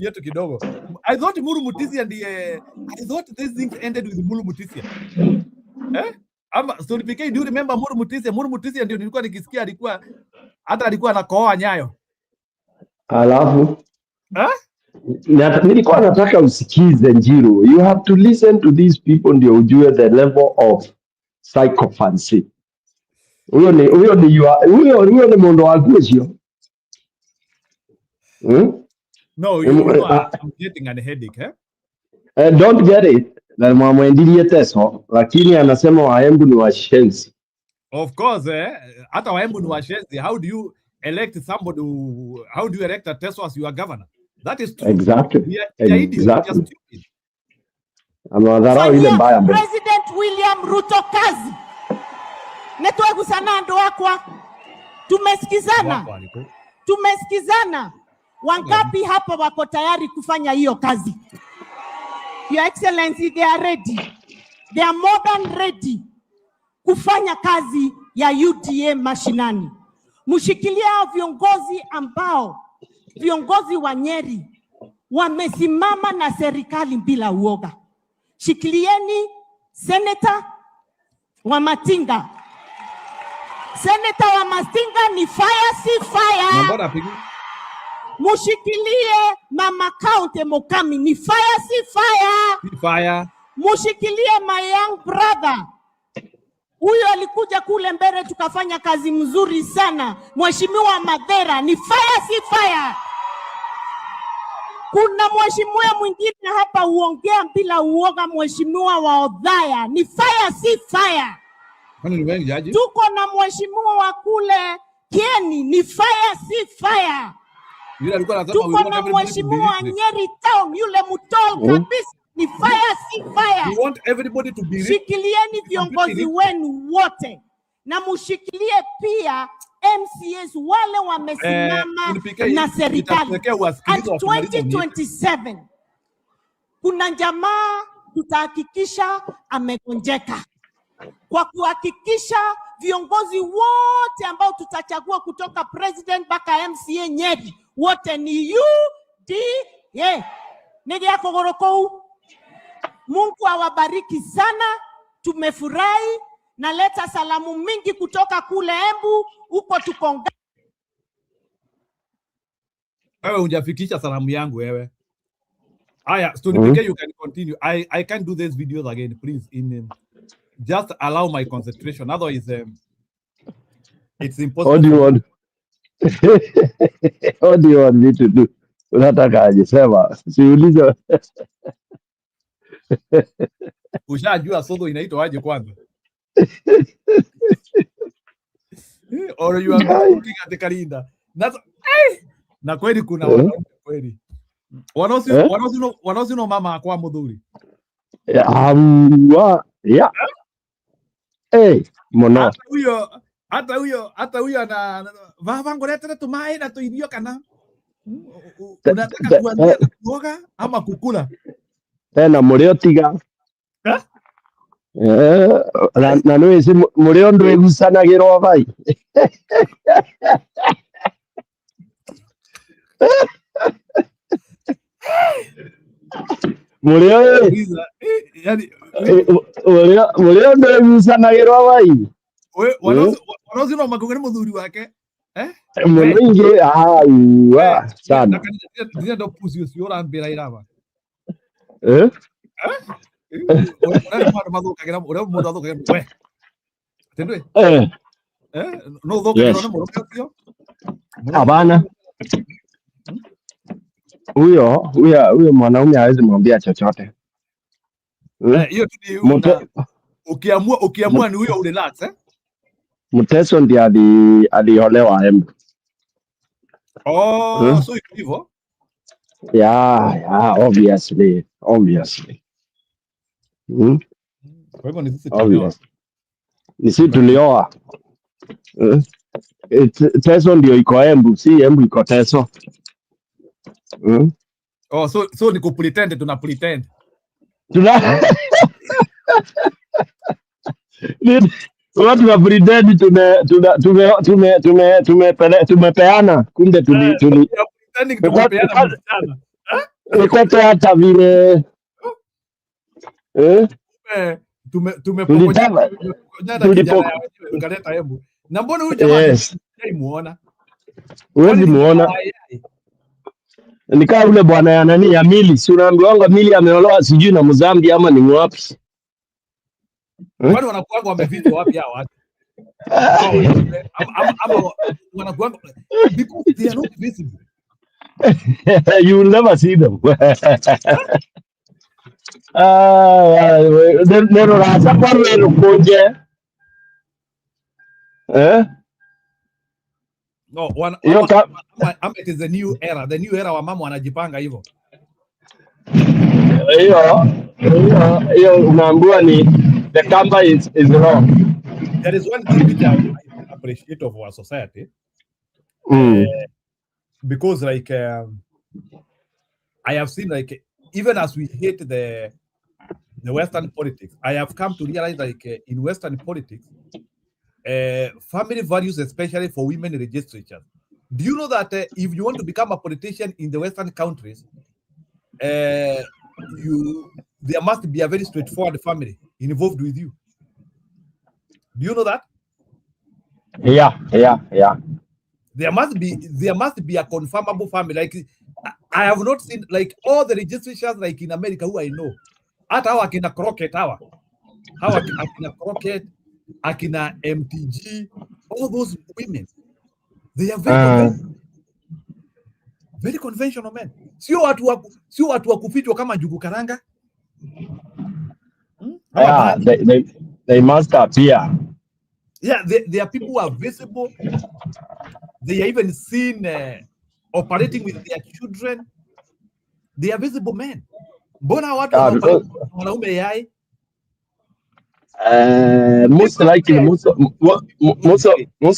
yetu kidogo. I thought Mulu Mutisia ndiye, I thought these things ended with Mulu Mutisia. So do you remember Mulu Mutisia? Mulu Mutisia ndio nilikuwa nikisikia alikuwa anakoa Nyayo. Alafu nilikuwa nataka usikize Njiro. You have to listen to these people ndio ujue the level of psychopathy. Huyo ni mondo wa gucio. No, you know, I'm getting a headache, Don't get it. Na mwamwendilie Teso, lakini anasema Waembu ni washenzi. Of course, hata Waembu ni washenzi. How do you elect somebody how do you elect a Teso as your governor? That is true. Exactly. Exactly. President William Ruto kazi. Netwe sana ndo wakwa. Tumesikizana. Wangapi hapa wako tayari kufanya hiyo kazi? Your Excellency, they are ready. They are more than ready kufanya kazi ya UDA mashinani. Mshikilia viongozi wa Nyeri wamesimama na serikali bila uoga. Shikilieni Senator wa Matinga. Senator wa Matinga ni fire, si fire. Mushikilie Mama Kaunti Mokami ni fire, si fire. Fire. Mushikilie my young brother. Huyo alikuja kule mbele tukafanya kazi mzuri sana. Mheshimiwa Madera ni fire, si fire. Kuna mheshimiwa mwingine hapa uongea bila uoga, Mheshimiwa wa Odhaya ni fire, si fire. Tuko na mheshimiwa wa kule Kieni ni fire, si fire. Tuko na mheshimiwa Nyeri Town yule mtol kabisa ni fire, si fire. We want everybody to be. Shikilieni viongozi wenu wote na mushikilie pia MCAs wale wamesimama na serikali. And 2027 kuna jamaa tutahakikisha amegonjeka kwa kuhakikisha viongozi wote ambao tutachagua kutoka president mpaka MCA Nyeri wote ni UDA. Nige yako goroko. Mungu awabariki sana. Tumefurahi. Naleta salamu mingi kutoka kule Embu uko tukonga. Wewe hujafikisha salamu yangu wewe. Aya, Stoney, you can continue. I can't do these videos again, please. Just allow my concentration. Otherwise, it's impossible. What do you want? What do you want me to do? Unataka aje sema? Siulize. Ushajua sodo inaitwa aje kwanza? Or you are looking at the calendar. That's na kweli kuna wanaume kweli. Wanaosino mama akwa mudhuri. Yeah. Mono. Hata huyo ana vango leta tumai na tuidio kana. Unataka kuanzia kuoga ama kukula? Tena mureo tiga. Na no isi mureo ndo egusanagirwo bai. Mureo ndo egusanagirwo bai. Wanozino makugani muthuri wake. Mwingi sana. Ndio ndo pusi usio rambira iraba. Abana. Huyo mwanaume hawezi mwambia chochote. Hiyo ukiamua ni huyo relax Mteso ndiye aliolewa Embu. So iko hivyo? Yeah, obviously. Kwa hivyo ni sisi tulioa. Ni sisi tulioa. Teso ndio iko Embu, si Embu iko Teso. So ni kupretend, tuna pretend. Watu wa pretend tumepeana, kumbe tumepeana msichana. nikote hata vile tumepokonyana kijana ya wenyewe tukaleta hebu. Na mbona huyu jamaa muona? Huwezi muona. Nikaa ule bwana ya nani ya Mili, si unaambiwa Mili ameolewa sijui na Mzambia ama ni wapi? Kwani wanakuanga wamefichwa wapi hao watu? Ama wanakuanga because they are not visible. You will never see them. Nero rasa kwa nero koje. No, it is the new era. The new era wa mama wanajipanga hivyo. Hiyo unaambiwa ni the camera is wrong. There is one thing which I appreciate of our society. Because like I have seen like even as we hate the Western politics, I have come to realize like in Western politics, family values, especially for women legislatures. Do you know that if you want to become a politician in the Western countries, there must be a very straightforward family involved with you? Do you know that? Yeah. There must be a confirmable family. Like I have not seen like all the legislatures like in America who I know. Hata hawa akina Crockett akina Crockett, akina MTG, all those women, they are very conventional men. Sio watu wa kufichwa kama njugu karanga. They must appear. Yeah, they are people who are visible. They are even seen operating with their children. They are visible men. Mbona watu wanaume yai? Most likely, most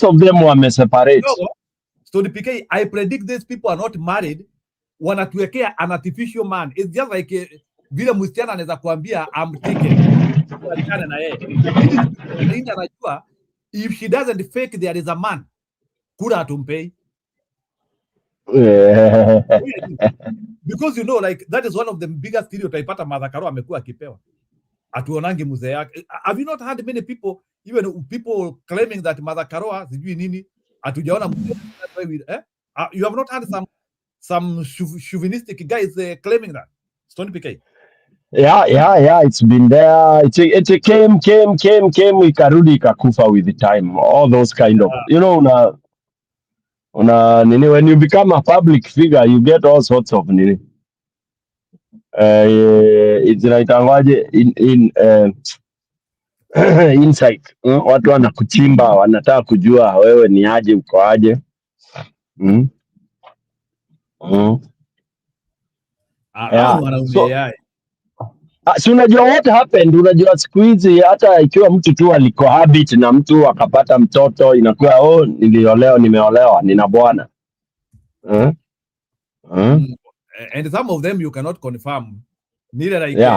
of them were separate. So I predict these people are not married. Wanatuwekea an artificial man. It's just like vile msichana anaweza kuambia I'm taken. Achana na yeye. Anajua if she doesn't fake there is a man. Kura hatumpei. Because you know like that is one of the biggest stereotypes hata Martha Karua amekuwa akipewa. Atuonangi mzee yake. Have you not heard many people, even people claiming that Martha Karua sijui nini atujaona mzee? You have not heard some chauvinistic guys claiming that. Stone PK. Yeah, it's been there. It came ikarudi ikakufa with the time. All those kind of, you know, when you become a public figure, you get all sorts of it's like insight. Watu wanakuchimba, wanataka kujua wewe ni aje, uko aje. So unajua what happened, unajua siku hizi hata ikiwa mtu tu alikohabit na mtu akapata mtoto inakuwa nimeolewa nina bwana. And some of them you cannot confirm. Neither like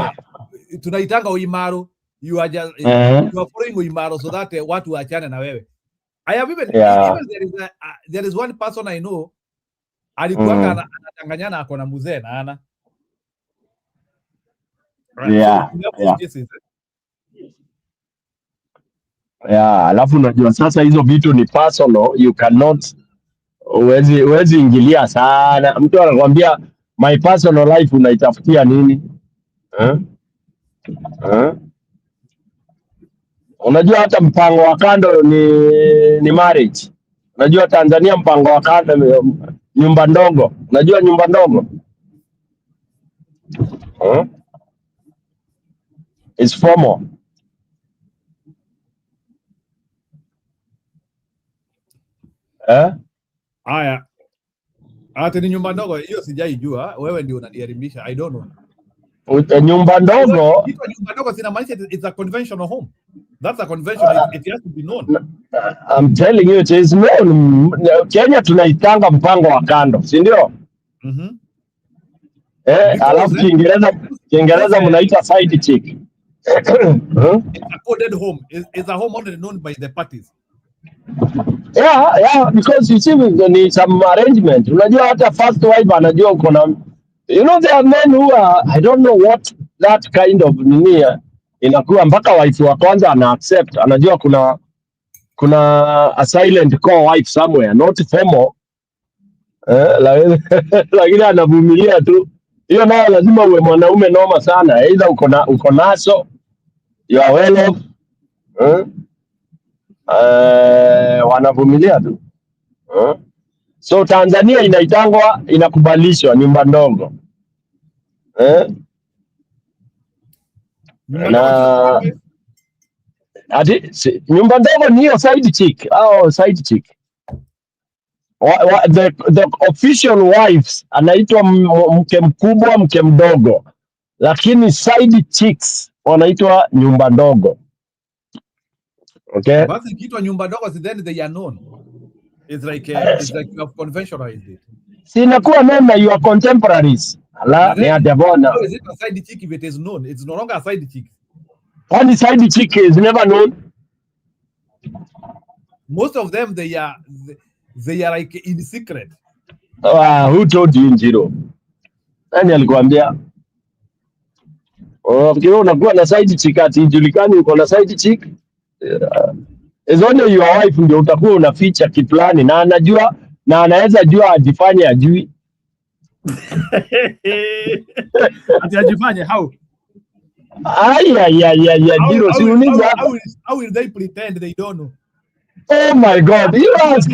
tunaitanga uimaro, you are just you are following uimaro so that watu waachane na wewe. I have even there is one person I know alikuwa anatanganyana ako na mzee na ana. Alafu unajua sasa hizo vitu ni personal, you cannot uwezi ingilia sana. Mtu anakuambia my personal life unaitafutia nini? Unajua hata mpango wa kando ni marriage. Unajua Tanzania mpango wa kando nyumba ndogo. Unajua nyumba ndogo? It's formal. Haya. Hata ni nyumba ndogo hiyo sijaijua, wewe ndio unanielimisha. I don't know. Nyumba ndogo zinamaanisha it's a conventional home. That's a conventional, it has to be known. I'm telling you it is known. Kenya tunaitanga mpango wa kando, si ndio? Alafu Kiingereza mnaita side chick. It's a coded home. It's a home only known by the parties. Yeah, because you see need some arrangement. Unajua hata first wife anajua uko na, you know, there are men who are, I don't know what that kind of nini inakuwa mpaka wife wa kwanza ana accept, anajua kuna a silent core wife somewhere, not formal, lakini anavumilia tu. Hiyo nayo lazima uwe mwanaume noma sana, either uko naso, you are well off, wanavumilia tu. So Tanzania inakubalishwa nyumba ndogo. Na nyumba ndogo ni hiyo side chick au side chick. The official wives anaitwa mke mkubwa, mke mdogo, lakini side chicks wanaitwa nyumba ndogo. Okay? Basi kitu nyumba ndogo, then they are known. It's like you have conventionalized it. Sinakuwa known na your contemporaries. Ala, ni adabona. How is it a side chick if it is known? It's no longer a side chick. One side chick is never known. Most of them they are like in secret. Who told you, Njiro? Nani alikuambia? Kile unakuwa na side chick ati ijulikani uko na side chick. As only your wife ndio utakuwa unaficha kiplani na anajua na anaweza jua ajifanye ajui. Ati ajifanye how? Njiro si uniza. How will they pretend they don't know? Oh my God! You ask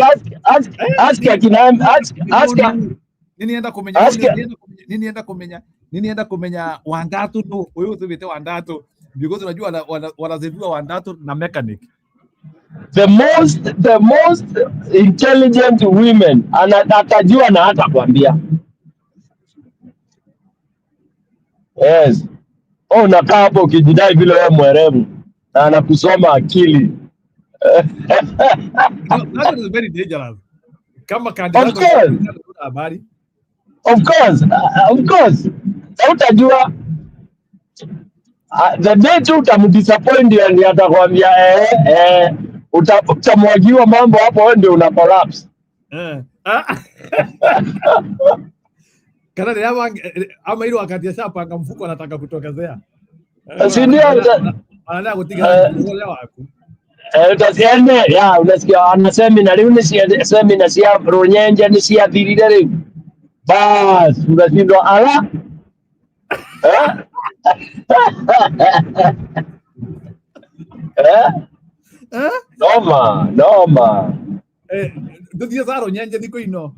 ninienda kumenya wandatu no wewe usivite wandatu because unajua wanazindua wandatu na mechanic. The most intelligent women atajua na hata kwambia. Yes. Oh, nakaa hapo ukijidai vile wewe mwerevu na anakusoma akili. That is very dangerous. Kama Of course. Utajua the day tu utamdisappoint and atakwambia utamwagiwa mambo hapo, wewe ndio una collapse. Kana ama ile wakati ashapanga mfuko anataka kutokezea. Si ndio? Anataka kutiga wale wako. Utasiende ya unasikia anasema na leo ni sema sia runyenje ni sia dhirire leo. Bas unashindwa ala. Noma. Ndio za runyenje diko ino.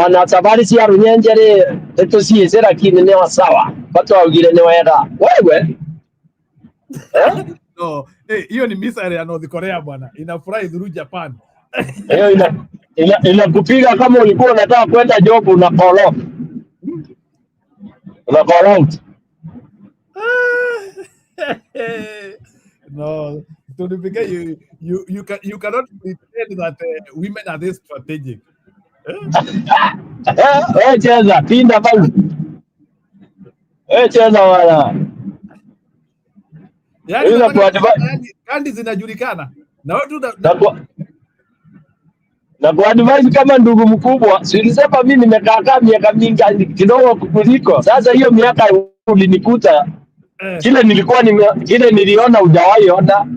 Ona safari sia runyenje ri tusiye lakini ni sawa. Watu wagire ni wega. Wewe? No, hiyo ni missile ya North Korea bwana. Inafurahi through Japan. Hiyo inakupiga kama ulikuwa unataka kwenda job una call off. Una call out. No, so you cannot pretend that women are this strategic. Cheza pinda bali. Cheza wala. Kandi zinajulikana na watu na kwa advise kama ndugu mkubwa, si ulisema mimi nimekaa miaka mingi kidogo kukuliko. Sasa hiyo miaka ulinikuta kile niliona hujawahi ona.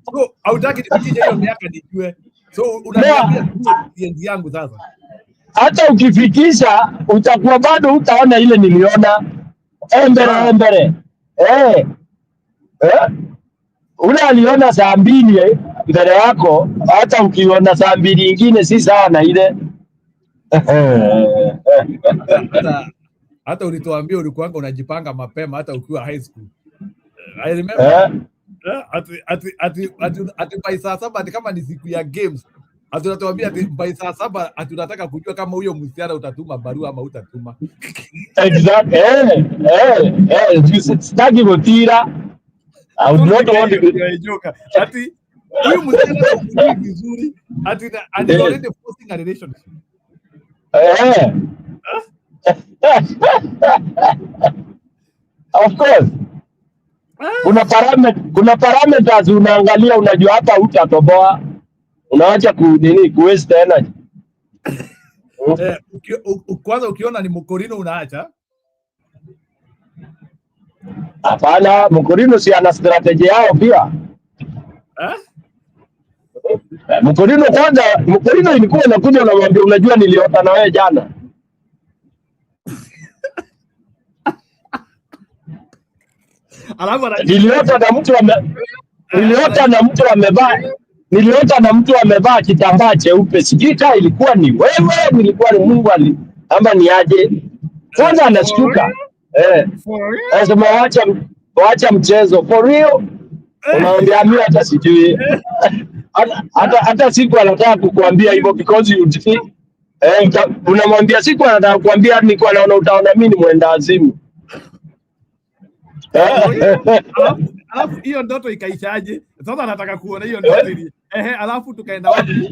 So hautaki nifikije hiyo miaka nijue. So unaniambia enzi yangu sasa. Hata ukifikisha utakuwa bado utaona ile niliona. Mbele. Ule aliona saa 2 mbele yako, hata ukiona saa 2 nyingine si sawa na ile. Hata ulituambia ulikuwa unajipanga mapema hata ukiwa high school. I remember. Ati by saa 7 kama ni siku ya games. Tunatuambia by saa 7 tunataka kujua kama huyo msichana utatuma barua ama utatuma. Exactly. Sitaki kutira. I would not want to joke. Ati huyo msichana ni vizuri, ati and already forcing a relationship. Of course. Kuna parameters unaangalia, unajua hapa utatoboa, unaacha kuwaste energy. Kwanza ukiona ni mkorino unaacha. Hapana, mkorino si ana strategy yao pia. Mkorino kwanza, mkorino ilikuwa inakuja unamwambia, unajua niliota na wewe jana. Niliota na mtu amevaa kitambaa cheupe. Sijui kama ilikuwa ni wewe, nilikuwa ni Mungu ama ni aje. Kwanza anashtuka. Anasema wacha mchezo. For real? Unamwambia mimi hata sijui. Hata siku anataka kukuambia hivyo because you think unamwambia siku anataka kukuambia nilikuwa naona utaona mimi ni mwenda azimu. Alafu hiyo ndoto ikaishaje? Sasa anataka kuona hiyo ndoto ili. Alafu tukaenda wapi?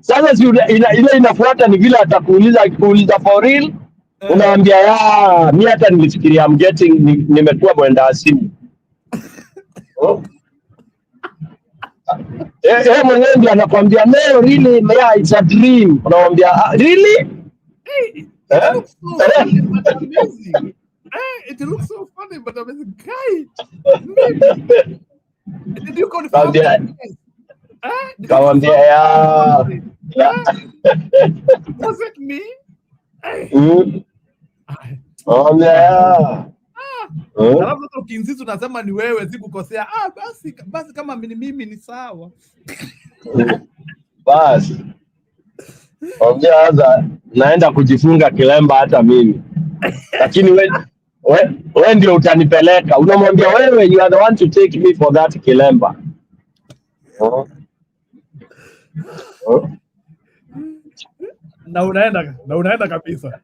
Sasa si ile inafuata ni vile atakuuliza for real. Unaambia mimi hata nilifikiria I'm getting nimekuwa mwenda azimu. Mwenyewe ndiye anakuambia no really yeah it's a dream. Unamwambia really? It looks so funny, but I'm a guy. Did you confirm? Was it me? Alafu ukinsist unasema ni wewe, sikukosea. Basi kama mimi ni sawa. Basi. Ongea naenda kujifunga kilemba hata mimi. Lakini wewe ndio utanipeleka. Unamwambia wewe you are the one to take me for that kilemba. Na unaenda kabisa.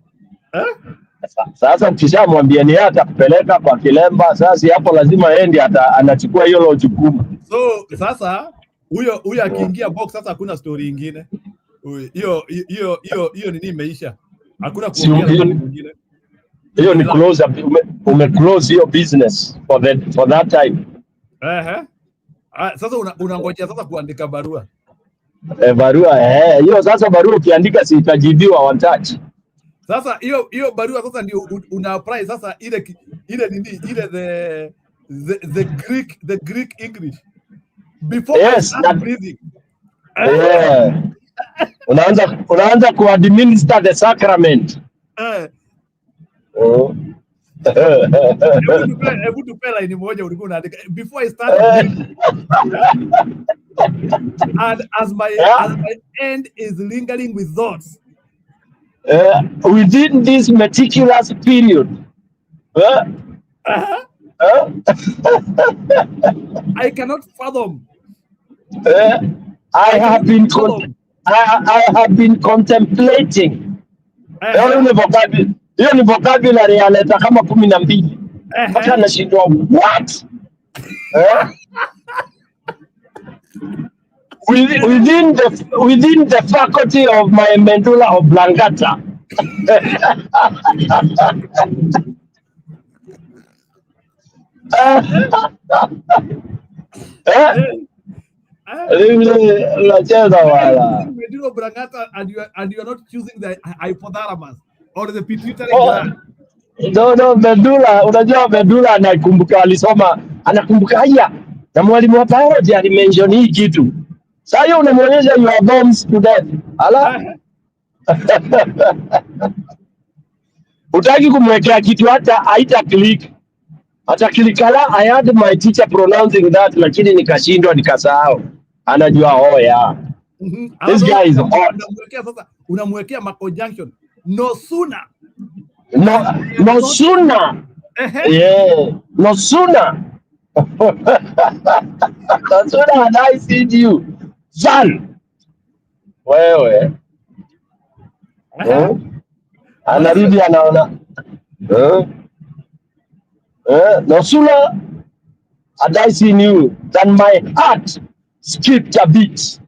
Sasa ukishamwambia ni atakupeleka kwa kilemba, sasa hapo lazima yeye ndiye anachukua hiyo jukumu. So sasa huyo akiingia box sasa hakuna story nyingine. Hiyo nini imeisha. Hakuna kuongea nyingine. Hiyo ni close up, close your business for that time. Sasa unangojea sasa kuandika barua. Barua hiyo sasa barua ukiandika si itajibiwa one touch. Sasa hiyo barua sasa ndio una apply sasa ile nini ile the Greek English before breathing. Unaanza ku administer the sacrament. Hebu tupe line moja ulikuwa unaandika before I start and as my end is lingering with thoughts within this meticulous period I cannot fathom I have been contemplating. Hiyo ni vocabulary aleta kama 12. Hata nashindwa what? Within the faculty of my medulla oblongata. Medulla oblongata and you are not choosing the hypothalamus or the pituitary gland. No, medulla, unajua medulla anakumbuka haya na mwalimu wa biology alimention hii kitu. Sasa hiyo unamwonyesha you are bombs to death. Utaki kumwekea kitu hata haita click. Hata click I had my teacher pronouncing that lakini nikashindwa nikasahau. Anajua yeah. This guy is hot. Unamwekea ma conjunction. No sooner. No sooner. Yeah. No sooner. No sooner had I seen you. Son. Wewe. Anarudi anaona. No sooner had I seen you than my heart skipped a beat.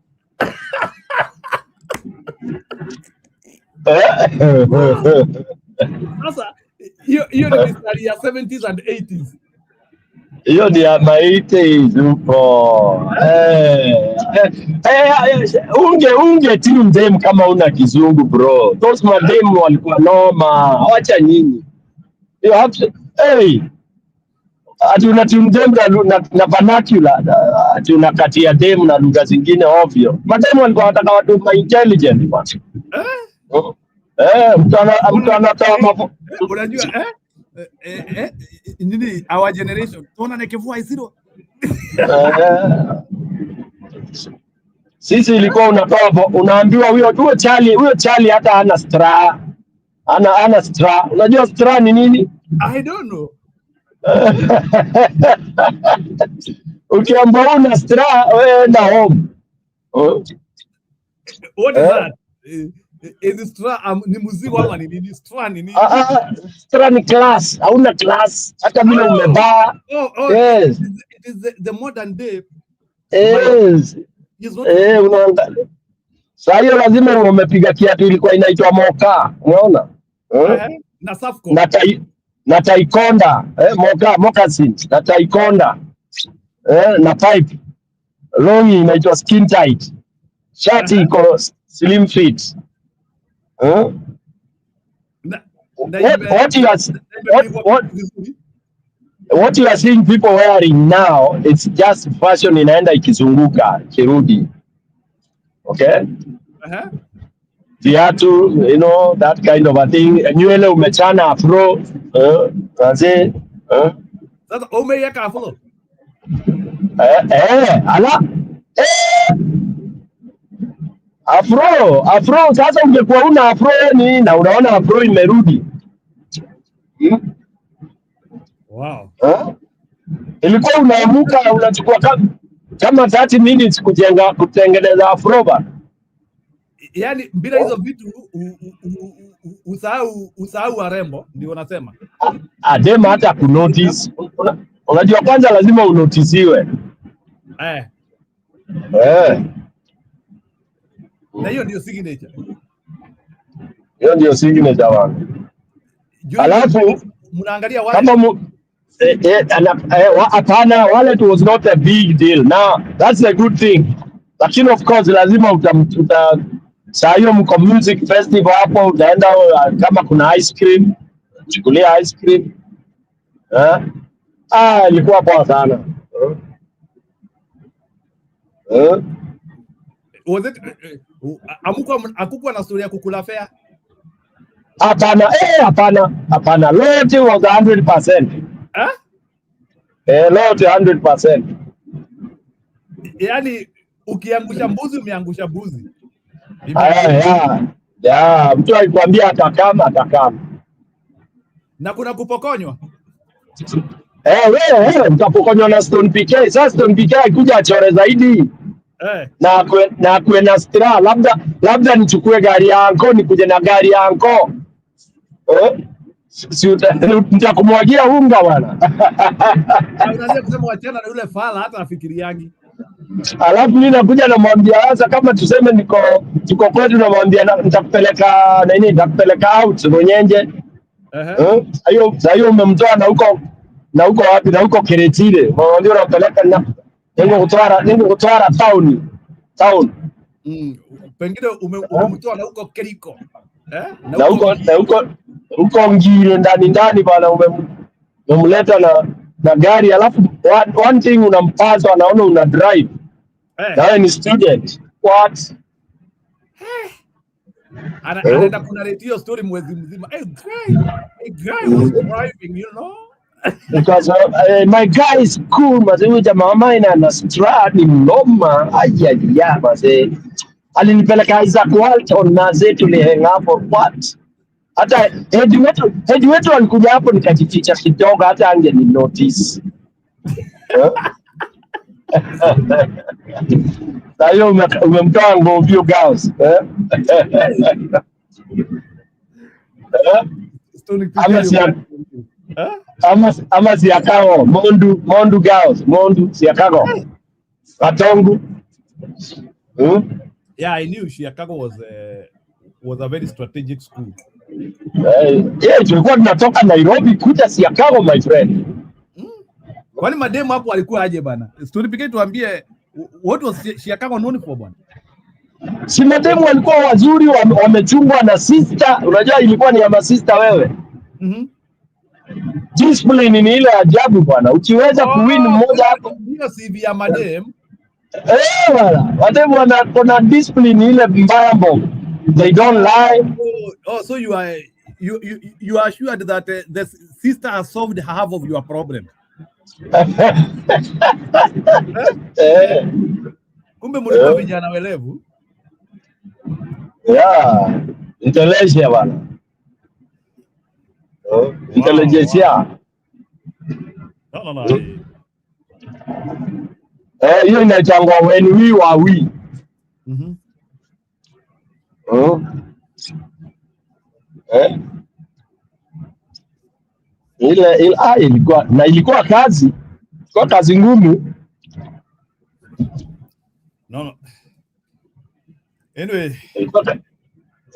Sasa hiyo ni mistari ya 70s and 80s. Hiyo ni ya 80s huko. Unge team them kama una kizungu bro. Those madem walikuwa noma. Wacha nyinyi. You have to, atuna team them na vernacular. Atuna katia dem na lugha zingine ovyo. Madem walikuwa wanataka watu intelligent bwana. Mtu anatoa mambo. Unajua nini our generation tuna nekevua isiro. Sisi ilikuwa unaambiwa huyo Charlie hata ana stra. Ana stra. Unajua stra ni nini? I don't know. Ukiambiwa una stra wewe enda home. What is that? Is stra ni muziki ama ni nini? Stra ni nini? Stra ni class. Hauna class. Hata bila umevaa. Yes. It is the modern day. Yes. Unaangalia. Sasa hiyo lazima umepiga kiatu ilikuwa inaitwa moka. Unaona? Na safco. Na taikonda. Moccasin. Na taikonda. Na pipe. Longi inaitwa skin tight. Shati iko slim fit. What you are seeing people wearing now, it's just fashion inaenda ikizunguka kirudi. Okay? Viatu, you know, that kind of a thing. Nywele umechana afro. Sasa umeyeka afro. Ala. Afro sasa ungekuwa una afro ni na unaona afro imerudi. Wow. Ilikuwa unaamuka unachukua kama 30 minutes kutengeneza afro ba. Yaani bila hizo vitu usahau warembo ndio unasema. Dema hata kunotice. Unajua kwanza lazima unotisiwe. Na hiyo ndio signature. Hiyo ndio signature wangu. Alafu mnaangalia wale kama hapana, wale it was not a big deal. Now that's a good thing. Lakini of course lazima saa hiyo mko music festival hapo utaenda kama kuna ice cream, chukulia ice cream. Ilikuwa poa sana. Was it akukua na story ya kukula fare? Hapana. Loyalty was 100%. Loyalty 100%. Yaani ukiangusha mbuzi umeangusha mbuzi. Mtu alikwambia atakama. Na kuna kupokonywa? Wewe utapokonywa na Stone PK. Sasa Stone PK alikuja achore zaidi. Na kwe na stra, labda nichukue gari yanko, nikuje na gari yanko. Nitakumwagia unga bwana. Unaweza kusema wachana na yule fala hata afikiriangi. Alafu mimi nakuja namwambia sasa kama tuseme tuko kwetu namwambia nitakupeleka out Runyenje. Hiyo umemtoa na huko wapi na huko Keretile. Ndio unampeleka Nengo kutwara town. Pengine umemtoa na huko Keriko. Na huko Ngire ndani bana umemleta na gari alafu one thing unampaza anaona una drive. Nawe ni student. What? Anaenda kuna radio story mwezi mzima. A guy was driving, you know. Because my guy is cool, mazee jamaa mine ana strat ni mnoma ajaja mazee. Alinipeleka Isaac Walton na zetu ni hang hapo what? Hata head wetu alikuja hapo nikajificha kidogo hata ange ni notice. Sasa umemtoa ngovyo girls. Ama Siakago, Mondu girls, Siakago. Katongu. Yeah, I knew Chicago was was a very strategic school. Tulikuwa tunatoka Nairobi kuja Siakago, my friend. Kwani mademu hapo walikuwa aje bana? Story pekee tuambie, what was Siakago known for bwana? Si mademu walikuwa wazuri, wamechungwa na sister. Unajua ilikuwa ni ya masista wewe. Discipline ni ile ajabu bwana. Ukiweza kuwin mmoja hapo hiyo CV ya madem. Bwana. Mademu wana discipline ile mbaya mbovu. They don't lie. So you are assured that the sister has solved half of your problem. Kumbe mlikuwa vijana welevu. Yeah, intelligence bwana. Intelligence. No. Hiyo inaitangwa when we were we. Ilikuwa kazi. Ilikuwa kazi ngumu. No. Anyway,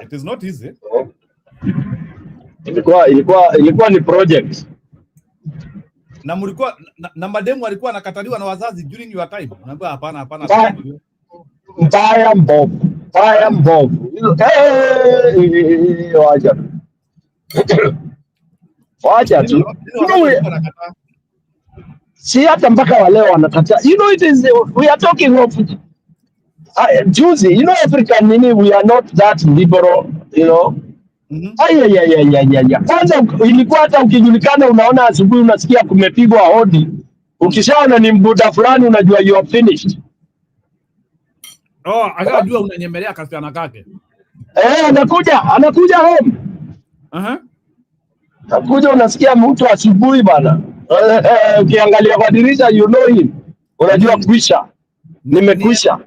it is not easy. Ilikuwa ni project. Na mlikuwa na mademu walikuwa nakataliwa na wazazi during your time. Unaambia hapana. Mbaya mbovu. Wacha tu. Si hata mpaka wale wanakataa. It is, we are talking of juzi, African we are not that liberal, Kwanza ilikuwa hata ukijulikana unaona asubuhi unasikia kumepigwa hodi. Ukishaona ni mbuda fulani unajua you are finished. Akajua unanyemelea kasichana kake. Anakuja home. Anakuja unasikia mtu asubuhi bana. Ukiangalia kwa dirisha you know him. Unajua kuisha. Nimekwisha.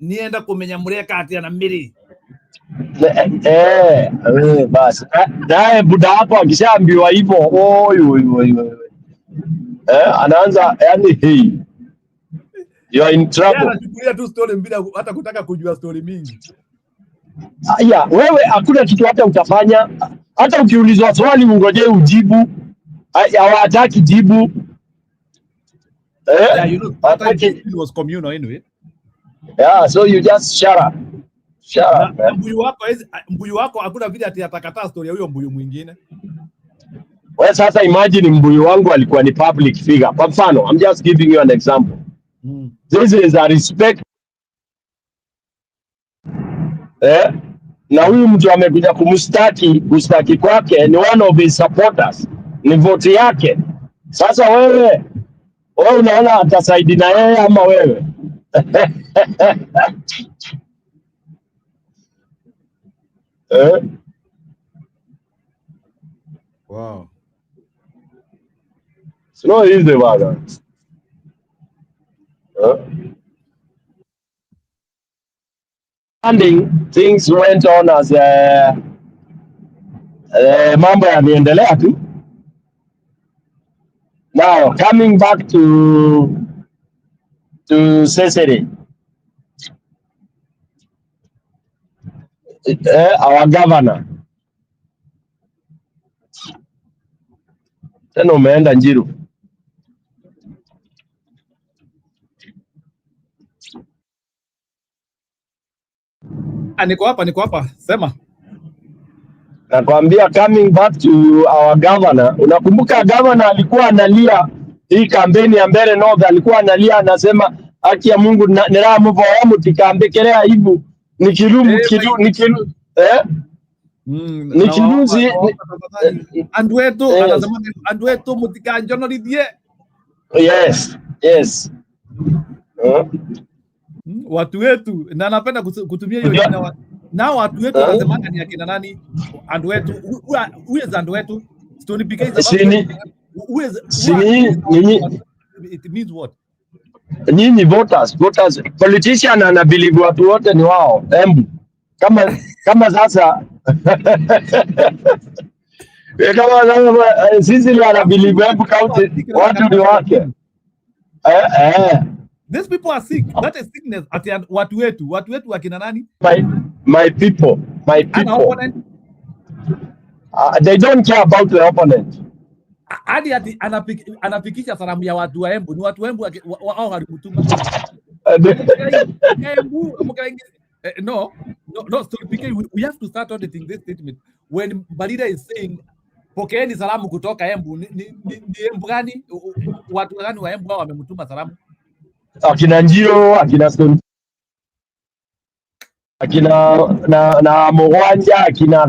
Nienda kumenya mureka ati na miri. Basi. Naye buda hapo akishaambiwa hivyo, anaanza yani hey. You are in trouble. Anachukulia tu story bila hata kutaka kujua story mingi. Wewe hakuna kitu hata utafanya. Hata ukiulizwa swali ungojee ujibu. Hawataki jibu. It was communal anyway. Yeah, so you just shut up. Mbuyu wako hakuna vile ati atakataa story ya huyo mbuyu mwingine. Wewe sasa imagine mbuyu wangu alikuwa ni public figure. Kwa mfano, I'm just giving you an example. This is a respect. Na huyu mtu amekuja kustaki kwake ni one of his supporters. Ni vote yake. Sasa wewe unaona atasaidi na yeye ama wewe? Wow. It's not easy, brother. Things went on as mambo yanaendelea tu. Now coming back to Cecily, our governor. Tena umeenda Njiru. Niko hapa, sema. Nakwambia coming back to our governor. Unakumbuka governor alikuwa analia hii kampeni ya Mbere North, alikuwa analia anasema haki ya Mungu nira muvo wa mutikambekelea hivu nikiruzi andwetu mutikanjono lidie. Yes. Watu wetu na napenda kutumia hiyo jina. Na watu wetu wanasema ni akina nani? Andwetu. Who is andwetu? Stony PK is it means what? Nyinyi voters, politician ana believe watu wote ni wao. Kama sasa sisi ni ana believe county watu ni wake. These people are sick. That is sickness. Ati watu wetu wakina nani? My people. An opponent. They don't care about the opponent. Hadi ati anapikisha salamu ya watu wa Embu. Ni watu wa Embu wao walimtuma. Embu no, so we have to start auditing this statement. When Balida is saying pokeeni salamu kutoka Embu, ni Embu gani? Watu gani wa Embu wamemtuma salamu? Akina Njiro, akina Stone, akina na Mwanja, akina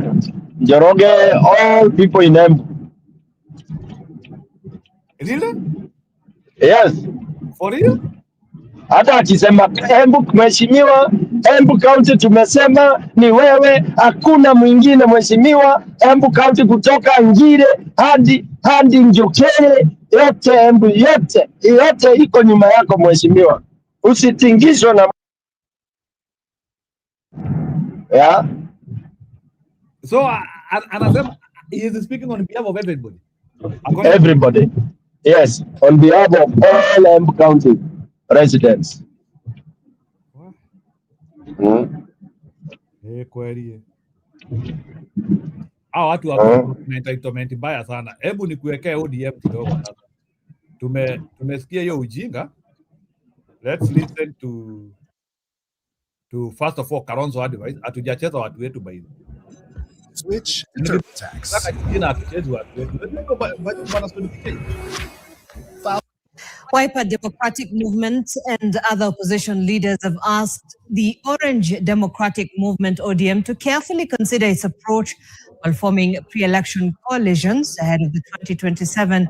Njoroge, all people in Embu. Really? Yes. For real? Hata akisema Embu mheshimiwa, Embu County tumesema ni wewe, hakuna mwingine mheshimiwa. Embu County kutoka Ngire hadi Njokere, yote Embu yote iko nyuma yako mheshimiwa. Usitingishwe na yeah. So anasema he is speaking on behalf of everybody. Everybody. Yes, on behalf of all Embu County residents. Kweli. Watu wako na entitlement mbaya sana. Hebu nikuwekee ODM kidogo sasa. Tumesikia hiyo ujinga. Let's listen to first of all Karonzo advice. Hatujacheza watu wetu by switch to tax. Wiper Democratic Movement and other opposition leaders have asked the Orange Democratic Movement, ODM, to carefully consider its approach while forming pre-election coalitions ahead of the 2027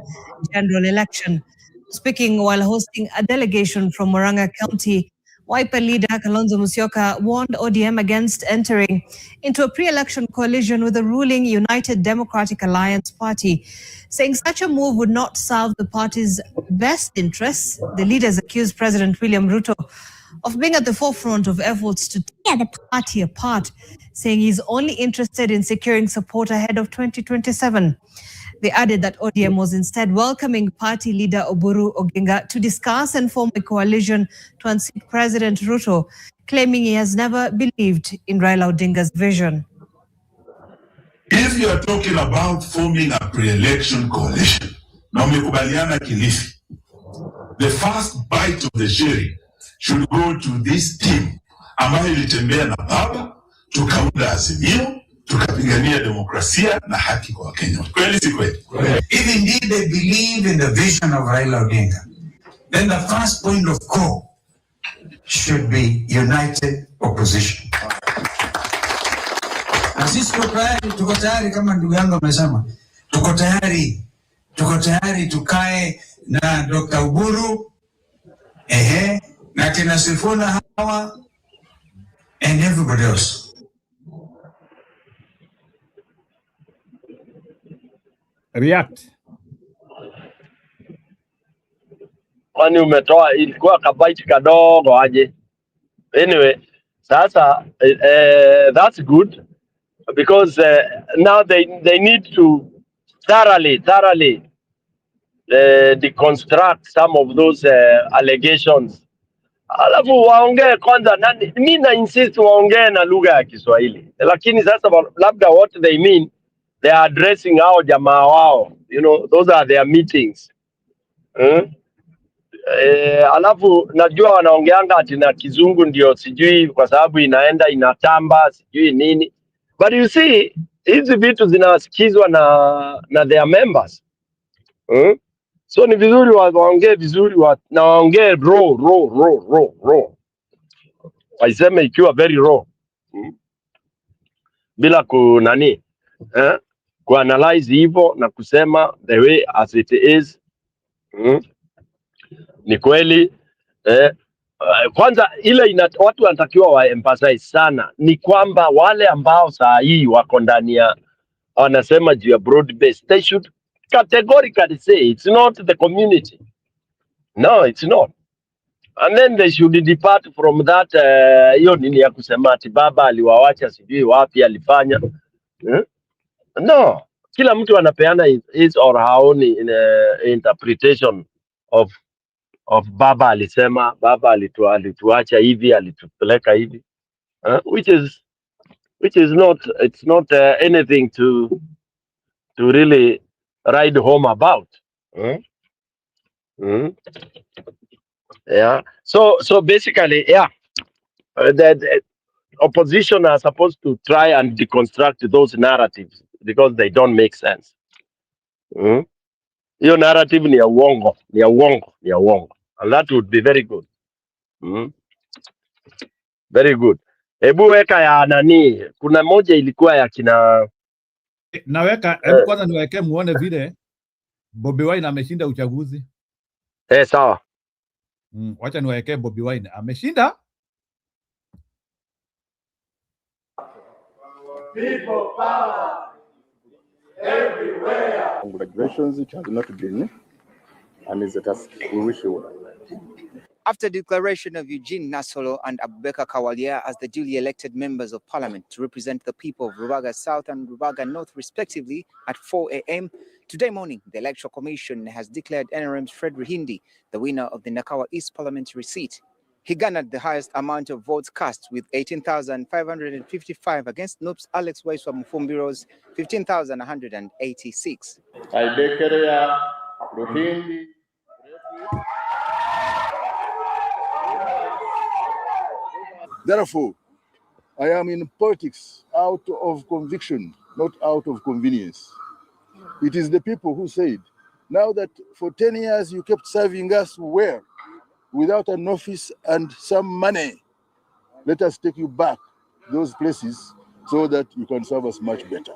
general election. Speaking while hosting a delegation from Murang'a County, Wiper leader Kalonzo Musyoka warned ODM against entering into a pre-election coalition with the ruling United Democratic Alliance Party, saying such a move would not serve the party's best interests. The leaders accused President William Ruto of being at the forefront of efforts to tear the party apart, saying he's only interested in securing support ahead of 2027. They added that ODM was instead welcoming party leader Oburu Oginga to discuss and form a coalition to unseat President Ruto, claiming he has never believed in Raila Odinga's vision. If you are talking about forming a pre-election coalition, na umekubaliana Kilifi, the first bite of the cherry should go to this team ambayo ilitembea na baba, tukaunda Azimio, tukapigania demokrasia na haki kwa Wakenya. Kweli si kweli? If indeed they believe in the vision of Raila Odinga, then the first point of call should be united opposition. Na sisi tuko tayari kama ndugu yangu amesema, tuko tayari tukae na Dr. Uburu, na kina Sifuna hawa and everybody else. React. Kwani umetoa ilikuwa kabaiti kadogo aje? Anyway, sasa that's good because now they need to thoroughly deconstruct some of those allegations. Alafu waongee kwanza, mimi na insist waongee na lugha ya Kiswahili. Lakini sasa labda what they mean, they are addressing hao jamaa wao. You know, those are their meetings. Alafu najua wanaongeanga ati na Kizungu ndio sijui kwa sababu inaenda inatamba sijui nini. But you see, hizi vitu zinasikizwa na their members. So ni vizuri waongee vizuri na waongee raw. Waiseme ikiwa very raw. Bila kuanalyze hivyo na kusema the way as it is. Ni kweli kwanza ile watu wanatakiwa wa emphasize sana ni kwamba wale ambao saa hii wako ndani ya wanasema juu ya broad base, they should categorically say it's not the community. No, it's not. And then they should depart from that hiyo nini ya kusema ati baba aliwawacha sijui wapi alifanya. No, kila mtu anapeana his or her own interpretation of of baba alisema, baba alituacha hivi, alitupeleka hivi, which is not, it's not anything to really ride home about. Yeah. So basically, yeah, the opposition are supposed to try and deconstruct those narratives because they don't make sense. Your narrative ni ya uongo, ni ya uongo, ni ya uongo, and that would be very good. Very good. Hebu weka ya nani, kuna moja ilikuwa ya kina naweka, hebu kwanza niweke muone vile Bobi Wine ameshinda uchaguzi. Sawa. Wacha niweke Bobi Wine ameshinda. People power everywhere. Congratulations, it has not been an easy task. We wish you well. After declaration of Eugene Nasolo and Abubakar Kawalia as the duly elected members of parliament to represent the people of Rubaga South and Rubaga North respectively at 4 a.m. today morning, the Electoral Commission has declared NRM's Fred Ruhindi the winner of the Nakawa East parliamentary seat. He garnered the highest amount of votes cast with 18,555 against NUP's Alex Waiswa Mufumbiro's 15,186. I declare Ruhindi. Therefore, I am in politics out of conviction, not out of convenience. It is the people who said, now that for 10 years you kept serving us well, without an office and some money, let us take you back those places so that you can serve us much better.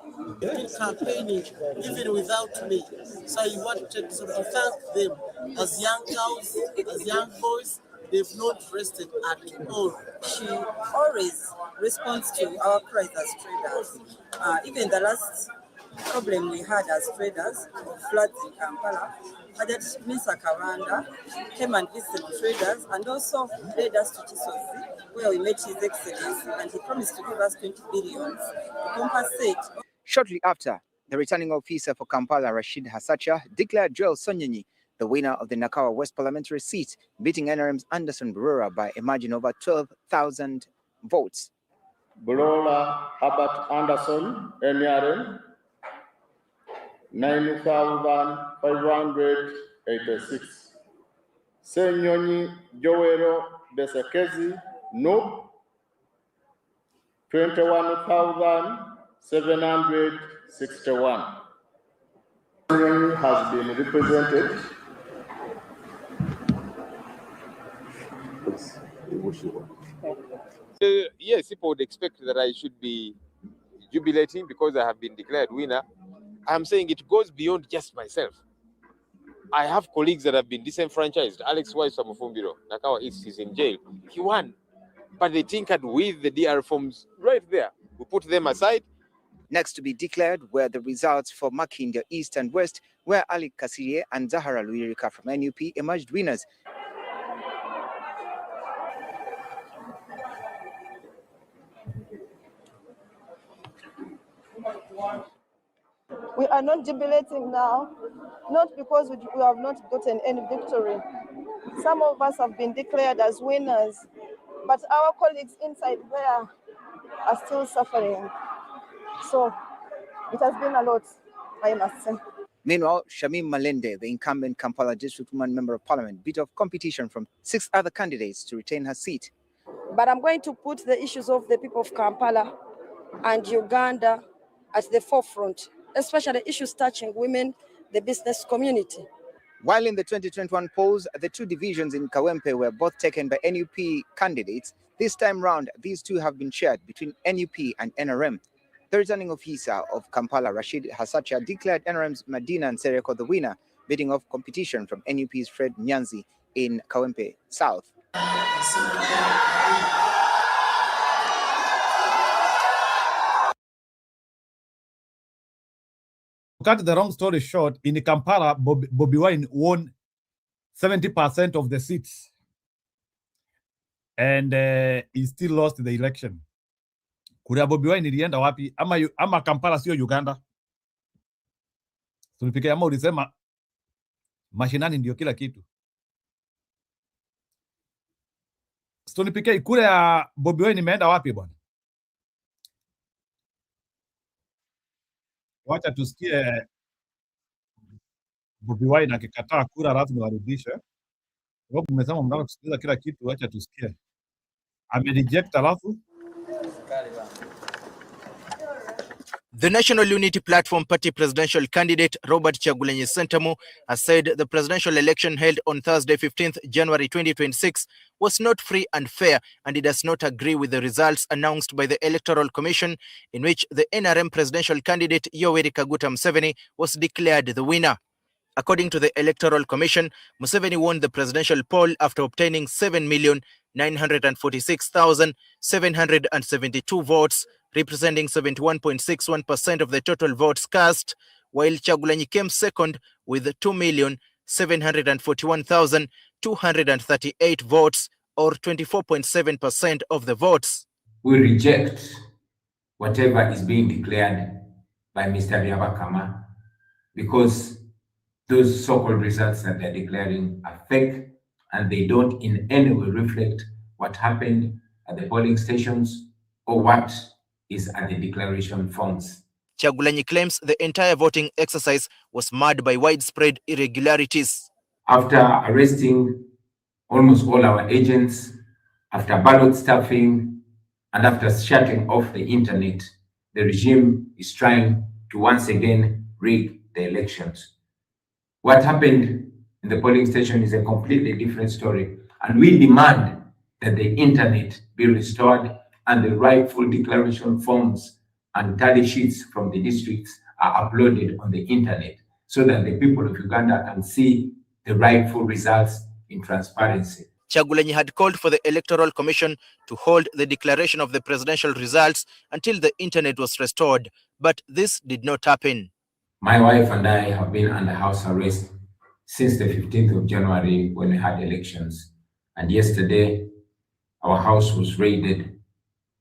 Campaigning even without me. So I wanted to thank them as young girls, as young boys. They've not rested at all. She always responds to our cries as traders. Even the last problem we had as traders, floods in Kampala, Hajat Misa Kawanda came and visited traders and also led us to Chisozi, where we met His Excellency, and he promised to give us 20 billion to compensate. Shortly after, the returning officer for Kampala, Rashid Hasacha, declared Joel Sonyenyi the winner of the Nakawa West parliamentary seat, beating NRM's Anderson Burura by a margin of over 12,000 votes. Burura Herbert Anderson, NRM, 9,586. Senyonyi Joero Desekezi, no, 21,761. Senyonyi has been represented. Yes, people would expect that I should be jubilating because I have been declared winner. I'm saying it goes beyond just myself. I have colleagues that have been disenfranchised. Alex Waiswa Mufumbiro, Nakawa East, is in jail. He won, but they tinkered with the DR forms right there. We put them aside. Next to be declared were the results for Makinda East and West, where Ali Kasirie and Zahara Luirika from NUP emerged winners. We are not jubilating now, not because we have not gotten any victory. Some of us have been declared as winners, but our colleagues inside there are still suffering. So it has been a lot, I must say. Meanwhile, Shamim Malende, the incumbent Kampala District Woman Member of Parliament, beat off competition from 6 other candidates to retain her seat. But I'm going to put the issues of the people of Kampala and Uganda at the forefront, especially issues touching women, the business community. While in the 2021 polls, the two divisions in Kawempe were both taken by NUP candidates, this time round, these two have been shared between NUP and NRM. The returning officer of Kampala, Rashid Hasacha, declared NRM's Madina Nsereko the winner, beating off competition from NUP's Fred Nyanzi in Kawempe South. To cut the long story short, in Kampala, Bobi Wine won 70% of the seats, and he still lost the election. Kura Bobi Wine ilienda wapi? Ama Kampala sio Uganda? Tulipika ama ulisema mashinani ndio kila kitu. Stony PK, kura ya Bobi Wine imeenda wapi bwana? Wacha tusikie Bobi Wine akikataa kura lazima warudishe. Sababu mmesema mnataka kusikiliza kila kitu, wacha tusikie. Amereject alafu The National Unity Platform Party presidential candidate Robert Chagulanyi Sentamu has said the presidential election held on Thursday, 15th January 2026 was not free and fair, and he does not agree with the results announced by the Electoral Commission, in which the NRM presidential candidate Yoweri Kaguta Museveni was declared the winner. According to the Electoral Commission, Museveni won the presidential poll after obtaining 7,946,772 votes, representing 71.61% of the total votes cast, while Chagulanyi came second with 2,741,238 votes, or 24.7% of the votes. We reject whatever is being declared by Mr. Byabakama, because those so-called results that they're declaring are fake, and they don't in any way reflect what happened at the polling stations or what is at the declaration forms. Chagulanyi claims the entire voting exercise was marred by widespread irregularities. After arresting almost all our agents, after ballot stuffing, and after shutting off the internet, the regime is trying to once again rig the elections. What happened in the polling station is a completely different story, and we demand that the internet be restored and the rightful declaration forms and tally sheets from the districts are uploaded on the internet so that the people of Uganda can see the rightful results in transparency. Chagulanyi had called for the Electoral Commission to hold the declaration of the presidential results until the internet was restored, but this did not happen. My wife and I have been under house arrest since the 15th of January when we had elections. And yesterday, our house was raided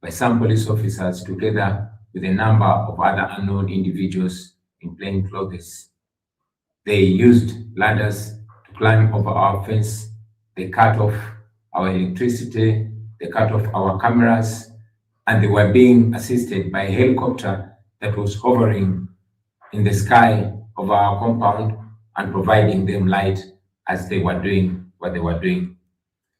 by some police officers together with a number of other unknown individuals in plain clothes. They used ladders to climb over our fence. They cut off our electricity. They cut off our cameras. And they were being assisted by a helicopter that was hovering in the sky of our compound and providing them light as they were doing what they were doing.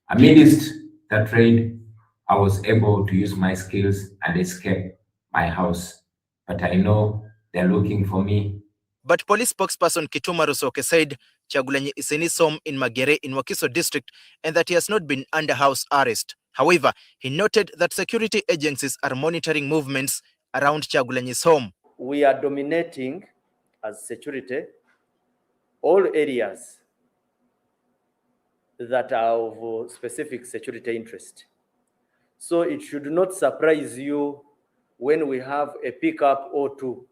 Amidst that raid, I was able to use my skills and escape my house. But I know they're looking for me. But police spokesperson Kituma Rusoke said Chagulanyi is in his home in Magere in Wakiso district and that he has not been under house arrest. However, he noted that security agencies are monitoring movements around Chagulanyi's home. We are dominating as security all areas that are of specific security interest. So it should not surprise you when we have a pickup or two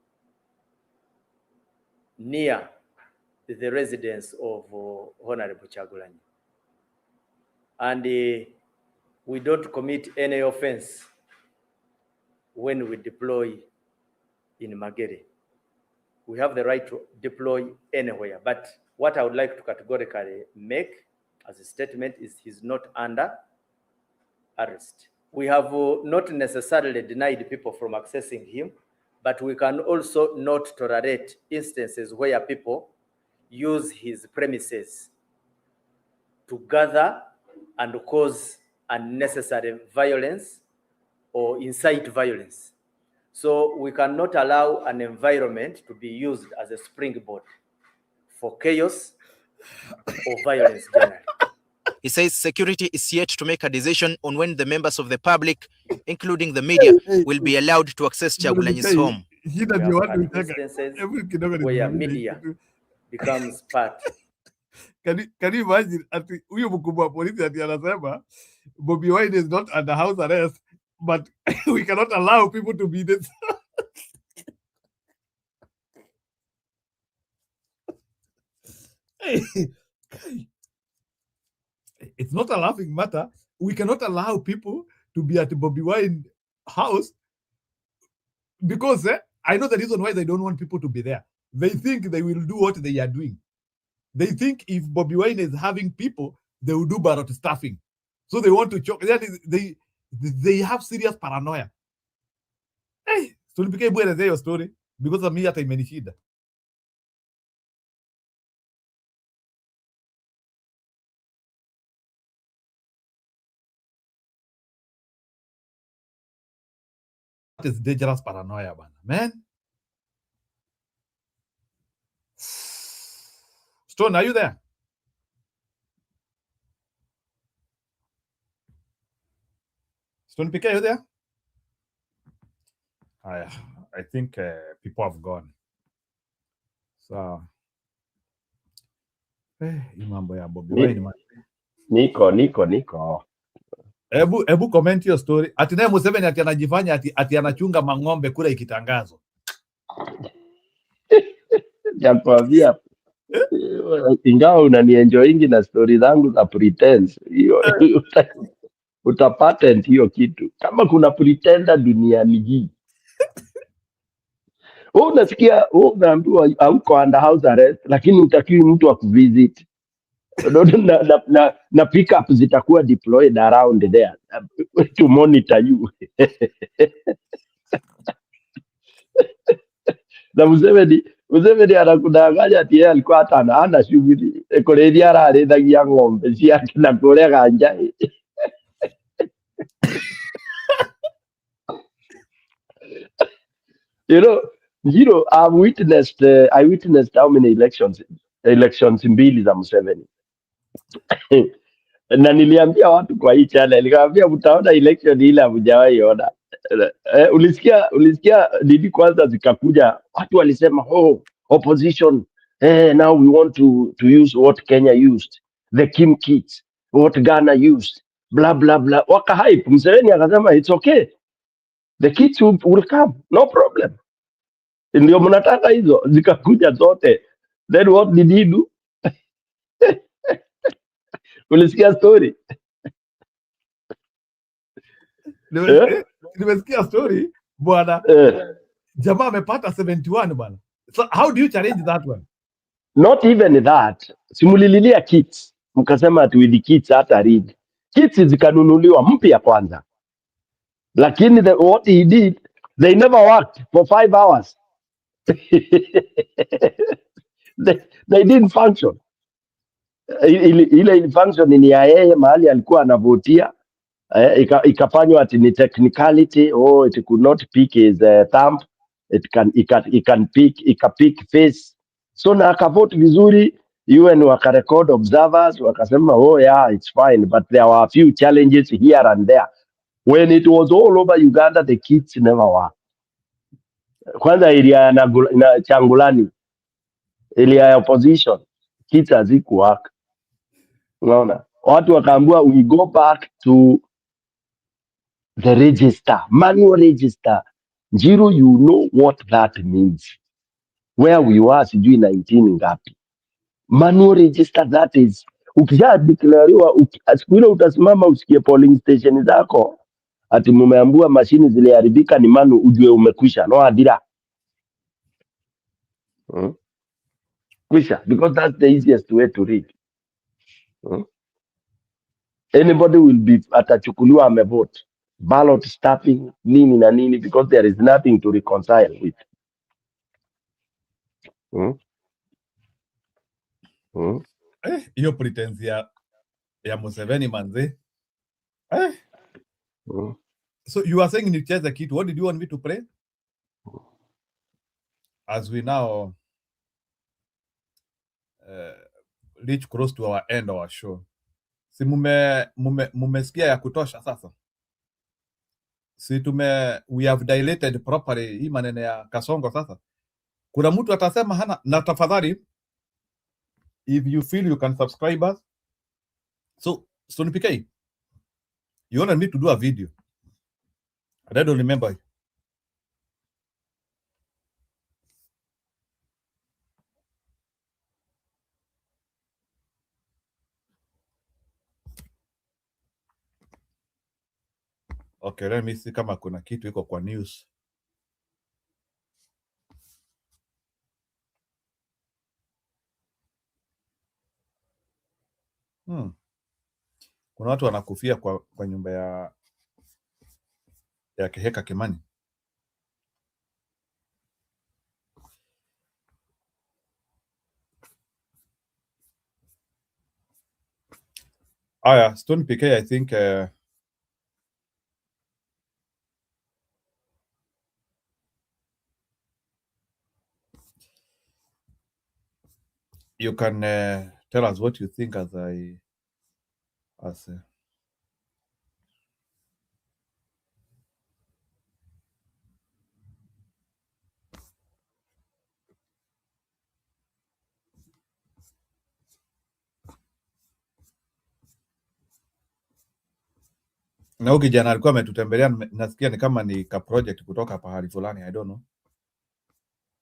near the residence of Honorable Chagulanyi. And we don't commit any offense when we deploy in Magere. We have the right to deploy anywhere. But what I would like to categorically make as a statement is he's not under arrest. We have not necessarily denied people from accessing him, but we can also not tolerate instances where people use his premises to gather and cause unnecessary violence or incite violence. So we cannot allow an environment to be used as a springboard for chaos or violence generally. He says security is yet to make a decision on when the members of the public, including the media, will be allowed to access Chagulanyi's home. We have had instances where media becomes part. Can you imagine ati huyo mkubwa wa polisi ati anasema Bobi Wine is not under house arrest, but we cannot allow people to be this. It's not a laughing matter. We cannot allow people to be at Bobi Wine house because I know the reason why they don't want people to be there. They think they will do what they are doing. They think if Bobi Wine is having people, they will do ballot stuffing. So they want to choke. They have serious paranoia. Hey, so became where your story because of me hata imenishida. That is dangerous paranoia, man. Stone, are you there? Stone PK, are you there? I think people have gone. So, hii mambo ya Bobi Wine man. Niko. Hebu comment your story. Ati naye Museveni ati anajifanya ati anachunga mang'ombe kura ikitangazwa. Nakwambia ingawa unanienjoyingi na stori zangu za pretense, hiyo utapatent hiyo kitu. Kama kuna pretender duniani hii, wewe unasikia, wewe unaambiwa hauko under house arrest, lakini utakiwi mtu wa kuvisit na pickup zitakuwa deployed around there to monitor you. Na Museveni anakudanganya ati yeye alikuwa hata hana shughuli kuredia ararithagia ng'ombe ciake na kuria Ganjai. I witnessed how many elections mbili za Museveni. Na niliambia watu kwa hii channel, nikamwambia mtaona election ile hamjawahi ona. Ulisikia nini kwanza zikakuja, watu walisema opposition, now we want to use what Kenya used, the Kim kits, what Ghana used, blah blah blah. Waka hype. Museveni akasema it's okay, the kits will come, no problem. Ndio mnataka hizo, zikakuja zote. Then what did he do? Ulisikia story? Nimesikia story bwana. Jamaa amepata 71 bwana. So how do you challenge that one? Not even that. Simulililia kits. Mkasema ati with kits hata read. Kits zikanunuliwa mpya kwanza. Lakini what he did, they never worked for 5 hours. they didn't function. Ile function ni ya yeye mahali alikuwa anavotia. Ikafanywa ati ni technicality. It could not pick his thumb. It can pick face. So na akavote vizuri, UN wakarecord observers, wakasema yeah, it's fine, but there were a few challenges here and there. When it was all over Uganda, the kits never worked. Kwanza area na Changulani, area ya opposition, kits hazikuwork. Unaona? Watu wakaambiwa we go back to the register, manual register. Njiro, you know what that means. Where we were sijui 19 ngapi. Manual register, that is, ukisha declarewa siku ile utasimama usikie polling station zako ati mumeambua mashini ziliharibika ni manu, ujue umekwisha, no adira. Kwisha, because that's the easiest way to read. Anybody will be atachukuliwa amevote, ballot stuffing nini na nini, because there is nothing to reconcile with. Hiyo pretense ya Museveni manze. So you are saying in the kit, what did you want me to pray? As we now reach close to our end of our show. Si mumesikia ya kutosha sasa. Si we have dilated properly hii maneno ya Kasongo sasa. Kuna mtu atasema hana, na tafadhali if you feel you can subscribe us. So PK, you wanted me to do a video. I don't remember. Okay, let me see kama kuna kitu iko kwa news. Kuna watu wanakufia kwa nyumba ya Keheka Kimani. Aya, Stone PK, I think you can tell us what you think as na huyu kijana alikuwa ametutembelea, nasikia ni kama ni ka project kutoka pahali fulani, I don't know.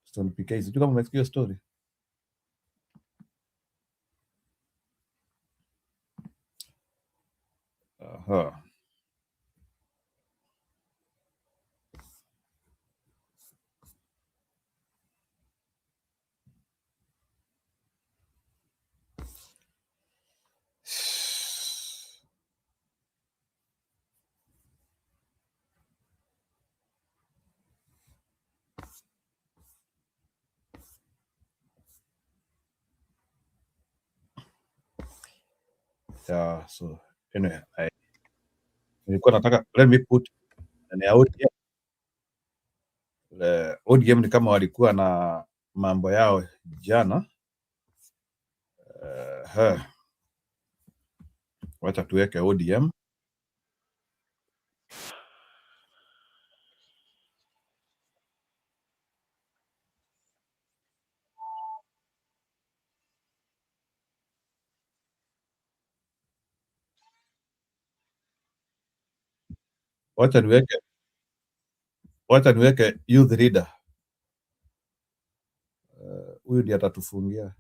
Stone PK, sijui kama umesikia story. Aha. Yeah, so anyway, nilikuwa nataka let me put an audio. ODM ni kama walikuwa na mambo yao jana. Wacha tuweke ODM. Wacha niweke youth leader. Huyu ndiye atatufungia.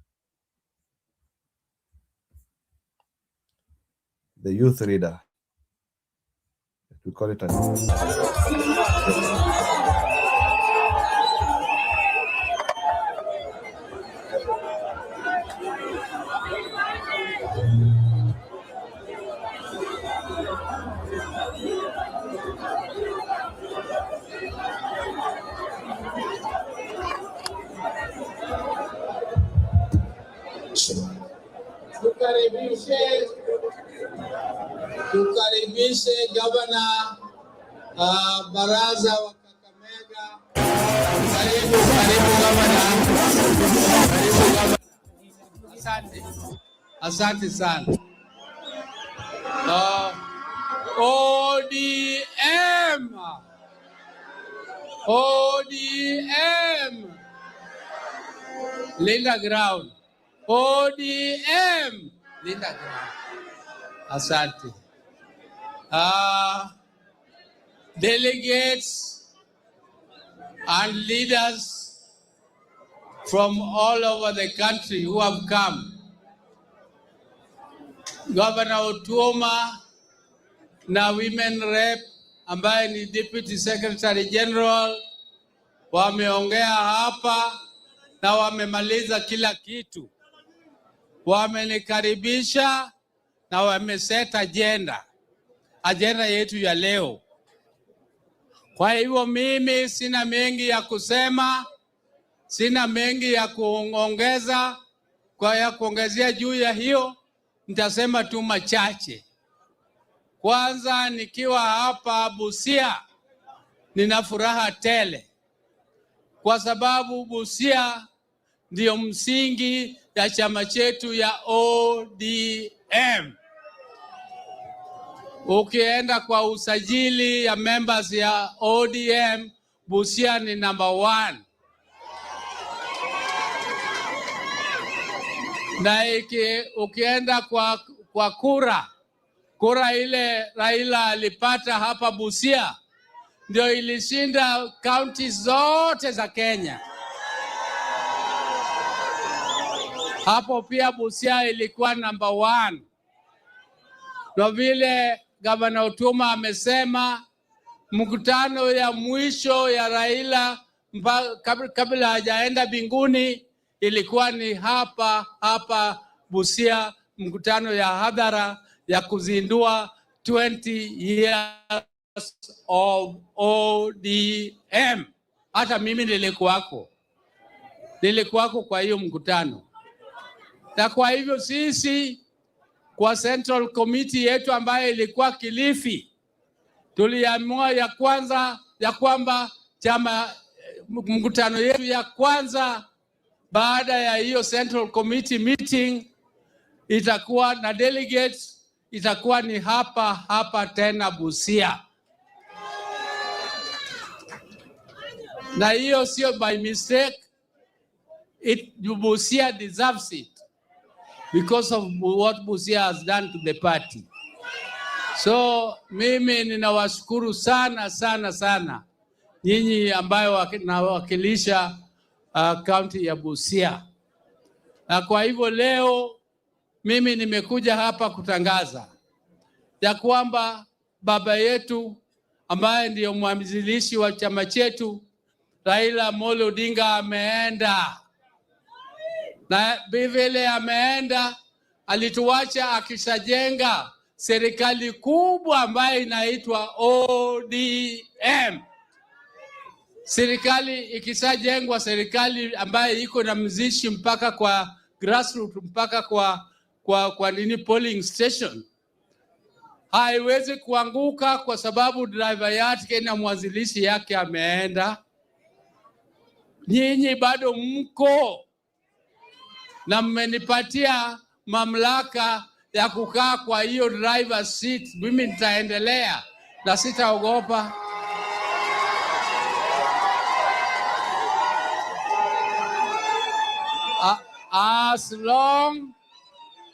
The youth leader. We call it Tukaribishe gavana baraza wa Kakamega. Karibu gavana. Karibu gavana. Asante sana. ODM. ODM. Linda ground. ODM. Linda ground. Asante. Delegates and leaders from all over the country who have come. Governor Otuoma na women rep ambaye ni Deputy Secretary General wameongea hapa na wamemaliza kila kitu. Wamenikaribisha na wameset agenda yetu ya leo. Kwa hivyo mimi sina mengi ya kusema, sina mengi ya kuongeza, kuongezea juu ya hiyo, nitasema tu machache. Kwanza nikiwa hapa Busia, nina furaha tele. Kwa sababu Busia ndio msingi ya chama chetu ya ODM. Ukienda kwa usajili ya members ya ODM, Busia ni number 1. Na ukienda kwa kura ile Raila alipata hapa Busia, ndio ilishinda counties zote za Kenya. Hapo pia Busia ilikuwa number 1. Na vile Gavana Otuoma amesema, mkutano ya mwisho ya Raila kabla hajaenda binguni ilikuwa ni hapa Busia, mkutano ya hadhara ya kuzindua 20 years of ODM. Hata mimi nilikuwako kwa hiyo mkutano, na kwa hivyo sisi kwa Central Committee yetu ambayo ilikuwa Kilifi, tuliamua ya kwamba mkutano yetu ya kwanza baada ya hiyo Central Committee meeting itakuwa na delegates, itakuwa ni hapa tena Busia. Na hiyo sio by mistake. Busia deserves it because of what Busia has done to the party. So mimi ninawashukuru sana nyinyi ambayo nawakilisha county ya Busia. Na kwa hivyo leo mimi nimekuja hapa kutangaza ya kwamba baba yetu ambaye ndiyo mwanzilishi wa chama chetu Raila Amolo Odinga ameenda. Na vile ameenda, alituacha akishajenga serikali kubwa ambayo inaitwa ODM. Serikali ikishajengwa, serikali ambayo iko na mzishi mpaka kwa grassroots, mpaka kwa nini polling station, haiwezi kuanguka kwa sababu driver yake na mwanzilishi yake ameenda. Nyinyi bado mko na mmenipatia mamlaka ya kukaa kwa hiyo driver seat. Mimi nitaendelea na sitaogopa. As long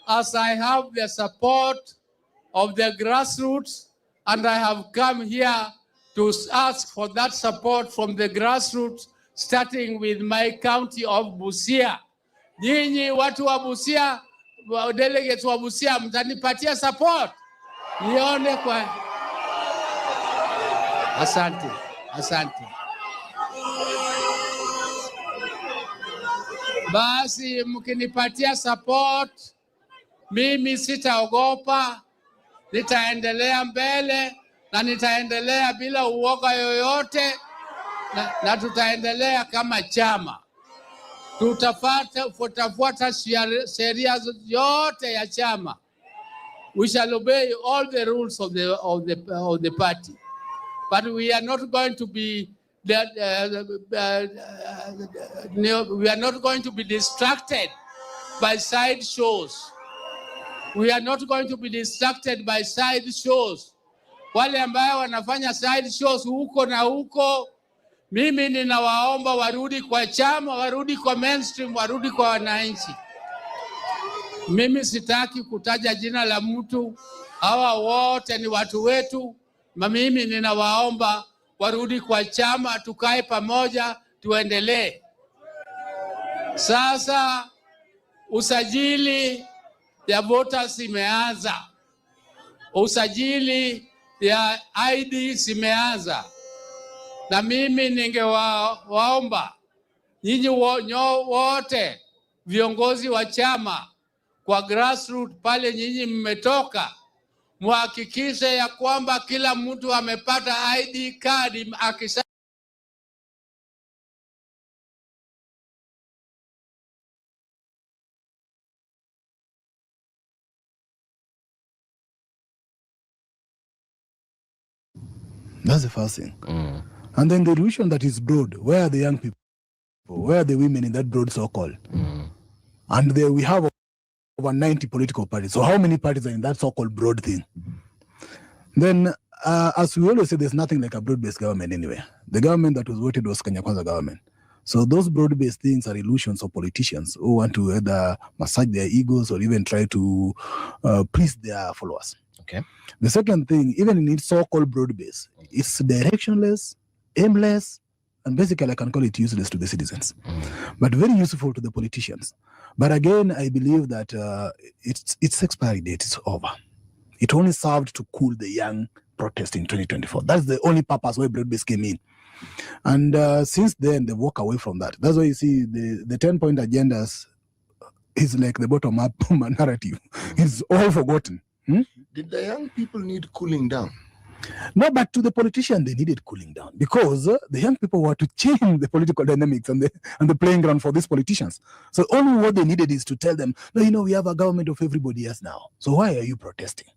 as I have the support of the grassroots, and I have come here to ask for that support from the grassroots, starting with my county of Busia. Nyinyi watu wa Busia, delegates wa Busia, mtanipatia support nione kwa. Asante. Basi mkinipatia support, mimi sitaogopa, nitaendelea mbele na nitaendelea bila uoga yoyote, na tutaendelea kama chama. Tutafuata sheria yote ya chama. We shall obey all the rules of the party, but we are not going to be we are not going to be distracted by side shows. We are not going to be distracted by side shows. Wale ambao wanafanya side shows huko na huko, mimi ninawaomba warudi kwa chama, warudi kwa mainstream, warudi kwa wananchi. Mimi sitaki kutaja jina la mtu, hawa wote ni watu wetu. Mimi ninawaomba warudi kwa chama, tukae pamoja, tuendelee. Sasa usajili ya voters imeanza. Usajili ya ID imeanza. Na mimi ningewaomba nyinyi wote viongozi wa chama kwa grassroots pale nyinyi mmetoka, muhakikishe ya kwamba kila mtu amepata ID card akisha. That's the first thing. And then the illusion that is broad, where are the young people? Where are the women in that broad so-called? And there we have over 90 political parties. So how many parties are in that so-called broad thing? Then, as we always say, there's nothing like a broad-based government anywhere. The government that was voted was Kenya Kwanza government. So those broad-based things are illusions of politicians who want to either massage their egos or even try to please their followers. Okay. The second thing, even in its so-called broad-based, it's directionless, aimless, and basically I can call it useless to the citizens, but very useful to the politicians. But again, I believe that its expiry date is over. It only served to cool the young protest in 2024. That's the only purpose why broad-based came in. And since then, they walk away from that. That's why you see the 10-point agendas is like the bottom-up narrative. It's all forgotten. Did the young people need cooling down? No, but to the politician, they needed cooling down because the young people were to change the political dynamics and the playing ground for these politicians. So only what they needed is to tell them, no, we have a government of everybody else now. So why are you protesting?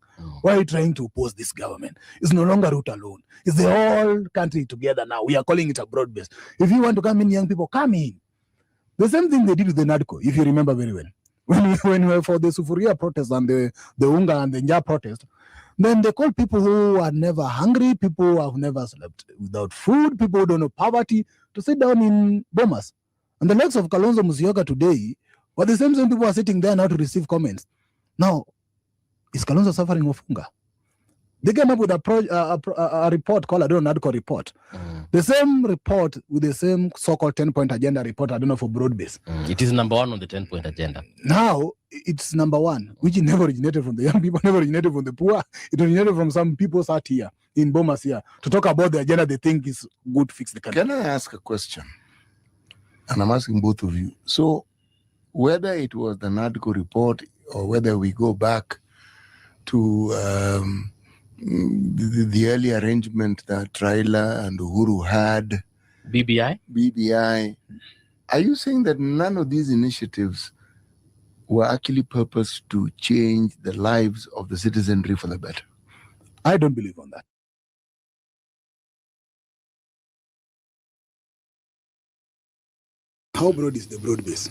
Why are you trying to oppose this government? It's no longer root alone. It's the whole country together now. We are calling it a broad base. If you want to come in, young people, come in. The same thing they did with the NADCO, if you remember very well. When we were for the Sufuria protest and the Unga and the Nja protest, then they call people who are never hungry, people who have never slept without food, people who don't know poverty, to sit down in Bomas. And the likes of Kalonzo Musyoka today were the same people who are sitting there now to receive comments. Now, is Kalonzo suffering of hunger? They came up with a report called, I don't know, NADCO report. The same report with the same so-called 10-point agenda report, I don't know, for broad-based. It is number 1 on the 10-point agenda. Now, it's number 1, which never originated from the young people, never originated from the poor. It originated from some people sat here in Bomas here to talk about the agenda they think is good to fix the country. Can I ask a question? And I'm asking both of you. So, whether it was the NADCO report or whether we go back to the early arrangement that Raila and Uhuru had, BBI, are you saying that none of these initiatives were actually purposed to change the lives of the citizenry for the better? I don't believe on that. How broad is the broad base?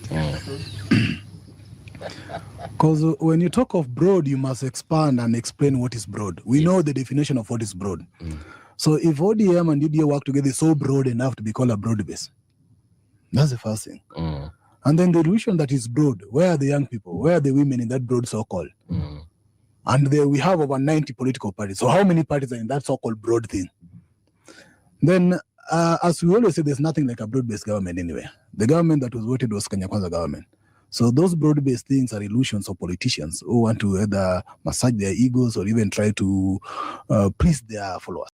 Because when you talk of broad, you must expand and explain what is broad. We know the definition of what is broad. So if ODM and UDA work together, it's so broad enough to be called a broad base. That's the first thing. And then the illusion that is broad, where are the young people? Where are the women in that broad so-called? And we have over 90 political parties. So how many parties are in that so-called broad thing? Then, as we always say, there's nothing like a broad-based government anywhere. The government that was voted was Kenya Kwanza government. So those broad-based things are illusions of politicians who want to either massage their egos or even try to please their followers.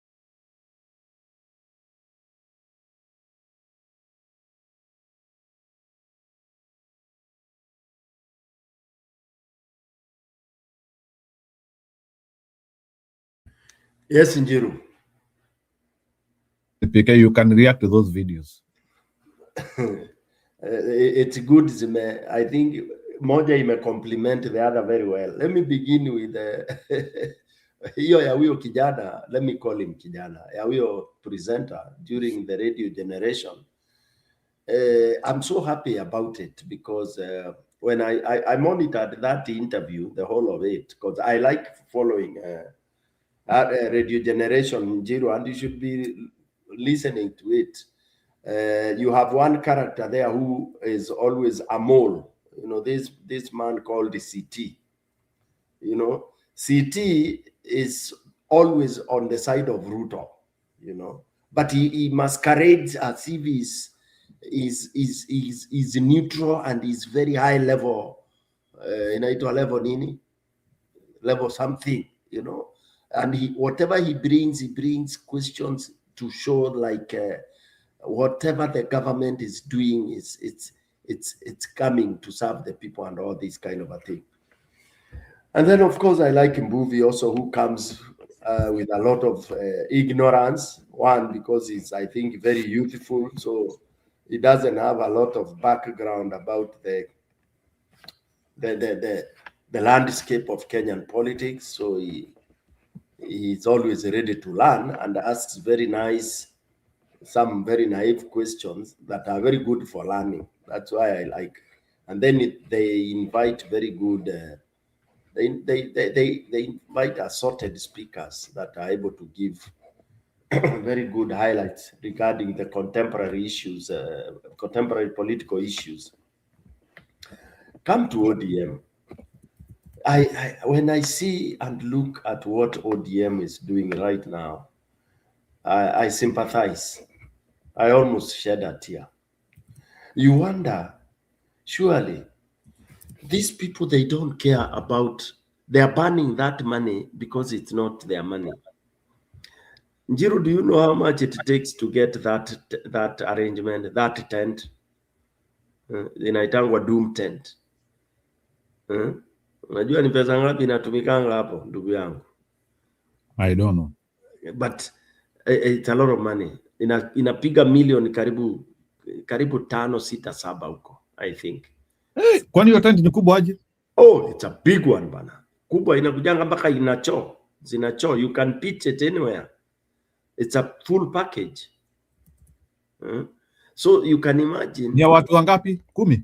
Yes, Njiru. PK, you can react to those videos. It's good, Zime. I think moja ime compliment the other very well. Let me begin with hiyo ya huyo kijana, let me call him kijana, ya huyo presenter during the radio generation. I'm so happy about it because when I monitored that interview, the whole of it, because I like following radio generation, Njiru, and you should be listening to it. You have one character there who is always a mole. You know, this man called the CT. You know, CT is always on the side of Ruto, you know, but he masquerades as if he's neutral and is very high level, level something, you know, and whatever he brings questions to show like whatever the government is doing it's coming to serve the people and all this kind of a thing. And then, of course, I like Mbuvi also, who comes with a lot of ignorance. One, because he's, I think, very youthful, so he doesn't have a lot of background about the landscape of Kenyan politics. So he's always ready to learn and asks some very naive questions that are very good for learning. That's why I like. And then they invite very good. They invite assorted speakers that are able to give very good highlights regarding the contemporary issues, contemporary political issues. Come to ODM. When I see and look at what ODM is doing right now, I sympathize. I almost shed a tear. You wonder, surely, these people, they don't care about, they are burning that money because it's not their money. Njiru, do you know how much it takes to get that arrangement, that tent? Inaitangwa doom tent. Unajua ni pesa ngapi inatumikanga hapo ndugu yangu? I don't know. But it's a lot of money. Inapiga milioni karibu 5, 6, 7 huko, I think. Hey, kwani hiyo tent ni kubwa aje? Oh, it's a big one bana. Kubwa inakujanga mpaka inachoo. Zinachoo. You can pitch it anywhere. It's a full package. So you can imagine. Ni watu wangapi? 10?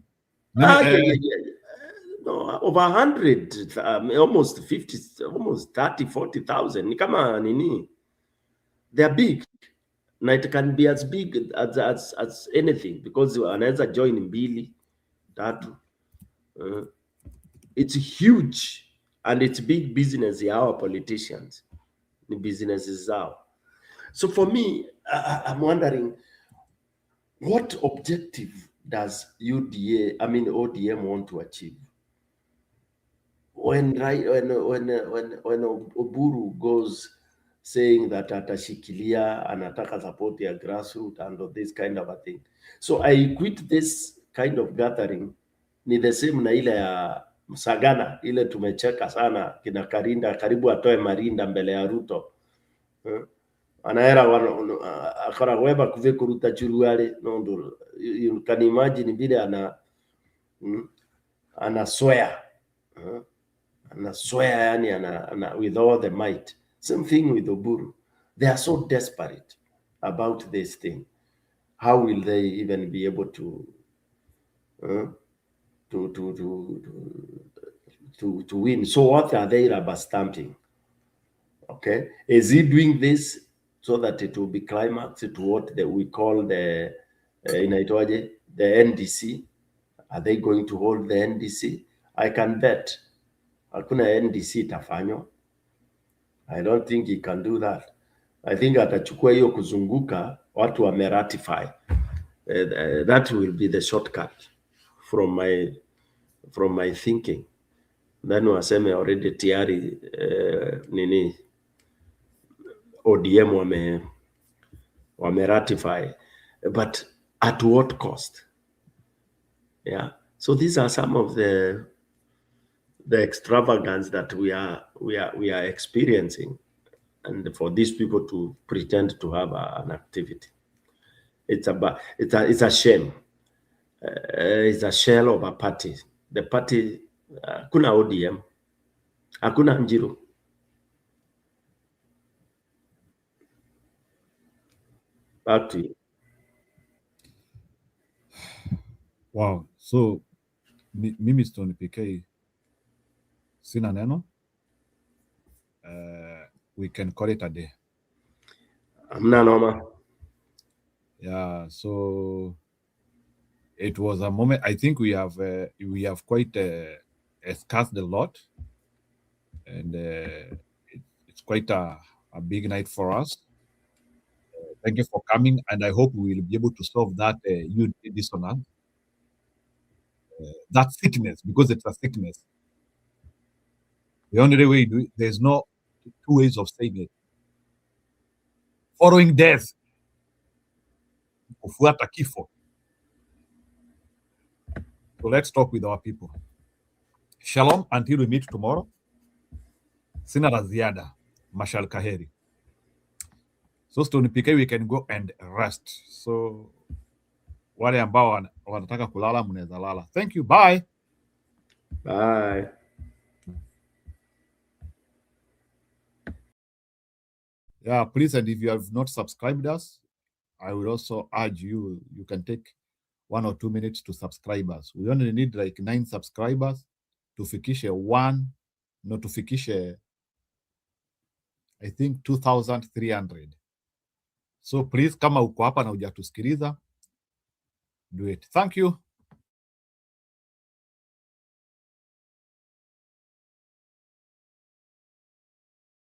No, over 100, almost 50, almost 30, 40,000. Ni kama nini? They are big. Na it can be as big as anything because anaweza join 2, 3. It's huge and it's big business ya our politicians. Ni businesses zao. So for me, I'm wondering, what objective does ODM want to achieve? When Oburu goes saying that atashikilia, anataka support ya grassroots and this kind of a thing. So I equate this kind of gathering ni the same na ile ya Sagana, ile tumecheka sana kina Karinda karibu atoe Marinda mbele ya Ruto. Anaera akora weba kuve kuruta churuale nondo. You can imagine vile ana swear. Ana swear yani with all the might. Same thing with Oburu. They are so desperate about this thing. How will they even be able to win? So what are they rubber stamping? Okay, is he doing this so that it will be climaxed to what we call the the NDC? Are they going to hold the NDC? I can bet hakuna NDC itafanywa. I don't think he can do that. I think atachukua hiyo kuzunguka watu wameratify. That will be the shortcut from my thinking. Then waseme already tayari nini ODM wame ratify, but at what cost? Yeah. So these are some of the extravagance that we are experiencing, and for these people to pretend to have an activity, it's a shame. It's a shell of a party. The party, kuna ODM, hakuna Njiru. Back to you. Wow. So mimi Stone PK sina neno. We can call it a day. Amna noma. Yeah, so it was a moment. I think we have quite discussed a lot, and it's quite a big night for us. Thank you for coming, and I hope we will be able to solve that unity dissonance, that sickness, because it's a sickness. The only way we do it, there's no two ways of saying it. Following death, kufuata kifo. So let's talk with our people. Shalom until we meet tomorrow. Sina la ziada. Mashal kaheri. So Stone PK, we can go and rest. So wale ambao wanataka kulala mnaweza lala. Thank you. Bye. Bye. Yeah, please, and if you have not subscribed us, I will also urge you can take 1 or 2 minutes to subscribe us. We only need like 9 subscribers to fikishe I think 2,300. So please, kama uko hapa na hujatusikiliza, do it. Thank you.